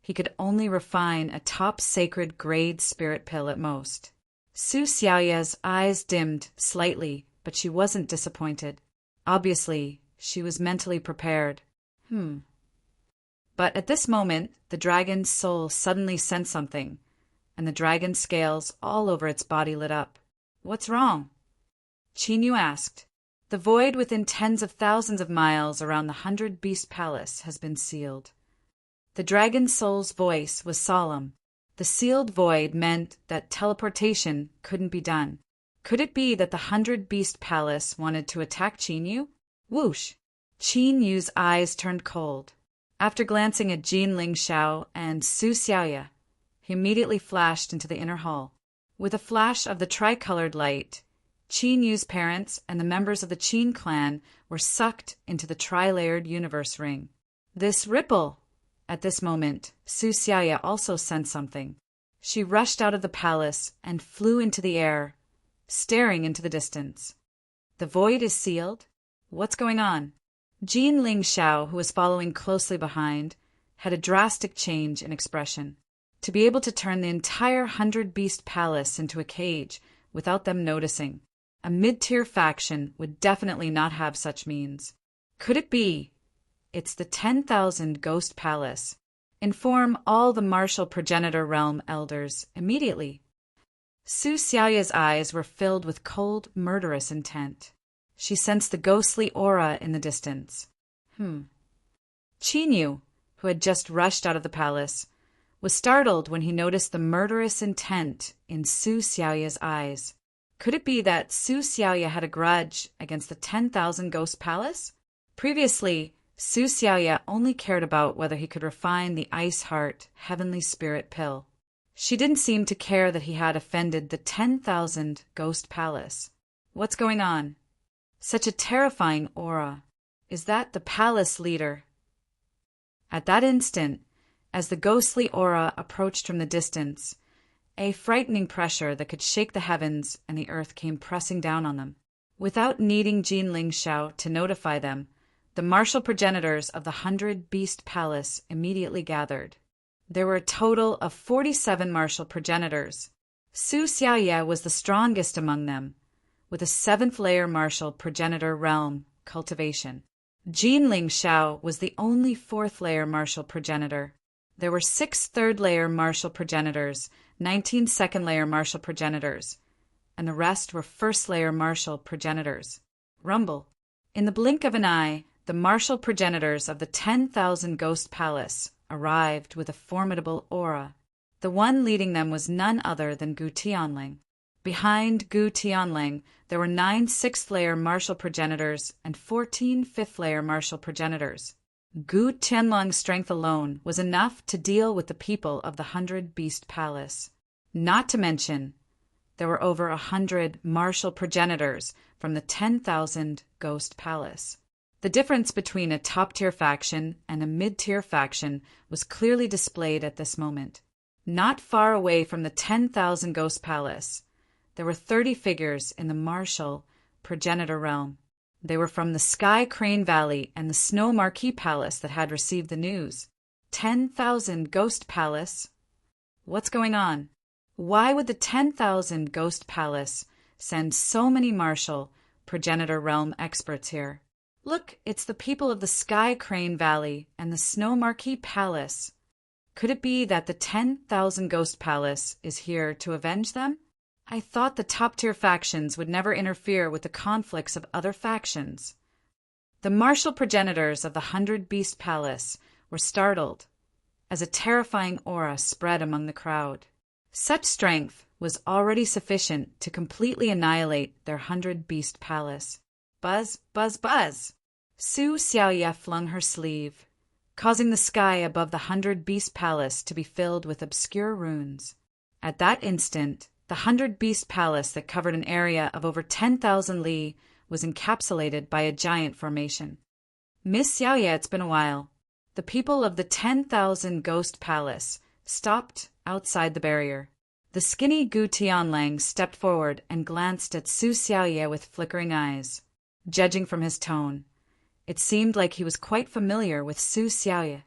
A: he could only refine a top sacred grade spirit pill at most. Su Xiaoya's eyes dimmed slightly, but she wasn't disappointed. Obviously, she was mentally prepared. But at this moment, the dragon's soul suddenly sensed something, and the dragon's scales all over its body lit up. What's wrong? Qin Yu asked. The void within tens of thousands of miles around the 100 Beast Palace has been sealed. The dragon's soul's voice was solemn. The sealed void meant that teleportation couldn't be done. Could it be that the 100 Beast Palace wanted to attack Qin Yu? Whoosh! Qin Yu's eyes turned cold. After glancing at Jin Lingxiao and Su Xiaoya, he immediately flashed into the inner hall. With a flash of the tricolored light, Qin Yu's parents and the members of the Qin clan were sucked into the tri-layered universe ring. This ripple! At this moment, Su Xiaoya also sensed something. She rushed out of the palace and flew into the air, staring into the distance. The void is sealed? What's going on? Jean Ling Xiao, who was following closely behind, had a drastic change in expression. To be able to turn the entire 100-beast palace into a cage without them noticing, a mid-tier faction would definitely not have such means. Could it be? It's the 10,000 Ghost Palace. Inform all the martial progenitor realm elders immediately. Su Xiaoya's eyes were filled with cold, murderous intent. She sensed the ghostly aura in the distance. Qinyu, who had just rushed out of the palace, was startled when he noticed the murderous intent in Su Xiaoya's eyes. Could it be that Su Xiaoya had a grudge against the 10,000 Ghost Palace? Previously, Su Xiaoya only cared about whether he could refine the Ice Heart Heavenly Spirit pill. She didn't seem to care that he had offended the 10,000 Ghost Palace. What's going on? Such a terrifying aura. Is that the palace leader? At that instant, as the ghostly aura approached from the distance, a frightening pressure that could shake the heavens and the earth came pressing down on them. Without needing Jean Ling Xiao to notify them, the martial progenitors of the 100-beast palace immediately gathered. There were a total of 47 martial progenitors. Su Xiaoya was the strongest among them, with a 7th-layer martial progenitor realm cultivation. Jean Ling Xiao was the only 4th-layer martial progenitor. There were 6 3rd-layer martial progenitors, 19 2nd-layer martial progenitors, and the rest were 1st-layer martial progenitors. Rumble. In the blink of an eye, the martial progenitors of the 10,000 Ghost Palace arrived with a formidable aura. The one leading them was none other than Gu Tianling. Behind Gu Tianling, there were 9 6th-layer martial progenitors and 14 5th-layer martial progenitors. Gu Tianlong's strength alone was enough to deal with the people of the 100-beast palace. Not to mention, there were over 100 martial progenitors from the 10,000 Ghost Palace. The difference between a top-tier faction and a mid-tier faction was clearly displayed at this moment. Not far away from the 10,000 Ghost Palace, there were 30 figures in the martial progenitor realm. They were from the Sky Crane Valley and the Snow Marquee Palace that had received the news. 10,000 Ghost Palace? What's going on? Why would the 10,000 Ghost Palace send so many martial progenitor realm experts here? Look, it's the people of the Sky Crane Valley and the Snow Marquee Palace. Could it be that the 10,000 Ghost Palace is here to avenge them? I thought the top-tier factions would never interfere with the conflicts of other factions. The martial progenitors of the 100-beast palace were startled as a terrifying aura spread among the crowd. Such strength was already sufficient to completely annihilate their 100-beast palace. Buzz, buzz, buzz! Su Xiaoya flung her sleeve, causing the sky above the 100-beast palace to be filled with obscure runes. At that instant, the 100-beast palace that covered an area of over 10,000 li was encapsulated by a giant formation. Miss Xiaoya, it's been a while. The people of the 10,000 Ghost Palace stopped outside the barrier. The skinny Gu Tianlang stepped forward and glanced at Su Xiaoya with flickering eyes. Judging from his tone, it seemed like he was quite familiar with Su Xiaoya.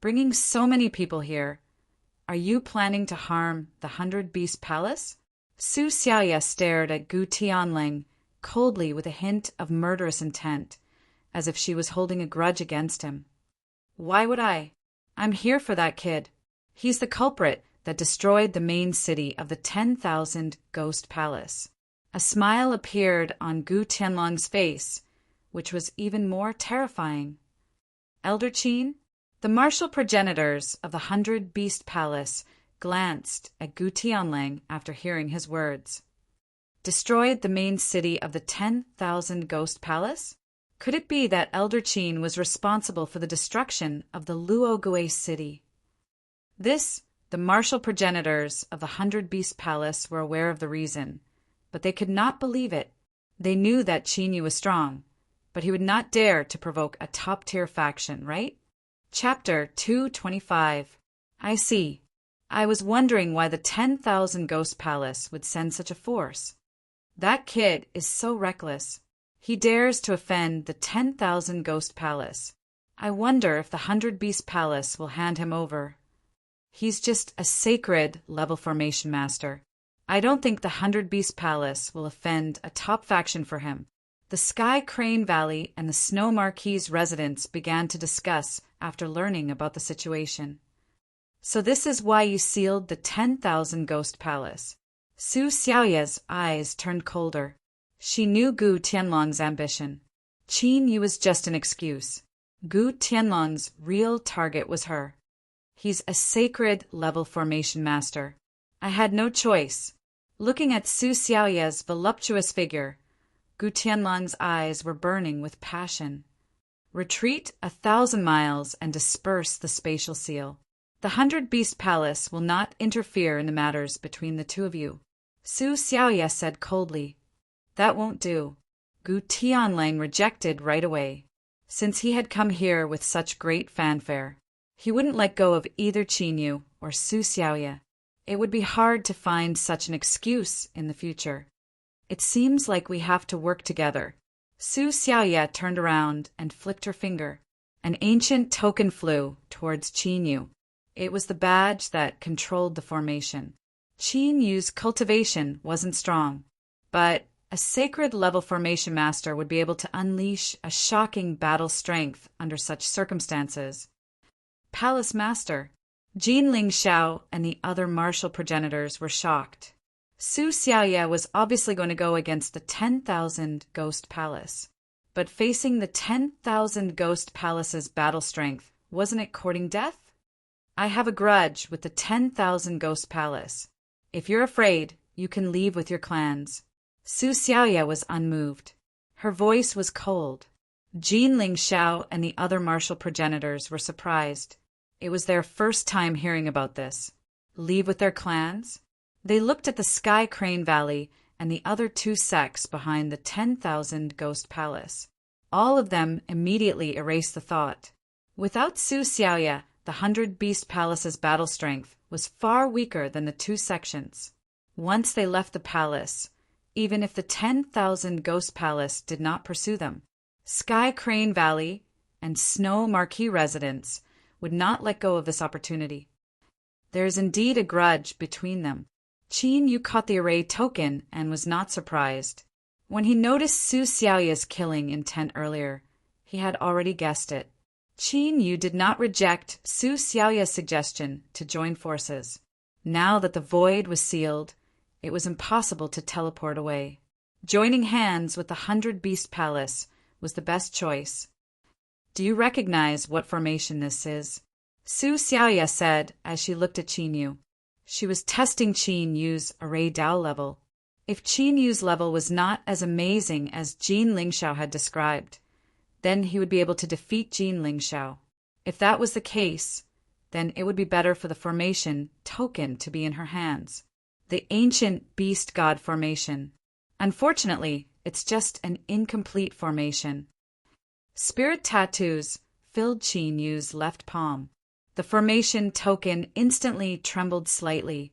A: Bringing so many people here, are you planning to harm the 100-beast palace? Su Xiaoya stared at Gu Tianlang coldly with a hint of murderous intent, as if she was holding a grudge against him. Why would I? I'm here for that kid. He's the culprit that destroyed the main city of the 10,000 Ghost Palace. A smile appeared on Gu Tianlong's face, which was even more terrifying. Elder Qin? The martial progenitors of the 100-beast palace glanced at Gu Tianlang after hearing his words. Destroyed the main city of the 10,000 Ghost Palace? Could it be that Elder Qin was responsible for the destruction of the Luogue city? The martial progenitors of the 100-beast palace were aware of the reason, but they could not believe it. They knew that Qinyu was strong, but he would not dare to provoke a top-tier faction, right? Chapter 225. I see. I was wondering why the 10,000 Ghost Palace would send such a force. That kid is so reckless. He dares to offend the 10,000 Ghost Palace. I wonder if the 100 Beast Palace will hand him over. He's just a sacred level formation master. I don't think the 100 Beast Palace will offend a top faction for him. The Sky Crane Valley and the Snow Marquis residents began to discuss after learning about the situation. So this is why you sealed the 10,000 Ghost Palace. Su Xiaoya's eyes turned colder. She knew Gu Tianlong's ambition. Qin Yu was just an excuse. Gu Tianlong's real target was her. He's a sacred level formation master. I had no choice. Looking at Su Xiaoya's voluptuous figure, Gu Tianlong's eyes were burning with passion. Retreat 1,000 miles and disperse the spatial seal. The 100 Beast Palace will not interfere in the matters between the two of you. Su Xiaoya said coldly. That won't do. Gu Tianlang rejected right away. Since he had come here with such great fanfare, he wouldn't let go of either Qin Yu or Su Xiaoya. It would be hard to find such an excuse in the future. It seems like we have to work together. Su Xiaoya turned around and flicked her finger. An ancient token flew towards Qin Yu. It was the badge that controlled the formation. Qin Yu's cultivation wasn't strong, but a sacred level formation master would be able to unleash a shocking battle strength under such circumstances. Palace Master, Jin Ling Xiao and the other martial progenitors were shocked. Su Xiaoya was obviously going to go against the 10,000 Ghost Palace. But facing the 10,000 Ghost Palace's battle strength, wasn't it courting death? I have a grudge with the 10,000 Ghost Palace. If you're afraid, you can leave with your clans. Su Xiaoya was unmoved. Her voice was cold. Jin Ling Xiao and the other martial progenitors were surprised. It was their first time hearing about this. Leave with their clans? They looked at the Sky Crane Valley and the other two sects behind the 10,000 Ghost Palace. All of them immediately erased the thought. Without Su Xiaoya, the 100 Beast Palace's battle strength was far weaker than the two sections. Once they left the palace, even if the 10,000 Ghost Palace did not pursue them, Sky Crane Valley and Snow Marquis residents would not let go of this opportunity. There is indeed a grudge between them. Qin Yu caught the array token and was not surprised. When he noticed Su Xiaoya's killing intent earlier, he had already guessed it. Qin Yu did not reject Su Xiaoya's suggestion to join forces. Now that the void was sealed, it was impossible to teleport away. Joining hands with the 100 Beast Palace was the best choice. Do you recognize what formation this is? Su Xiaoya said as she looked at Qin Yu. She was testing Qin Yu's array Dao level. If Qin Yu's level was not as amazing as Jin Ling Xiao had described, then he would be able to defeat Jin Ling Xiao. If that was the case, then it would be better for the formation token to be in her hands. The ancient beast god formation. Unfortunately, it's just an incomplete formation. Spirit tattoos filled Qin Yu's left palm. The formation token instantly trembled slightly,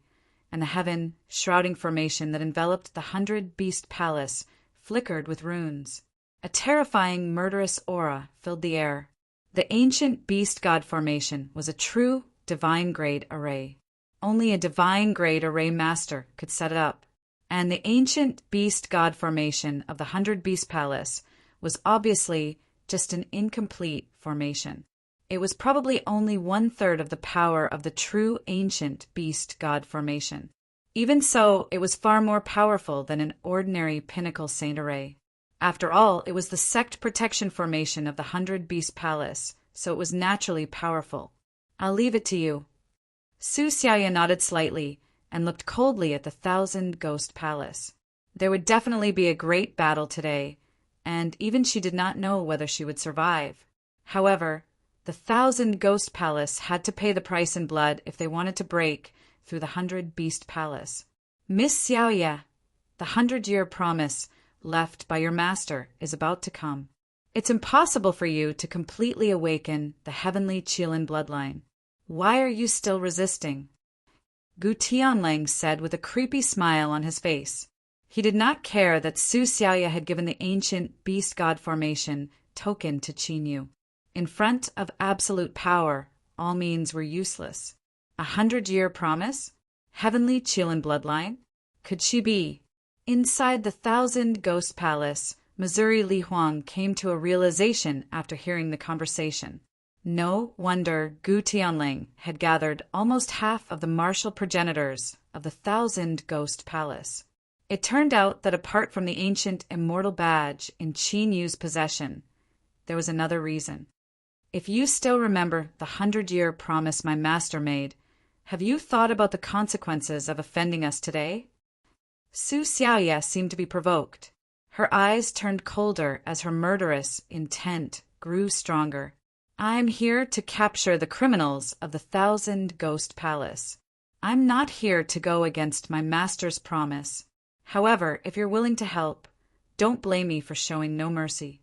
A: and the heaven shrouding formation that enveloped the 100 Beast Palace flickered with runes. A terrifying, murderous aura filled the air. The ancient beast god formation was a true divine-grade array. Only a divine-grade array master could set it up. And the ancient beast god formation of the 100 Beast Palace was obviously just an incomplete formation. It was probably only 1/3 of the power of the true ancient beast god formation. Even so, it was far more powerful than an ordinary pinnacle saint array. After all, it was the sect protection formation of the 100 Beast Palace, so it was naturally powerful. I'll leave it to you. Su Xiaoya nodded slightly and looked coldly at the 1,000 Ghost Palace. There would definitely be a great battle today, and even she did not know whether she would survive. However, the 1,000 Ghost Palace had to pay the price in blood if they wanted to break through the 100 Beast Palace. Miss Xiaoya, the 100-year promise left by your master is about to come. It's impossible for you to completely awaken the heavenly Qilin bloodline. Why are you still resisting? Gu Tianlang said with a creepy smile on his face. He did not care that Su Xiaoya had given the ancient beast god formation token to Qin Yu. In front of absolute power, all means were useless. 100-year promise? Heavenly Qilin bloodline? Could she be? Inside the 1,000-ghost palace, Missouri Li Huang came to a realization after hearing the conversation. No wonder Gu Tianling had gathered almost half of the martial progenitors of the 1,000-ghost palace. It turned out that apart from the ancient immortal badge in Qin Yu's possession, there was another reason. If you still remember the 100-year promise my master made, have you thought about the consequences of offending us today? Su Xiaoya seemed to be provoked. Her eyes turned colder as her murderous intent grew stronger. I'm here to capture the criminals of the 1,000-ghost palace. I'm not here to go against my master's promise. However, if you're willing to help, don't blame me for showing no mercy.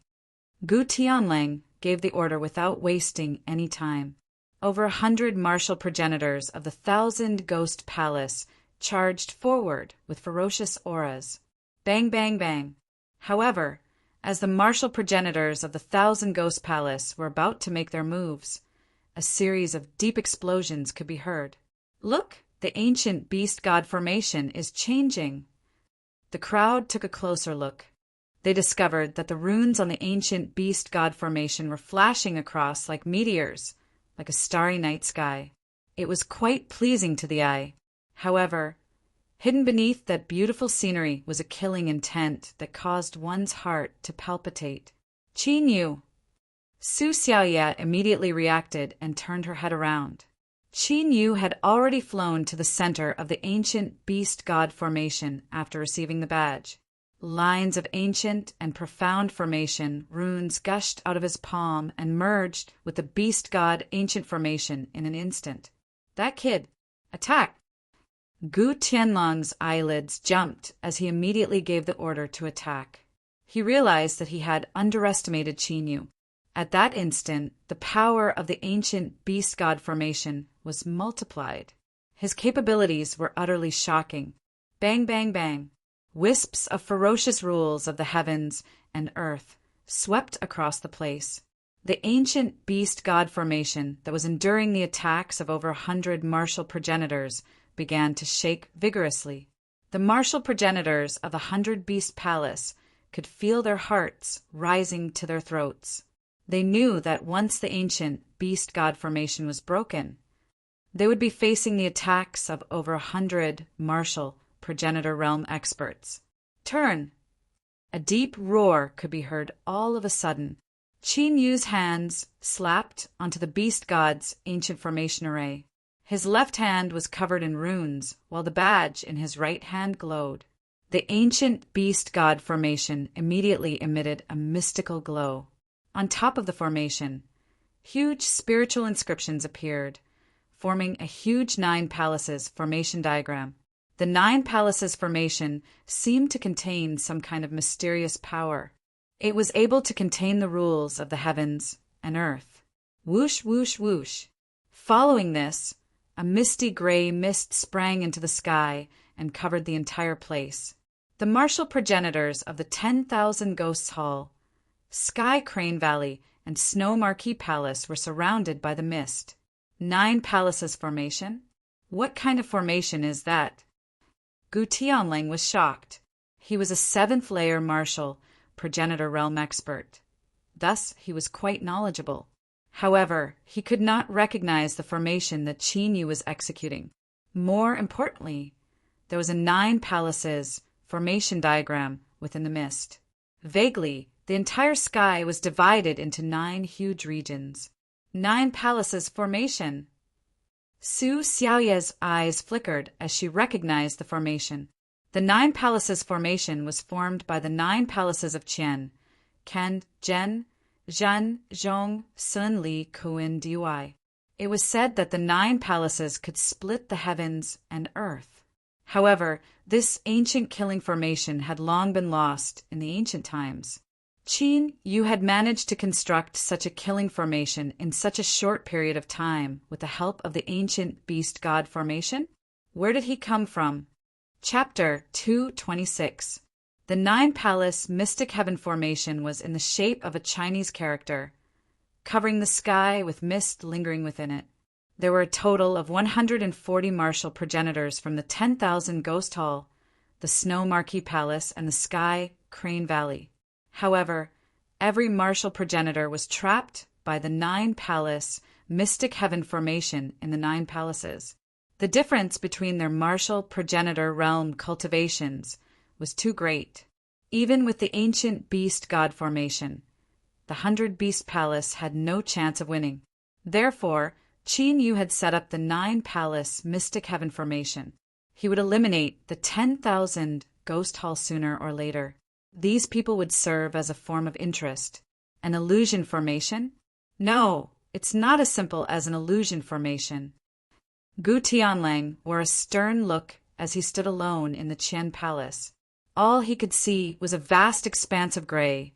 A: Gu Tianling gave the order without wasting any time. Over 100 martial progenitors of the 1,000-ghost palace charged forward with ferocious auras. Bang, bang, bang. However, as the martial progenitors of the 1,000-ghost palace were about to make their moves, a series of deep explosions could be heard. Look, the ancient beast god formation is changing. The crowd took a closer look. They discovered that the runes on the ancient beast god formation were flashing across like meteors, like a starry night sky. It was quite pleasing to the eye. However, hidden beneath that beautiful scenery was a killing intent that caused one's heart to palpitate. Qin Yu. Su Xiaoya immediately reacted and turned her head around. Qin Yu had already flown to the center of the ancient beast god formation after receiving the badge. Lines of ancient and profound formation runes gushed out of his palm and merged with the beast god ancient formation in an instant. That kid! Attack! Gu Tianlong's eyelids jumped as he immediately gave the order to attack. He realized that he had underestimated Qin Yu. At that instant, the power of the ancient beast god formation was multiplied. His capabilities were utterly shocking. Bang, bang, bang. Wisps of ferocious rules of the heavens and earth swept across the place. The ancient beast god formation that was enduring the attacks of over 100 martial progenitors began to shake vigorously. The martial progenitors of the 100-beast palace could feel their hearts rising to their throats. They knew that once the ancient beast god formation was broken, they would be facing the attacks of over 100 martial progenitor realm experts. Turn! A deep roar could be heard all of a sudden. Qin Yu's hands slapped onto the beast god's ancient formation array. His left hand was covered in runes, while the badge in his right hand glowed. The ancient beast god formation immediately emitted a mystical glow. On top of the formation, huge spiritual inscriptions appeared, forming a huge 9 palaces formation diagram. The 9 palaces formation seemed to contain some kind of mysterious power. It was able to contain the rules of the heavens and earth. Whoosh, whoosh, whoosh. Following this, a misty gray mist sprang into the sky and covered the entire place. The martial progenitors of the 10,000 Ghosts Hall, Sky Crane Valley, and Snow Marquee Palace were surrounded by the mist. 9 palaces formation? What kind of formation is that? Gu Tianling was shocked. He was a 7th-layer martial progenitor realm expert. Thus, he was quite knowledgeable. However, he could not recognize the formation that Qin Yu was executing. More importantly, there was a 9 palaces formation diagram within the mist. Vaguely, the entire sky was divided into 9 huge regions. 9 palaces formation. Su Xiaoya's eyes flickered as she recognized the formation. The 9 palaces formation was formed by the 9 palaces of Qian, Ken, Zhen, Zhen, Zhong, Sun, Li, Kuan, Dui. It was said that the 9 palaces could split the heavens and earth. However, this ancient killing formation had long been lost in the ancient times. Qin Yu had managed to construct such a killing formation in such a short period of time with the help of the ancient beast god formation? Where did he come from? Chapter 226. The Nine-Palace Mystic Heaven Formation was in the shape of a Chinese character, covering the sky with mist lingering within it. There were a total of 140 martial progenitors from the 10,000 Ghost Hall, the Snow Marquee Palace, and the Sky Crane Valley. However, every martial progenitor was trapped by the Nine-Palace Mystic Heaven Formation in the Nine Palaces. The difference between their martial progenitor realm cultivations was too great. Even with the ancient beast god formation, the 100 Beast Palace had no chance of winning. Therefore, Qin Yu had set up the Nine-Palace Mystic Heaven Formation. He would eliminate the 10,000 Ghost Hall sooner or later. These people would serve as a form of interest. An illusion formation? No, it's not as simple as an illusion formation. Gu Tianlang wore a stern look as he stood alone in the Qian Palace. All he could see was a vast expanse of gray,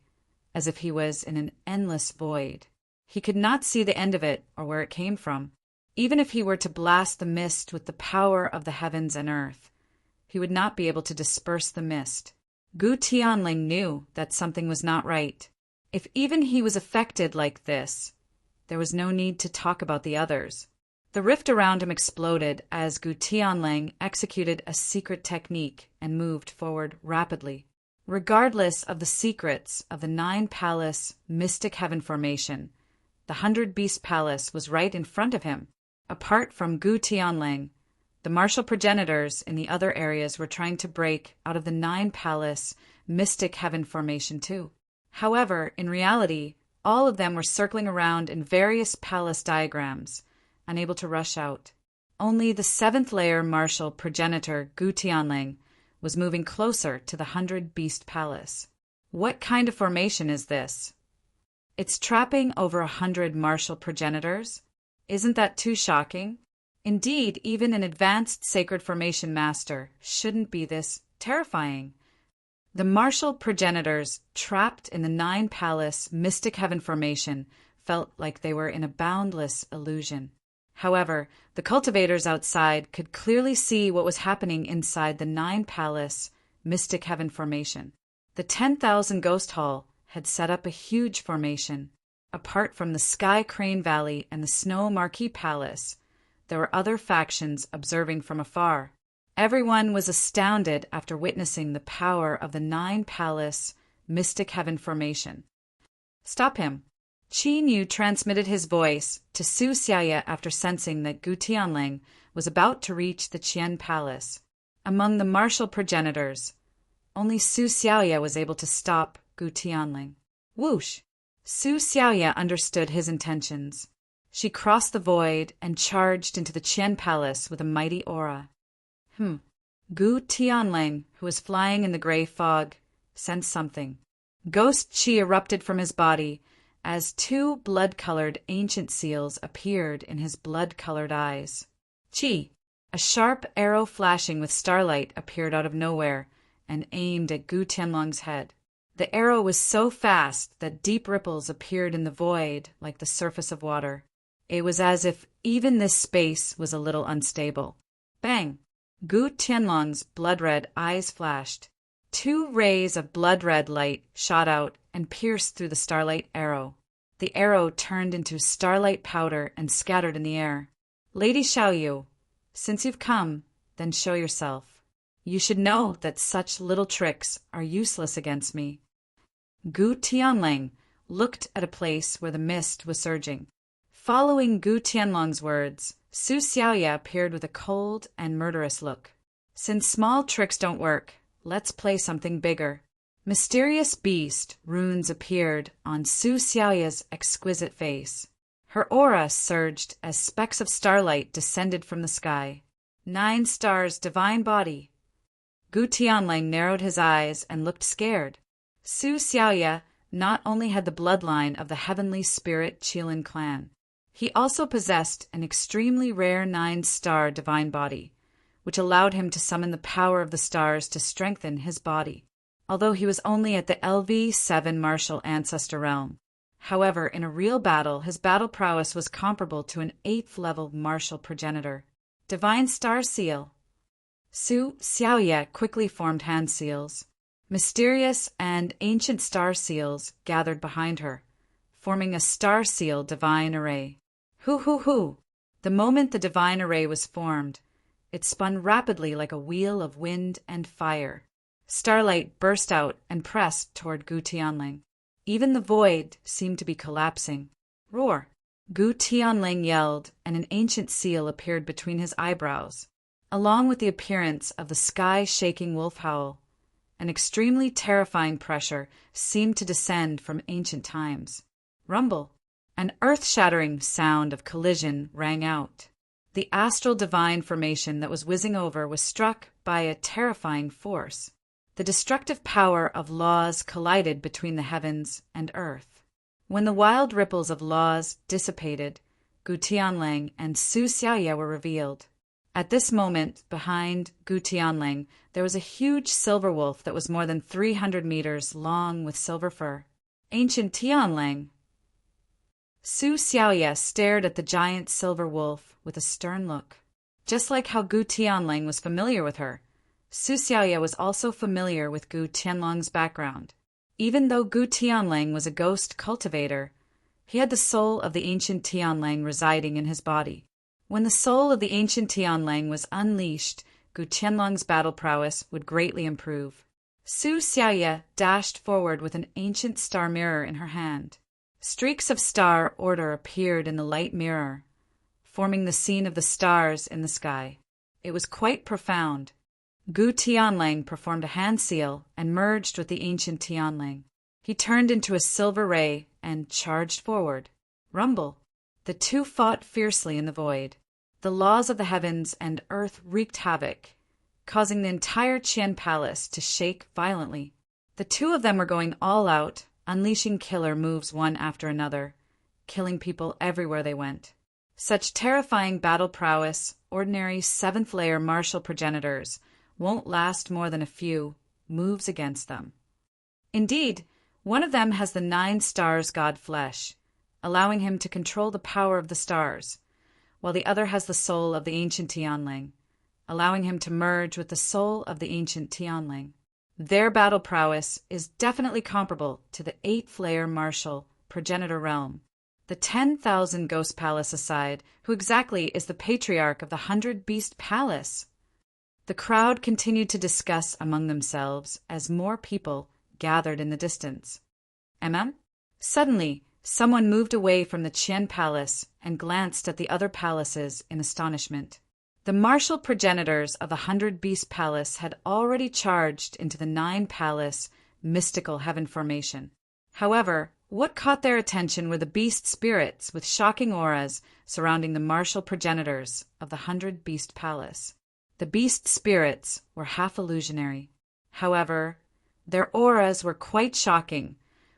A: as if he was in an endless void. He could not see the end of it or where it came from. Even if he were to blast the mist with the power of the heavens and earth, he would not be able to disperse the mist. Gu Tianling knew that something was not right. If even he was affected like this, there was no need to talk about the others. The rift around him exploded as Gu Tianlang executed a secret technique and moved forward rapidly. Regardless of the secrets of the Nine-Palace Mystic Heaven Formation, the 100 Beast Palace was right in front of him. Apart from Gu Tianlang, the martial progenitors in the other areas were trying to break out of the Nine-Palace Mystic Heaven Formation too. However, in reality, all of them were circling around in various palace diagrams, unable to rush out. Only the 7th layer martial progenitor Gu Tianlang was moving closer to the 100 Beast Palace. What kind of formation is this? It's trapping over 100 martial progenitors? Isn't that too shocking? Indeed, even an advanced sacred formation master shouldn't be this terrifying. The martial progenitors trapped in the Nine-Palace Mystic Heaven Formation felt like they were in a boundless illusion. However, the cultivators outside could clearly see what was happening inside the Nine-Palace Mystic Heaven Formation. The 10,000 Ghost Hall had set up a huge formation. Apart from the Sky Crane Valley and the Snow Marquee Palace, there were other factions observing from afar. Everyone was astounded after witnessing the power of the Nine-Palace Mystic Heaven Formation. Stop him. Qin Yu transmitted his voice to Su Xiaoya after sensing that Gu Tianlang was about to reach the Qian Palace. Among the martial progenitors, only Su Xiaoya was able to stop Gu Tianlang. Whoosh! Su Xiaoya understood his intentions. She crossed the void and charged into the Qian Palace with a mighty aura. Gu Tianlang, who was flying in the gray fog, sensed something. Ghost qi erupted from his body as 2 blood-colored ancient seals appeared in his blood-colored eyes. Qi, a sharp arrow flashing with starlight, appeared out of nowhere and aimed at Gu Tianlang's head. The arrow was so fast that deep ripples appeared in the void like the surface of water. It was as if even this space was a little unstable. Bang! Gu Tianlang's blood-red eyes flashed. 2 rays of blood-red light shot out and pierced through the starlight arrow. The arrow turned into starlight powder and scattered in the air. Lady Xiaoyu, since you've come, then show yourself. You should know that such little tricks are useless against me. Gu Tianlang looked at a place where the mist was surging. Following Gu Tianlang's words, Su Xiaoya appeared with a cold and murderous look. Since small tricks don't work, let's play something bigger. Mysterious beast runes appeared on Su Xiaoya's exquisite face. Her aura surged as specks of starlight descended from the sky. 9 stars divine body. Gu Tianlang narrowed his eyes and looked scared. Su Xiaoya not only had the bloodline of the heavenly spirit Qilin clan, he also possessed an extremely rare 9-star divine body, which allowed him to summon the power of the stars to strengthen his body. Although he was only at the LV7 martial ancestor realm. However, in a real battle, his battle prowess was comparable to an 8th level martial progenitor. Divine Star Seal. Su Xiaoye quickly formed hand seals. Mysterious and ancient star seals gathered behind her, forming a star seal divine array. Hu hu hu! The moment the divine array was formed, it spun rapidly like a wheel of wind and fire. Starlight burst out and pressed toward Gu Tianling. Even the void seemed to be collapsing. Roar! Gu Tianling yelled, and an ancient seal appeared between his eyebrows. Along with the appearance of the sky-shaking wolf howl, an extremely terrifying pressure seemed to descend from ancient times. Rumble! An earth-shattering sound of collision rang out. The astral divine formation that was whizzing over was struck by a terrifying force. The destructive power of laws collided between the heavens and earth. When the wild ripples of laws dissipated, Gu Tianlang and Su Xiaoye were revealed. At this moment, behind Gu Tianlang, there was a huge silver wolf that was more than 300 meters long with silver fur. Ancient Tianlang. Su Xiaoye stared at the giant silver wolf with a stern look. Just like how Gu Tianlang was familiar with her, Su Xiaoye was also familiar with Gu Tianlang's background. Even though Gu Tianlang was a ghost cultivator, he had the soul of the ancient Tianlang residing in his body. When the soul of the ancient Tianlang was unleashed, Gu Tianlang's battle prowess would greatly improve. Su Xiaoye dashed forward with an ancient star mirror in her hand. Streaks of star order appeared in the light mirror, forming the scene of the stars in the sky. It was quite profound. Gu Tianlang performed a hand seal and merged with the ancient Tianlang. He turned into a silver ray and charged forward. Rumble! The two fought fiercely in the void. The laws of the heavens and earth wreaked havoc, causing the entire Qian palace to shake violently. The two of them were going all out, unleashing killer moves one after another, killing people everywhere they went. Such terrifying battle prowess, ordinary seventh-layer martial progenitors won't last more than a few moves against them. Indeed, one of them has the 9 stars god flesh, allowing him to control the power of the stars, while the other has the soul of the ancient Tianlang, allowing him to merge with the soul of the ancient Tianlang. Their battle prowess is definitely comparable to the 8th-layer martial progenitor realm. The 10,000 Ghost Palace aside, who exactly is the patriarch of the 100 Beast Palace? The crowd continued to discuss among themselves as more people gathered in the distance. Suddenly, someone moved away from the Qian Palace and glanced at the other palaces in astonishment. The martial progenitors of the 100 Beast Palace had already charged into the 9-palace mystical heaven formation. However, what caught their attention were the beast spirits with shocking auras surrounding the martial progenitors of the 100 Beast Palace. The beast spirits were half illusionary. However, their auras were quite shocking,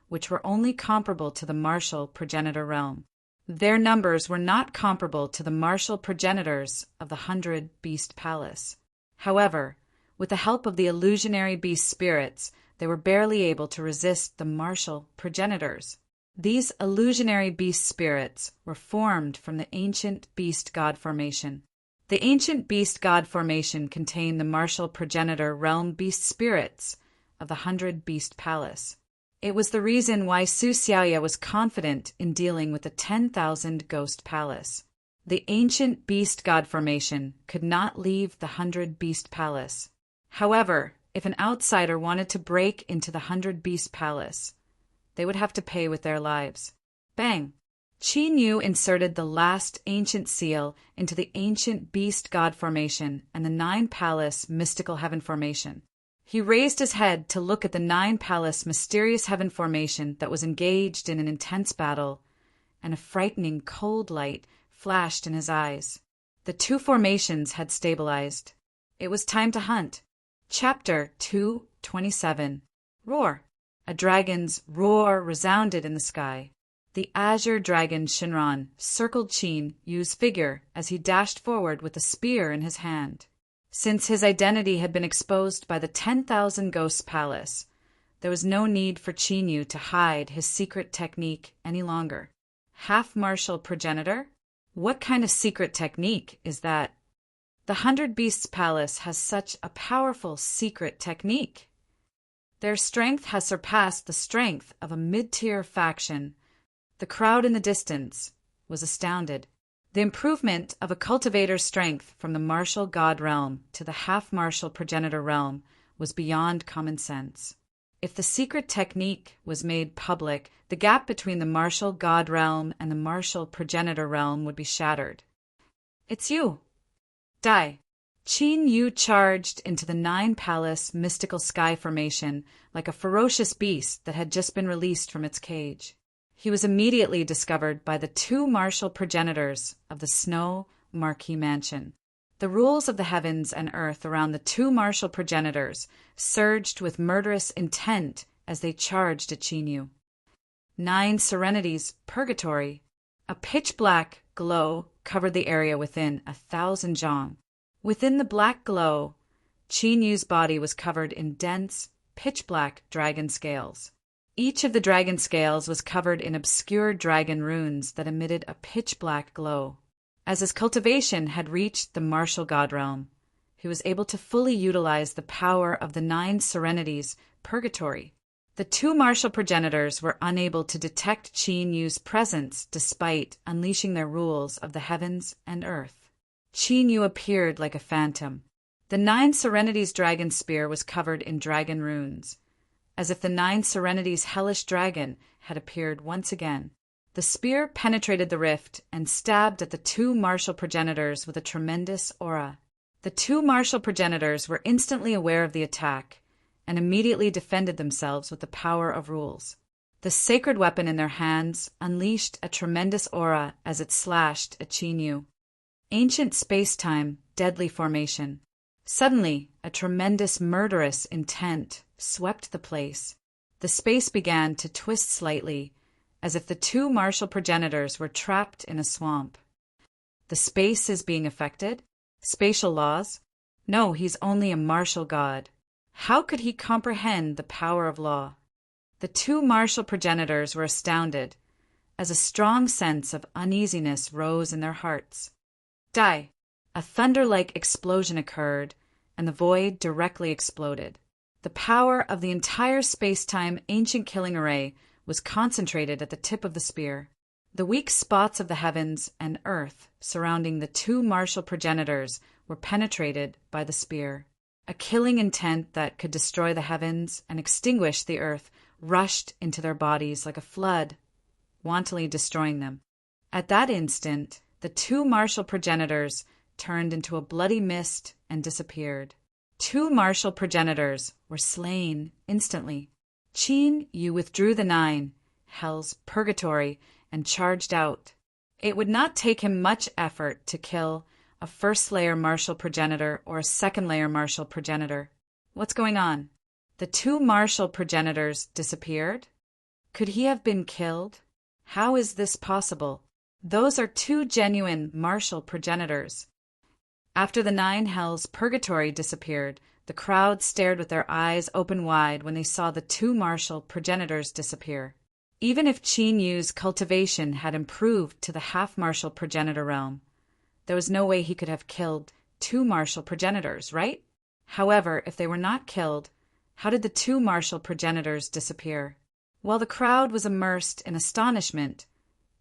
A: which were only comparable to the martial progenitor realm. Their numbers were not comparable to the martial progenitors of the 100 Beast Palace. However, with the help of the illusionary beast spirits, they were barely able to resist the martial progenitors. These illusionary beast spirits were formed from the ancient beast god formation. The ancient beast god formation contained the martial progenitor realm beast spirits of the 100 Beast Palace. It was the reason why Su Xiaoye was confident in dealing with the 10,000 Ghost Palace. The ancient beast god formation could not leave the 100 Beast Palace. However, if an outsider wanted to break into the 100 Beast Palace, they would have to pay with their lives. Bang! Qin Yu inserted the last ancient seal into the ancient beast god formation and the 9-palace mystical heaven formation. He raised his head to look at the 9-palace mysterious heaven formation that was engaged in an intense battle, and a frightening cold light flashed in his eyes. The two formations had stabilized. It was time to hunt. Chapter 227. Roar! A dragon's roar resounded in the sky. The azure dragon Shinran circled Qin Yu's figure as he dashed forward with a spear in his hand. Since his identity had been exposed by the 10,000 Ghosts Palace, there was no need for Qin Yu to hide his secret technique any longer. Half-martial progenitor? What kind of secret technique is that? The Hundred Beasts Palace has such a powerful secret technique. Their strength has surpassed the strength of a mid-tier faction. The crowd in the distance was astounded. The improvement of a cultivator's strength from the martial god realm to the half-martial progenitor realm was beyond common sense. If the secret technique was made public, the gap between the martial god realm and the martial progenitor realm would be shattered. "It's you." "Die." Qin Yu charged into the nine-palace mystical sky formation like a ferocious beast that had just been released from its cage. He was immediately discovered by the two martial progenitors of the Snow Marquis Mansion. The rules of the heavens and earth around the two martial progenitors surged with murderous intent as they charged at Qin Yu. Nine Serenities, Purgatory. A pitch-black glow covered the area within 1,000 zhang. Within the black glow, Qin Yu's body was covered in dense, pitch-black dragon scales. Each of the dragon scales was covered in obscure dragon runes that emitted a pitch-black glow. As his cultivation had reached the martial god realm, he was able to fully utilize the power of the nine Serenities, Purgatory. The two martial progenitors were unable to detect Qin Yu's presence despite unleashing their rules of the heavens and earth. Qin Yu appeared like a phantom. The nine Serenities dragon spear was covered in dragon runes, as if the nine Serenities hellish dragon had appeared once again. The spear penetrated the rift and stabbed at the two martial progenitors with a tremendous aura. The two martial progenitors were instantly aware of the attack and immediately defended themselves with the power of rules. The sacred weapon in their hands unleashed a tremendous aura as it slashed at Qin Yu. Ancient space-time, deadly formation. Suddenly, a tremendous murderous intent swept the place. The space began to twist slightly, as if the two martial progenitors were trapped in a swamp. The space is being affected? Spatial laws? No, he's only a martial god. How could he comprehend the power of law? The two martial progenitors were astounded, as a strong sense of uneasiness rose in their hearts. Die! A thunder-like explosion occurred, and the void directly exploded. The power of the entire space-time ancient killing array was concentrated at the tip of the spear. The weak spots of the heavens and earth surrounding the two martial progenitors were penetrated by the spear. A killing intent that could destroy the heavens and extinguish the earth rushed into their bodies like a flood, wantonly destroying them. At that instant, the two martial progenitors turned into a bloody mist and disappeared. Two martial progenitors were slain instantly. Qin Yu withdrew the nine hells, Purgatory, and charged out. It would not take him much effort to kill a first-layer martial progenitor or a second-layer martial progenitor. What's going on? The two martial progenitors disappeared? Could he have been killed? How is this possible? Those are two genuine martial progenitors. After the nine hells, Purgatory disappeared, the crowd stared with their eyes open wide when they saw the two martial progenitors disappear. Even if Qin Yu's cultivation had improved to the half-martial progenitor realm, there was no way he could have killed two martial progenitors, right? However, if they were not killed, how did the two martial progenitors disappear? While the crowd was immersed in astonishment,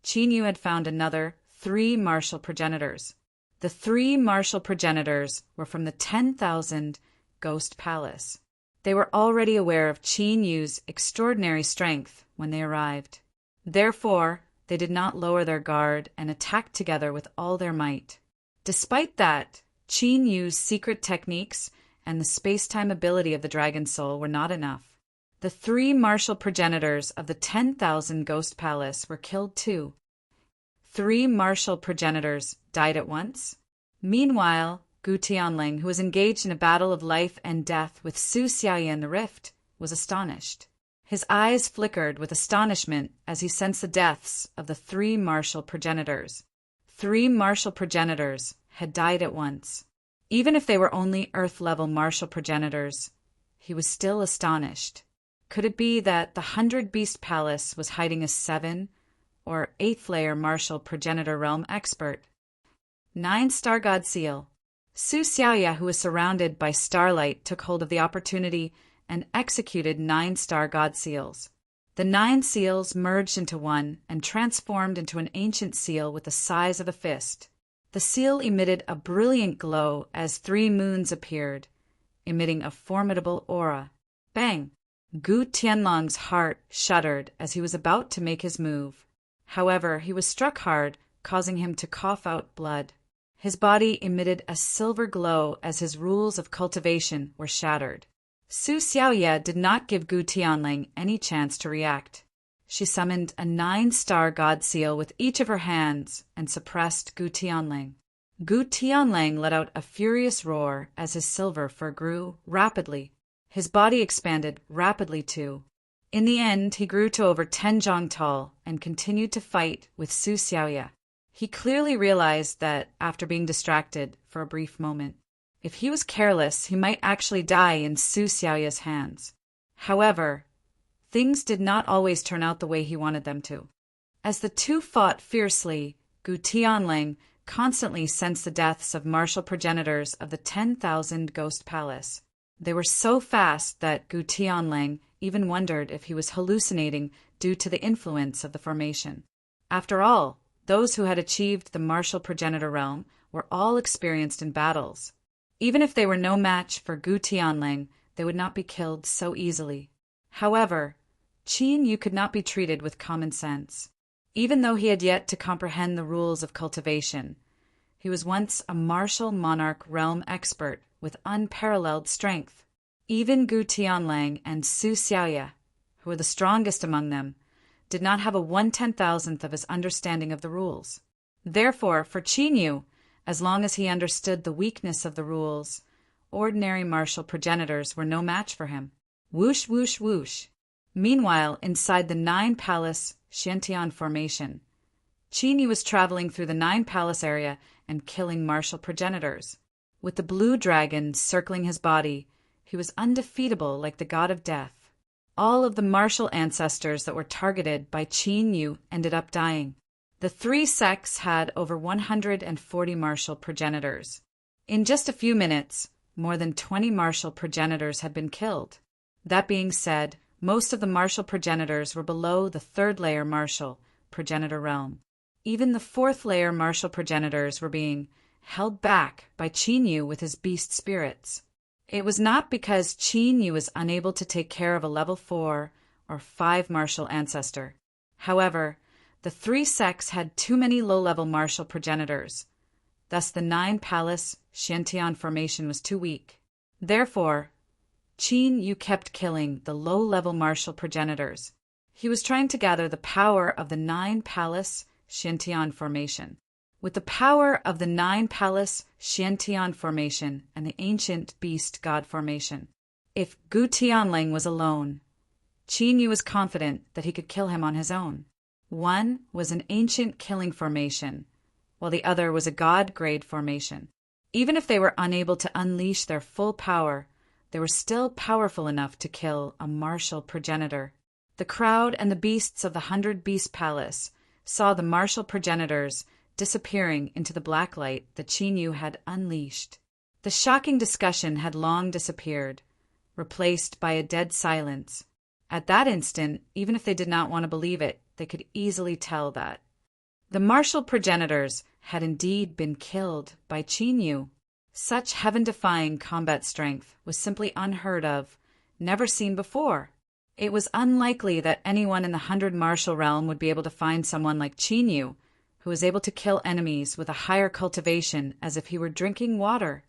A: Qin Yu had found another three martial progenitors. The three martial progenitors were from the 10,000 Ghost Palace. They were already aware of Qin Yu's extraordinary strength when they arrived. Therefore, they did not lower their guard and attacked together with all their might. Despite that, Qin Yu's secret techniques and the space-time ability of the Dragon Soul were not enough. The three martial progenitors of the 10,000 Ghost Palace were killed too. Three martial progenitors died at once. Meanwhile, Gu Tianling, who was engaged in a battle of life and death with Su Xiaoye in the rift, was astonished. His eyes flickered with astonishment as he sensed the deaths of the three martial progenitors. Three martial progenitors had died at once. Even if they were only Earth-level martial progenitors, he was still astonished. Could it be that the 100 Beast Palace was hiding a 7- or 8th-layer martial progenitor realm expert? 9 Star God Seal. Su Xiaoya, who was surrounded by starlight, took hold of the opportunity and executed 9 star god seals. The 9 seals merged into one and transformed into an ancient seal with the size of a fist. The seal emitted a brilliant glow as 3 moons appeared, emitting a formidable aura. Bang! Gu Tianlong's heart shuddered as he was about to make his move. However, he was struck hard, causing him to cough out blood. His body emitted a silver glow as his rules of cultivation were shattered. Su Xiaoya did not give Gu Tianling any chance to react. She summoned a 9 star god seal with each of her hands and suppressed Gu Tianling. Gu Tianling let out a furious roar as his silver fur grew rapidly. His body expanded rapidly too. In the end, he grew to over 10 zhang tall and continued to fight with Su Xiaoya. He clearly realized that, after being distracted for a brief moment, if he was careless, he might actually die in Su Xiaoya's hands. However, things did not always turn out the way he wanted them to. As the two fought fiercely, Gu Tianling constantly sensed the deaths of martial progenitors of the 10,000 Ghost Palace. They were so fast that Gu Tianling even wondered if he was hallucinating due to the influence of the formation. After all, those who had achieved the martial progenitor realm were all experienced in battles. Even if they were no match for Gu Tianling, they would not be killed so easily. However, Qin Yu could not be treated with common sense. Even though he had yet to comprehend the rules of cultivation, he was once a martial monarch realm expert with unparalleled strength. Even Gu Tianlang and Su Xiaoya, who were the strongest among them, did not have a 1/10,000th of his understanding of the rules. Therefore, for Qin Yu, as long as he understood the weakness of the rules, ordinary martial progenitors were no match for him. Whoosh, whoosh, whoosh. Meanwhile, inside the 9 Palace Xiantian formation, Qin Yu was traveling through the 9 Palace area and killing martial progenitors. With the blue dragon circling his body, he was undefeatable like the god of death. All of the martial ancestors that were targeted by Qin Yu ended up dying. The 3 sects had over 140 martial progenitors. In just a few minutes, more than 20 martial progenitors had been killed. That being said, most of the martial progenitors were below the 3rd layer martial progenitor realm. Even the 4th layer martial progenitors were being held back by Qin Yu with his beast spirits. It was not because Qin Yu was unable to take care of a level 4 or 5 martial ancestor. However, the 3 sects had too many low-level martial progenitors. Thus the 9 Palace Xiantian formation was too weak. Therefore, Qin Yu kept killing the low-level martial progenitors. He was trying to gather the power of the 9 Palace Xiantian formation. With the power of the 9 Palace Xiantian formation and the ancient beast god formation, if Gu Tianling was alone, Qin Yu was confident that he could kill him on his own. One was an ancient killing formation, while the other was a god-grade formation. Even if they were unable to unleash their full power, they were still powerful enough to kill a martial progenitor. The crowd and the beasts of the 100 Beast Palace saw the martial progenitors disappearing into the black light that Qin Yu had unleashed. The shocking discussion had long disappeared, replaced by a dead silence. At that instant, even if they did not want to believe it, they could easily tell that the martial progenitors had indeed been killed by Qin Yu. Such heaven-defying combat strength was simply unheard of, never seen before. It was unlikely that anyone in the 100 martial realm would be able to find someone like Qin Yu, who was able to kill enemies with a higher cultivation as if he were drinking water.